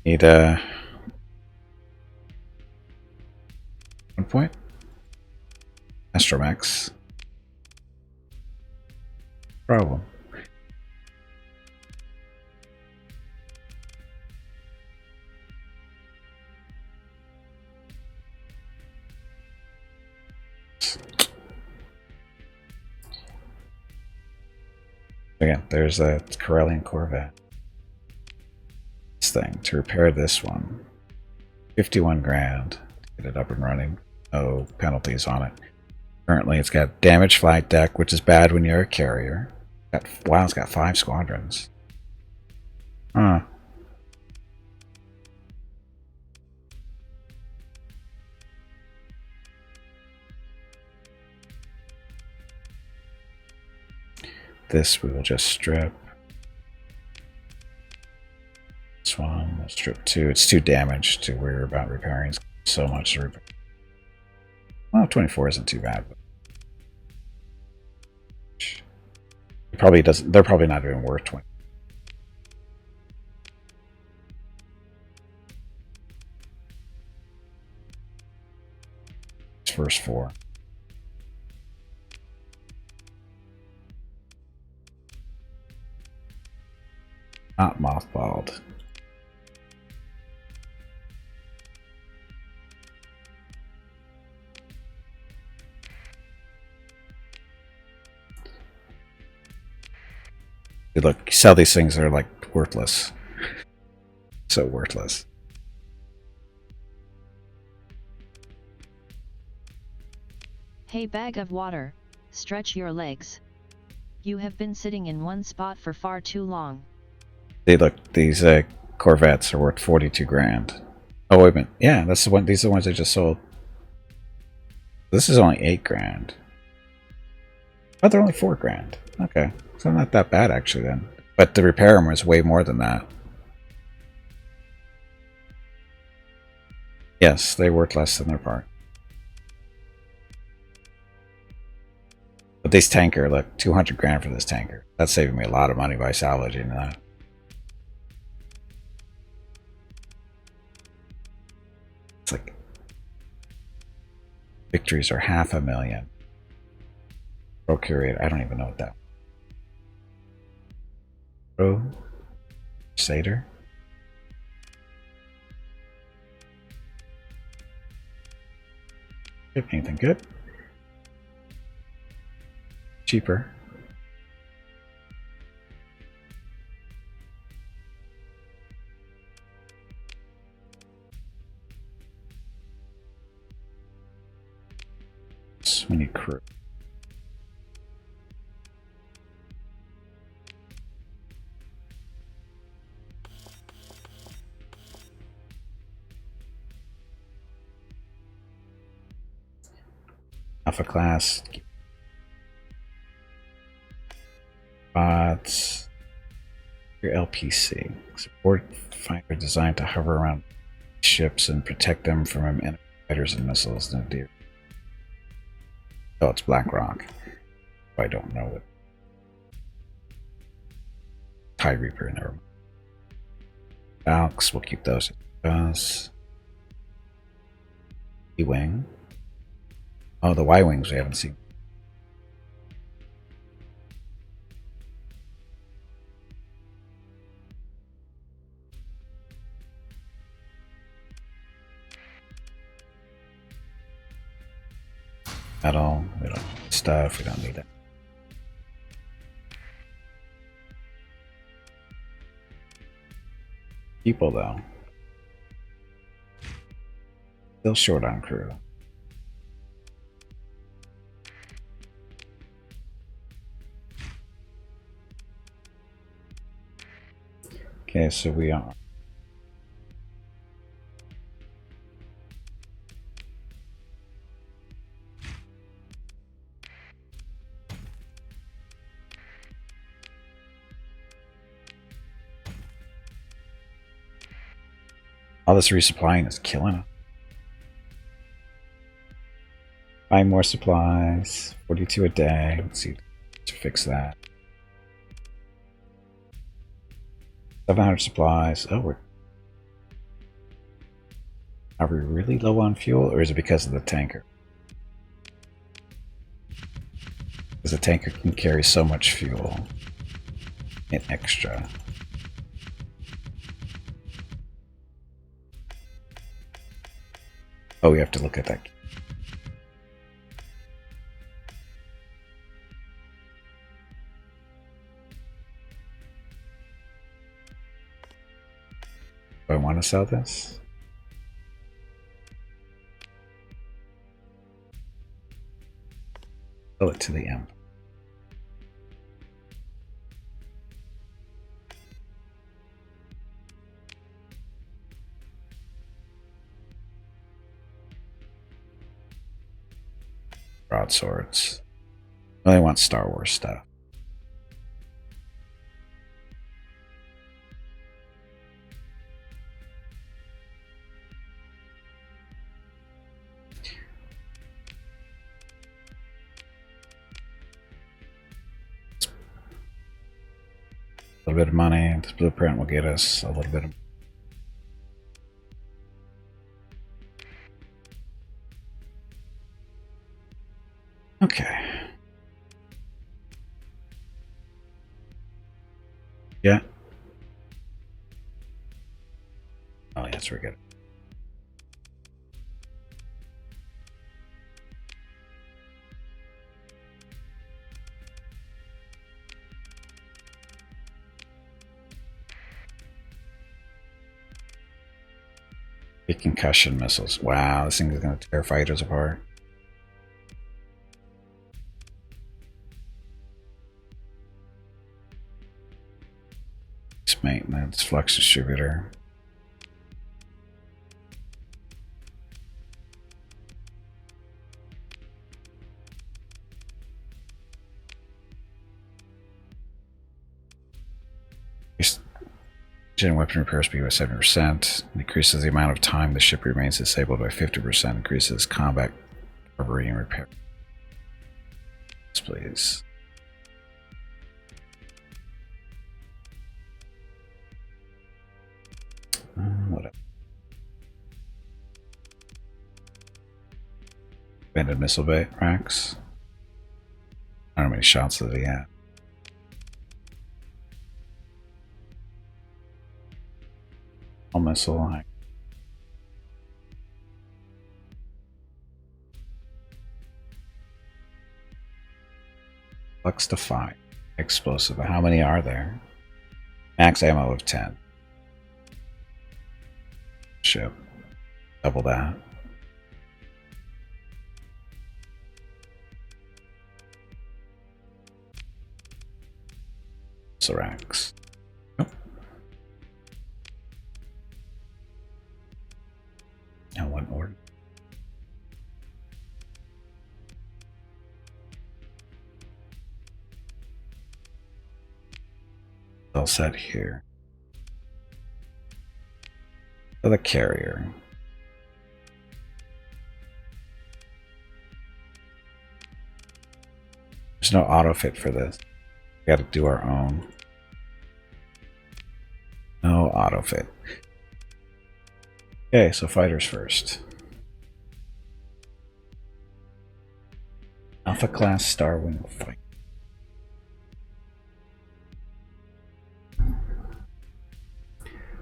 Need a... 1 point? Astromax. Problem. Again, there's a Corellian Corvette. This thing, to repair this one. 51 grand to get it up and running. No penalties on it. Currently, it's got damaged flight deck, which is bad when you're a carrier. Wow, it's got 5 squadrons. Huh. This we will just strip. This one we'll strip too. It's too damaged to worry about repairing. It's so much to repair. Well, 24 isn't too bad. But it probably doesn't. They're probably not even worth 20. It's first 4. Not mothballed. Look, you sell these things, they're like worthless. So worthless. Hey, bag of water, stretch your legs. You have been sitting in one spot for far too long. These Corvettes are worth 42 grand. Oh wait a minute, yeah, that's the one. These are the ones I just sold. This is only 8 grand. Oh, they're only 4 grand. Okay, so not that bad actually then. But the repair them was way more than that. Yes, they're worth less than their part. But this tanker, look, 200 grand for this tanker. That's saving me a lot of money by salvaging that. It's like victories are 500,000. Procurator, I don't even know what that. Crusader. Anything good? Cheaper. So many crew. Alpha class. Bots. Your LPC. Support fighter designed to hover around ships and protect them from enemy fighters and missiles. No dear. Oh, it's BlackRock. I don't know it. Tide Reaper, never mind. Valks, we'll keep those. E-Wing. Oh, the Y-Wings we haven't seen. Metal, we don't need stuff, we don't need that. People though. Still short on crew. Okay, so we are. All this resupplying is killing us. Buy more supplies. 42 a day. Let's see to fix that. 700 supplies. Oh, are we really low on fuel, or is it because of the tanker? Because the tanker can carry so much fuel in extra. Oh, we have to look at that. Do I want to sell this? Sell it to the imp. Broadswords. I only want Star Wars stuff. A little bit of money. This blueprint will get us a little bit of. Okay. Yeah. Oh, yes, we're good. Concussion missiles. Wow, this thing is going to tear fighters apart. maintenance, flux distributor. Engine weapon repair speed by 70%. Decreases the amount of time the ship remains disabled by 50%. Increases combat recovery and repair. Yes, please. What? Abandoned missile bay racks. I don't know how many shots does he have. All missile. Flux to 5. Explosive. How many are there? Max ammo of 10. Ship. Double that. Racks. Nope. Now one order. All set here. For the carrier. There's no auto fit for this. We got to do our own. No auto fit. Okay, so fighters first. Alpha class Starwing fight.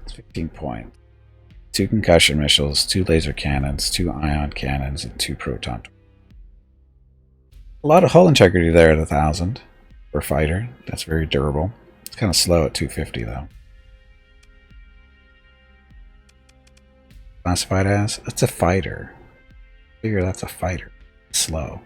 It's 15 points. 2 concussion missiles, 2 laser cannons, 2 ion cannons, and 2 proton. A lot of hull integrity there at 1,000 for a fighter. That's very durable. It's kind of slow at 250 though. Classified as? It's a fighter. Figure that's a fighter. Slow.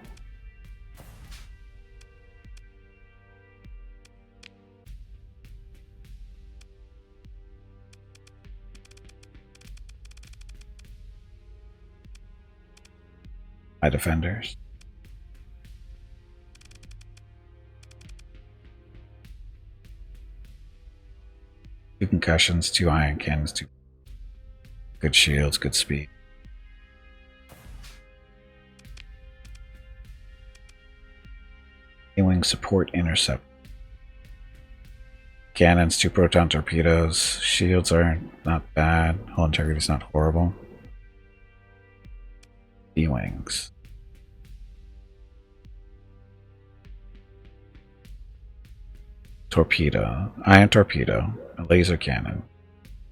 High defenders. Two concussions, 2 ion cannons, 2 good shields, good speed. A-wing support intercept. Cannons, 2 proton torpedoes. Shields are not bad. Hull integrity is not horrible. B-wings. Torpedo. Ion torpedo. A laser cannon.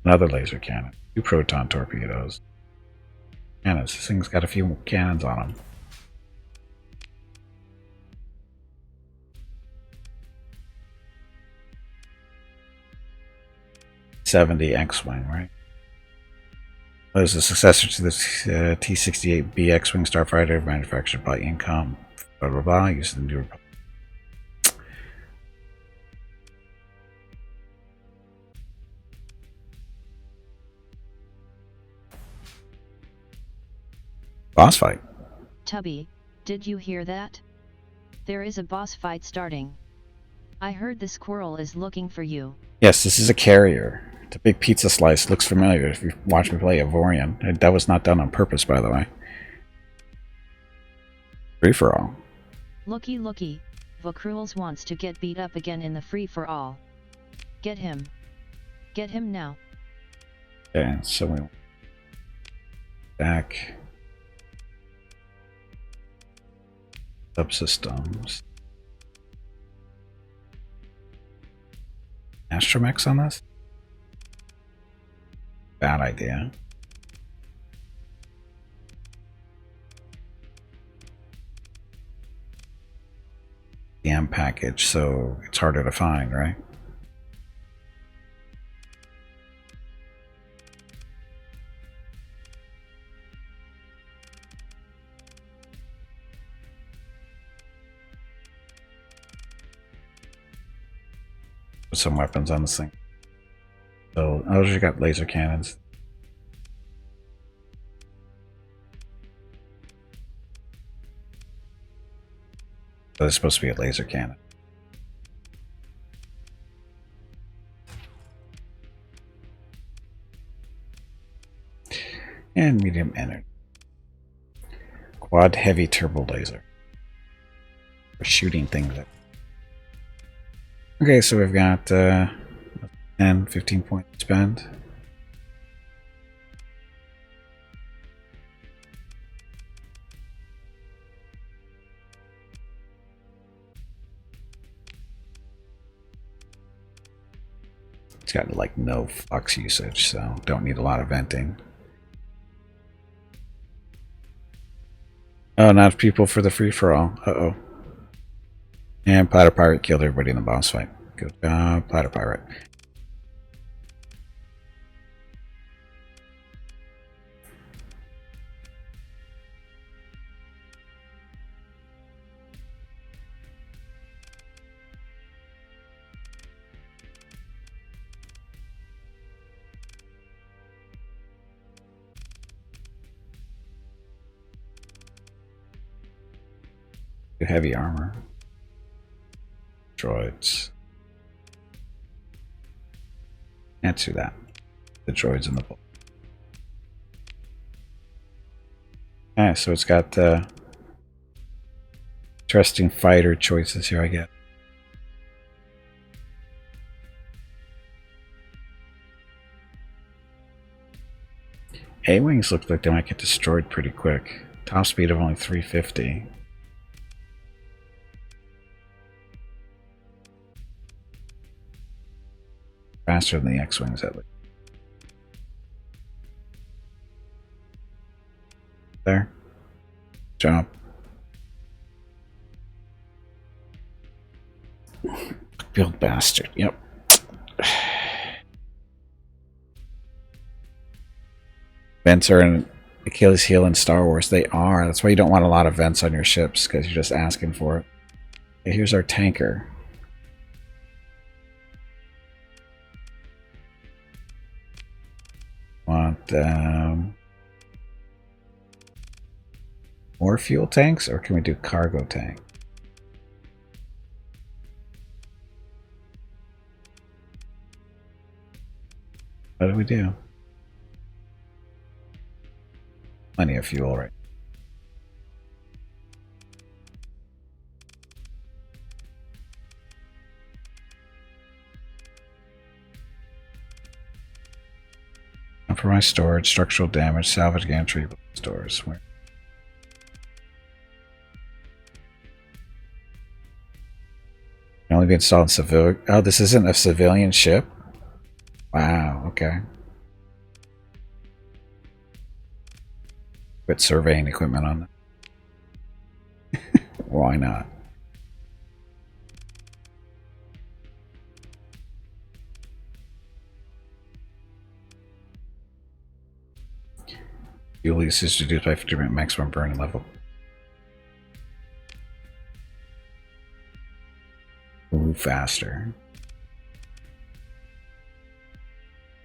Another laser cannon. 2 proton torpedoes. Cannons. This thing's got a few cannons on them. $70 X-Wing, right? It was the successor to the T-68B X-Wing starfighter manufactured by Incom. Blah blah blah. Used the new. Boss fight. Tubby, did you hear that? There is a boss fight starting. I heard the squirrel is looking for you. Yes, this is a carrier. It's a big pizza slice. Looks familiar if you watch me play Avorian. That was not done on purpose, by the way. Free-for-all. Looky looky, Vokruels wants to get beat up again in the free-for-all. Get him. Get him now. Okay, so we... Back... Subsystems. Astromechs on this? Bad idea. The M package, so it's harder to find, right? Put some weapons on this thing. So, oh, you got laser cannons. So there's supposed to be a laser cannon. And medium energy. Quad heavy turbo laser. For shooting things. Okay, so we've got 10, 15 points to spend. It's got like no flux usage, so don't need a lot of venting. Oh, not people for the free-for-all. Uh-oh. And Platter Pirate killed everybody in the boss fight. Good job, Platter Pirate. Heavy armor. Droids. Answer that. The droids in the book. Okay, so it's got interesting fighter choices here, I guess. A-Wings look like they might get destroyed pretty quick. Top speed of only 350. Faster than the X-Wings at least. There. Jump. Build bastard. Yep. Vents are an Achilles heel in Star Wars. They are. That's why you don't want a lot of vents on your ships, because you're just asking for it. Okay, here's our tanker. Want more fuel tanks, or can we do cargo tank? What do we do? Plenty of fuel, right? Compromised storage, structural damage, salvage gantry stores. Where? Can only be installed in civilian. Oh, this isn't a civilian ship? Wow, okay. Put surveying equipment on that. Why not? Fuel usage reduced by 50% maximum burn level. Ooh, faster.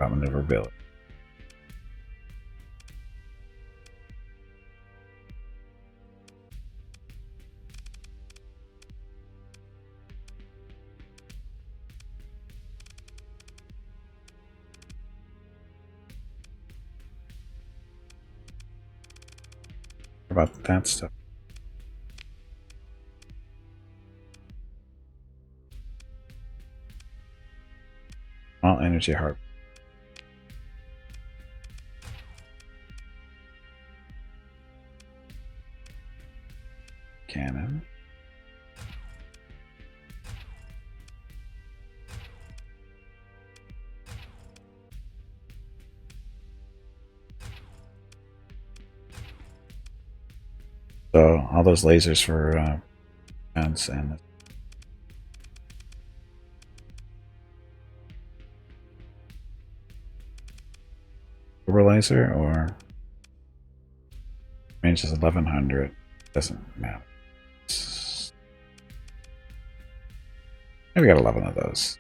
Maneuverability. About that stuff. All energy hard. Cannon. So all those lasers for guns and turbo laser, or range is 1100. Doesn't matter. Maybe we got 11 of those.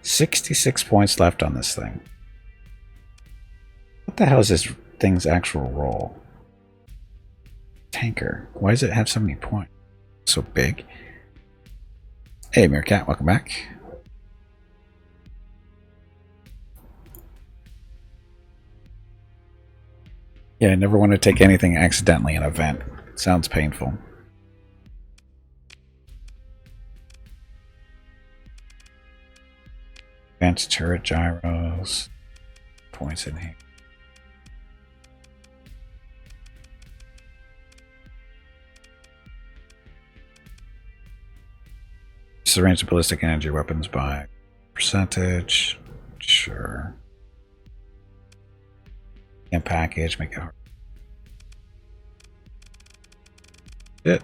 66 points left on this thing. What the hell is this thing's actual role? Tanker. Why does it have so many points? So big. Hey, Meerkat, welcome back. Yeah, I never want to take anything accidentally in an event. It sounds painful. Advanced turret gyros. Points in here. Range of ballistic energy weapons by percentage. Sure. And package, make it hard. It.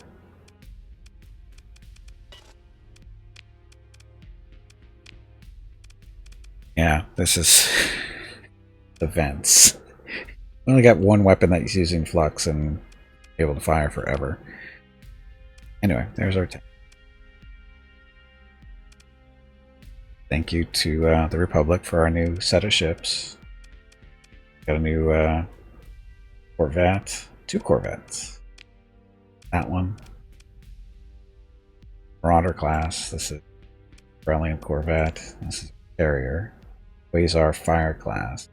Yeah, this is events. We only got one weapon that's using flux and able to fire forever. Anyway, there's our tank. Thank you to the Republic for our new set of ships. Got a new Corvette. 2 Corvettes. That one. Marauder class. This is Brilliant Corvette. This is Carrier. Quasar Fire class.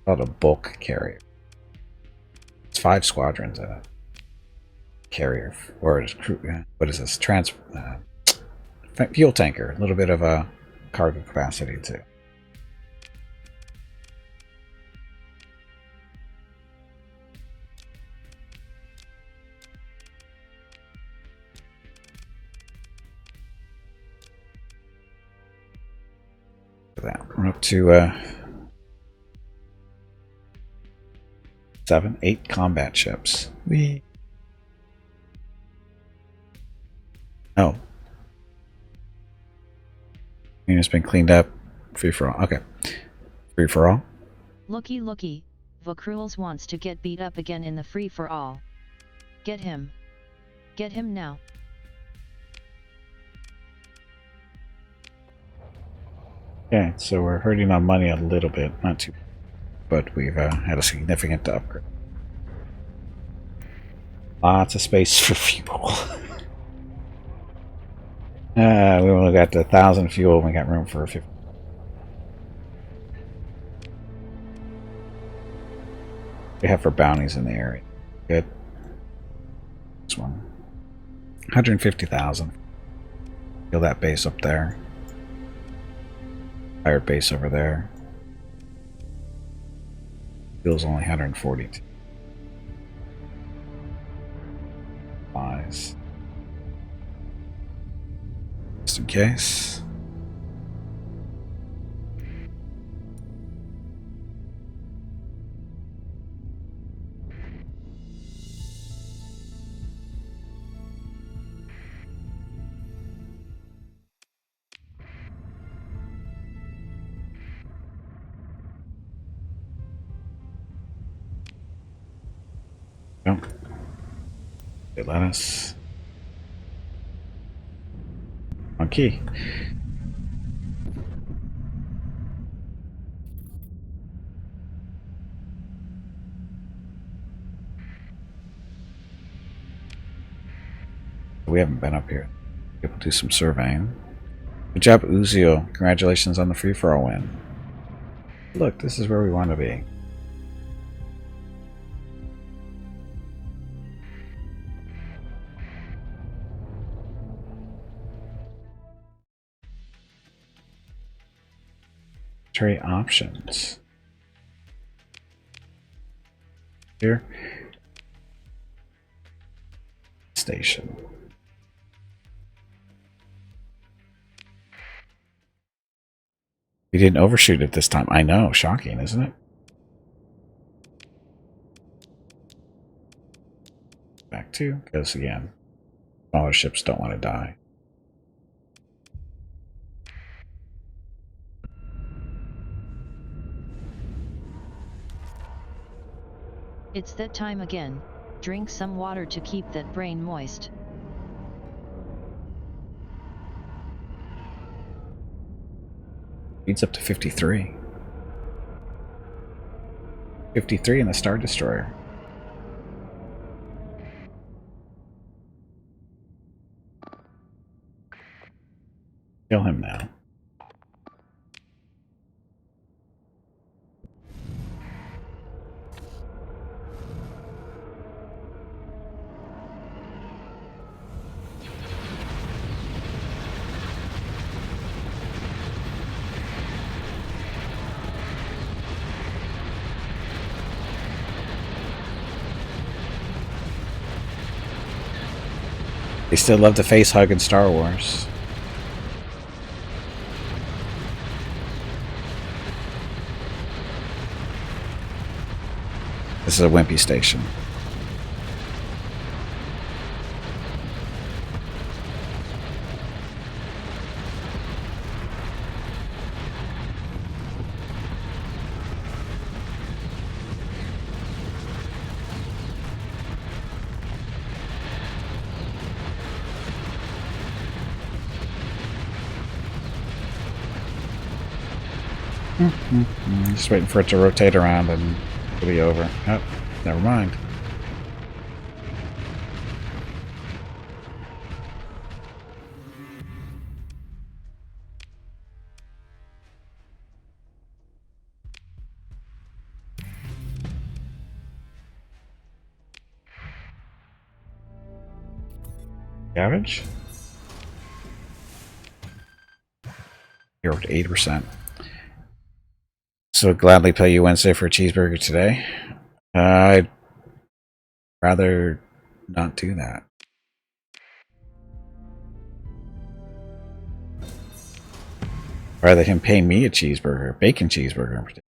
Called a bulk carrier. It's 5 squadrons in it. Carrier. Or what is this? Fuel tanker. A little bit of a cargo capacity too. Look at that. We're up to 7, 8 combat ships. Oh. It's been cleaned up. Free for all. Okay. Free for all. Looky looky, Vokruels wants to get beat up again in the free for all. Get him. Get him now. Okay, so we're hurting on money a little bit. Not too, but we've had a significant upgrade. Lots of space for fuel. We only got 1,000 fuel and we got room for 50. We have for bounties in the area. Good. This one. 150,000. Feel that base up there. Pirate base over there. Fuel's only 142. Lies. Just in case. Oh. They let us. Okay. We haven't been up here. We'll do some surveying. Good job, Uzio. Congratulations on the free-for-all win. Look, this is where we want to be. Trade options. Here. Station. We didn't overshoot it this time. I know. Shocking, isn't it? Back to, because again, smaller ships don't want to die. It's that time again. Drink some water to keep that brain moist. Speed's up to 53. 53 in the Star Destroyer. Kill him now. They still love to face hug in Star Wars. This is a wimpy station. Just waiting for it to rotate around and it'll be over. Oh, never mind. Cabbage? You're up to 80%. So gladly pay you Wednesday for a cheeseburger today. I'd rather not do that. Rather him pay me a cheeseburger, bacon cheeseburger in particular.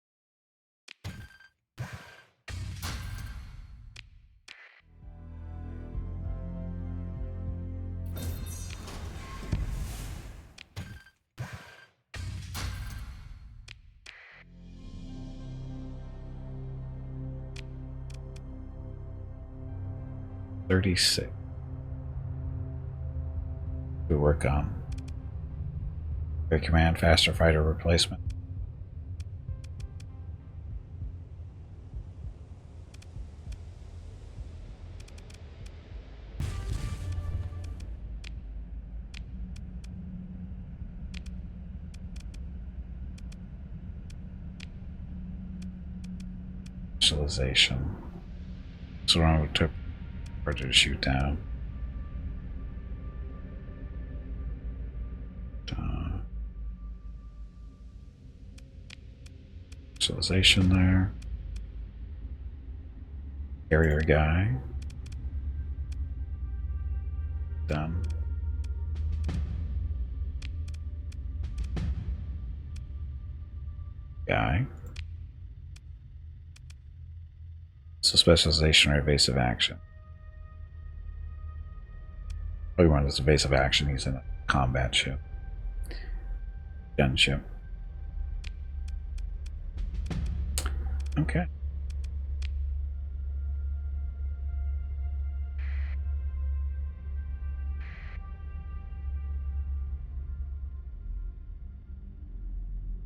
$36. We work on Air Command faster fighter replacement. Specialization. So wrong with took harder to shoot down. Specialization there. Carrier guy. Done. Guy. So specialization or evasive action. Oh, we want this evasive action. He's in a combat ship. Gunship. Okay.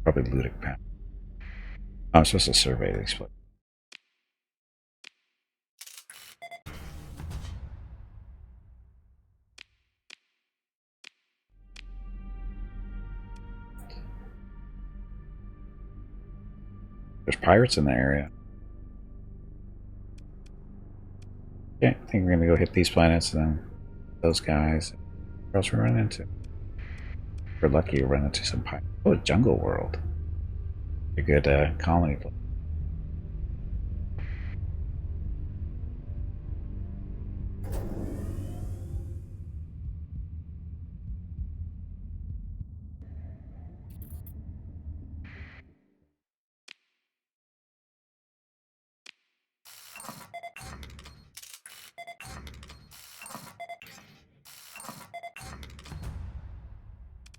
Probably Ludic Path. I'm supposed to survey these places. There's pirates in the area. Okay, I think we're gonna go hit these planets and then those guys. What else we run into? If we're lucky, we'll run into some pirates. Oh, Jungle World. A good colony place.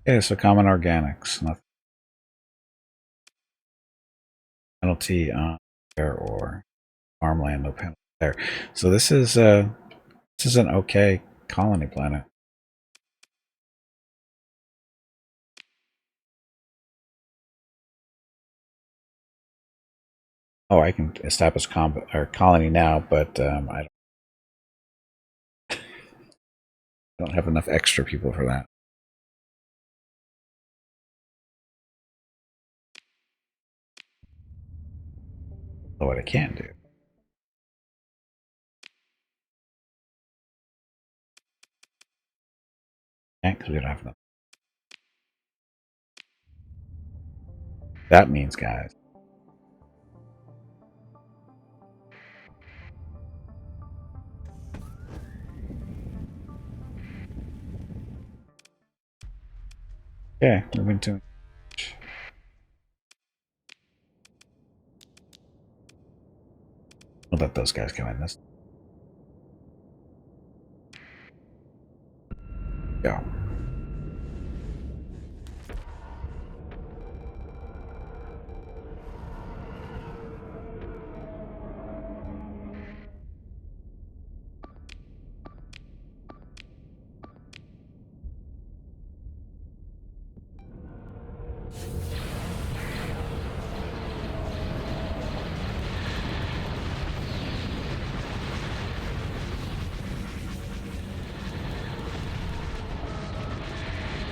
Okay, so common organics. Nothing. Penalty on air or farmland, no penalty there. So this is an okay colony planet. Oh, I can establish colony now, but I don't have enough extra people for that. Oh, what I can do. Okay, because we don't have enough. That means, guys. Okay, moving to. We'll let those guys come in. This. Go.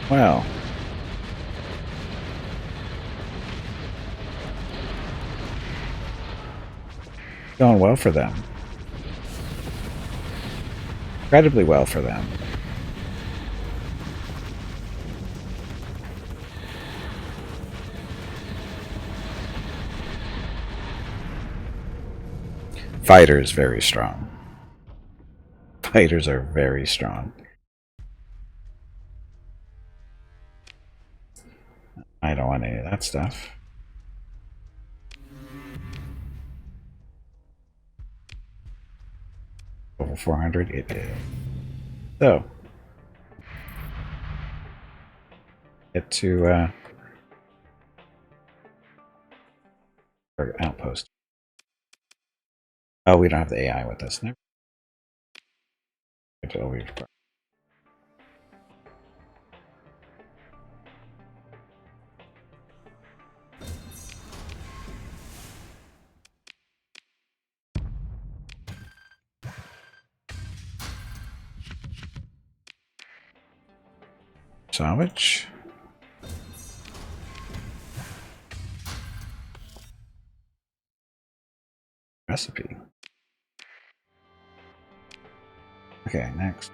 Well, going well for them. Incredibly well for them. Fighters very strong. Fighters are very strong. I don't want any of that stuff. Over 400 it is. So, get to our outpost. Oh, we don't have the AI with us. Never. Salvage. Recipe. Okay, next.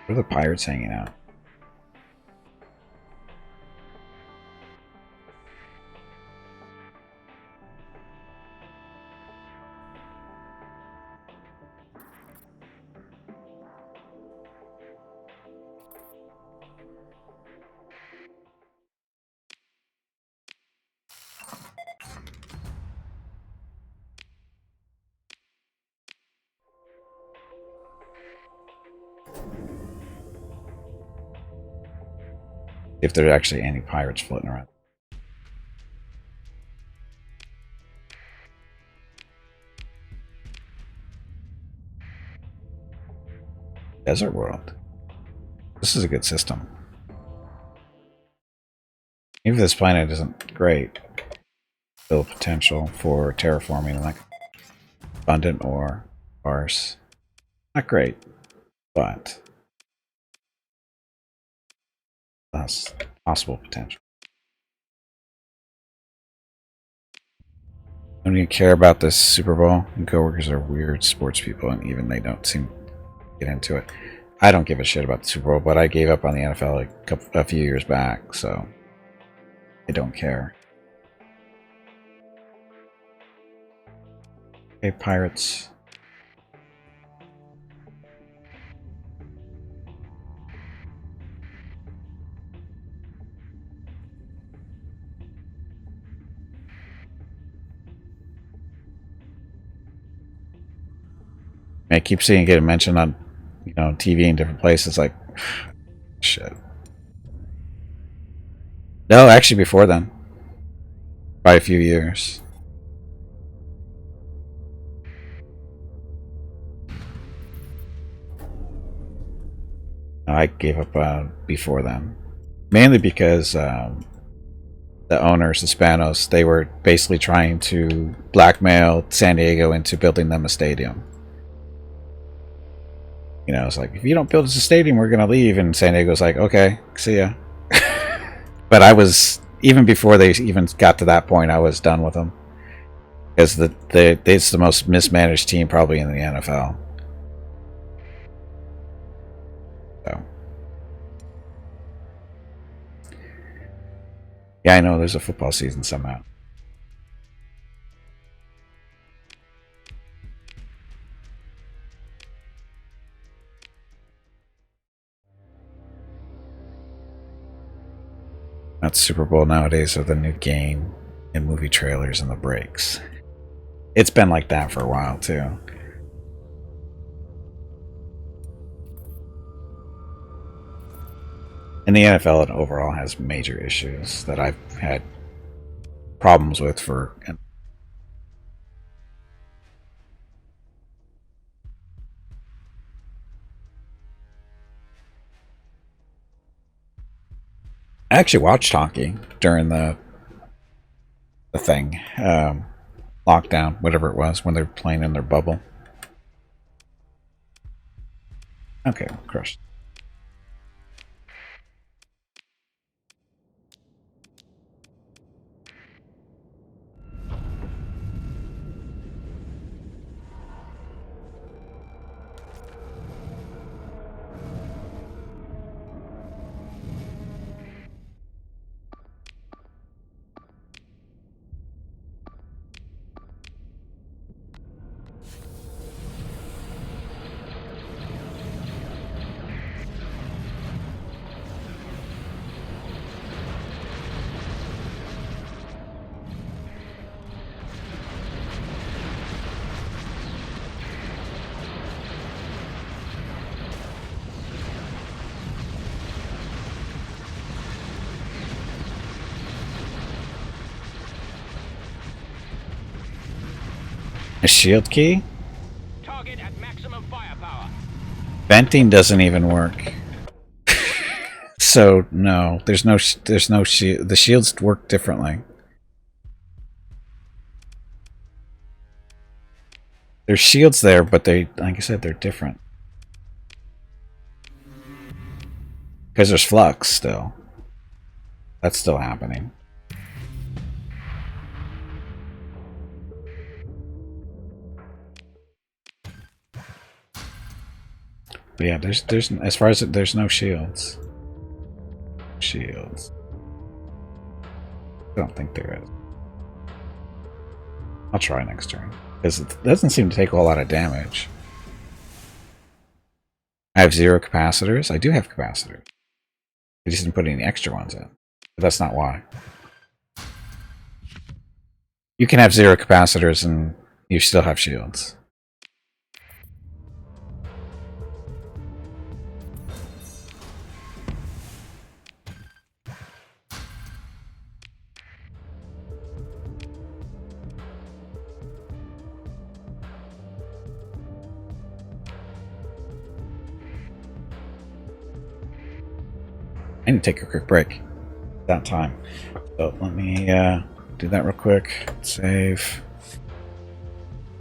Where are the pirates hanging out? If there are actually any pirates floating around. Desert world. This is a good system. Even if this planet isn't great, still potential for terraforming, like abundant or sparse. Not great, but that's possible potential. I don't even care about this Super Bowl. And coworkers are weird sports people, and even they don't seem to get into it. I don't give a shit about the Super Bowl, but I gave up on the NFL like a few years back, so I don't care. Okay, pirates. I keep seeing it get mentioned on, TV in different places. Like, shit. No, actually, before then, by a few years. I gave up before then, mainly because the owners, the Spanos, they were basically trying to blackmail San Diego into building them a stadium. You know, it's like, if you don't build us a stadium, we're going to leave. And San Diego's like, okay, see ya. But I was, even before they even got to that point, I was done with them. Because it's the most mismanaged team probably in the NFL. So. Yeah, I know there's a football season somehow. That's Super Bowl nowadays with the new game and movie trailers and the breaks. It's been like that for a while too. And the NFL overall has major issues that I've had problems with for. I actually watched hockey during the thing, lockdown, whatever it was, when they were playing in their bubble. Okay, crushed. A shield key? Target at maximum firepower. Venting doesn't even work. So no, there's no shield. The shields work differently. There's shields there, but they, like I said, they're different. Because there's flux still. That's still happening. But yeah, there's as far as there's no shields. Shields. I don't think there is. I'll try next turn. Because it doesn't seem to take a whole lot of damage. I have 0 capacitors. I do have capacitors. I just didn't put any extra ones in. But that's not why. You can have 0 capacitors and you still have shields. I need to take a quick break. That time. So let me do that real quick. Save.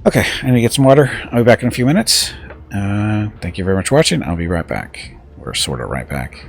Okay, I need to get some water. I'll be back in a few minutes. Thank you very much for watching. I'll be right back. We're sort of right back.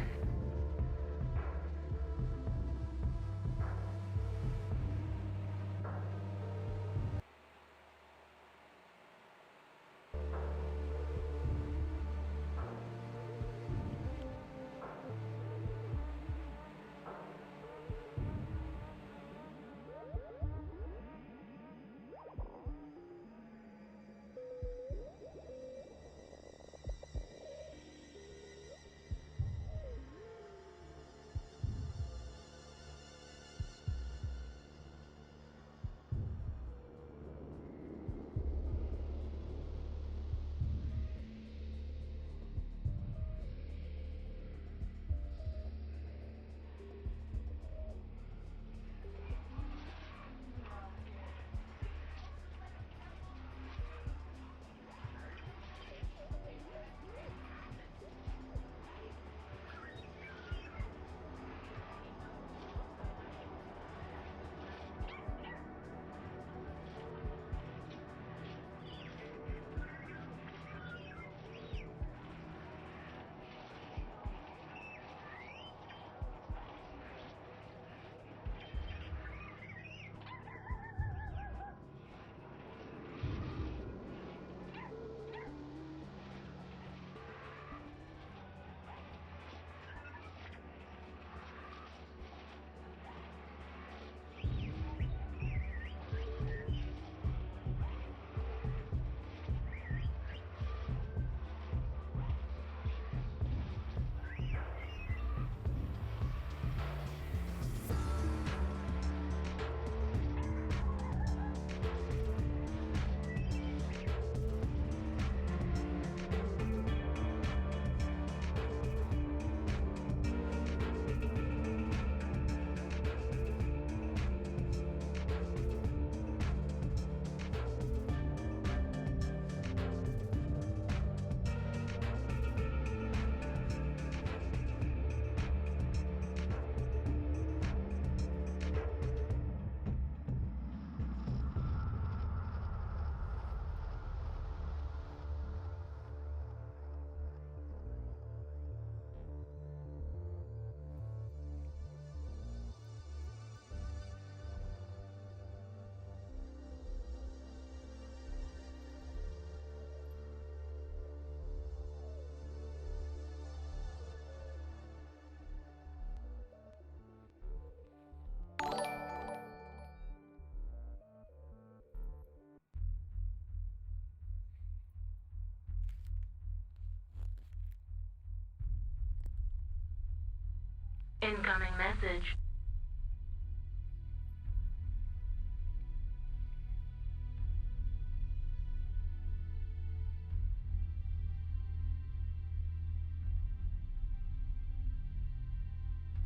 Incoming message.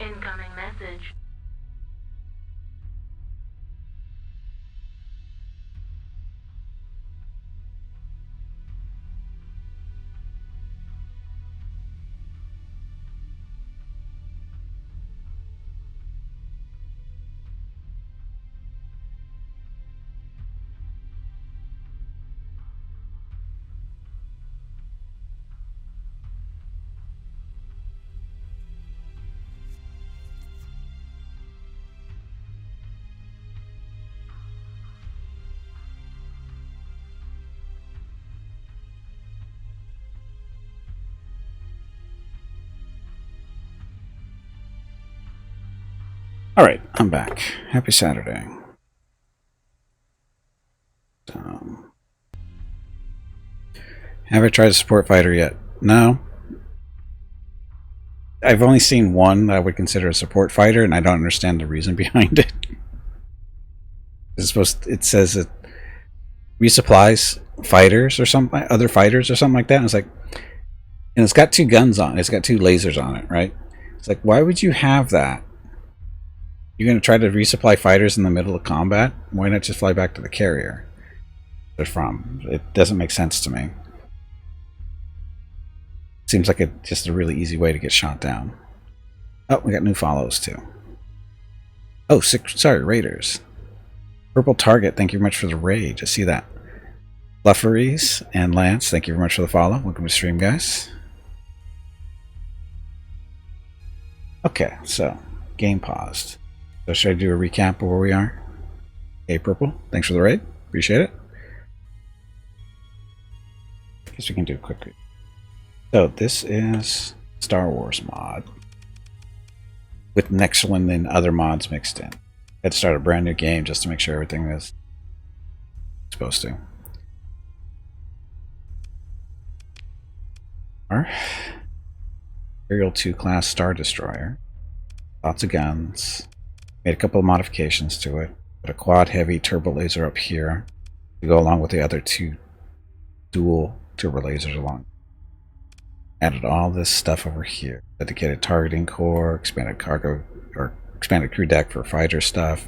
Incoming message. Alright, I'm back. Happy Saturday. Have I tried a support fighter yet? No. I've only seen one that I would consider a support fighter, and I don't understand the reason behind it. It says it resupplies fighters or something, other fighters or something like that. And it's like, and it's got two guns on it. It's got two lasers on it, right? It's like, why would you have that? You're going to try to resupply fighters in the middle of combat? Why not just fly back to the carrier they're from? It doesn't make sense to me. Seems like just a really easy way to get shot down. Oh, we got new follows too. Oh, sorry, raiders. Purple Target, thank you very much for the raid. Just see that. Flufferys and Lance, thank you very much for the follow. Welcome to the stream, guys. Okay, so game paused. So should I do a recap of where we are? Hey, Purple, thanks for the raid. Appreciate it. Guess we can do a quick read. So this is Star Wars mod with Nextland and other mods mixed in. I had to start a brand new game just to make sure everything is supposed to. Our Imperial 2 class Star Destroyer. Lots of guns. Made a couple of modifications to it. Put a quad heavy turbo laser up here to go along with the other two dual turbo lasers along. Added all this stuff over here. Dedicated targeting core, expanded cargo or expanded crew deck for fighter stuff.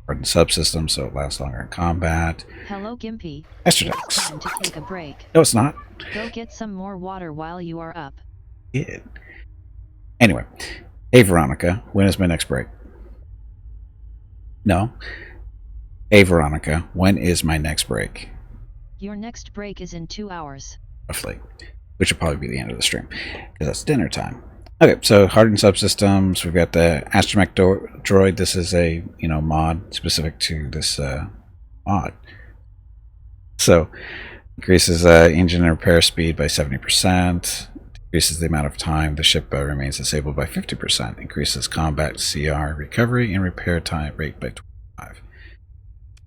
Hardened subsystem so it lasts longer in combat. Hello, Gimpy. Astrodex. It's time to take a break. No, it's not. Go get some more water while you are up. Yeah. Anyway, hey Veronica, when is my next break? No. Hey Veronica, when is my next break? Your next break is in 2 hours. Roughly. Which will probably be the end of the stream, because that's dinner time. Okay, so hardened subsystems. We've got the astromech droid. This is a mod specific to this mod. So increases engine repair speed by 70%. Decreases the amount of time the ship remains disabled by 50%. Increases combat CR recovery and repair time rate by 25.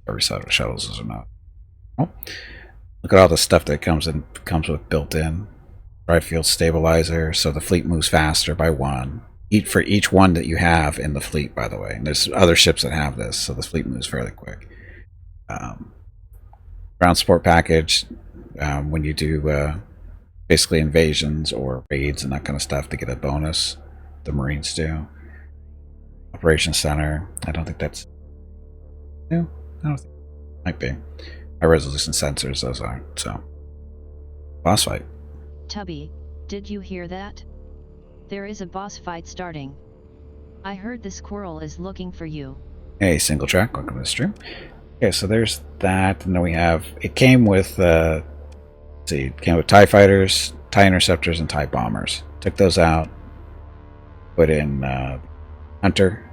Every side of the shuttles are not. Well, look at all the stuff that comes with built-in. Drive field stabilizer, so the fleet moves faster by one. For each one that you have in the fleet, by the way. And there's other ships that have this, so the fleet moves fairly quick. Ground support package, when you do basically invasions or raids and that kind of stuff to get a bonus. The Marines do. Operations Center, I don't think that's new. I don't think it might be. High resolution sensors, those aren't. So, boss fight. Tubby, did you hear that? There is a boss fight starting. I heard the squirrel is looking for you. Hey, single track, welcome to the stream. Okay, so there's that, and then we have, it came with, let's see, it came with TIE fighters, TIE interceptors, and TIE bombers. Took those out, put in Hunter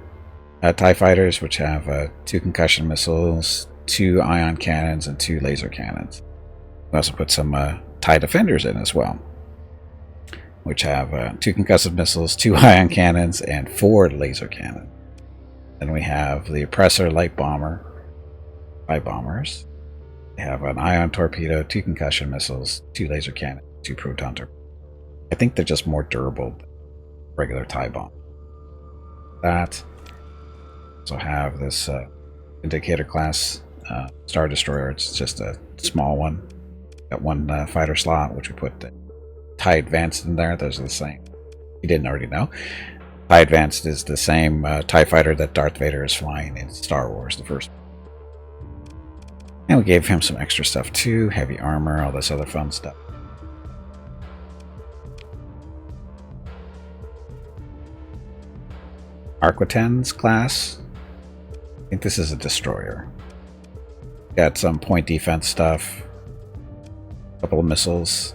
TIE fighters, which have 2 concussion missiles, 2 ion cannons, and 2 laser cannons. We also put some TIE defenders in as well, which have 2 concussive missiles, 2 ion cannons, and 4 laser cannons. Then we have the Oppressor light bomber, 5 bombers. We have an ion torpedo, 2 concussion missiles, 2 laser cannons, 2 proton torpedoes. I think they're just more durable than regular TIE bomb. that. Also have this Indicator class Star Destroyer. It's just a small one. Got one fighter slot, which we put the TIE Advanced in there. Those are the same. You didn't already know. TIE Advanced is the same TIE fighter that Darth Vader is flying in Star Wars, the first. And we gave him some extra stuff too. Heavy armor, all this other fun stuff. Arquitens class. I think this is a destroyer. Got some point defense stuff. A couple of missiles.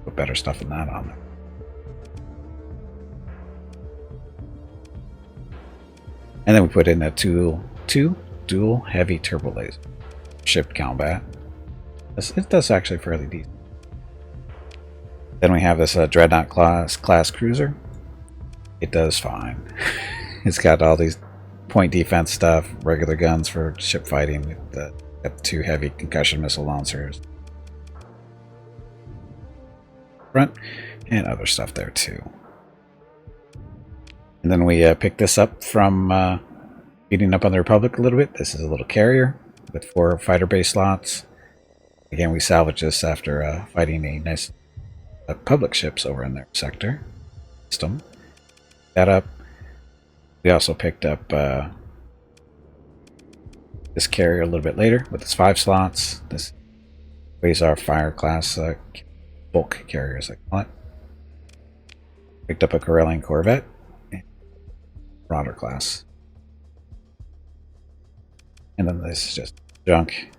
Put better stuff than that on there. And then we put in a two dual heavy turbo laser. Ship combat. It does actually fairly decent. Then we have this Dreadnought class cruiser. It does fine. It's got all these point defense stuff, regular guns for ship fighting with the two heavy concussion missile launchers. Front, and other stuff there too. And then we picked this up from beating up on the Republic a little bit. This is a little carrier with 4 fighter base slots. Again, we salvaged this after fighting a nice public ships over in their sector. System. That up. We also picked up this carrier a little bit later with its 5 slots. This Quasar Fire class bulk carrier, as I call it. Picked up a Corellian Corvette. Marauder class. And then this is just junk.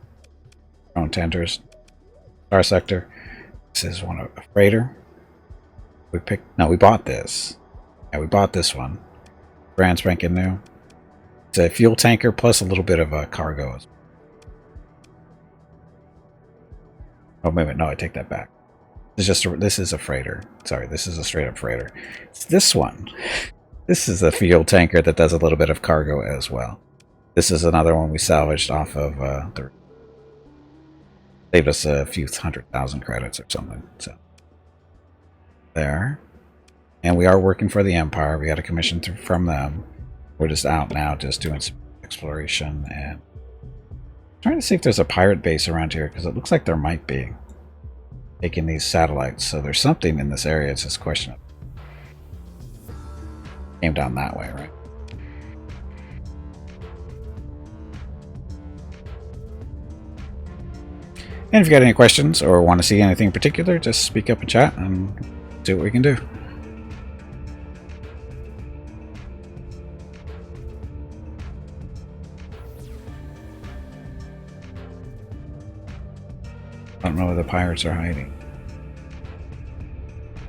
Drone tenders. Starsector. This is one of a freighter. We bought this. Yeah, we bought this one. Brand spanking new. It's a fuel tanker plus a little bit of a cargo. Oh, wait a minute. No, I take that back. This is a freighter. Sorry, this is a straight up freighter. It's this one. This is a fuel tanker that does a little bit of cargo as well. This is another one we salvaged off of saved us a few 100,000 credits or something. So there. And we are working for the Empire. We got a commission from them. We're just out now, just doing some exploration and trying to see if there's a pirate base around here, because it looks like there might be. Taking these satellites. So there's something in this area. It's just questionable. Came down that way, right? And if you got any questions or want to see anything in particular, just speak up and chat and see what we can do. I don't know where the pirates are hiding.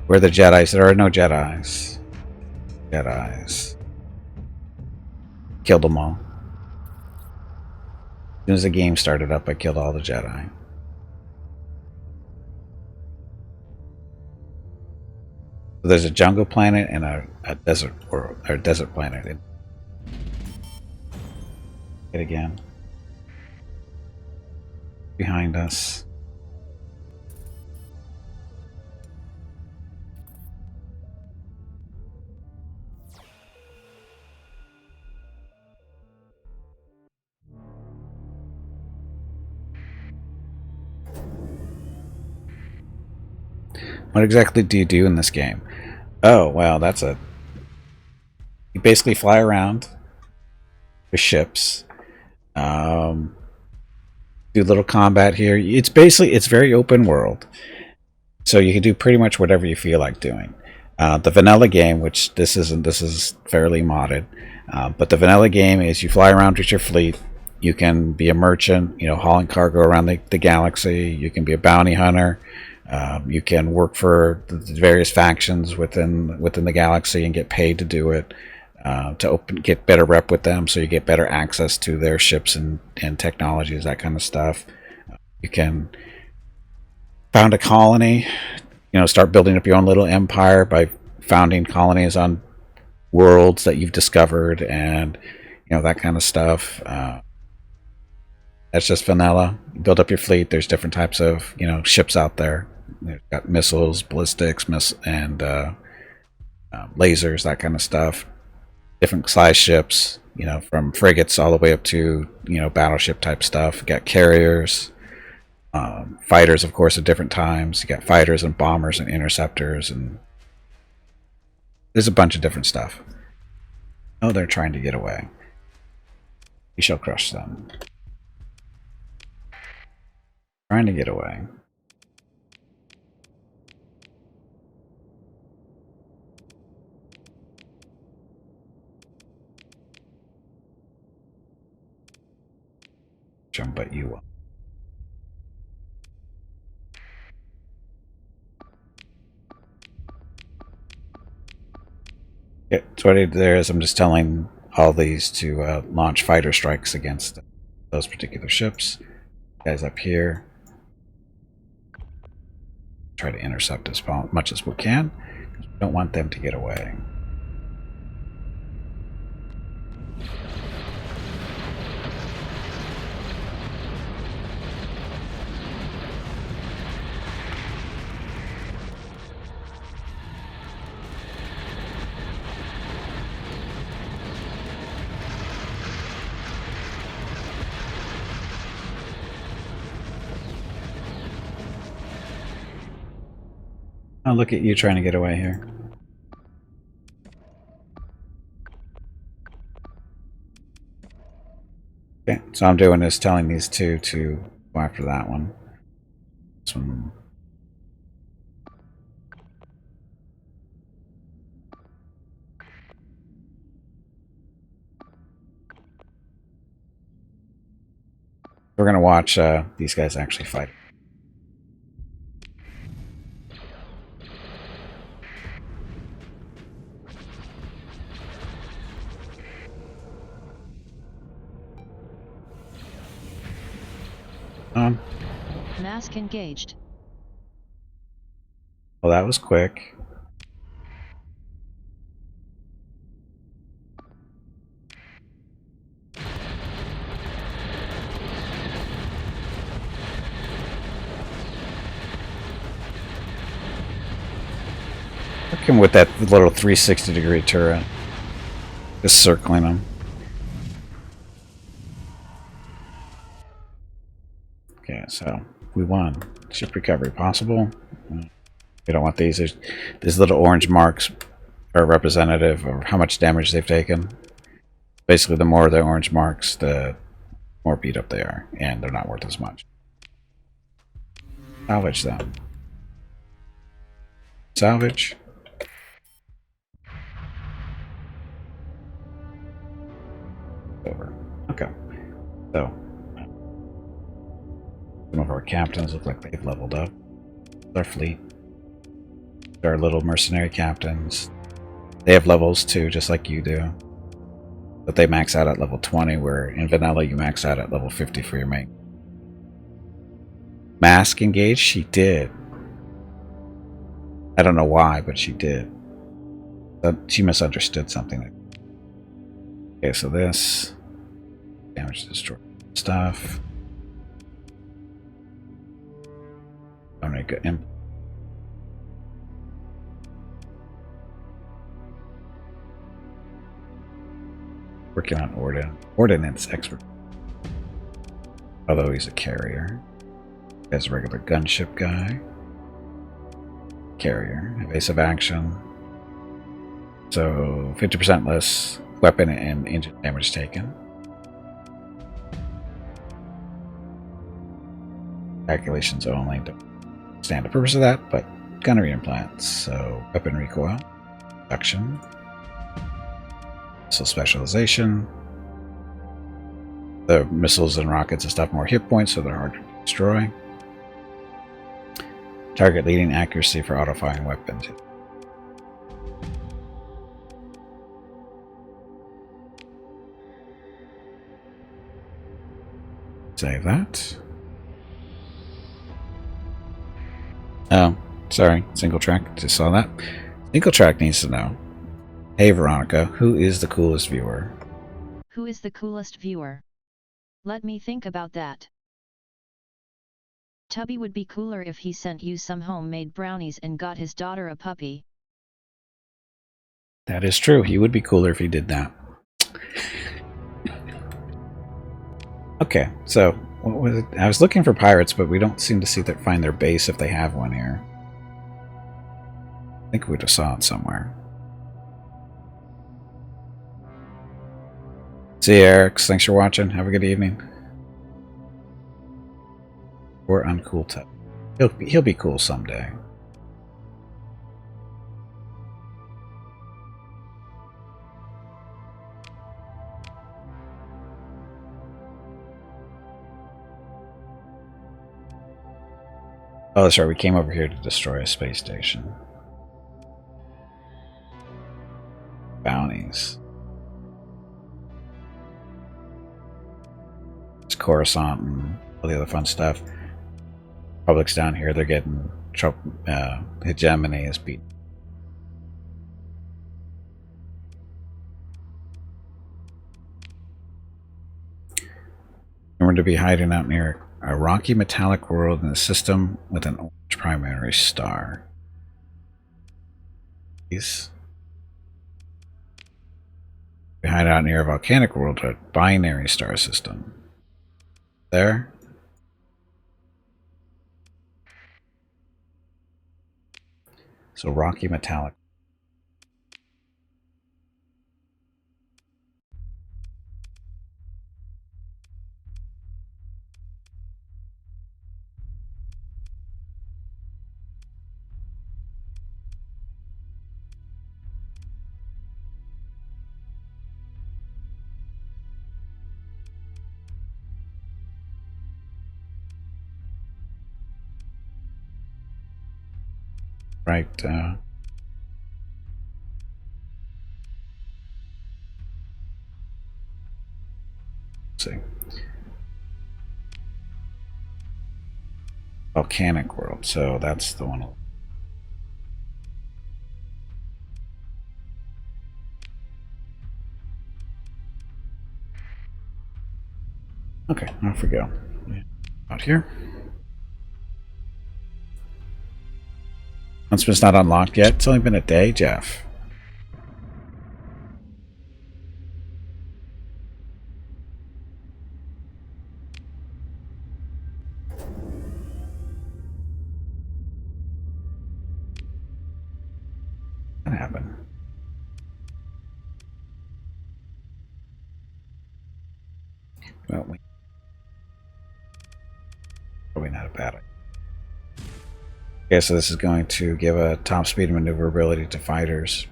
Where are the Jedis? There are no Jedis. Jedis. Killed them all. As soon as the game started up, I killed all the Jedi. So there's a jungle planet and a desert world, or desert planet. Hit again. Behind us. What exactly do you do in this game? Oh, well, you basically fly around with ships. Do little combat here. It's very open world. So you can do pretty much whatever you feel like doing. The vanilla game, which this is fairly modded, but the vanilla game is you fly around with your fleet. You can be a merchant, hauling cargo around the galaxy. You can be a bounty hunter. You can work for the various factions within the galaxy and get paid to do it, to get better rep with them, so you get better access to their ships and technologies, that kind of stuff. You can found a colony, start building up your own little empire by founding colonies on worlds that you've discovered, and that kind of stuff. That's just vanilla. Build up your fleet. There's different types of ships out there. They've got missiles, ballistics, and lasers, that kind of stuff. Different size ships, from frigates all the way up to battleship type stuff. You got carriers, fighters, of course, at different times. You got fighters and bombers and interceptors, and there's a bunch of different stuff. Oh, they're trying to get away. We shall crush them. Trying to get away. But you will. Yeah, so what I did there is I'm just telling all these to launch fighter strikes against those particular ships. Guys up here, try to intercept as much as we can. We don't want them to get away. Oh, look at you trying to get away here. Okay, so I'm doing is telling these two to go after that one. This one. We're going to watch these guys actually fight. Mask engaged. Well, that was quick. Working with that little 360-degree turret. Just circling them. Okay, so we won. Ship recovery possible. We don't want these. These little orange marks are representative of how much damage they've taken. Basically, the more the orange marks, the more beat up they are, and they're not worth as much. Salvage them. Salvage. Over. Okay. So, some of our captains look like they've leveled up. Our fleet. Our little mercenary captains. They have levels too, just like you do. But they max out at level 20, where in vanilla you max out at level 50 for your mate. Mask engaged? She did. I don't know why, but she did. She misunderstood something. Okay, so this damage destroy stuff. I'm gonna go in. Working on ordnance expert. Although he's a carrier. As a regular gunship guy. Carrier. Evasive action. So 50% less weapon and engine damage taken. Calculations only don't stand the purpose of that, but gunnery implants. So weapon recoil. Reduction. Missile specialization. The missiles and rockets and stuff more hit points, so they're hard to destroy. Target leading accuracy for auto-firing weapons. Save that. Oh, sorry. Single track. Just saw that. Single track needs to know. Hey Veronica, who is the coolest viewer? Who is the coolest viewer? Let me think about that. Tubby would be cooler if he sent you some homemade brownies and got his daughter a puppy. That is true. He would be cooler if he did that. Okay, so what was it? I was looking for pirates, but we don't seem to find their base if they have one here. I think we just saw it somewhere. See you, Eric. Thanks for watching. Have a good evening. Or uncool type. He'll be cool someday. Oh, that's right. We came over here to destroy a space station. Bounties. It's Coruscant and all the other fun stuff. Public's down here. They're getting hegemony is beaten. And we're to be hiding out near a rocky metallic world in a system with an orange primary star. We hide out near a volcanic world, a binary star system. There. So rocky metallic. Right. Let's see. Volcanic world. So that's the one. Okay, off we go. Out here. Huntsman's not unlocked yet. It's only been a day, Jeff. What happened? Well, probably not a bad idea. Okay, so this is going to give a top speed maneuverability to fighters.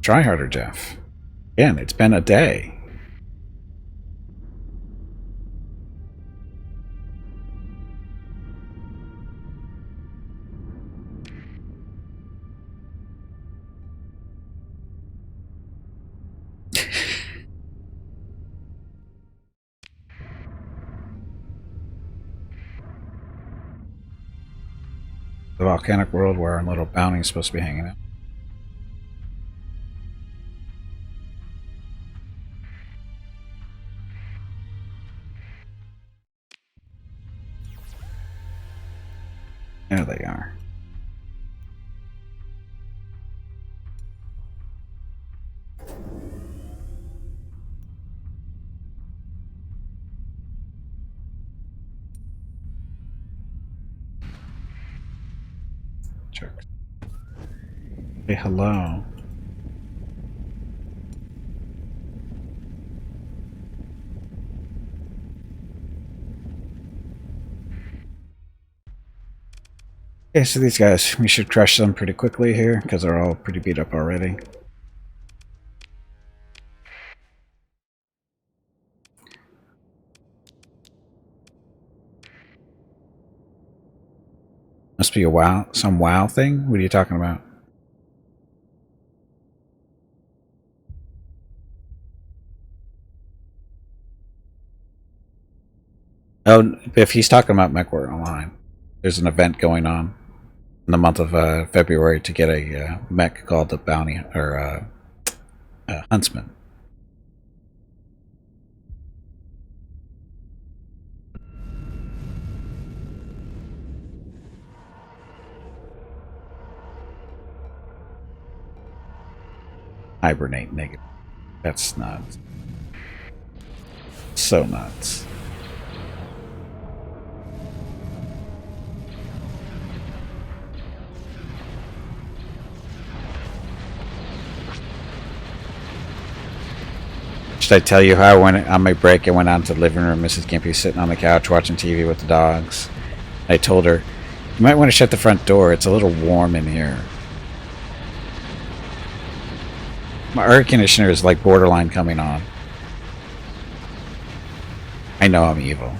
Try harder, Jeff. Again, it's been a day. The volcanic world where our little bounty is supposed to be hanging out. There they are. Check. Hey, hello. Okay, so these guys, we should crush them pretty quickly here because they're all pretty beat up already. Must be a WoW, some WoW thing? What are you talking about? Oh, if he's talking about MechWarrior Online, there's an event going on in the month of February to get a mech called the Bounty or Huntsman. Hibernate negative. That's nuts. So nuts. Should I tell you how I went on my break? I went out to the living room. Mrs. Gimpy sitting on the couch watching TV with the dogs. I told her, "You might want to shut the front door. It's a little warm in here." My air conditioner is like borderline coming on. I know I'm evil.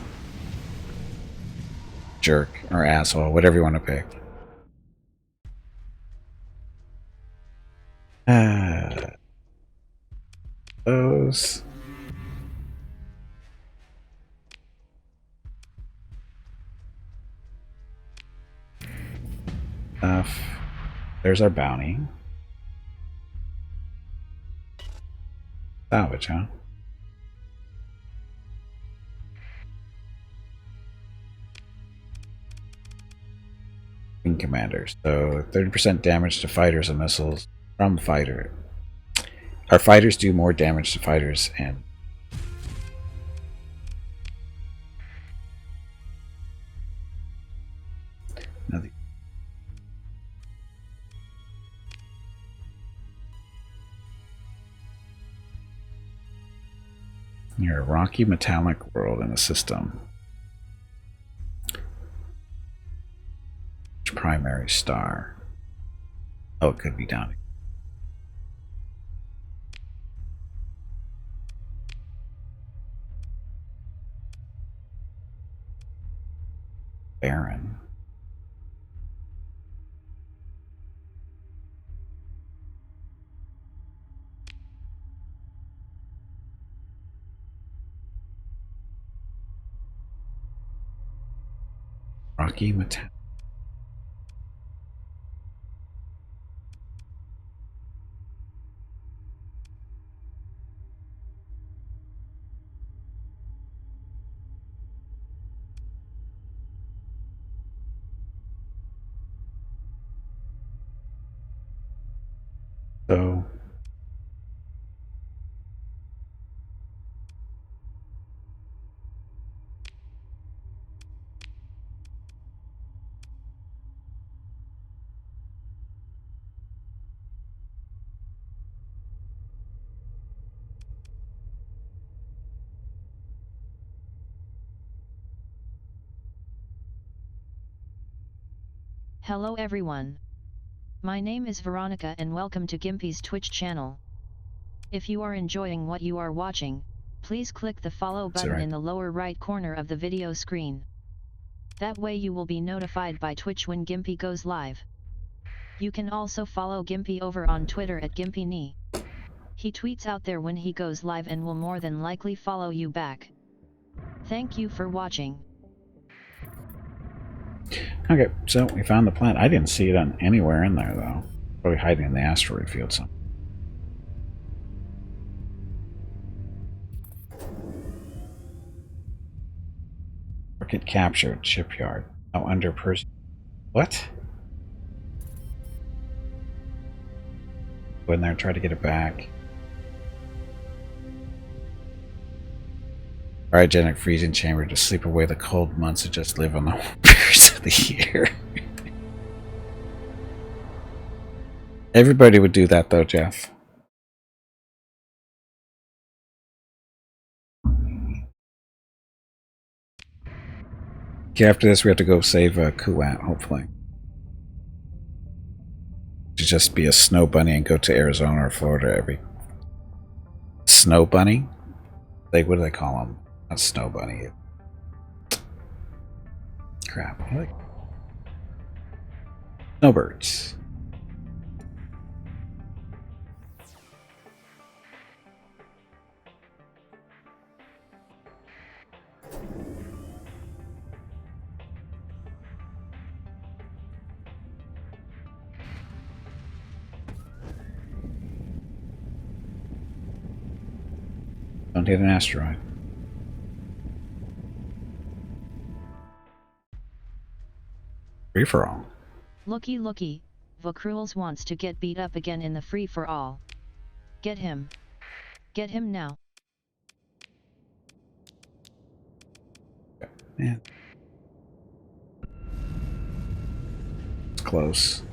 Jerk or asshole, whatever you want to pick. Those. Enough. There's our bounty. Salvage, huh? Wing commanders. So 30% damage to fighters and missiles from fighter. Our fighters do more damage to fighters and nothing. You're a rocky metallic world in the system. Primary star. Oh, it could be down here. Barren. Rocky metallic. So Hello everyone. My name is Veronica and welcome to Gimpy's Twitch channel. If you are enjoying what you are watching, please click the follow button in the lower right corner of the video screen. That way you will be notified by Twitch when Gimpy goes live. You can also follow Gimpy over on Twitter at GimpyKnee. He tweets out there when he goes live and will more than likely follow you back. Thank you for watching. okay, so we found the planet. I didn't see it on anywhere in there though. Probably hiding in the asteroid field somewhere. Rocket captured. Shipyard. Now under Percy. What? Go in there and try to get it back. Cryogenic freezing chamber to sleep away the cold months that just live on the periods of the year. Everybody would do that though, Jeff. Okay, after this we have to go save Kuwait, hopefully. To just be a snow bunny and go to Arizona or Florida every... Snow bunny? Like, what do they call them? Not snow bunny. Crap. What? Snowbirds. Don't hit an asteroid. Free for all. Looky, Vokruels wants to get beat up again in the free-for-all. Get him. Get him now. Yeah. It's close.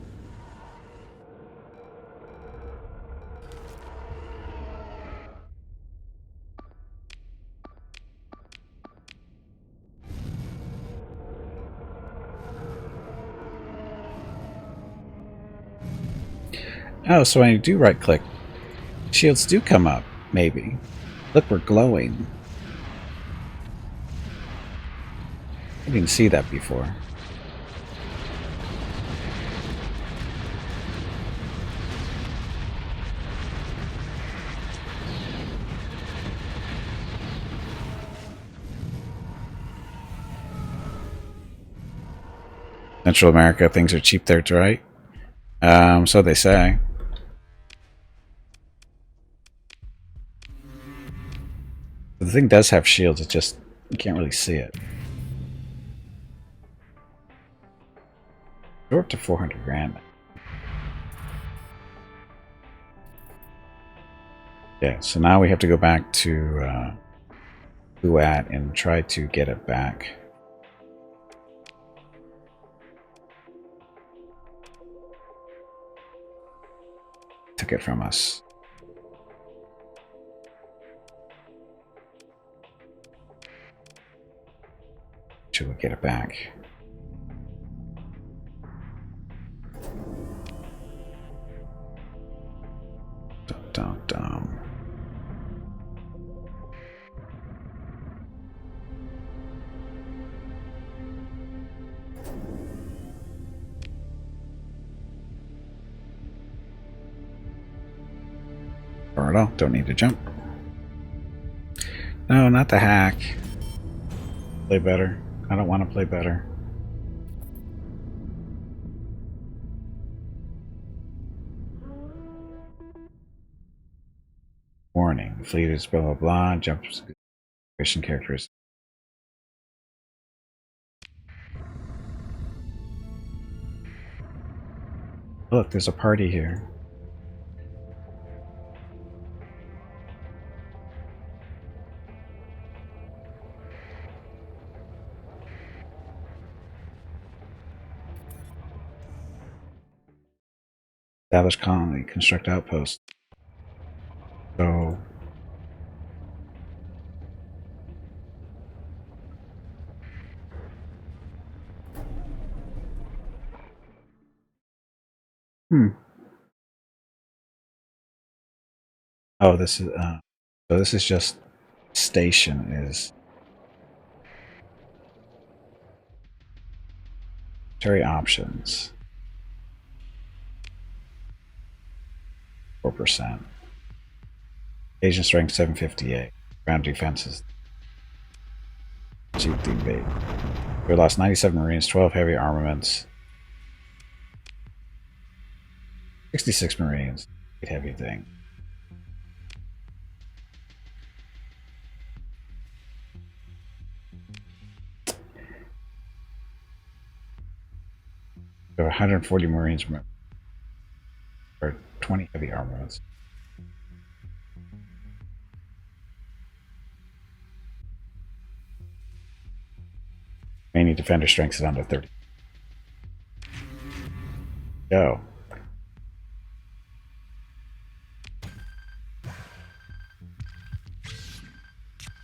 Oh, so when you do right click, shields do come up, maybe. Look, we're glowing. I didn't see that before. Central America, things are cheap there, right? So they say. The thing does have shields, it just, you can't really see it. We're up to 400 grand. Yeah, so now we have to go back to Uat and try to get it back. Took it from us. Should we get it back? Dum, dum, dum. Alright, don't need to jump. No, not the hack. Play better. I don't want to play better. Warning. Fleet is blah blah blah. Jump mission characters. Look, there's a party here. Establish colony. Construct outpost. So oh, this is so this is just station is military options. 4%. Agent strength 758. Ground defenses. Cheap team bait. We lost 97 Marines, 12 heavy armaments, 66 Marines. 8 heavy thing. We have 140 Marines or 20 heavy armaments. Remaining defender strength is under 30. Go.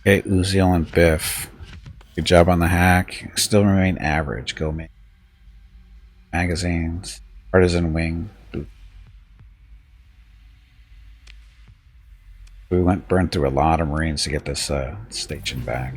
Okay, Uziel and Biff. Good job on the hack. Still remain average. Go make magazines. Partisan wing. We burned through a lot of Marines to get this station back.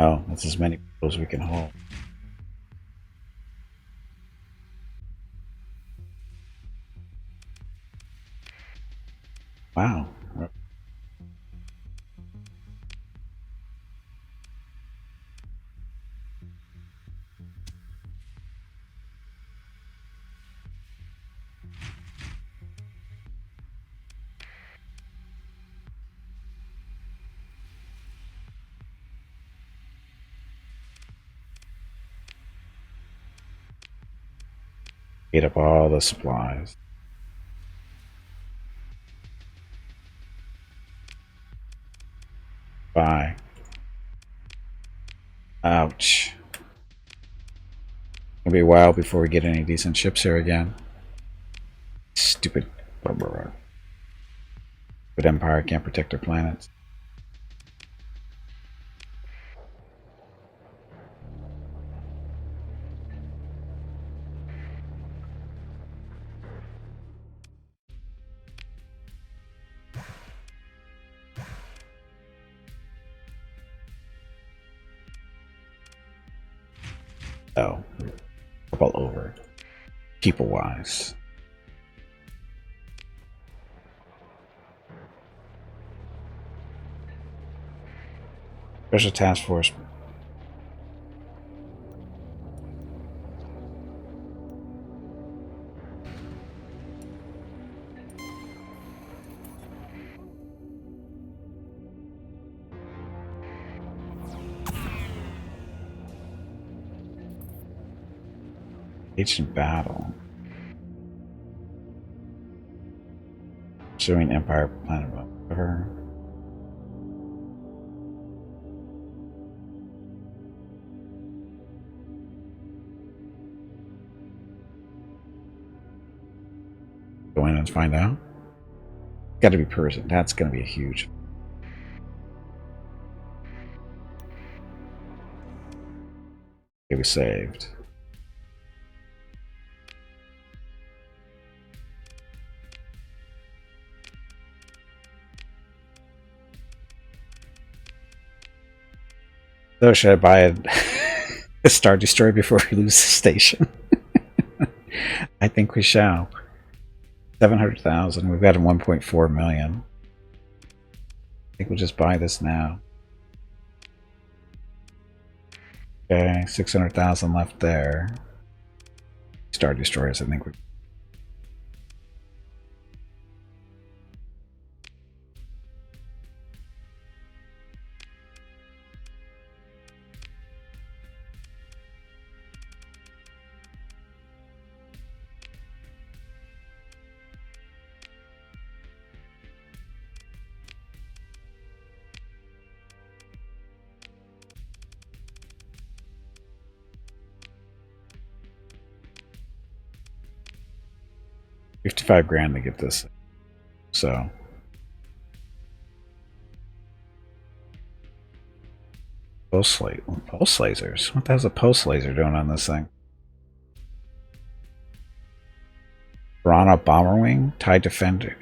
Oh, that's as many people as we can hold. Wow. Ate up all the supplies. Bye. Ouch. It'll be a while before we get any decent ships here again. Stupid. Stupid Empire can't protect their planets. Oh. All over. People wise. Special Task Force. Ancient battle. Pursuing Empire planet whatever. Go in and find out. Got to be Persian. That's going to be a huge. Okay, we saved. So should I buy a Star Destroyer before we lose the station? I think we shall. 700,000. We've got a 1.4 million. I think we'll just buy this now. Okay, 600,000 left there. Star Destroyers, I think we. $55,000 to get this. So. Pulse lasers. What the hell's a pulse laser doing on this thing? Piranha bomber wing? TIE defender.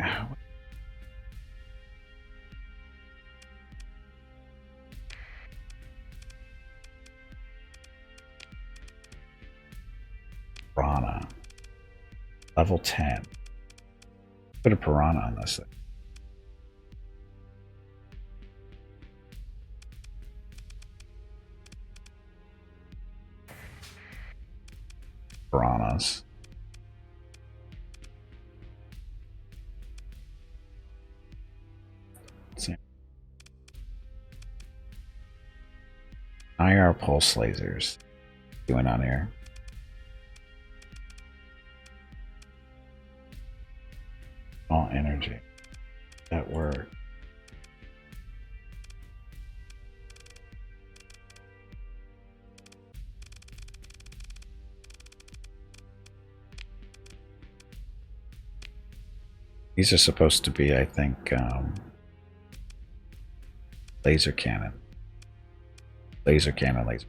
Piranha. Level 10. Put a piranha on this thing. Piranhas. Let's see. IR pulse lasers. Doing on here. All energy. That word. These are supposed to be, I think, laser cannon. Laser cannon, laser.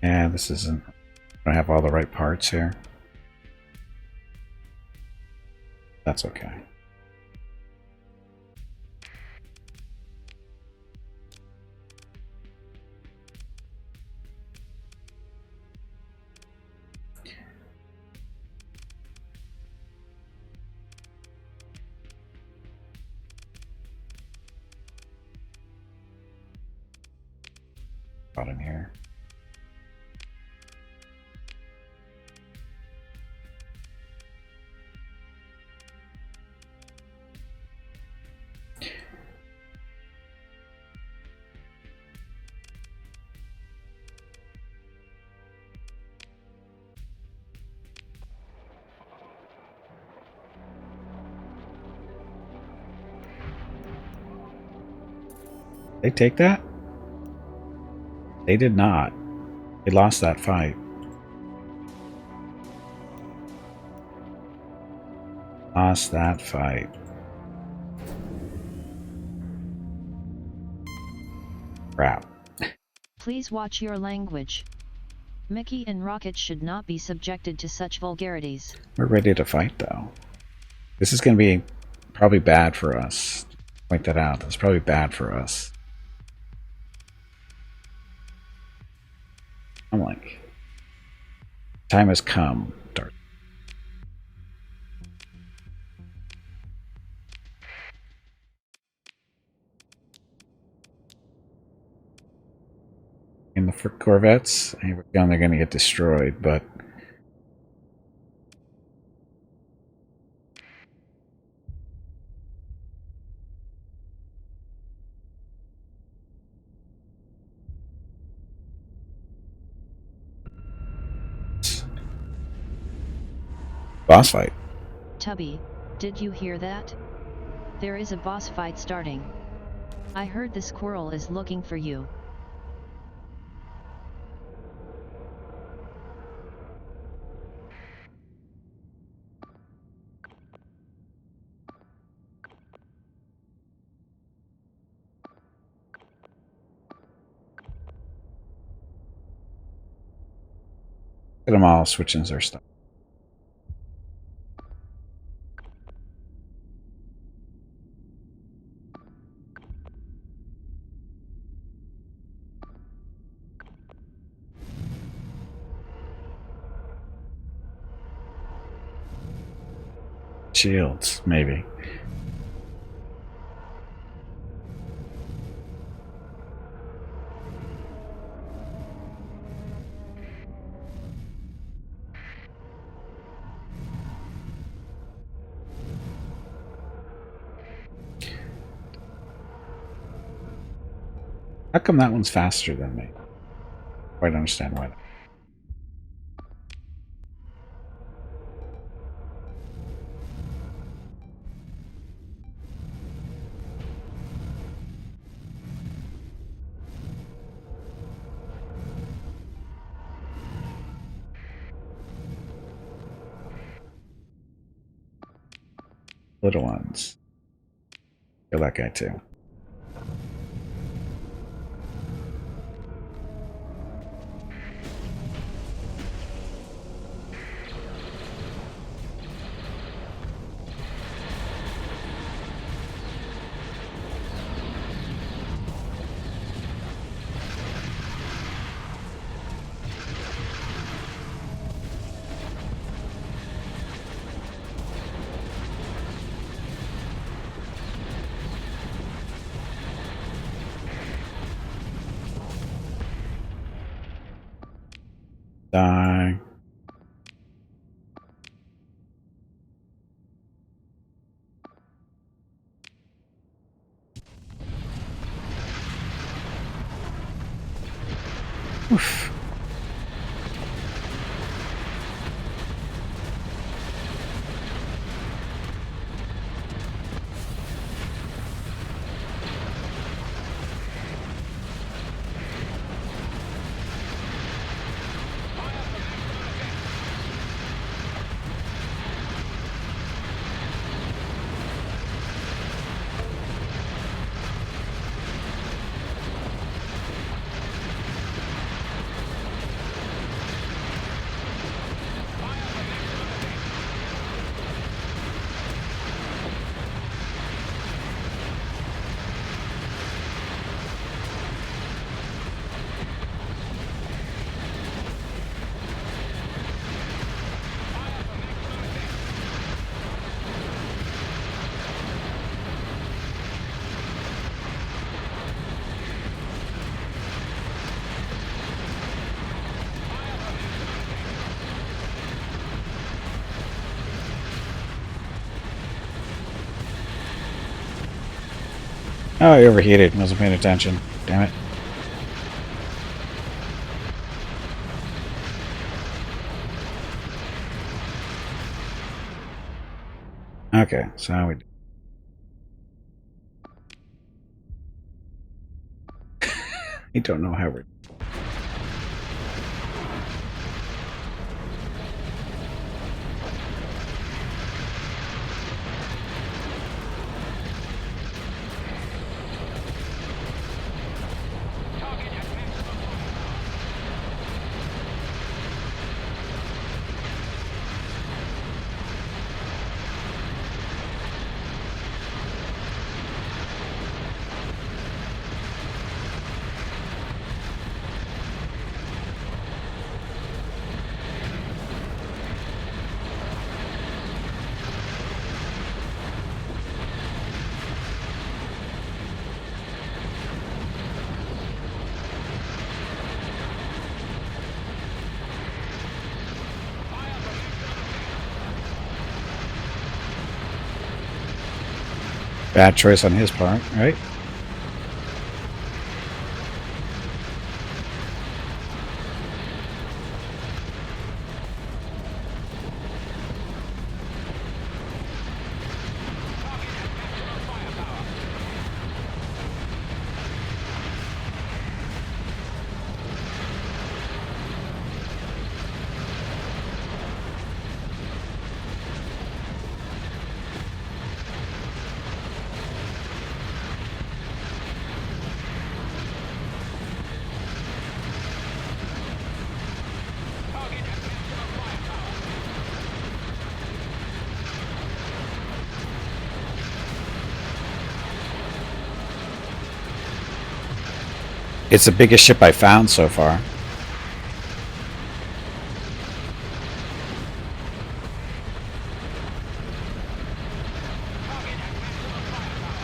Yeah, this isn't. I don't have all the right parts here. That's okay. Got in here. They take that? They did not. They lost that fight. Lost that fight. Crap. Please watch your language. Mickey and Rocket should not be subjected to such vulgarities. We're ready to fight, though. This is going to be probably bad for us. Point that out. It's probably bad for us. I'm like, time has come. Dark. In the Corvettes, they're going to get destroyed, but boss fight. Tubby, did you hear that? There is a boss fight starting. I heard the squirrel is looking for you. Get them all switching their stuff. Shields, maybe. How come that one's faster than me? I don't understand why. Little ones. Kill that guy too. Die. Oof. Oh, he overheated. Wasn't paying attention. Damn it. Okay, so how we do. I don't know how we're. Target at maximum firepower. Bad choice on his part, right? Target at maximum firepower. It's the biggest ship I found so far. Target at maximum firepower.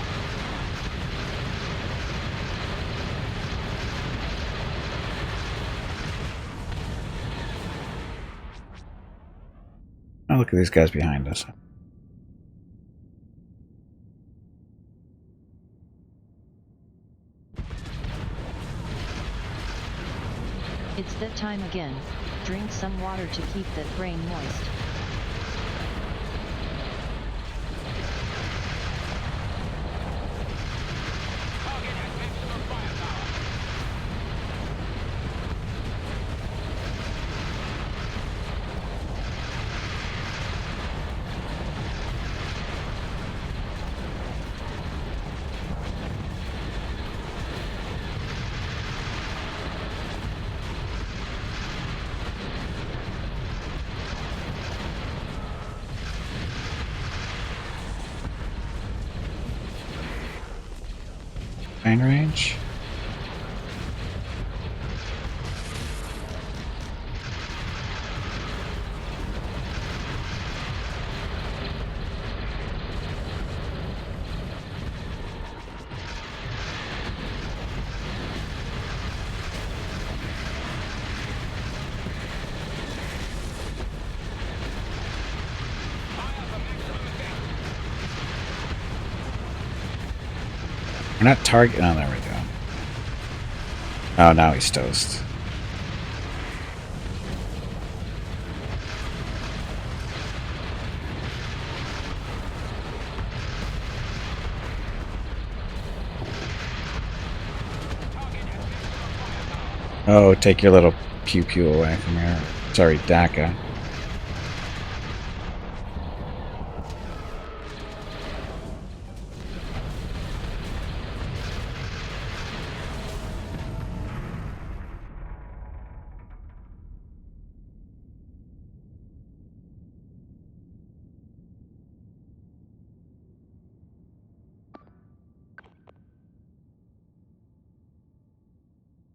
Oh, look at these guys behind us. It's that time again. Drink some water to keep that brain moist. Target at maximum firepower. Fine range. We're not targeting. Oh, there we go. Oh, now he's toast. Oh, take your little pew pew away from here. Sorry, DACA.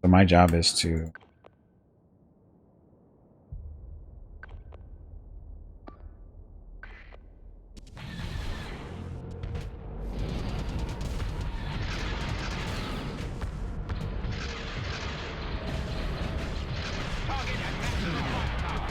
So my job is to Target at maximum firepower.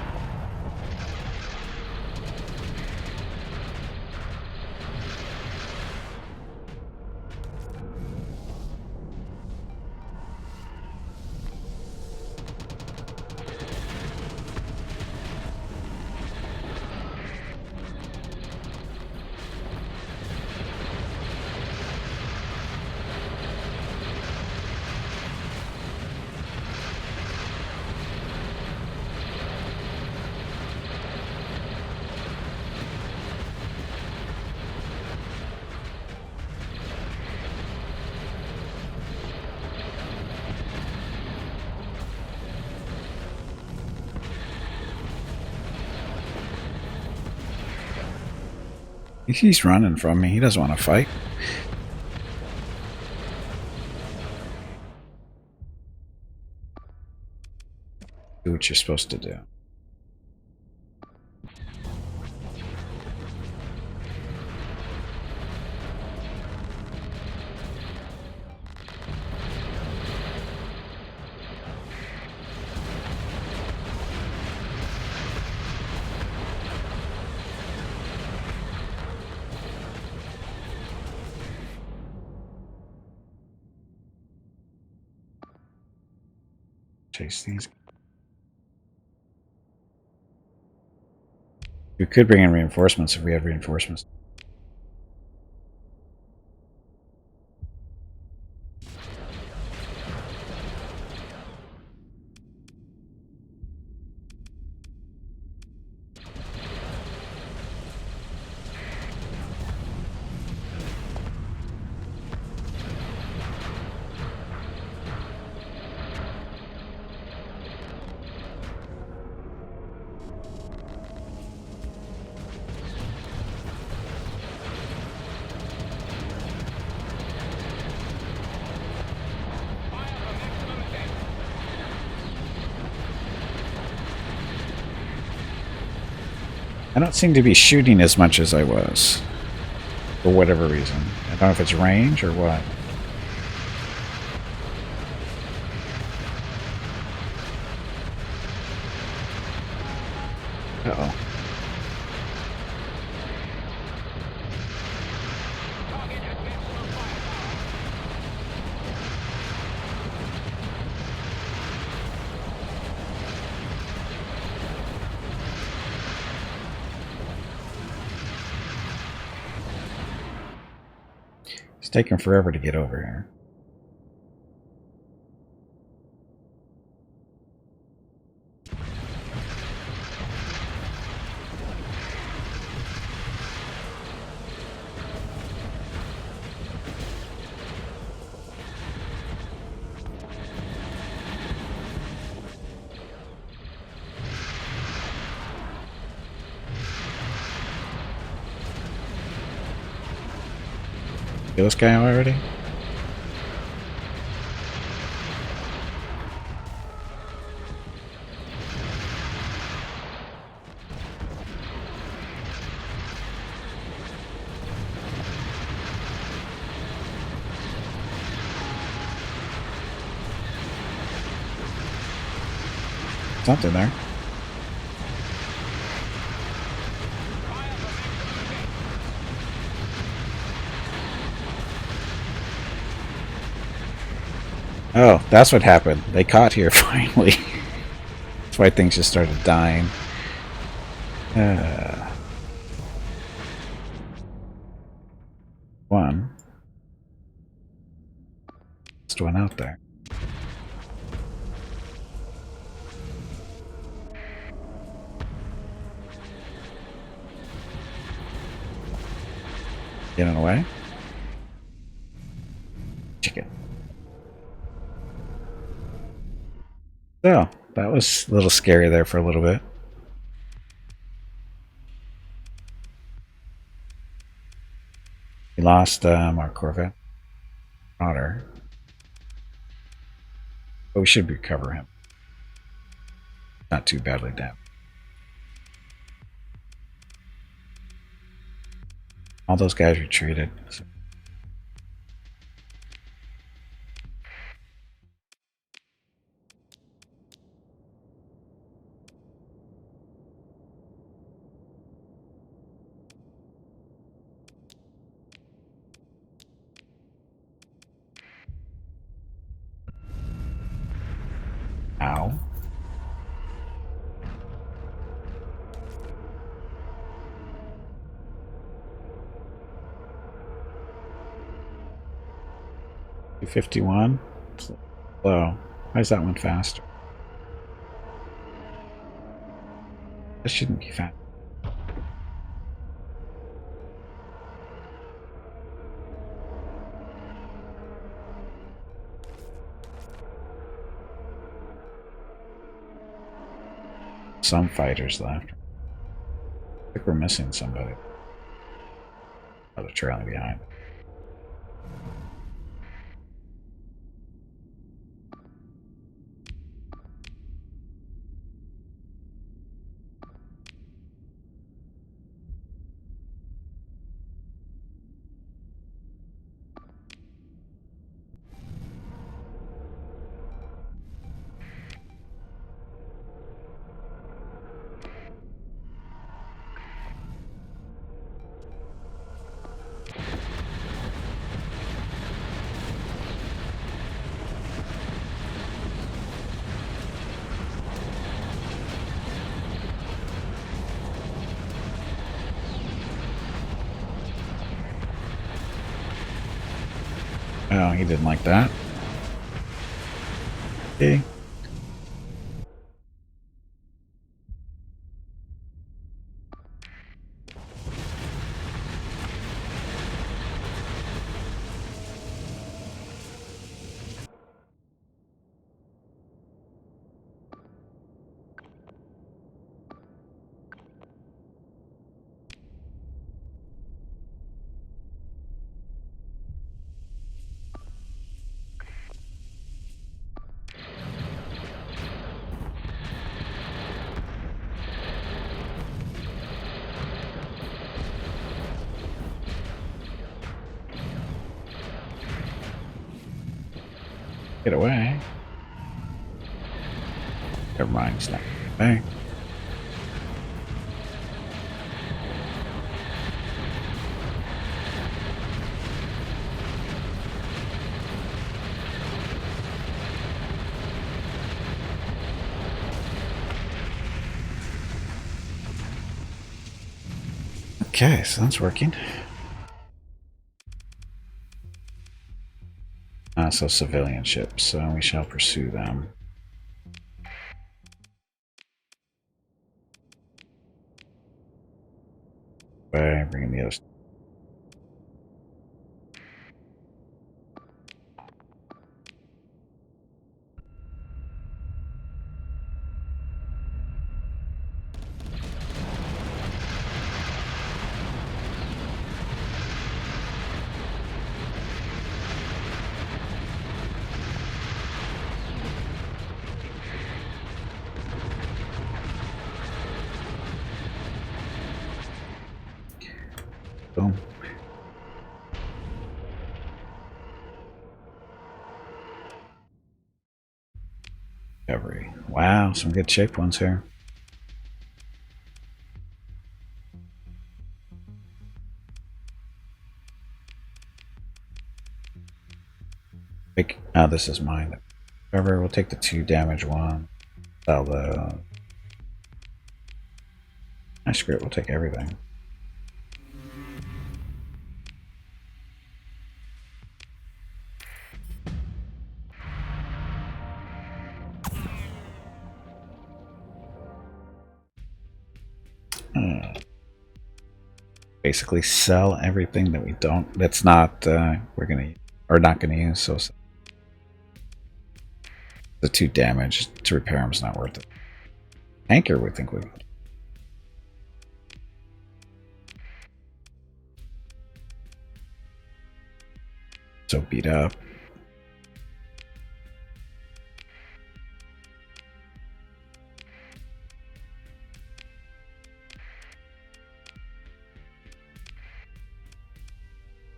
He's running from me. He doesn't want to fight. Do what you're supposed to do. Chase these. We could bring in reinforcements if we have reinforcements. I don't seem to be shooting as much as I was. For whatever reason. I don't know if it's range or what. Uh-oh. Target at maximum firepower. It's taking forever to get over here. Kill this guy already? Something there. Oh, that's what happened. They caught here finally. That's why things just started dying. One. Just one out there. Getting away. Chicken. So, that was a little scary there for a little bit. We lost our Corvette. Otter. But we should recover him. Not too badly damaged. All those guys retreated. So. Ow. $251. Slow. Why is that one faster? This shouldn't be fast. Some fighters left. I think we're missing somebody. Oh, they're trailing behind. Oh, he didn't like that. Okay. Get away. Never mind, he's not away. Okay, so that's working. So civilian ships, so we shall pursue them. By bringing the others. Boom. Recovery. Wow, some good shape ones here. Oh, this is mine. Recover, we'll take the 2 damage one. Sell the... I screw it, we'll take everything. Basically sell everything that we don't, that's not, we're gonna, or not gonna use, so the 2 damage to repair them is not worth it. Anchor, we think we... So beat up.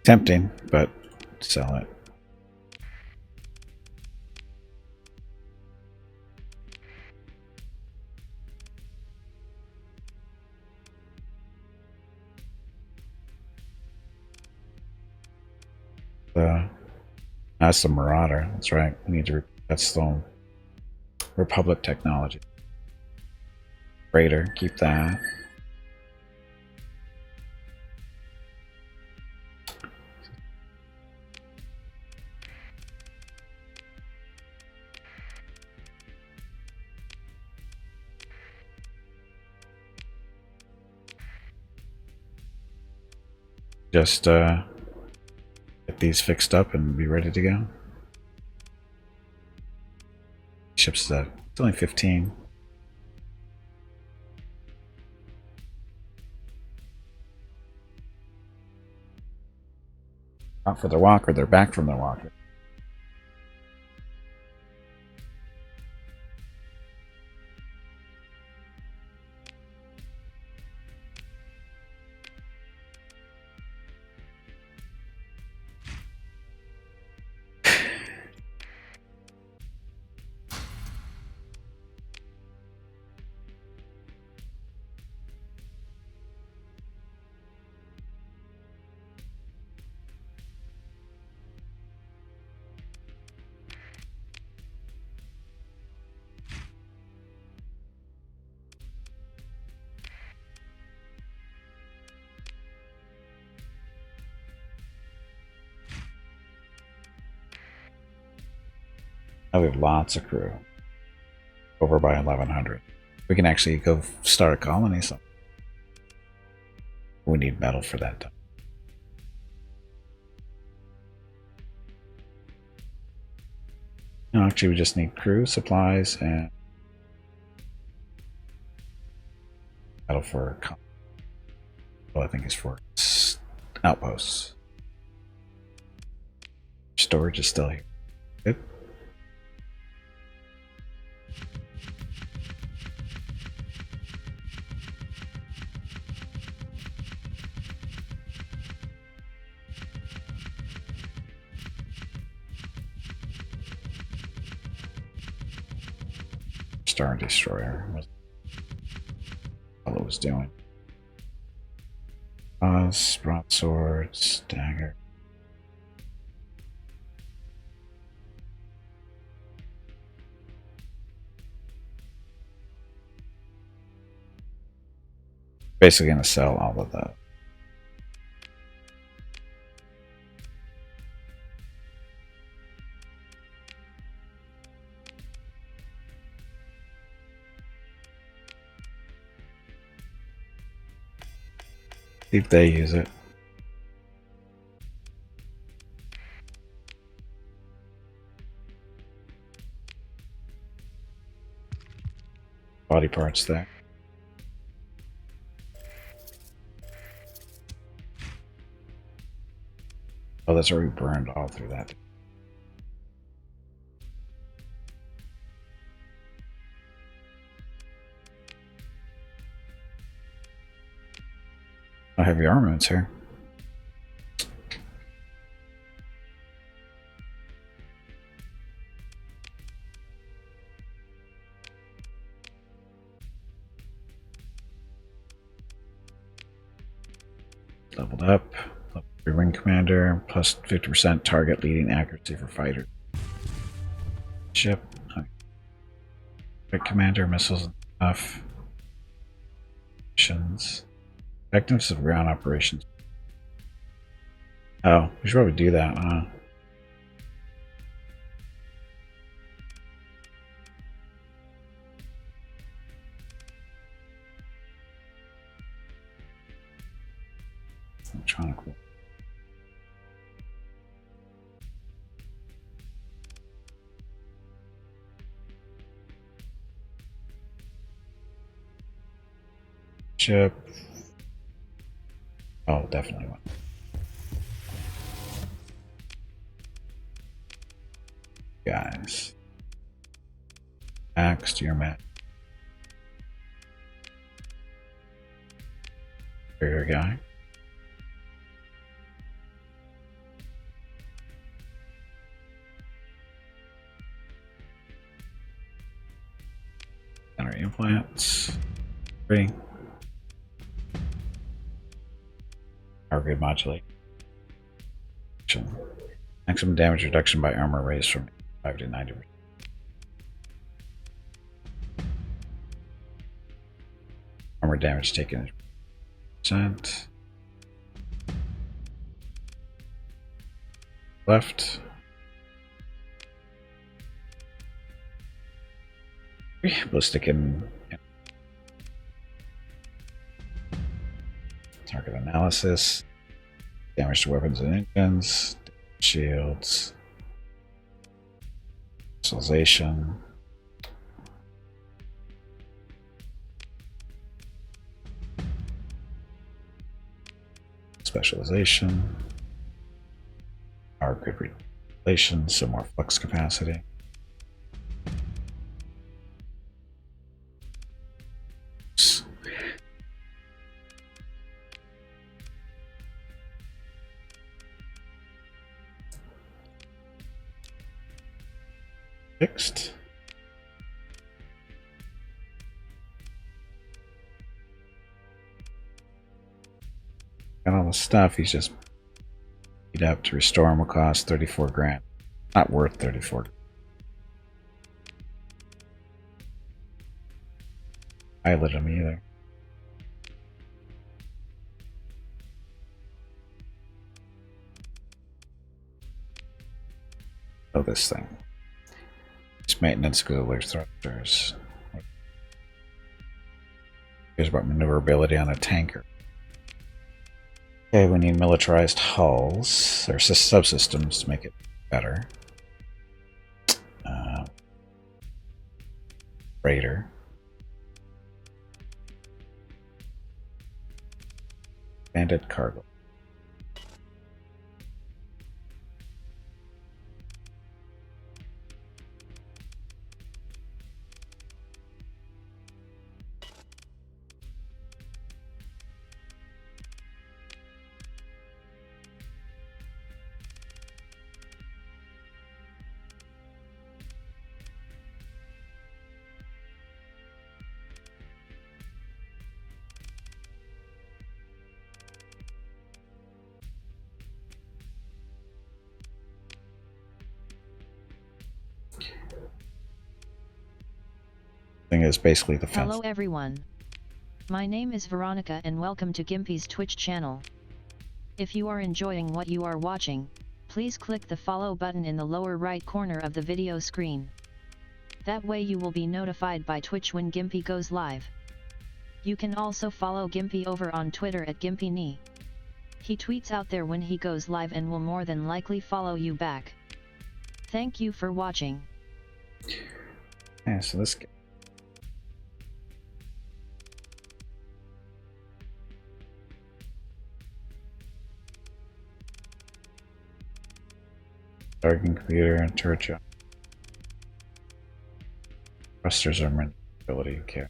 Tempting, but sell it. That's the Marauder. That's right. We need to. That's the Republic technology. Raider, keep that. Just get these fixed up and be ready to go. Ships that it's only 15. out for their walk or they're back from their walk. Now we have lots of crew. Over by 1100. We can actually go start a colony. So we need metal for that. No, actually, we just need crew, supplies, and metal for. Well, I think it's for outposts. Storage is still here. Good. Star Destroyer was all it was doing. Broadswords, dagger. Basically gonna sell all of that. See if they use it. Body parts there. Oh, that's already burned all through that. Oh, heavy armaments here. Leveled up. Level 3 wing commander. Plus 50% target leading accuracy for fighters. Ship. Commander missiles and stuff. Missions. Effectiveness of ground operations. Oh, we should probably do that, huh? Electronic. Ship. Oh, definitely one. Guys. Axe to your mat. Barrier guy. Center implants. Three. Power grid modulate. Maximum damage reduction by armor raised from 5 to 90%. Armor damage taken 1%. Left. Ballistic and target analysis. Damage to weapons and engines. Shields. Specialization. Specialization. Upgrade relations, some more flux capacity. Fixed. Got all the stuff. He's just beat up. To restore him will cost 34 grand. Not worth 34. Pilot him either. Oh, this thing. It's maintenance cooler thrusters. Here's about maneuverability on a tanker. Okay, we need militarized hulls or subsystems to make it better. Raider. Banded cargo. Thing is basically the fence. Hello everyone. My name is Veronica and welcome to Gimpy's Twitch channel. If you are enjoying what you are watching, please click the follow button in the lower right corner of the video screen. That way you will be notified by Twitch when Gimpy goes live. You can also follow Gimpy over on Twitter at GimpyKnee. He tweets out there when he goes live and will more than likely follow you back. Thank you for watching. Yeah, so this guy. Targeting computer and turret job. Thrusters are maneuverability. Okay.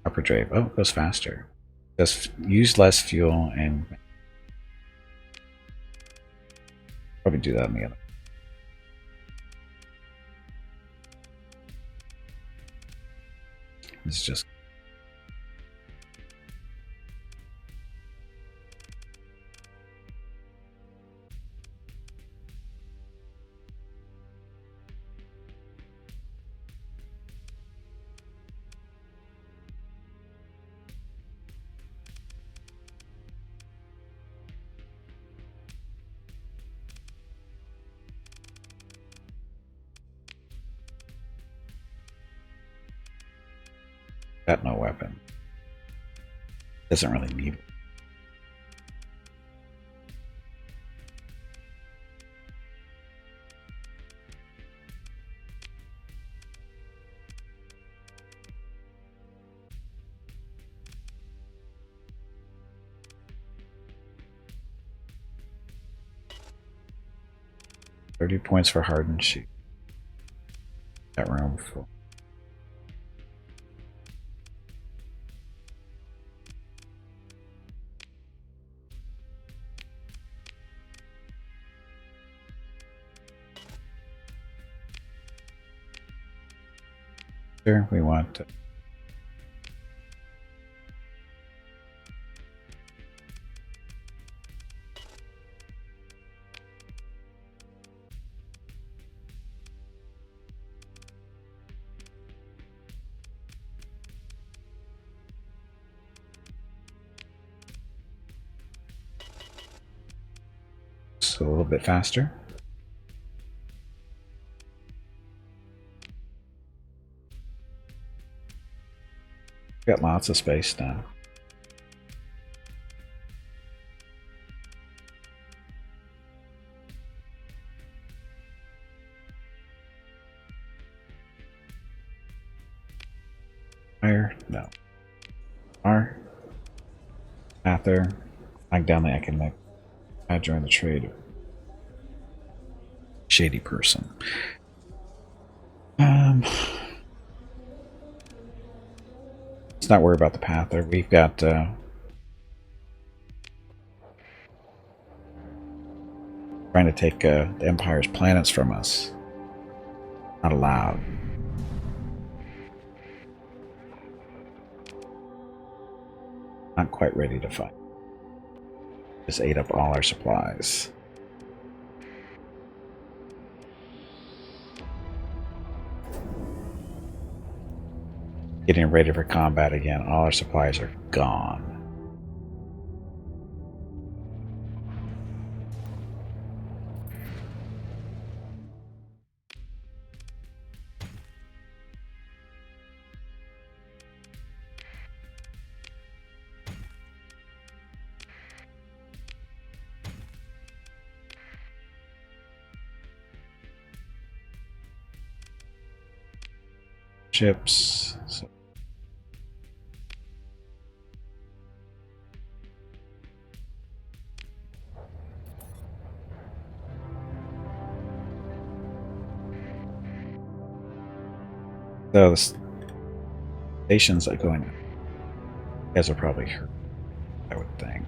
Upper drive. Oh, it goes faster. Just use less fuel and probably do that on the other. It's just got no weapon. Doesn't really need it. $30 points for hardened sheet. That room full. Here we want to a little bit faster. Got lots of space now. Fire? No. R. Path there. Flag down the economic. Join the trade. shady person. Let's not worry about the path there. We've got trying to take the Empire's planets from us. Not allowed. Not quite ready to fight. Just ate up all our supplies. Getting ready for combat again. All our supplies are gone. Ships. So the stations are going. You guys are probably hurt, I would think.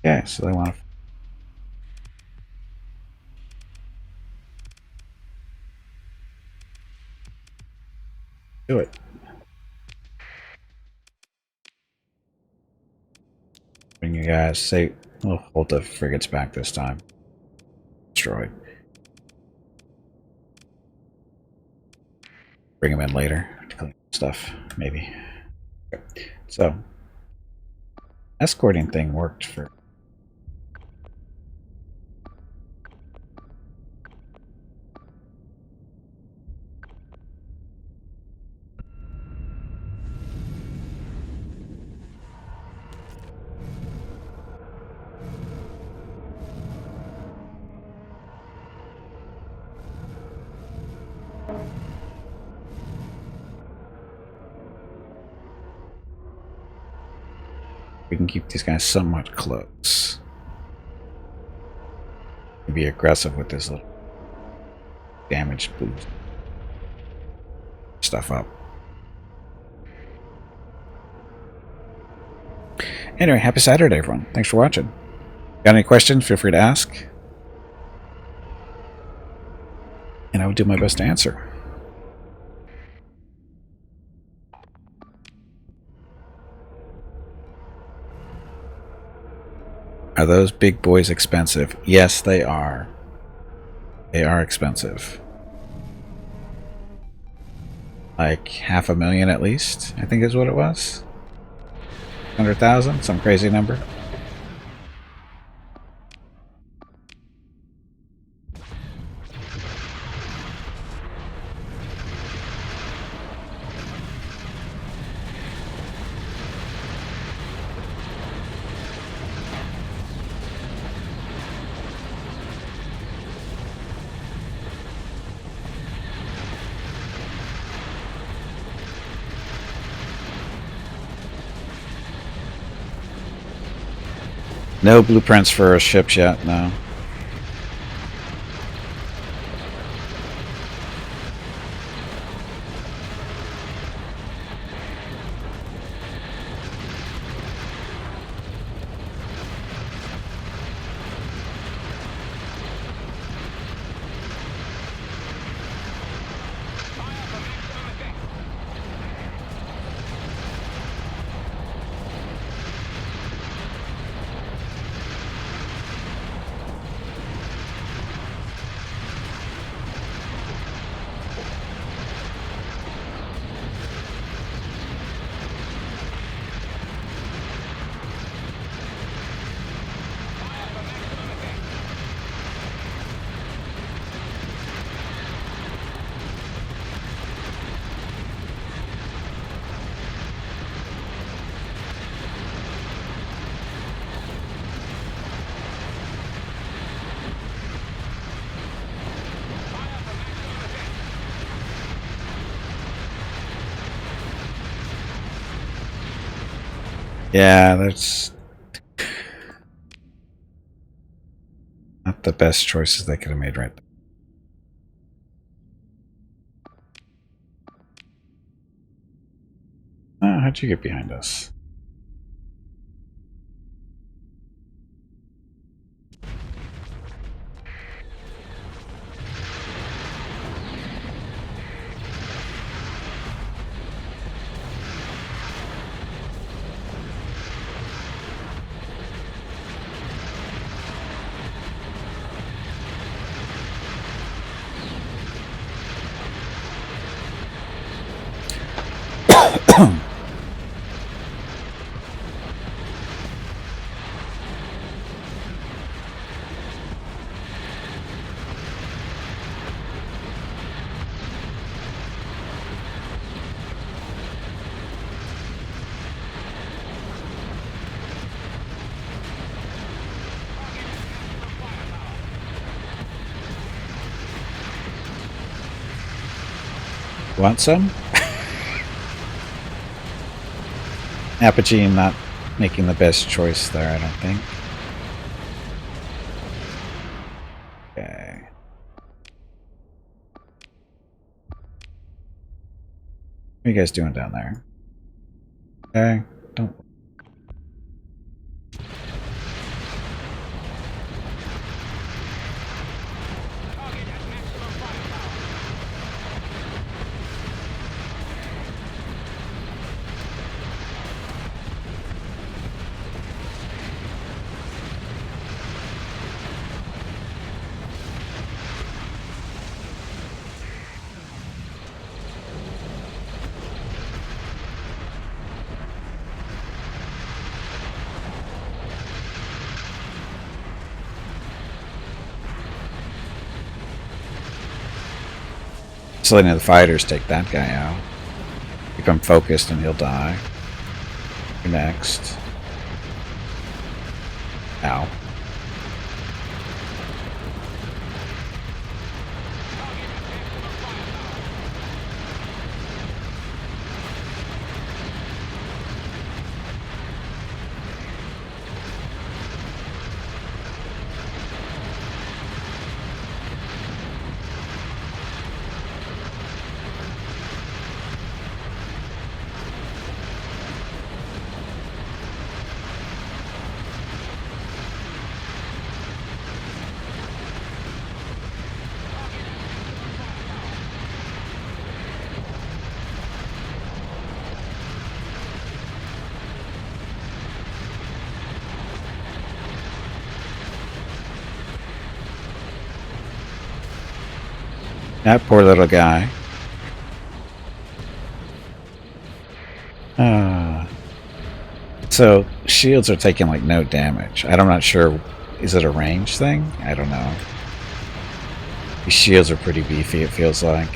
Okay, so they want to do it. Bring you guys. Say, we'll hold the frigates back this time. Destroyed. Bring them in later to clean stuff, maybe. Okay. So, escorting thing worked for. We can keep these guys somewhat close. Be aggressive with this little damage boost. Stuff up. Anyway, happy Saturday, everyone. Thanks for watching. Got any questions? Feel free to ask. And I will do my best to answer. Are those big boys expensive? Yes, they are. They are expensive. Like $500,000 at least, I think is what it was. 100,000, some crazy number. No blueprints for ships yet, no. Yeah, that's not the best choices they could have made right there. Oh, how'd you get behind us? Want some? Apogee not making the best choice there, I don't think. Okay. What are you guys doing down there? Okay, don't. Target at maximum firepower. Just letting the fighters take that guy out. Keep him focused and he'll die. You're next. Ow. That poor little guy. So shields are taking like no damage. I'm not sure. Is it a range thing? I don't know. These shields are pretty beefy, it feels like.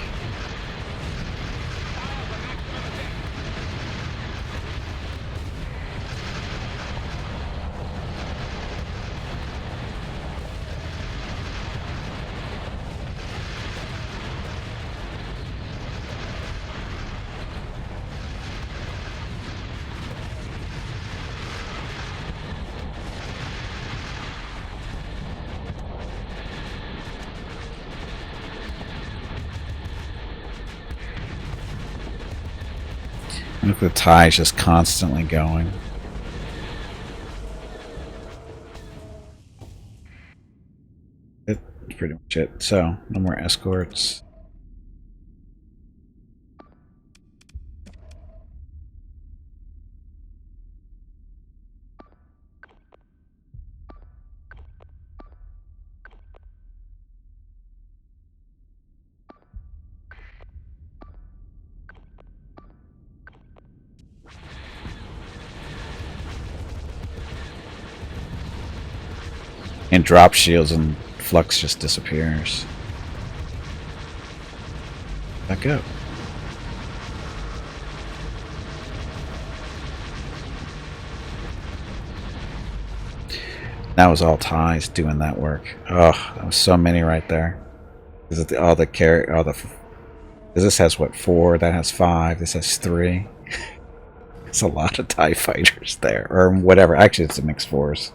Look, the tie's just constantly going. That's pretty much it. So, no more escorts. And drop shields and flux just disappears. Back up. That was all ties doing that work. Oh, that was so many right there. Is it all the carry? All the. This has what, 4? That has 5. This has 3. It's a lot of TIE fighters there, or whatever. Actually, it's a mixed force.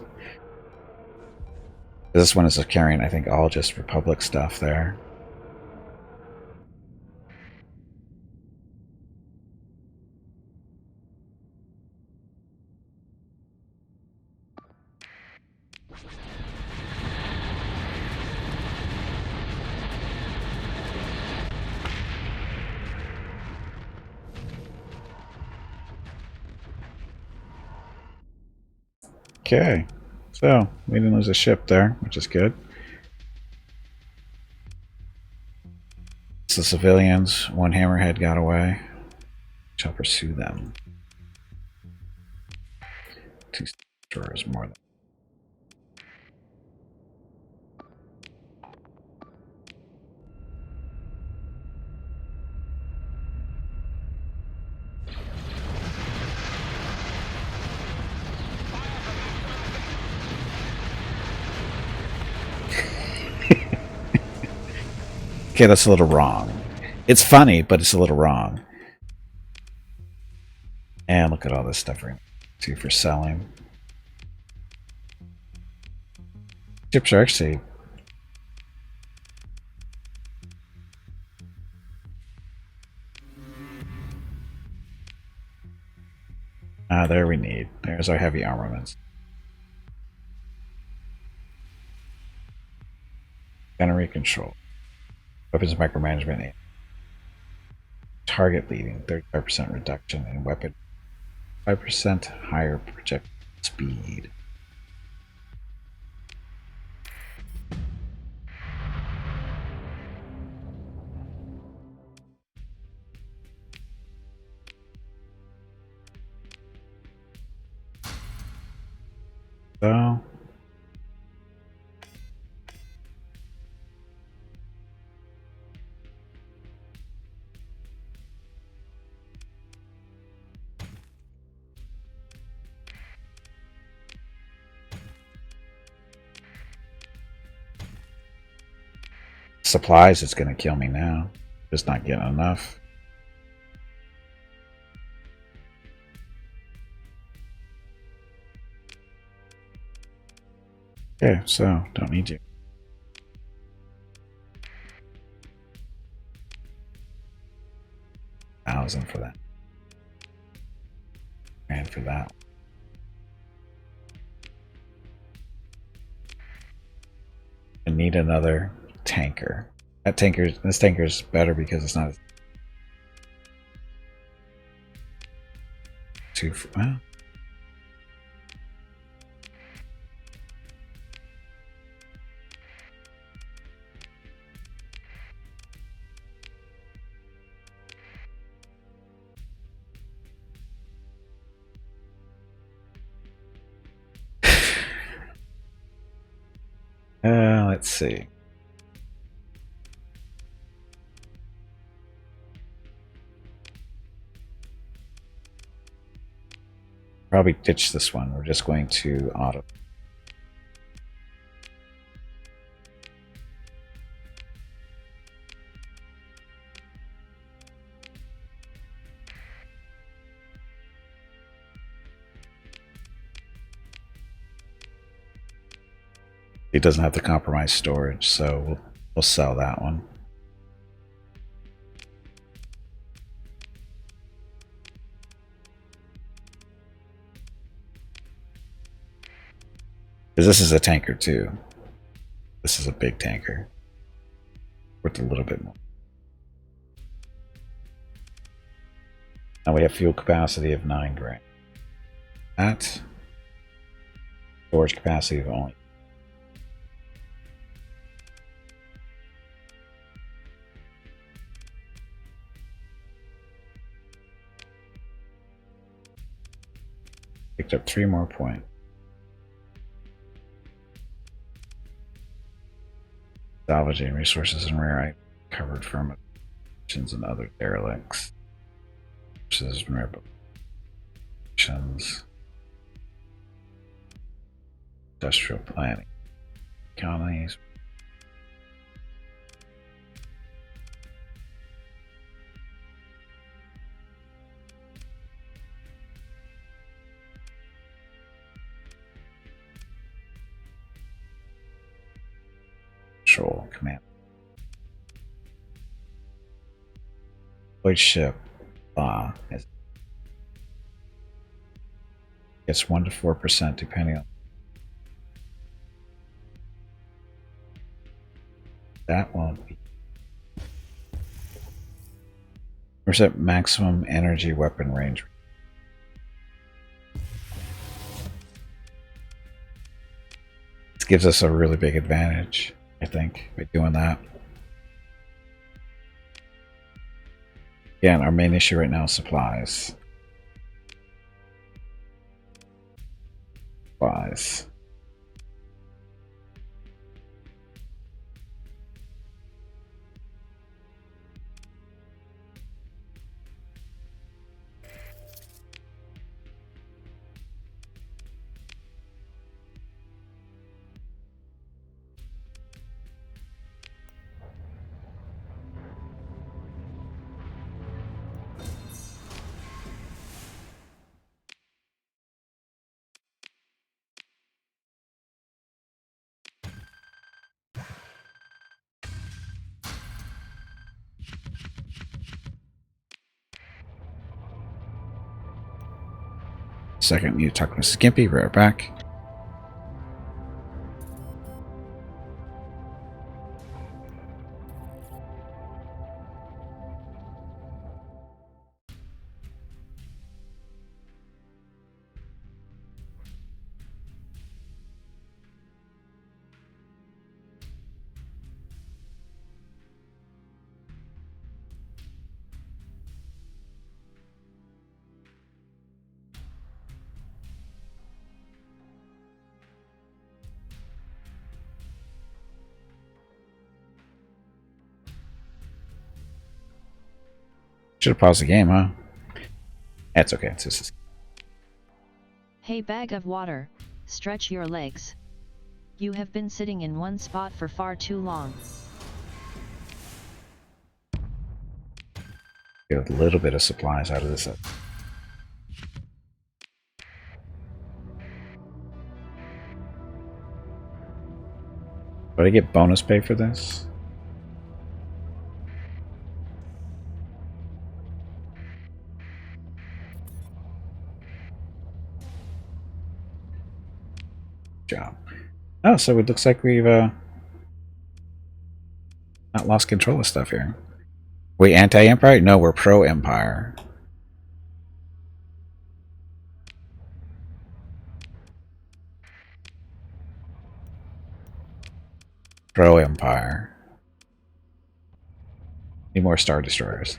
This one is carrying, I think, all just Republic stuff there. Okay, so we didn't lose a ship there, which is good. It's the civilians. One hammerhead got away. Shall pursue them. 2 destroyers more than. Okay, that's a little wrong. It's funny, but it's a little wrong. And look at all this stuff we're going to do for selling. Ships are actually... there we need. There's our heavy armaments. Gunnery control. Weapons micromanagement. Target leading. 35% reduction in weapon. 5% higher projectile speed. So... supplies, it's going to kill me now. Just not getting enough. Okay, so don't need you. $1,000 for that. And for that. I need another tanker. This tanker is better because it's not too. Well, let's see. Probably ditch this one. We're just going to auto. It doesn't have to compromise storage, so we'll sell that one. Because this is a tanker too. This is a big tanker. Worth a little bit more. Now we have fuel capacity of 9 grand. That storage capacity of only. Picked up 3 more points. Salvaging resources and rare items covered from missions and other derelicts. Resources and rare missions. Industrial planning. Colonies. control command. Deployed ship gets 1 to 4% depending on that won't be. Percent maximum energy weapon range. This gives us a really big advantage, I think, by doing that. Again, our main issue right now is supplies. Supplies. Second, you talk to Mrs. Gimpy, right back. Should have paused the game, huh? That's okay. It's just... Hey bag of water, stretch your legs. You have been sitting in one spot for far too long. Get a little bit of supplies out of this. But I get bonus pay for this? Job. Oh, so it looks like we've not lost control of stuff here. Wait, anti-empire? No, we're pro-empire. Pro-empire. Need more Star Destroyers.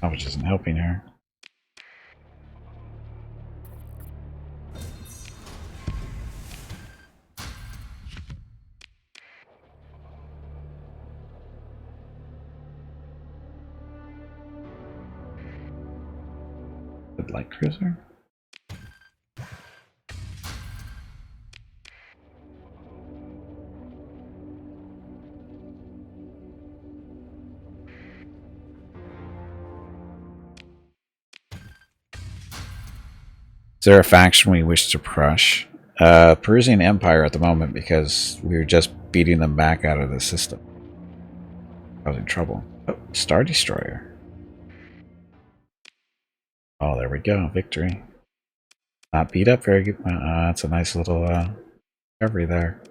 Oh, which isn't helping her. The light cruiser? Is there a faction we wish to crush? Perusian Empire at the moment, because we were just beating them back out of the system. Causing trouble. Oh, Star Destroyer. Oh, there we go. Victory. Not beat up very good. That's a nice little recovery there.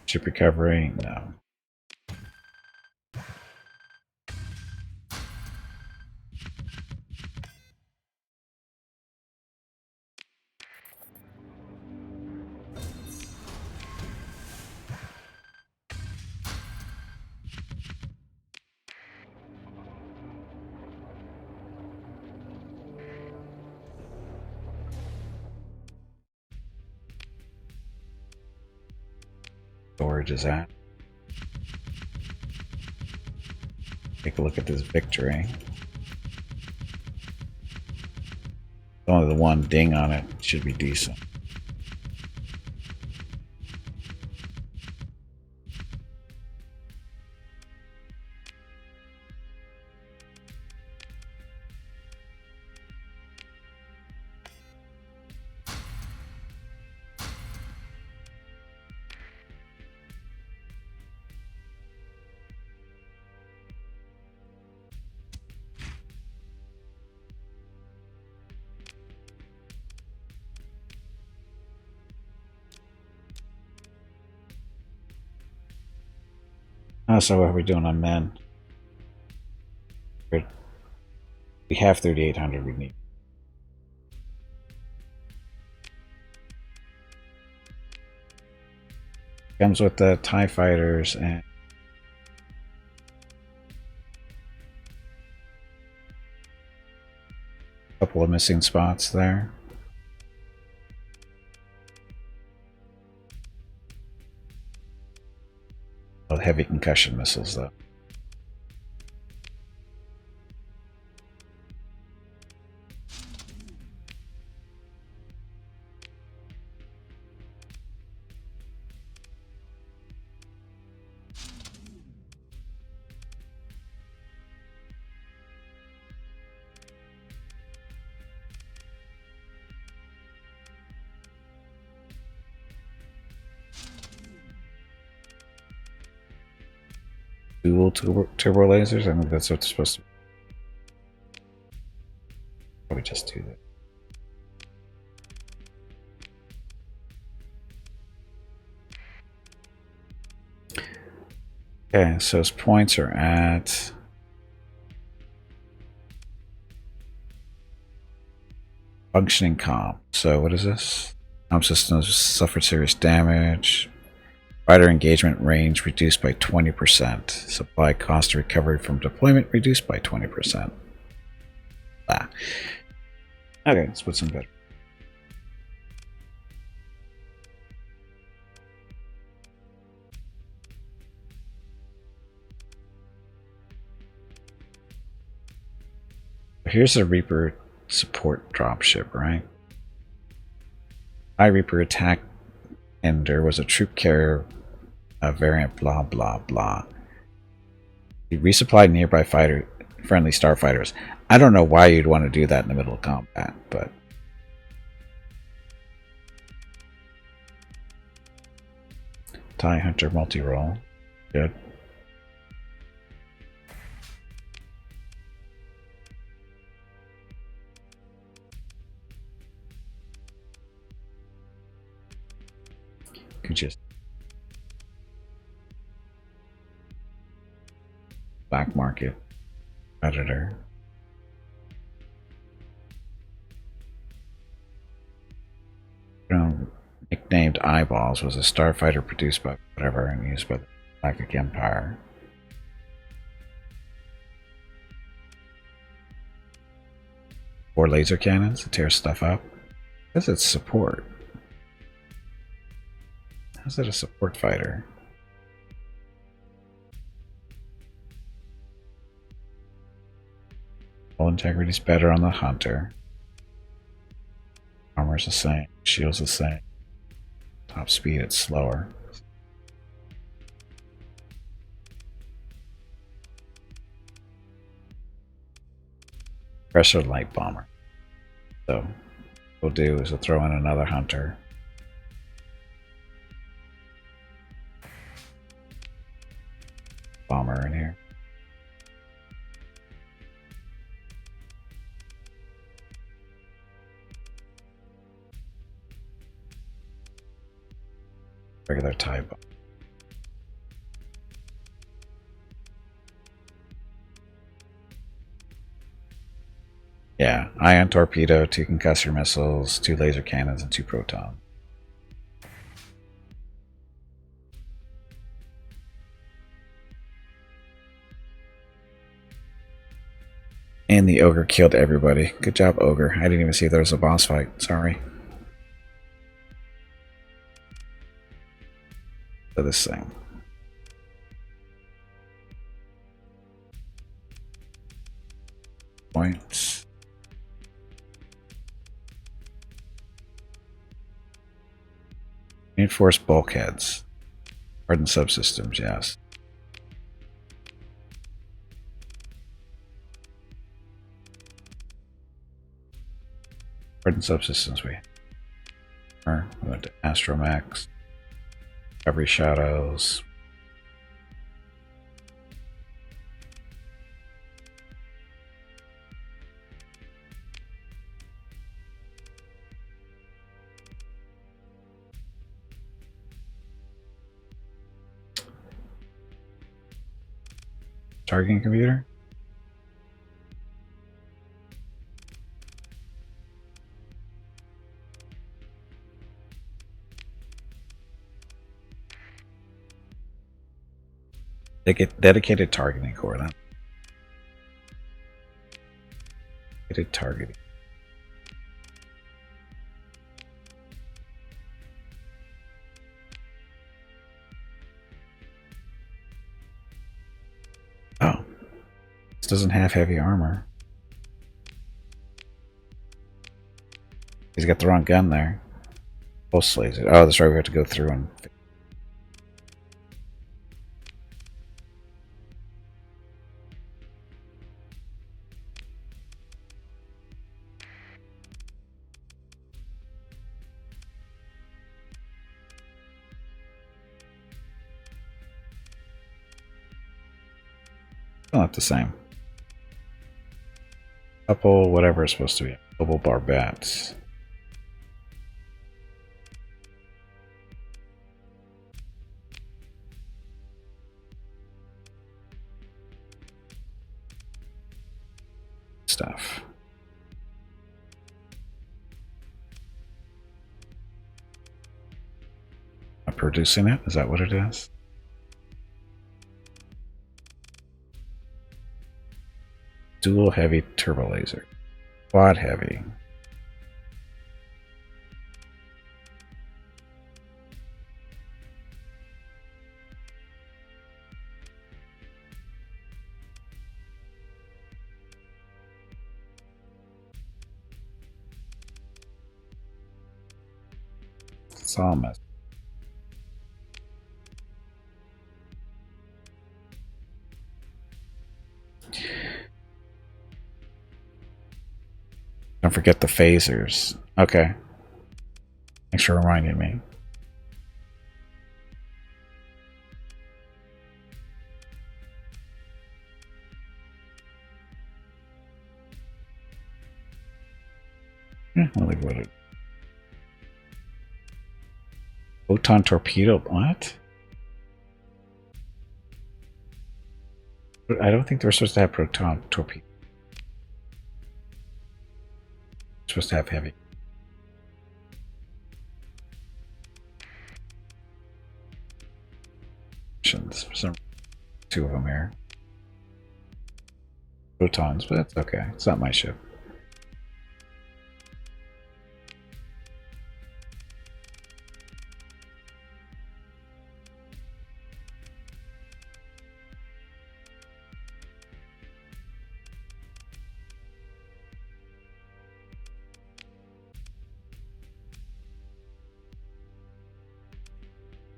Ship recovery? No. Storage is at. Take a look at this victory. Only the one ding on it should be decent. So what are we doing on men? We have 3,800 we need. Comes with the TIE fighters and a couple of missing spots there. Well, heavy concussion missiles though. Dual turbo lasers? I think that's what it's supposed to be. Probably just do that. Okay, so his points are at functioning comp. So what is this? Comp systems suffered serious damage. Fighter engagement range reduced by 20%. Supply cost of recovery from deployment reduced by 20%. Ah. Okay, let's put some better. Here's a Reaper support dropship, right? Reaper attack ender was a troop carrier variant, blah blah blah. He resupplied nearby friendly starfighters. I don't know why you'd want to do that in the middle of combat, but TIE Hunter multi-role. Good. Could just black market predator. Nicknamed Eyeballs was a starfighter produced by whatever and used by the Galactic Empire. Four laser cannons to tear stuff up. Because it's support. How's that a support fighter? Hull integrity's better on the Hunter. Armor's the same. Shield's the same. Top speed, it's slower. Pressure light bomber. So what we'll do is we'll throw in another Hunter. Bomber in here. Regular TIE bomb. Yeah, ion torpedo, 2 concussor missiles, 2 laser cannons, and 2 proton. And the ogre killed everybody. Good job, ogre. I didn't even see there was a boss fight. Sorry. So this thing. points. Reinforced bulkheads. Hardened subsystems, yes. Hardened subsystems we went to Astromax. Recovery shadows. Targeting computer? They get dedicated targeting core then. Dedicated targeting. Oh. This doesn't have heavy armor. He's got the wrong gun there. Pulse laser. Oh, that's right, we have to go through and not the same. Couple, whatever it's supposed to be. Double barbets. Stuff. Am I producing it? Is that what it is? Dual heavy turbo laser. Quad heavy. It's all messed. Don't forget the phasers. Okay. Thanks for reminding me. Yeah, I'll leave it. Photon torpedo. What? I don't think they're supposed to have proton torpedo. Supposed to have heavy. Some two of them here. Protons, but that's okay. It's not my ship.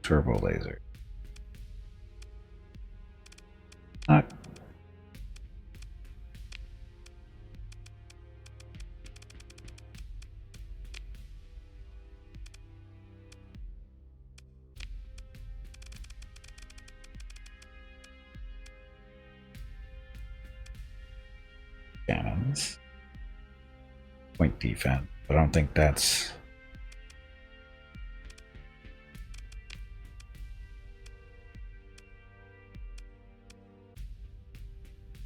Turbo laser. Not. Cannons. Point defense. I don't think that's.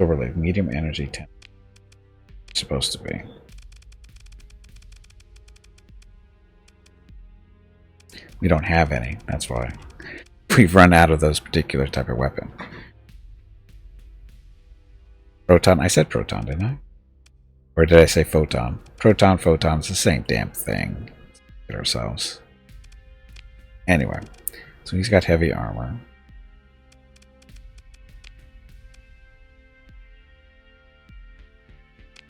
Overlay medium energy 10. It's supposed to be. We don't have any, that's why. We've run out of those particular type of weapon. Proton, I said proton, didn't I? Or did I say photon? Proton, photon, it's the same damn thing. Get ourselves. Anyway, so he's got heavy armor.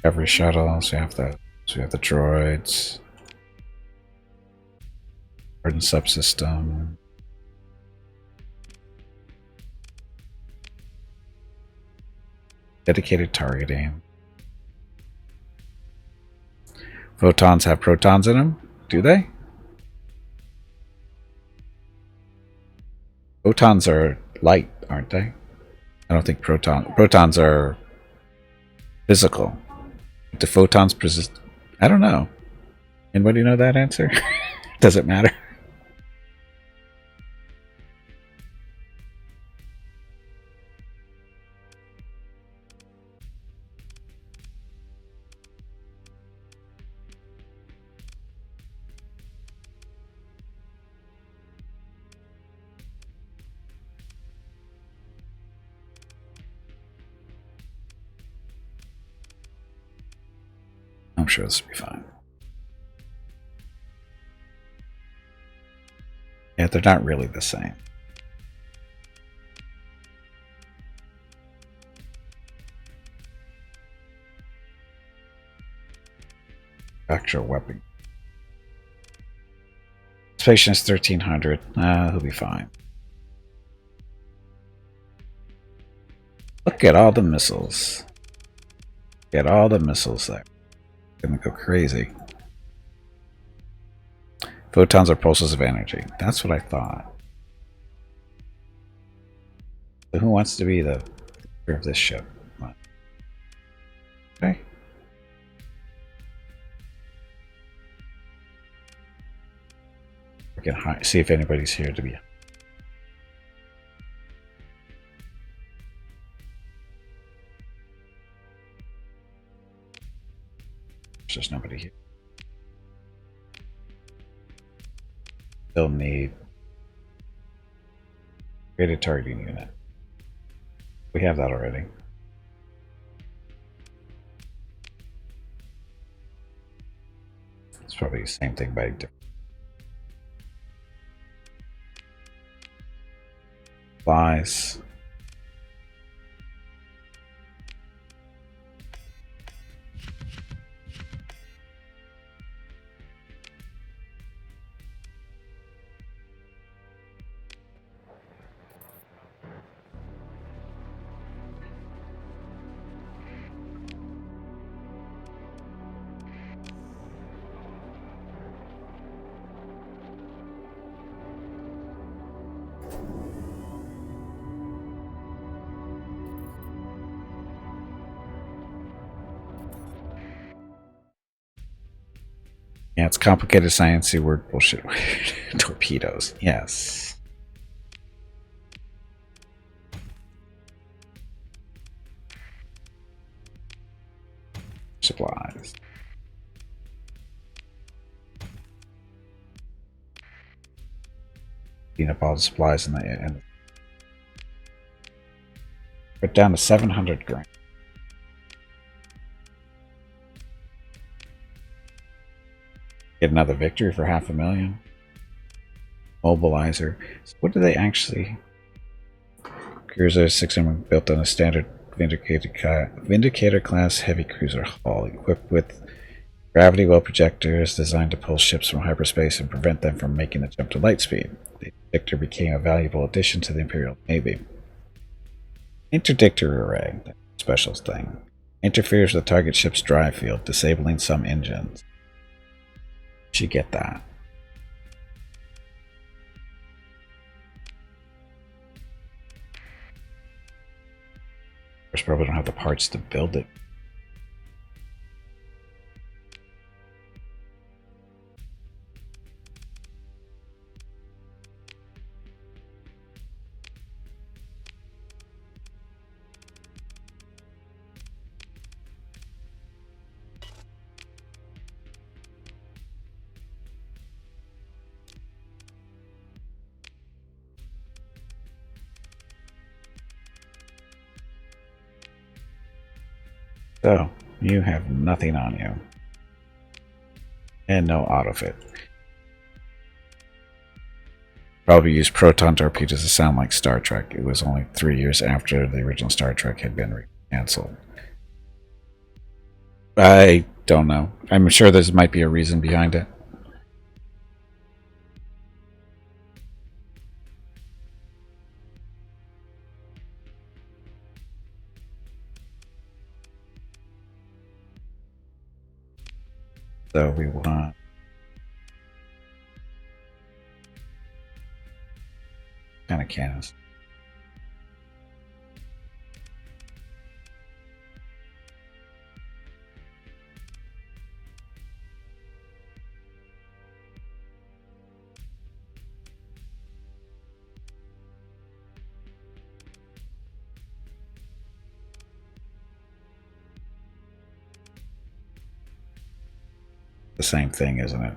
Every shuttle, so we have the droids. Garden subsystem. Dedicated targeting. Photons have protons in them? Do they? Photons are light, aren't they? I don't think protons are physical. Do photons persist? I don't know. Anybody know that answer? Does it matter? I'm sure this will be fine. Yeah, they're not really the same. Actual weapon. This patient is 1300. He'll be fine. Look at all the missiles. Look at all the missiles there. Gonna go crazy. Photons are pulses of energy. That's what I thought. So who wants to be the leader of this ship? Okay. We can see if anybody's here to be. There's just nobody here. Still need create a targeting unit. We have that already. It's probably the same thing by different supplies. Yeah, it's complicated sciencey word bullshit. Torpedoes, yes. Supplies. Clean up all the supplies in the end. Put down to 700 grand. Get another victory for 500,000. Mobilizer. So what do they actually? Cruiser 600 built on a standard Vindicator class heavy cruiser hull, equipped with gravity well projectors designed to pull ships from hyperspace and prevent them from making the jump to light speed. The interdictor became a valuable addition to the Imperial Navy. Interdictor array, that special thing, interferes with the target ship's drive field, disabling some engines. Should get that. Of course, probably don't have the parts to build it. So, you have nothing on you. And no autofit. Probably used proton torpedoes to sound like Star Trek. It was only 3 years after the original Star Trek had been cancelled. I don't know. I'm sure there might be a reason behind it. So we want kind of cannons. The same thing, isn't it?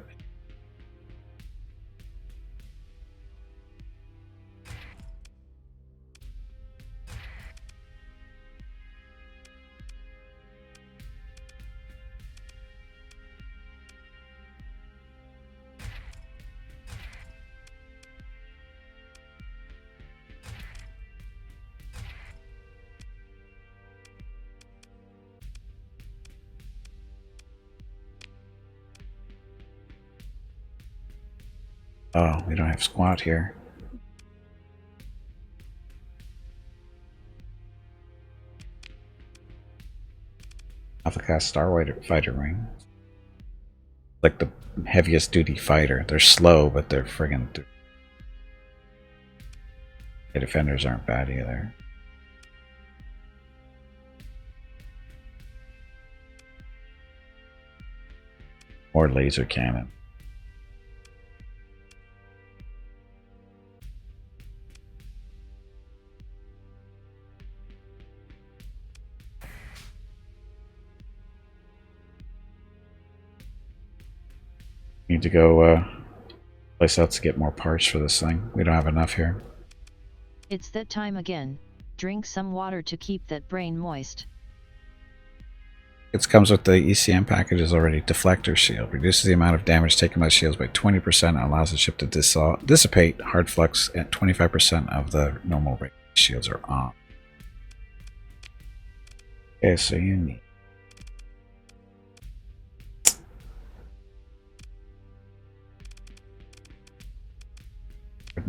Oh, we don't have squat here. Alpha class Starfighter wing. Like the heaviest duty fighter. They're slow, but they're friggin' the defenders aren't bad either. Or laser cannon. Need to go place out to get more parts for this thing. We don't have enough here. It's that time again. Drink some water to keep that brain moist. It comes with the ECM packages already. Deflector shield reduces the amount of damage taken by shields by 20% and allows the ship to dissipate hard flux at 25% of the normal rate. Shields are on. Okay, so you need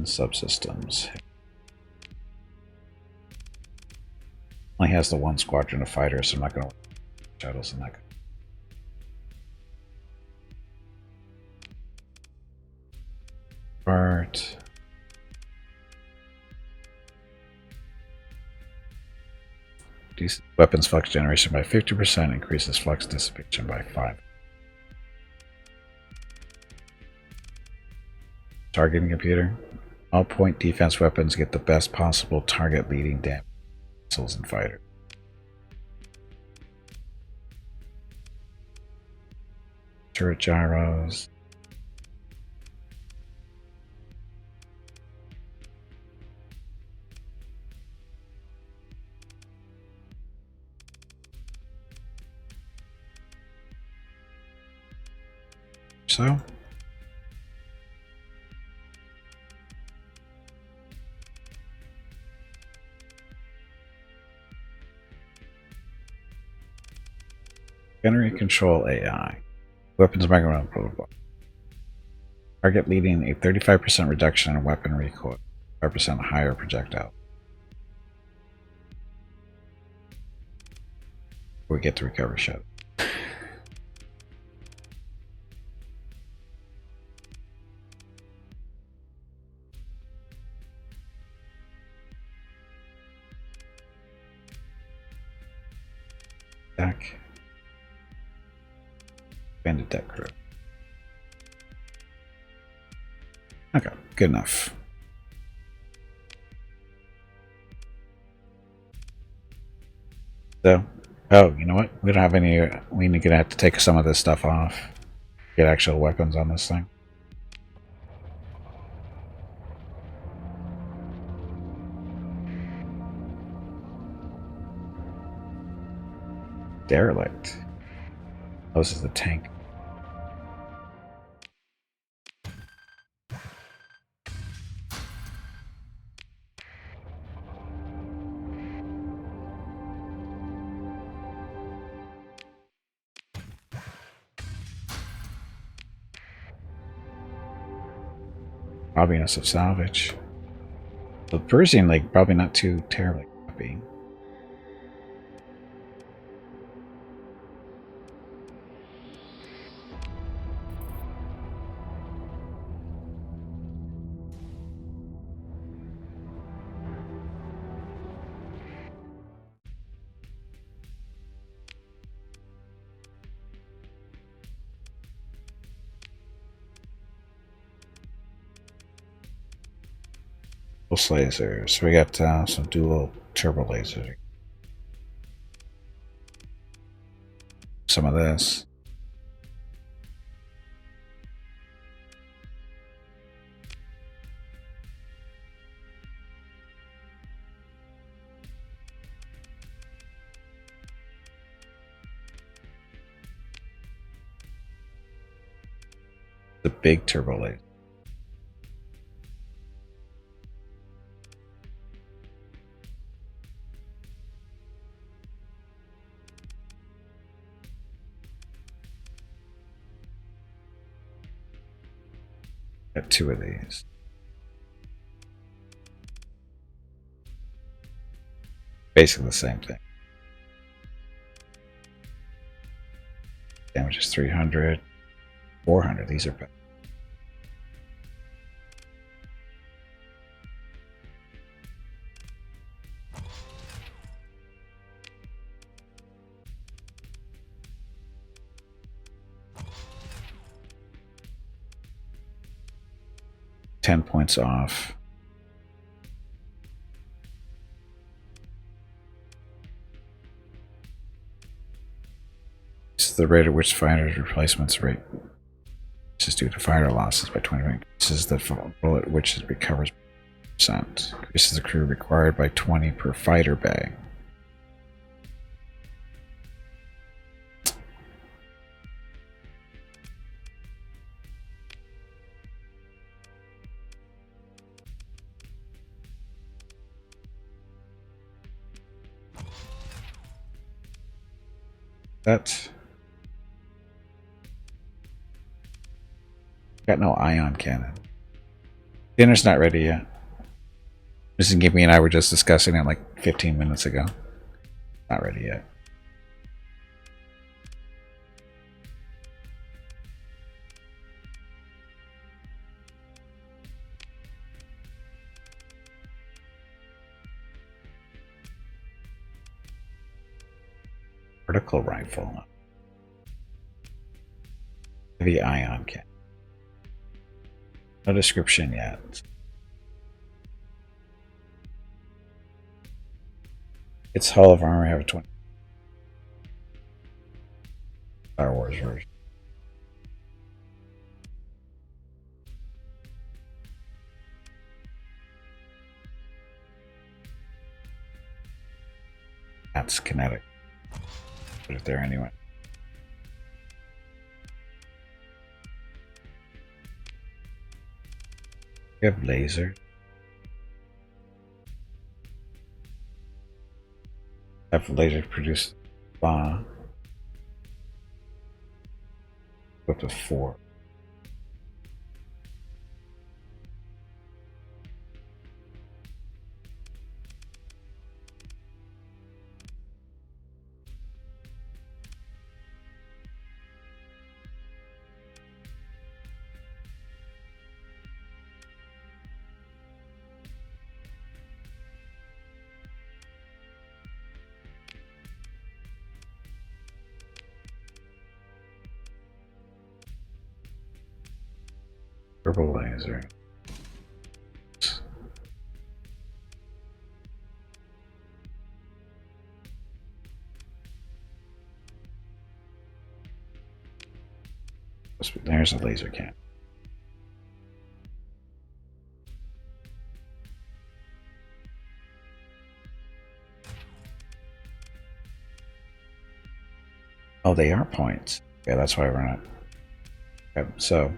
subsystems. Only has the one squadron of fighters, so I'm not going to shuttles in that. Part. Decreases weapons flux generation by 50%, increases flux dissipation by 5. Targeting computer. All point defense weapons get the best possible target leading damage. Missiles and fighters. Turret gyros. So. Generate control AI. Weapons micro blah blah blah. Target leading a 35% reduction in weapon recoil, 5% higher projectile. We get to recover shot. Back. Bandit deck crew. Okay, good enough. So, oh, you know what? We don't have any. We're gonna have to take some of this stuff off. Get actual weapons on this thing. Derelict. Oh, this is the tank. Hobbiness of salvage. The Persian, like, probably not too terribly happy. Pulse lasers. We got some dual turbo lasers. Some of this. The big turbo laser. Got two of these. Basically the same thing. Damage is 300. 400. These are better. £10 off. This is the rate at which fighter's replacements rate. This is due to fighter losses by 20%. This is the bullet which it recovers percent. Increases the crew required by 20 per fighter bay. That got no ion cannon. Dinner's not ready yet. Mrs. Gimpy and I were just discussing it like 15 minutes ago. Not ready yet. Vertical rifle. Heavy ion cannon. No description yet. Its hull of armor have a 20 Star Wars version. That's kinetic. Put it there anyway. We have laser. Have laser produce bomb. Up to 4. Turbo laser. There's a laser cannon. Oh, they are points. Yeah, that's why we're not. Okay, so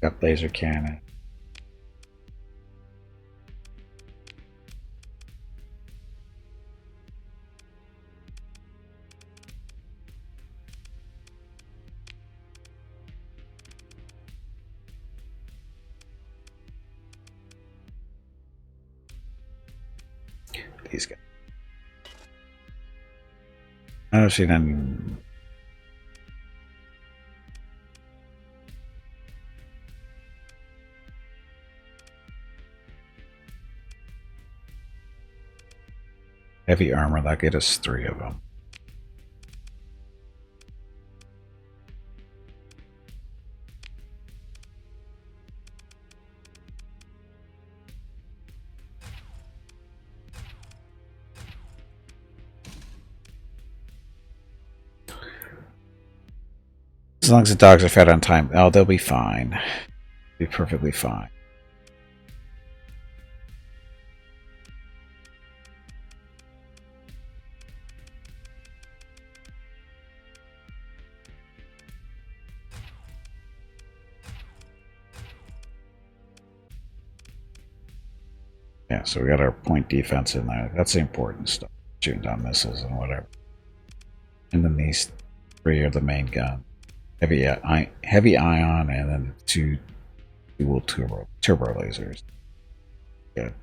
got laser cannon. these guys. I don't see them. Heavy armor, that get us 3 of them. As long as the dogs are fed on time, oh, they'll be fine. Be perfectly fine. Yeah, so we got our point defense in there. That's the important stuff. Shooting down missiles and whatever. And then these 3 are the main gun. Heavy ion, and then 2 dual turbo lasers. Good.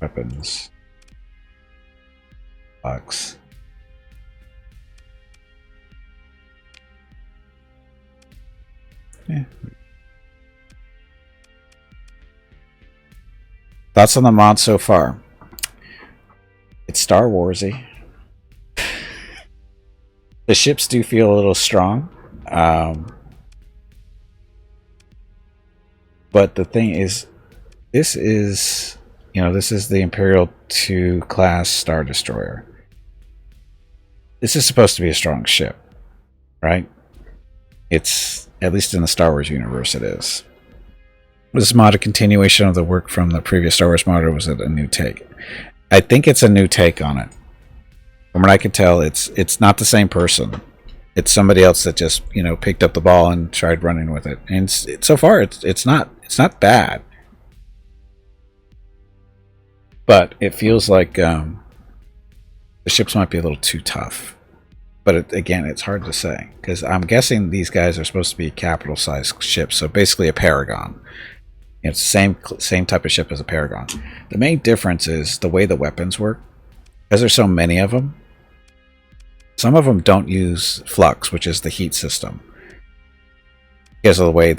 Weapons. Box. Yeah. Thoughts on the mod so far? It's Star Warsy. The ships do feel a little strong, but the thing is, this is the Imperial 2 class Star Destroyer. This is supposed to be a strong ship, right? It's, at least in the Star Wars universe, it is. Was this mod a continuation of the work from the previous Star Wars mod, or was it a new take? I think it's a new take on it. From what I can tell, it's not the same person. It's somebody else that just picked up the ball and tried running with it. And so far, it's not bad. But it feels like the ships might be a little too tough. But again, it's hard to say, because I'm guessing these guys are supposed to be capital-sized ships, so basically a Paragon. It's the same type of ship as a Paragon. The main difference is the way the weapons work. Because there's so many of them, some of them don't use flux, which is the heat system, because of the way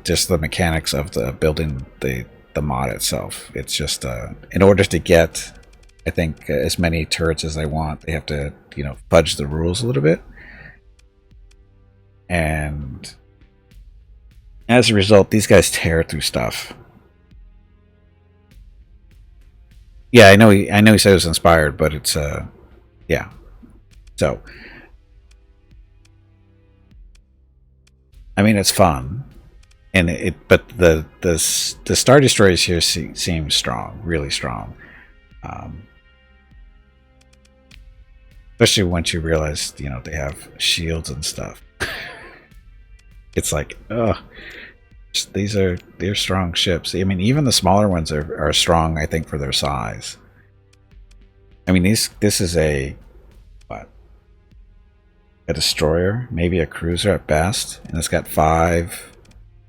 just the mechanics of the building the mod itself. It's just in order to get, I think, as many turrets as they want, they have to fudge the rules a little bit, and as a result, these guys tear through stuff. Yeah, I know he said it was inspired, but it's yeah. So I mean, it's fun, and but the Star Destroyers here seem strong, really strong. Especially once you realize, they have shields and stuff. It's like, they're strong ships. I mean, even the smaller ones are strong, I think, for their size. I mean, this is a destroyer, maybe a cruiser at best, and it's got 5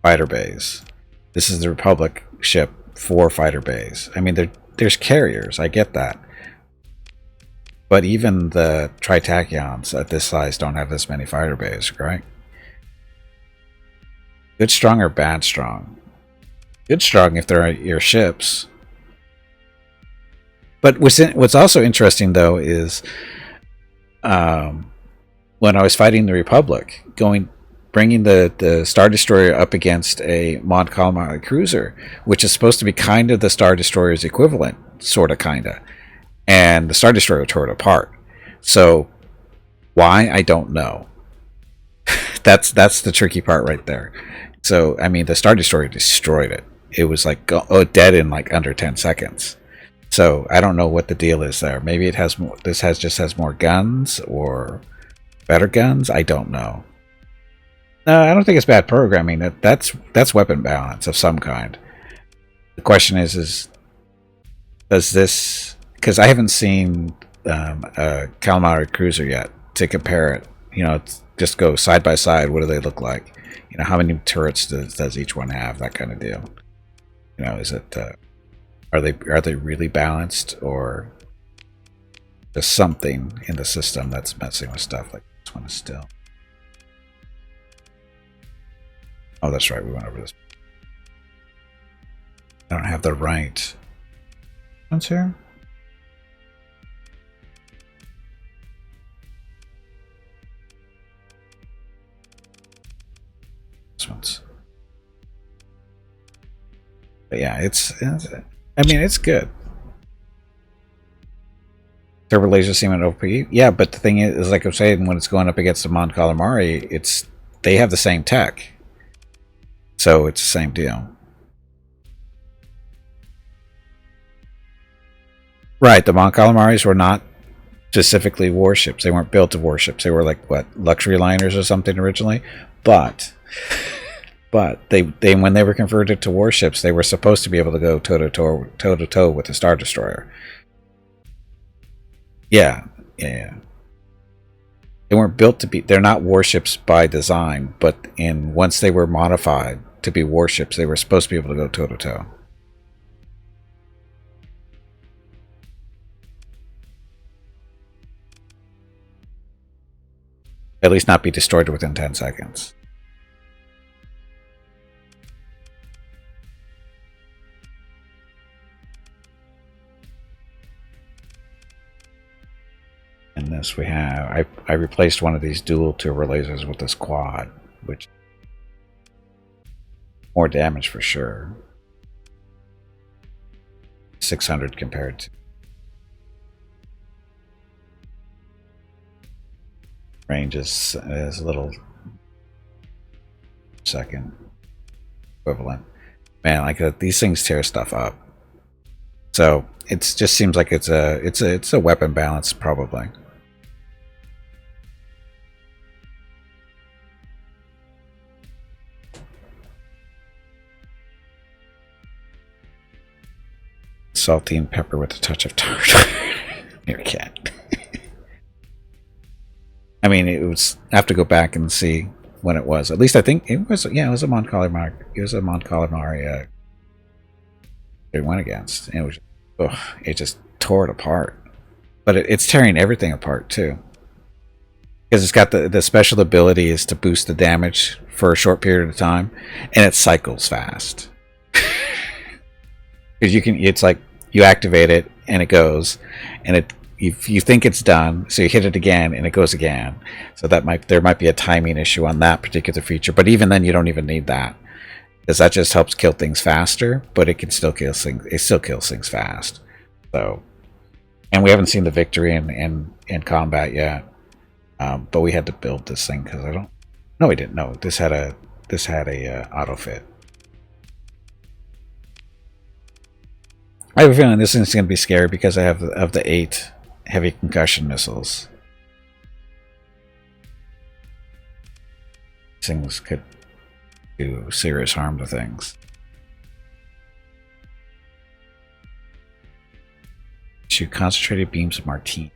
fighter bays. This is the Republic ship, 4 fighter bays. I mean, there's carriers, I get that. But even the Tritachyons at this size don't have this many fighter bays, right? Good strong or bad strong? Good strong if they're your ships. But what's also interesting, though, is when I was fighting the Republic, bringing the Star Destroyer up against a Mod Calamari cruiser, which is supposed to be kind of the Star Destroyer's equivalent, sort of, kind of. And the Star Destroyer tore it apart. So, why? I don't know. That's the tricky part right there. So, I mean, the Star Destroyer destroyed it. It was like dead in like under 10 seconds. So, I don't know what the deal is there. Maybe it has more. This just has more guns or better guns. I don't know. No, I don't think it's bad programming. That's weapon balance of some kind. The question is does this? Because I haven't seen a Calamari cruiser yet to compare it. Just go side by side. What do they look like? How many turrets does each one have? That kind of deal. You know, is it are they really balanced, or there's something in the system that's messing with stuff? Like this one is still. Oh, that's right. We went over this. I don't have the right ones here. This one's. But yeah, I mean, it's good. Turbo laser seem an OP. Yeah, but the thing is, like I'm saying, when it's going up against the Mon Calamari, they have the same tech, so it's the same deal. Right, the Mon Calamaris were not specifically warships. They weren't built to warships. They were like what, luxury liners or something originally, but they when they were converted to warships, they were supposed to be able to go toe to toe with the Star Destroyer. Yeah. They weren't built to be. They're not warships by design, but once they were modified to be warships, they were supposed to be able to go toe to toe. At least not be destroyed within 10 seconds. In this we have, I replaced one of these dual turbo lasers with this quad, which more damage for sure. 600 compared to range is a little second equivalent. Man, like these things tear stuff up. So it just seems like it's a weapon balance probably. Salty and pepper with a touch of tart. Your cat. I mean, it was. I have to go back and see when it was. At least I think it was. Yeah, it was a Mon Calamari. It was a Mon Calamari. It went against. And it was. Ugh, it just tore it apart. But it's tearing everything apart too. Because it's got the special ability is to boost the damage for a short period of time, and it cycles fast. Because you can. It's like you activate it and it goes, and it. You think it's done, so you hit it again and it goes again. So there might be a timing issue on that particular feature, but even then you don't even need that, because that just helps kill things faster, but it can still kill things. It still kills things fast. So, and we haven't seen the victory in combat yet, but we had to build this thing because I don't. No, we didn't. No, this had a auto fit. I have a feeling this thing's going to be scary because I have of the 8 heavy concussion missiles. Things could do serious harm to things. Shoot concentrated beams of Martine.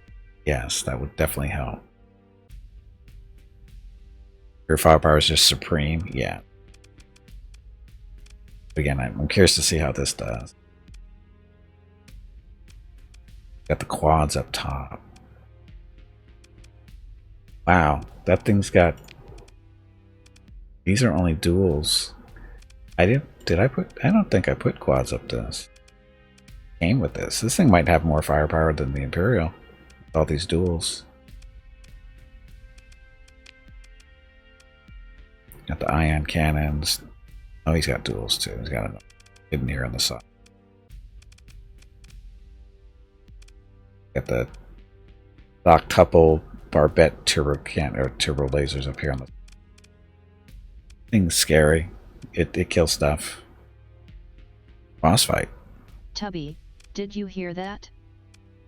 Yes, that would definitely help. Your firepower is just supreme. Yeah. Again, I'm curious to see how this does. Got the quads up top. Wow, that thing's got. These are only duals. I don't think I put quads up this. Came with this. This thing might have more firepower than the Imperial. With all these duals. Got the ion cannons. Oh, he's got duals too. He's got a hidden here on the side. Got the octuple barbette turbo lasers up here on the thing's scary. It kills stuff. Boss fight. Tubby, did you hear that?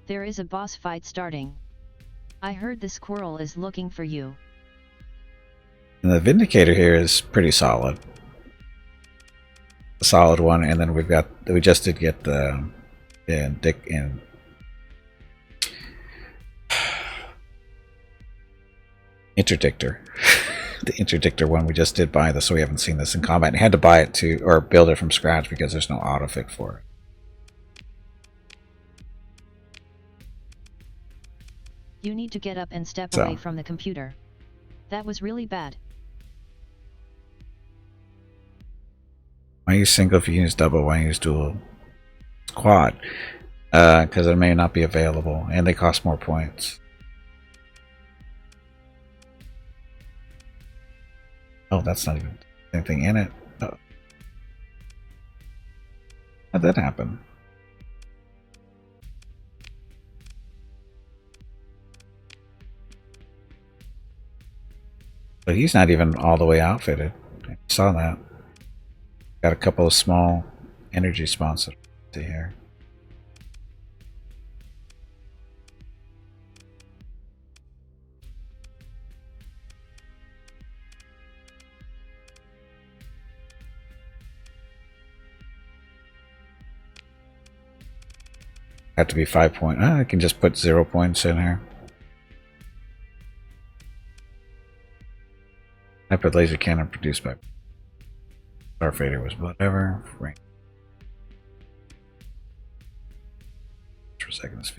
There is a boss fight starting. I heard the squirrel is looking for you. And the Vindicator here is pretty solid. A solid one, and then we just did get the Interdictor. the interdictor one. We just did buy this, so we haven't seen this in combat. And had to buy it to or build it from scratch because there's no autofix for it. You need to get up and step away from the computer. That was really bad. Why use single if you use double? Why use dual? Quad. Because it may not be available, and they cost more points. Oh, that's not even anything in it. Oh. How'd that happen? But he's not even all the way outfitted. I saw that. Got a couple of small energy spawns to here. Have to be 5 point. I can just put 0 points in here. I put laser cannon produced by Starfader was whatever. Range per second is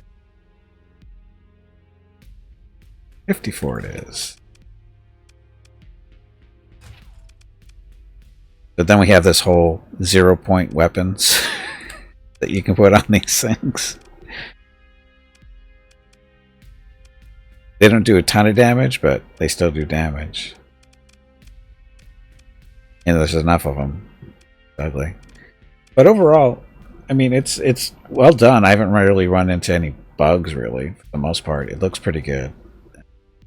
54 it is. But then we have this whole 0 point weapons that you can put on these things. They don't do a ton of damage, but they still do damage. And there's enough of them. It's ugly. But overall, I mean, it's well done. I haven't really run into any bugs, really, for the most part. It looks pretty good.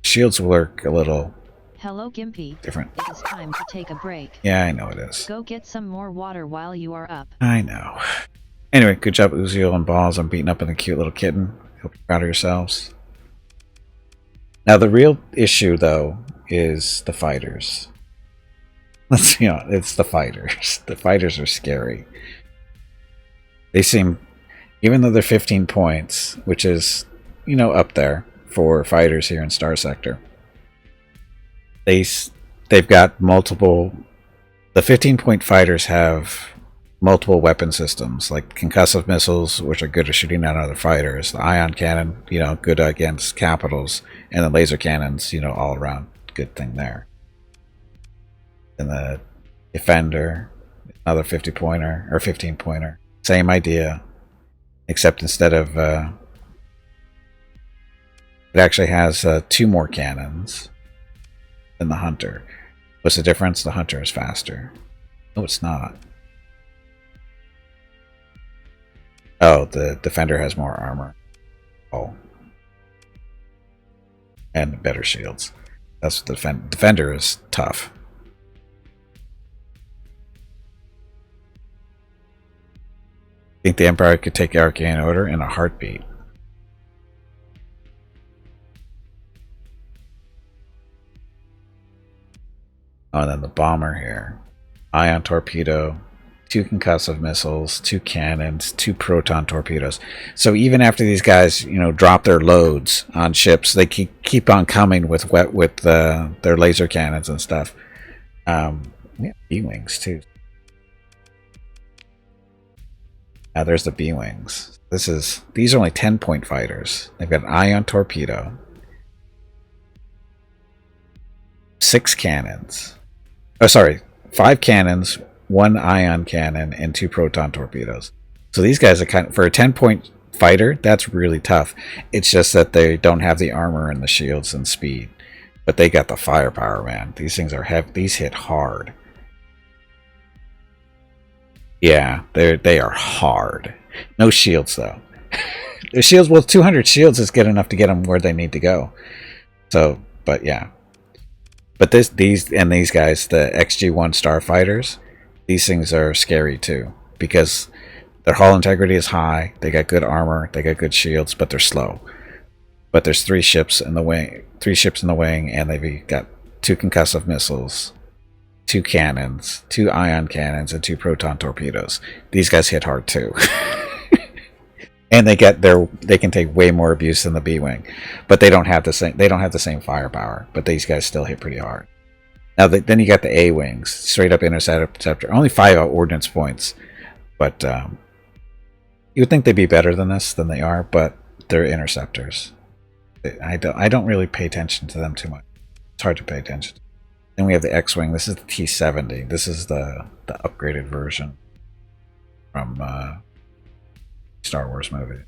Shields work a little Hello, Gimpy. different. It is time to take a break. Yeah, I know it is. Go get some more water while you are up. I know. Anyway, good job, Uziel and Balls. I'm beating up on a cute little kitten. Hope you're proud of yourselves. Now, the real issue, though, is the fighters. Let's be honest, it's the fighters. The fighters are scary. They seem, even though they're 15 points, which is, you know, up there for fighters here in Starsector, they've got multiple. The 15-point fighters have multiple weapon systems, like concussive missiles, which are good at shooting down other fighters. The ion cannon, you know, good against capitals, and the laser cannons, you know, all around good thing there. And the defender, another 50-pointer or 15-pointer, same idea, except instead of it actually has 2 more cannons than the hunter. What's the difference? The hunter is faster. No, it's not. Oh, the defender has more armor. Oh. And better shields. That's what the defender is tough. I think the Empire could take Arcane Order in a heartbeat. Oh, and then the bomber here. Ion torpedo. 2 concussive missiles, 2 cannons, 2 proton torpedoes. So even after these guys, you know, drop their loads on ships, they keep on coming with their laser cannons and stuff. Yeah, B-wings too. Now there's the B-wings. These are only 10-point fighters. They've got an ion torpedo, 6 cannons. Oh, sorry, 5 cannons. 1 ion cannon and 2 proton torpedoes. So these guys are kind of, for a 10-point fighter, that's really tough. It's just that they don't have the armor and the shields and speed, but they got the firepower, man. These things are heavy. These hit hard. Yeah, they are hard. No shields though. The shields, well, 200 shields is good enough to get them where they need to go. So, but yeah. But these guys, the XG1 starfighters. These things are scary too, because their hull integrity is high, they got good armor, they got good shields, but they're slow. But there's 3 ships in the wing, and they've got 2 concussive missiles, 2 cannons, 2 ion cannons, and 2 proton torpedoes. These guys hit hard too. And they can take way more abuse than the B-wing, but they don't have the same firepower. But these guys still hit pretty hard. Now then you got the A wings, straight up interceptor. Only 5 ordnance points, but you would think they'd be better than this than they are, but they're interceptors. I don't really pay attention to them too much. It's hard to pay attention. Then we have the X-wing. This is the T-70. This is the upgraded version from Star Wars movie.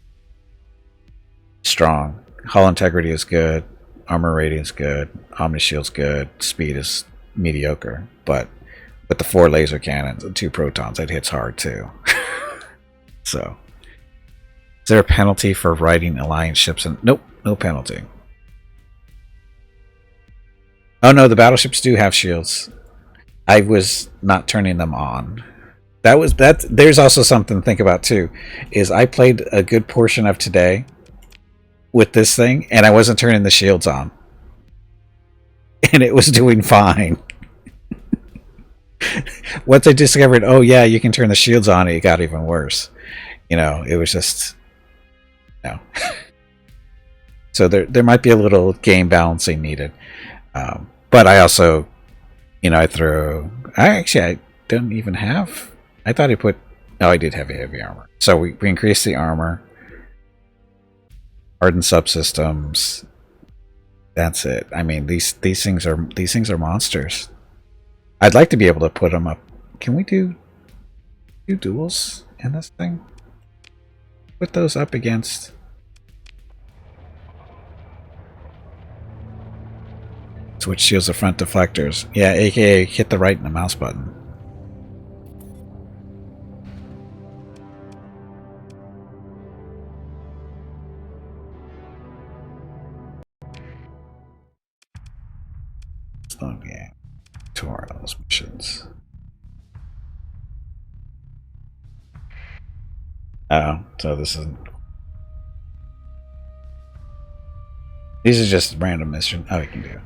Strong. Hull integrity is good. Armor rating is good. Omni-shield's good. Speed is mediocre. But with the 4 laser cannons and 2 protons, it hits hard too. So, is there a penalty for riding Alliance ships? Nope, no penalty. Oh no, the battleships do have shields. I was not turning them on. That. There's also something to think about too. Is I played a good portion of today with this thing, and I wasn't turning the shields on, and it was doing fine. Once I discovered, oh yeah, you can turn the shields on, it got even worse. It was just no. So there might be a little game balancing needed. But I also, I don't even have. I thought I put. Oh, I did have a heavy armor. So we increased the armor. Hardened subsystems. That's it. I mean, these things are monsters. I'd like to be able to put them up. Can we do duels in this thing? Put those up against. Switch shields the front deflectors. Yeah, aka hit the right and the mouse button. So yeah, tutorials missions. Oh, so this is. These are just random missions. Oh, you can do.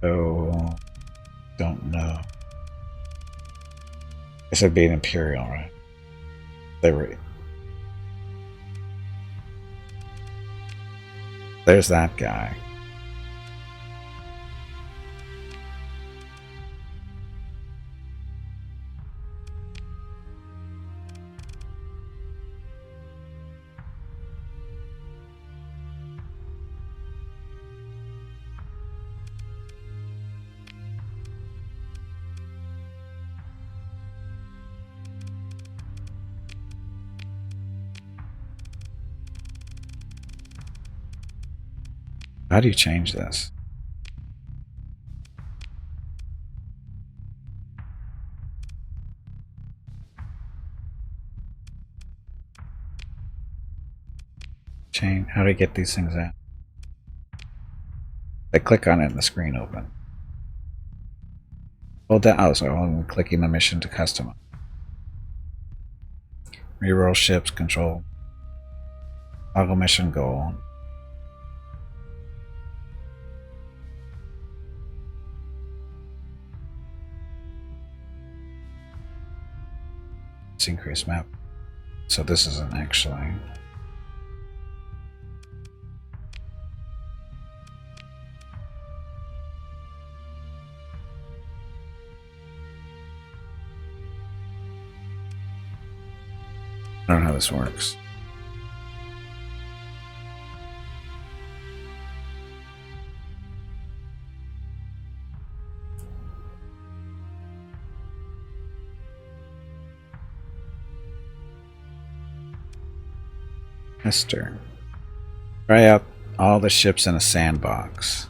Oh, don't know. This would be an Imperial, right? They were. There's that guy. How do you change this? How do I get these things out? I click on it and the screen open. Hold down. Oh, so I'm clicking the mission to customize. Reroll ships, control. Toggle mission goal. Let's increase map. So this isn't actually. I don't know how this works. Mister. Try out all the ships in a sandbox.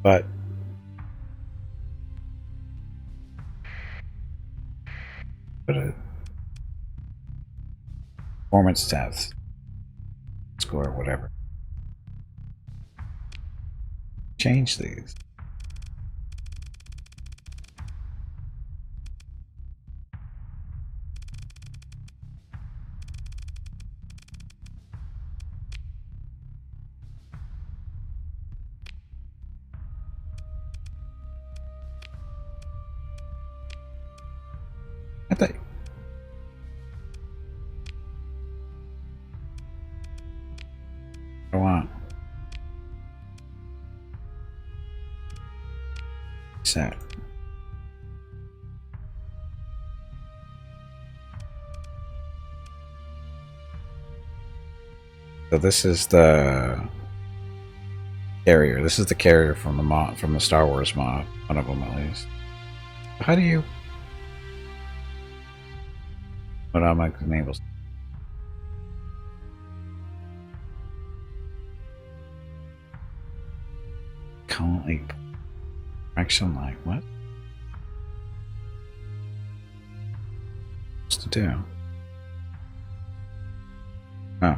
But put a performance test score, whatever. Change these. they? I want. Set. So this is the carrier. This is the carrier from the mod, from the Star Wars mod. One of them, at least. How do you? What am I enables? Currently, action like what? What's to do? Oh.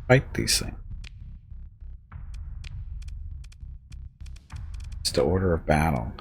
Fight these things. It's the order of battle.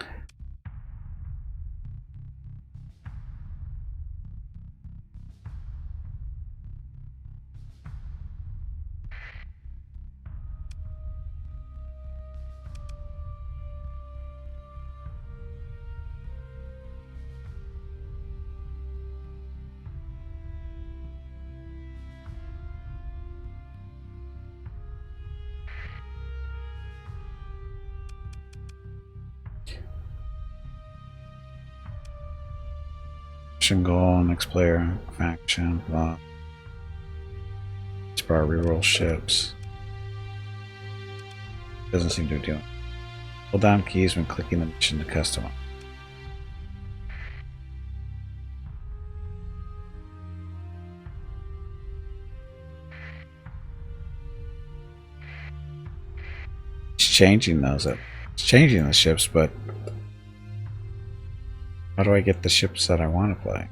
Mission goal, next player, faction, blah. Spar reroll ships. Doesn't seem to do it. Hold down keys when clicking the mission to customize. It's changing those up. It's changing the ships, but how do I get the ships that I want to play?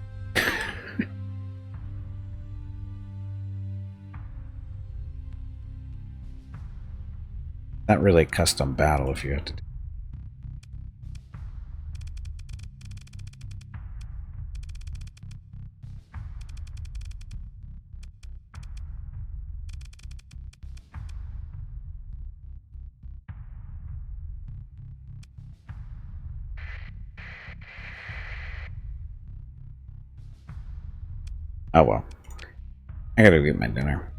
Not really a custom battle if you have to do. Oh well. I gotta get my dinner.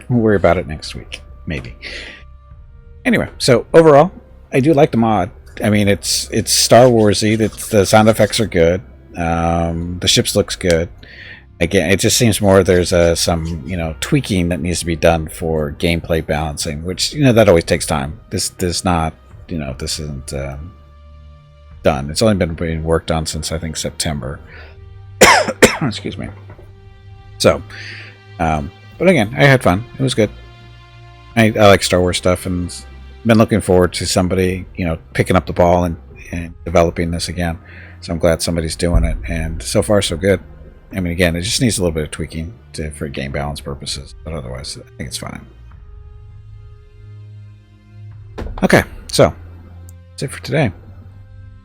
We'll worry about it next week. Maybe. Anyway, so overall, I do like the mod. I mean, it's Star Warsy. The sound effects are good. The ships looks good. Again, it just seems more there's some tweaking that needs to be done for gameplay balancing, which that always takes time. This not this isn't done. It's only been being worked on since I think September. Excuse me. So, but again, I had fun. It was good. I like Star Wars stuff and been looking forward to somebody picking up the ball and developing this again. So I'm glad somebody's doing it, and so far so good. I mean, again, it just needs a little bit of tweaking for game balance purposes, but otherwise I think it's fine. Okay, so that's it for today.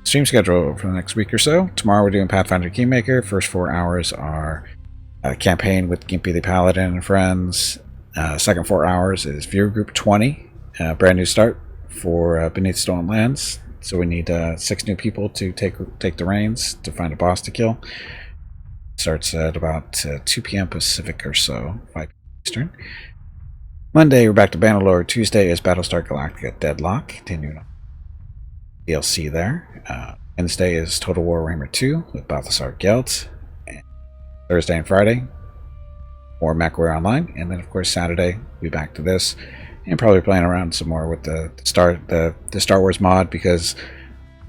Stream schedule for the next week or so. Tomorrow we're doing Pathfinder Kingmaker. First 4 hours are campaign with Gimpy the Paladin and friends. Second 4 hours is Viewer Group 20. Brand new start for Beneath Stolen Lands. So we need 6 new people to take the reins to find a boss to kill. Starts at about 2 p.m. Pacific or so, 5 p.m. Eastern. Monday we're back to Bannerlord. Tuesday is Battlestar Galactica Deadlock. Continuing on DLC there. Wednesday is Total War Warhammer 2 with Balthasar Gelt. And Thursday and Friday, more MechWarrior Online. And then, of course, Saturday, we'll be back to this. And probably playing around some more with the Star Wars mod, because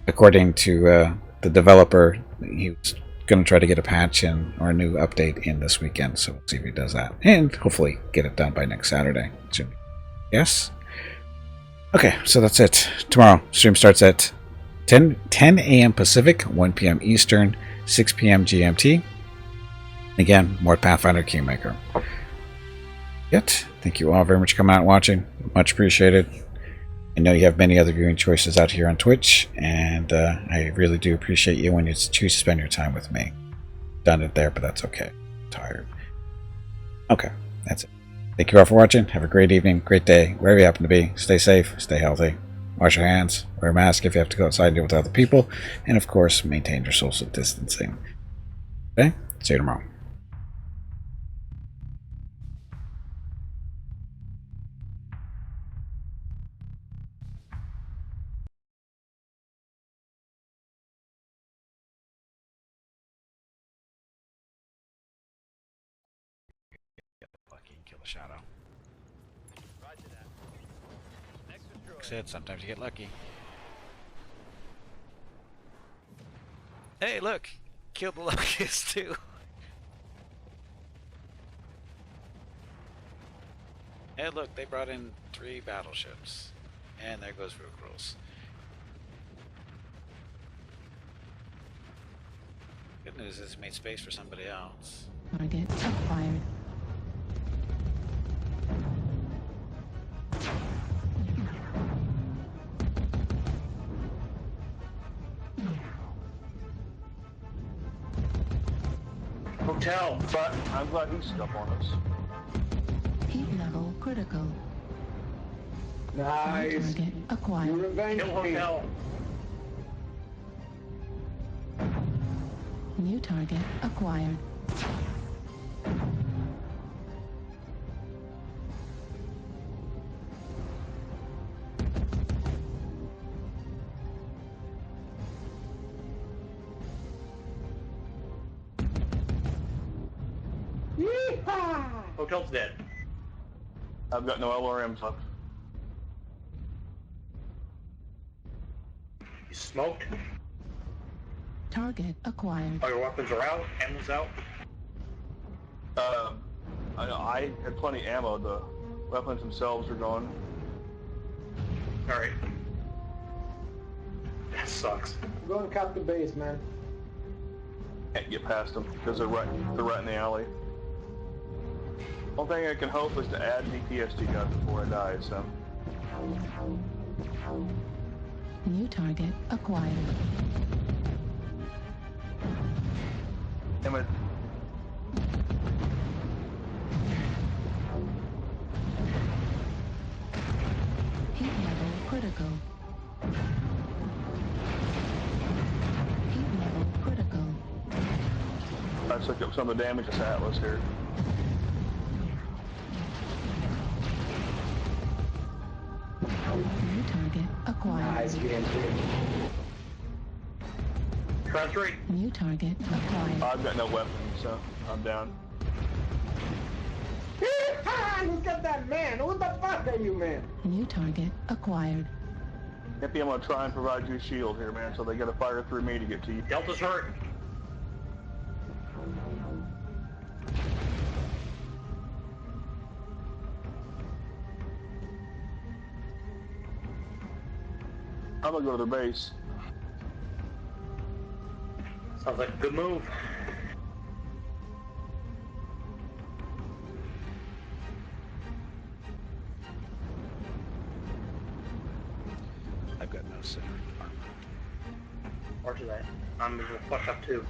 according to the developer, he was going to try to get a patch in or a new update in this weekend. So we'll see if he does that. And hopefully get it done by next Saturday. Yes? Okay, so that's it. Tomorrow, stream starts at 10 a.m. Pacific, 1 p.m. Eastern, 6 p.m. GMT. Again, more Pathfinder Kingmaker. Yet, thank you all very much for coming out and watching. Much appreciated. I know you have many other viewing choices out here on Twitch, and I really do appreciate you when you choose to spend your time with me. done it there, but that's okay. I'm tired. Okay, that's it. Thank you all for watching. Have a great evening, great day, wherever you happen to be. Stay safe, stay healthy. Wash your hands, wear a mask if you have to go outside and deal with other people, and of course, maintain your social distancing. Okay? See you tomorrow. Lucky and kill the shadow. Roger that. Next destroyer. Like I said, sometimes you get lucky. Hey, look! Killed the locust too. And look, they brought in 3 battleships. And there goes Vukrils. Good news is it made space for somebody else. Target acquired. Hotel, but I'm glad he stuck on us. Heat level critical. Nice. Target acquired. You revenge Kill me. hotel. New target acquired. Yeehaw! Hotel's dead. I've got no LRMs left. You smoked? Target acquired. All your weapons are out? Ammo's out? I had plenty of ammo. The weapons themselves are gone. Alright. That sucks. Go and cut the base, man. Can't get past them because they're right in the alley. Only thing I can hope is to add DPS to guns before I die, so. New target acquired. Damn it. Heat level critical. Heat level critical. I took up some of the damage to Atlas here. New target acquired. Nice, game. Transferring. New target acquired. I've got no weapons, so I'm down. Yeehaw! Look at that man. Who the fuck are you, man? New target acquired. Hippie, I'm gonna try and provide you a shield here, man, so they gotta fire through me to get to you. Delta's hurt. I'm gonna go to their base. Sounds like a good move. I've got no center armor. Roger that. I'm gonna fuck up too.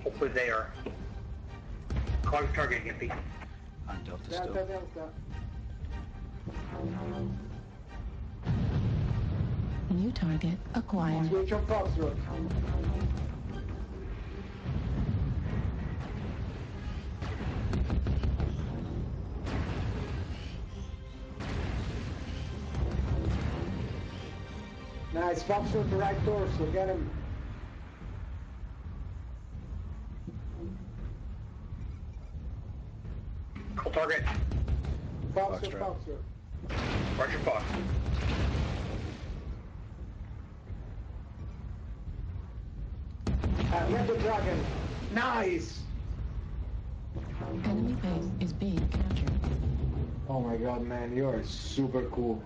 Hopefully they are. Call your target again, Pete. I'm Delta Delta, still. Delta. New target acquired. Switch on Foxtrot. Nice, Foxtrot, the right torso. Get him. Call target. Foxtrot, Foxtrot. Foxtrot. Roger Fox. Get the dragon. Nice. Enemy base is being captured. Oh my god, man, you are super cool.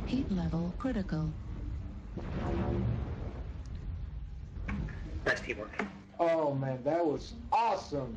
Heat level critical. Nice teamwork. Oh man, that was awesome.